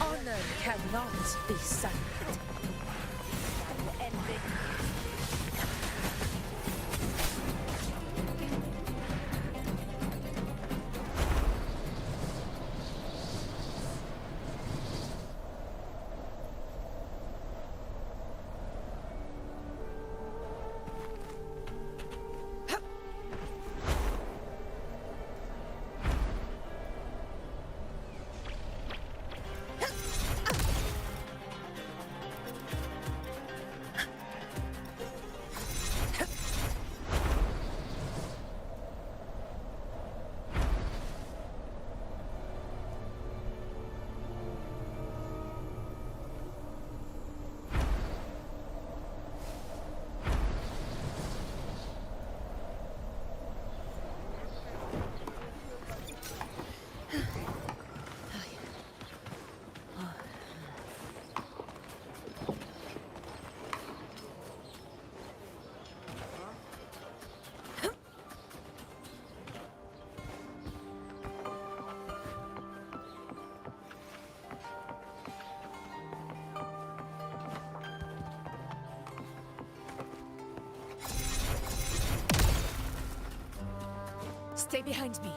Honor cannot be sullied. Stay behind me.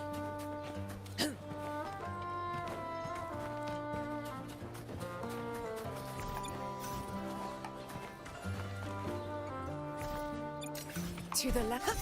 To the left.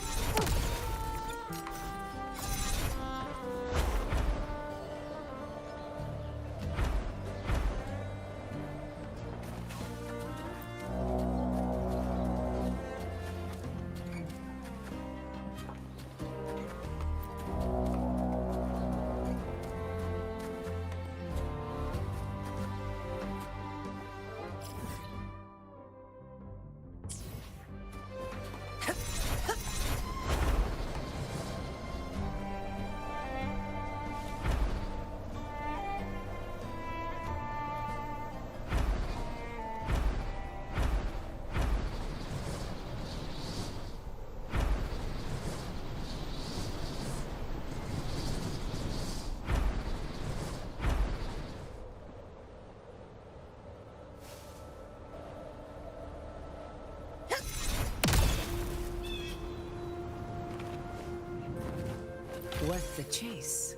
the chase?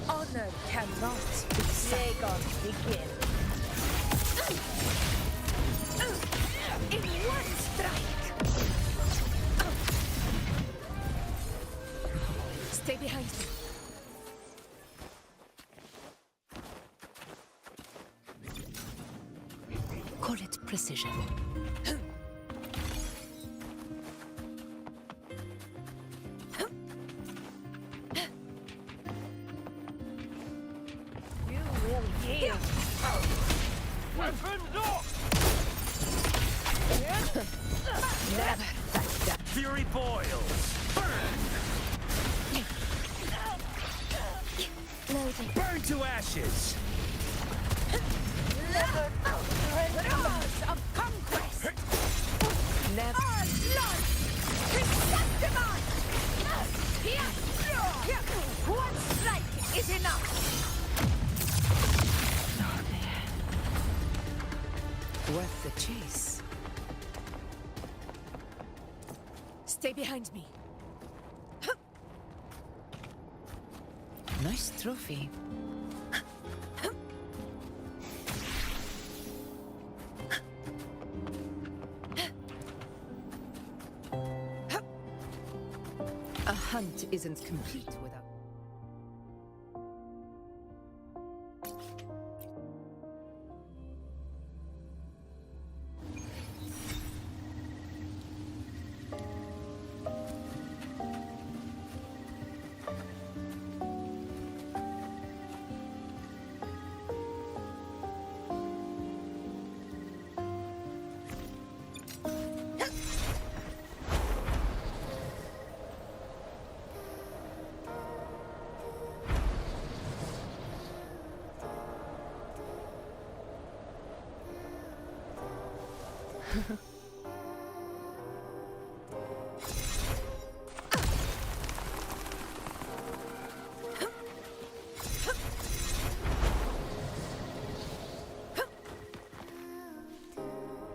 Honor cannot be silenced. Begin. In one strike. Stay behind me. Call it precision. Weapons up! Never back down. Fury boils! Burn! Burn to ashes! Rose of conquest. Never. Lord, Chrysanthemum! One strike is enough. Worth the chase. Stay behind me. Nice trophy. A hunt isn't complete without...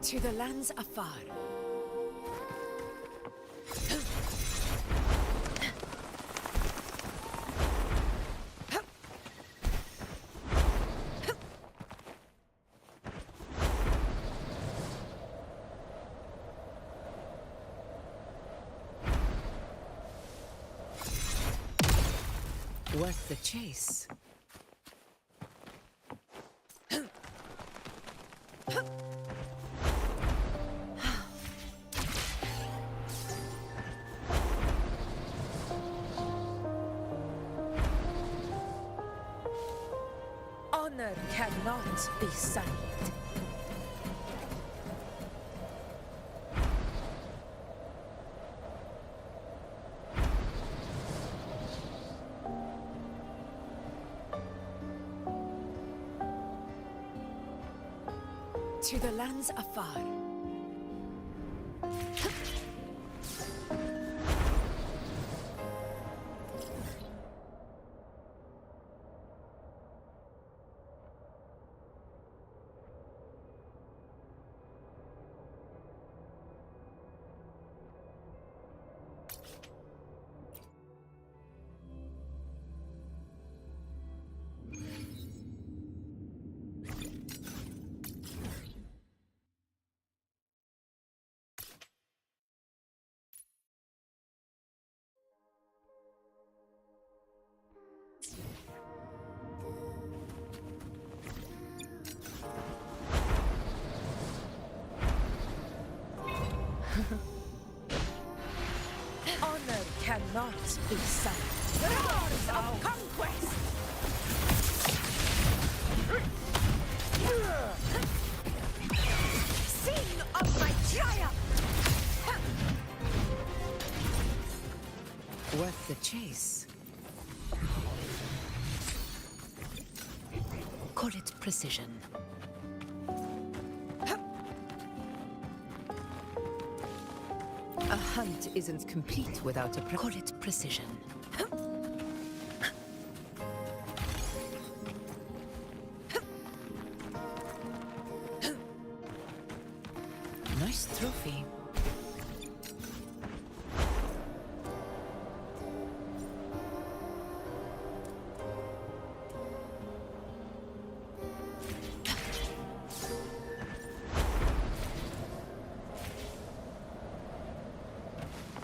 To the lands afar. Worth the chase. Honor cannot be silent. To the lands afar. cannot be silent. Roars of conquest! Sing of my triumph! Worth the chase. Call it precision. A hunt isn't complete without call it precision. Nice trophy.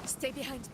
Stay behind me.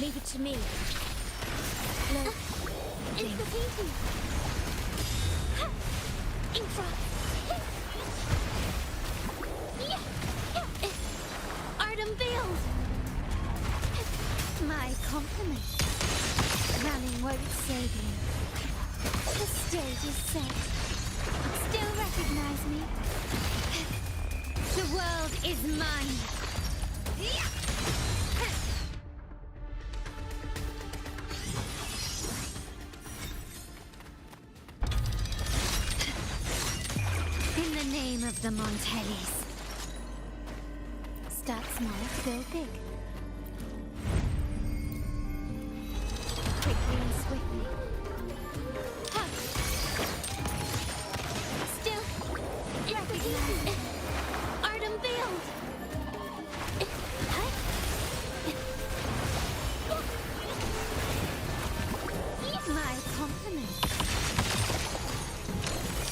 Leave it to me. No. It's the beauty. Infra. Art unveiled. My compliment. Running won't save you. The stage is set. Still recognize me? The world is mine. In the name of the Montellis. Start small, go big. Quickly and swiftly. Hug. Still. Recognize. Art unveiled. My compliments.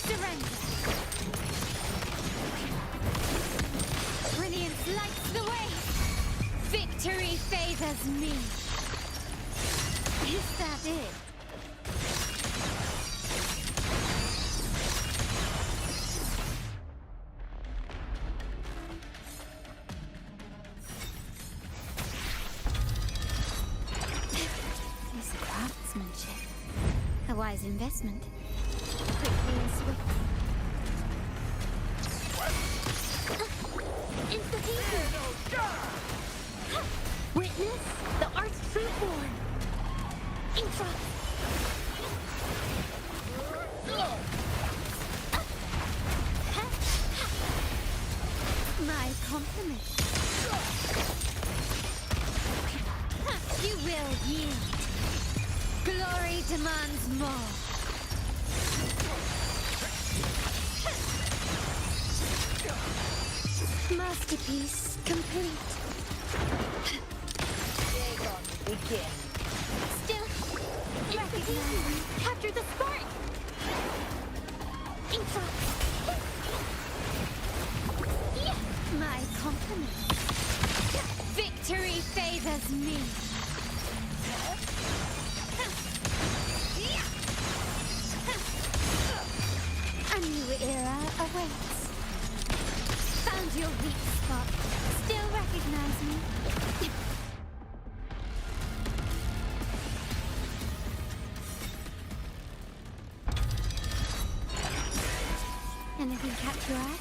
Surrender. Brilliance lights the way. Victory favors me. Is that it? This craftsmanship. A wise investment. Quickly and swiftly. Witness the art's fruitborn. Infra. My compliment. You will yield. Glory demands more. Masterpiece complete. Begin. Still. Recognize me. Capture the spark! My compliments. Victory favors me. A new era awaits. Found your weak spot. Still recognize me. Anything catch your eye?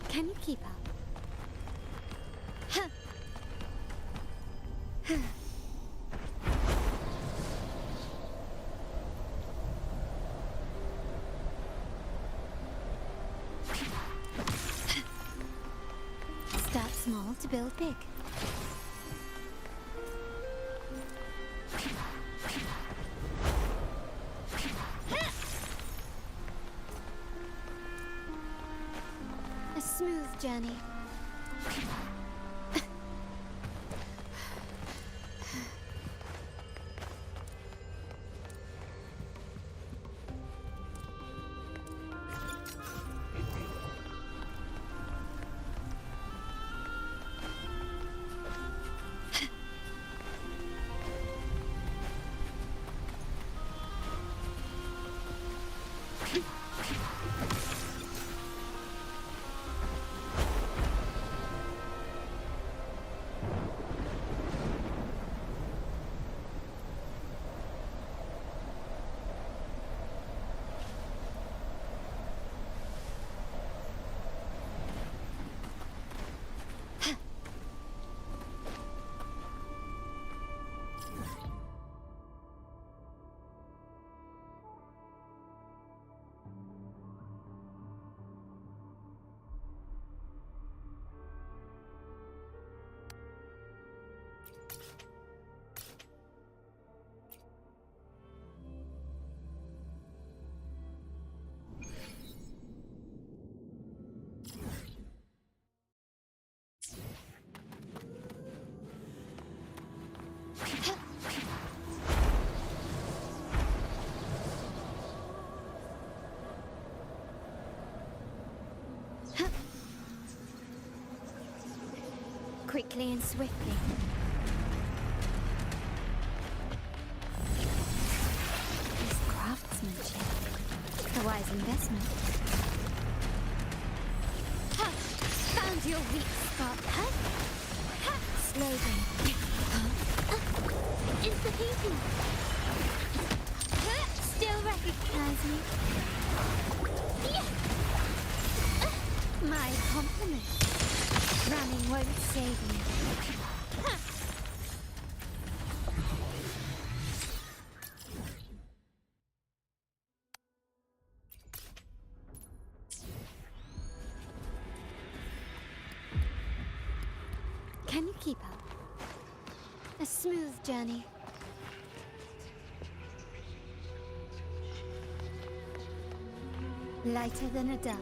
Can you keep up? Start small to build big. A smooth journey. quickly and swiftly. This craftsmanship. A wise investment. Ha! Found your weak spot, huh? Ha! Slogan. It's the people. Still recognize me. Yeah. My compliment. Running won't save you. Ha! Can you keep up? A smooth journey. Lighter than a dove.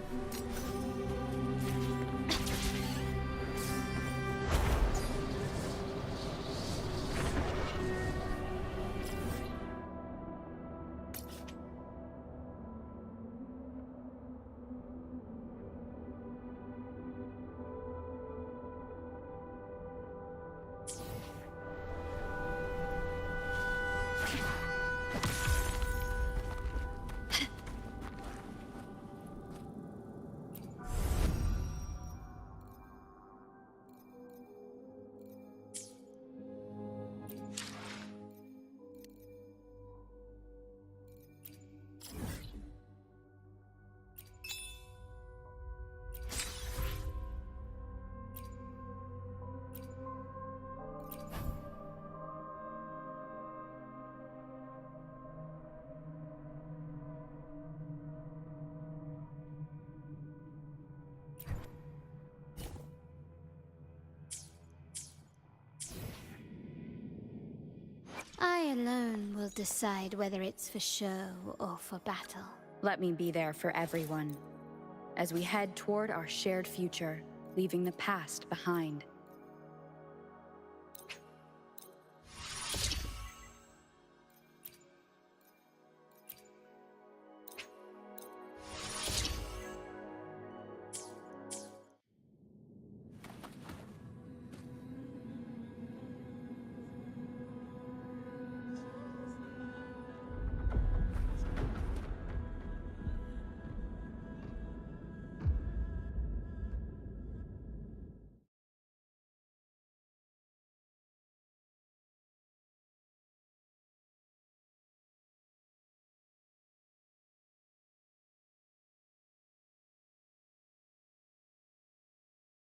I alone will decide whether it's for show or for battle. Let me be there for everyone, as we head toward our shared future, leaving the past behind.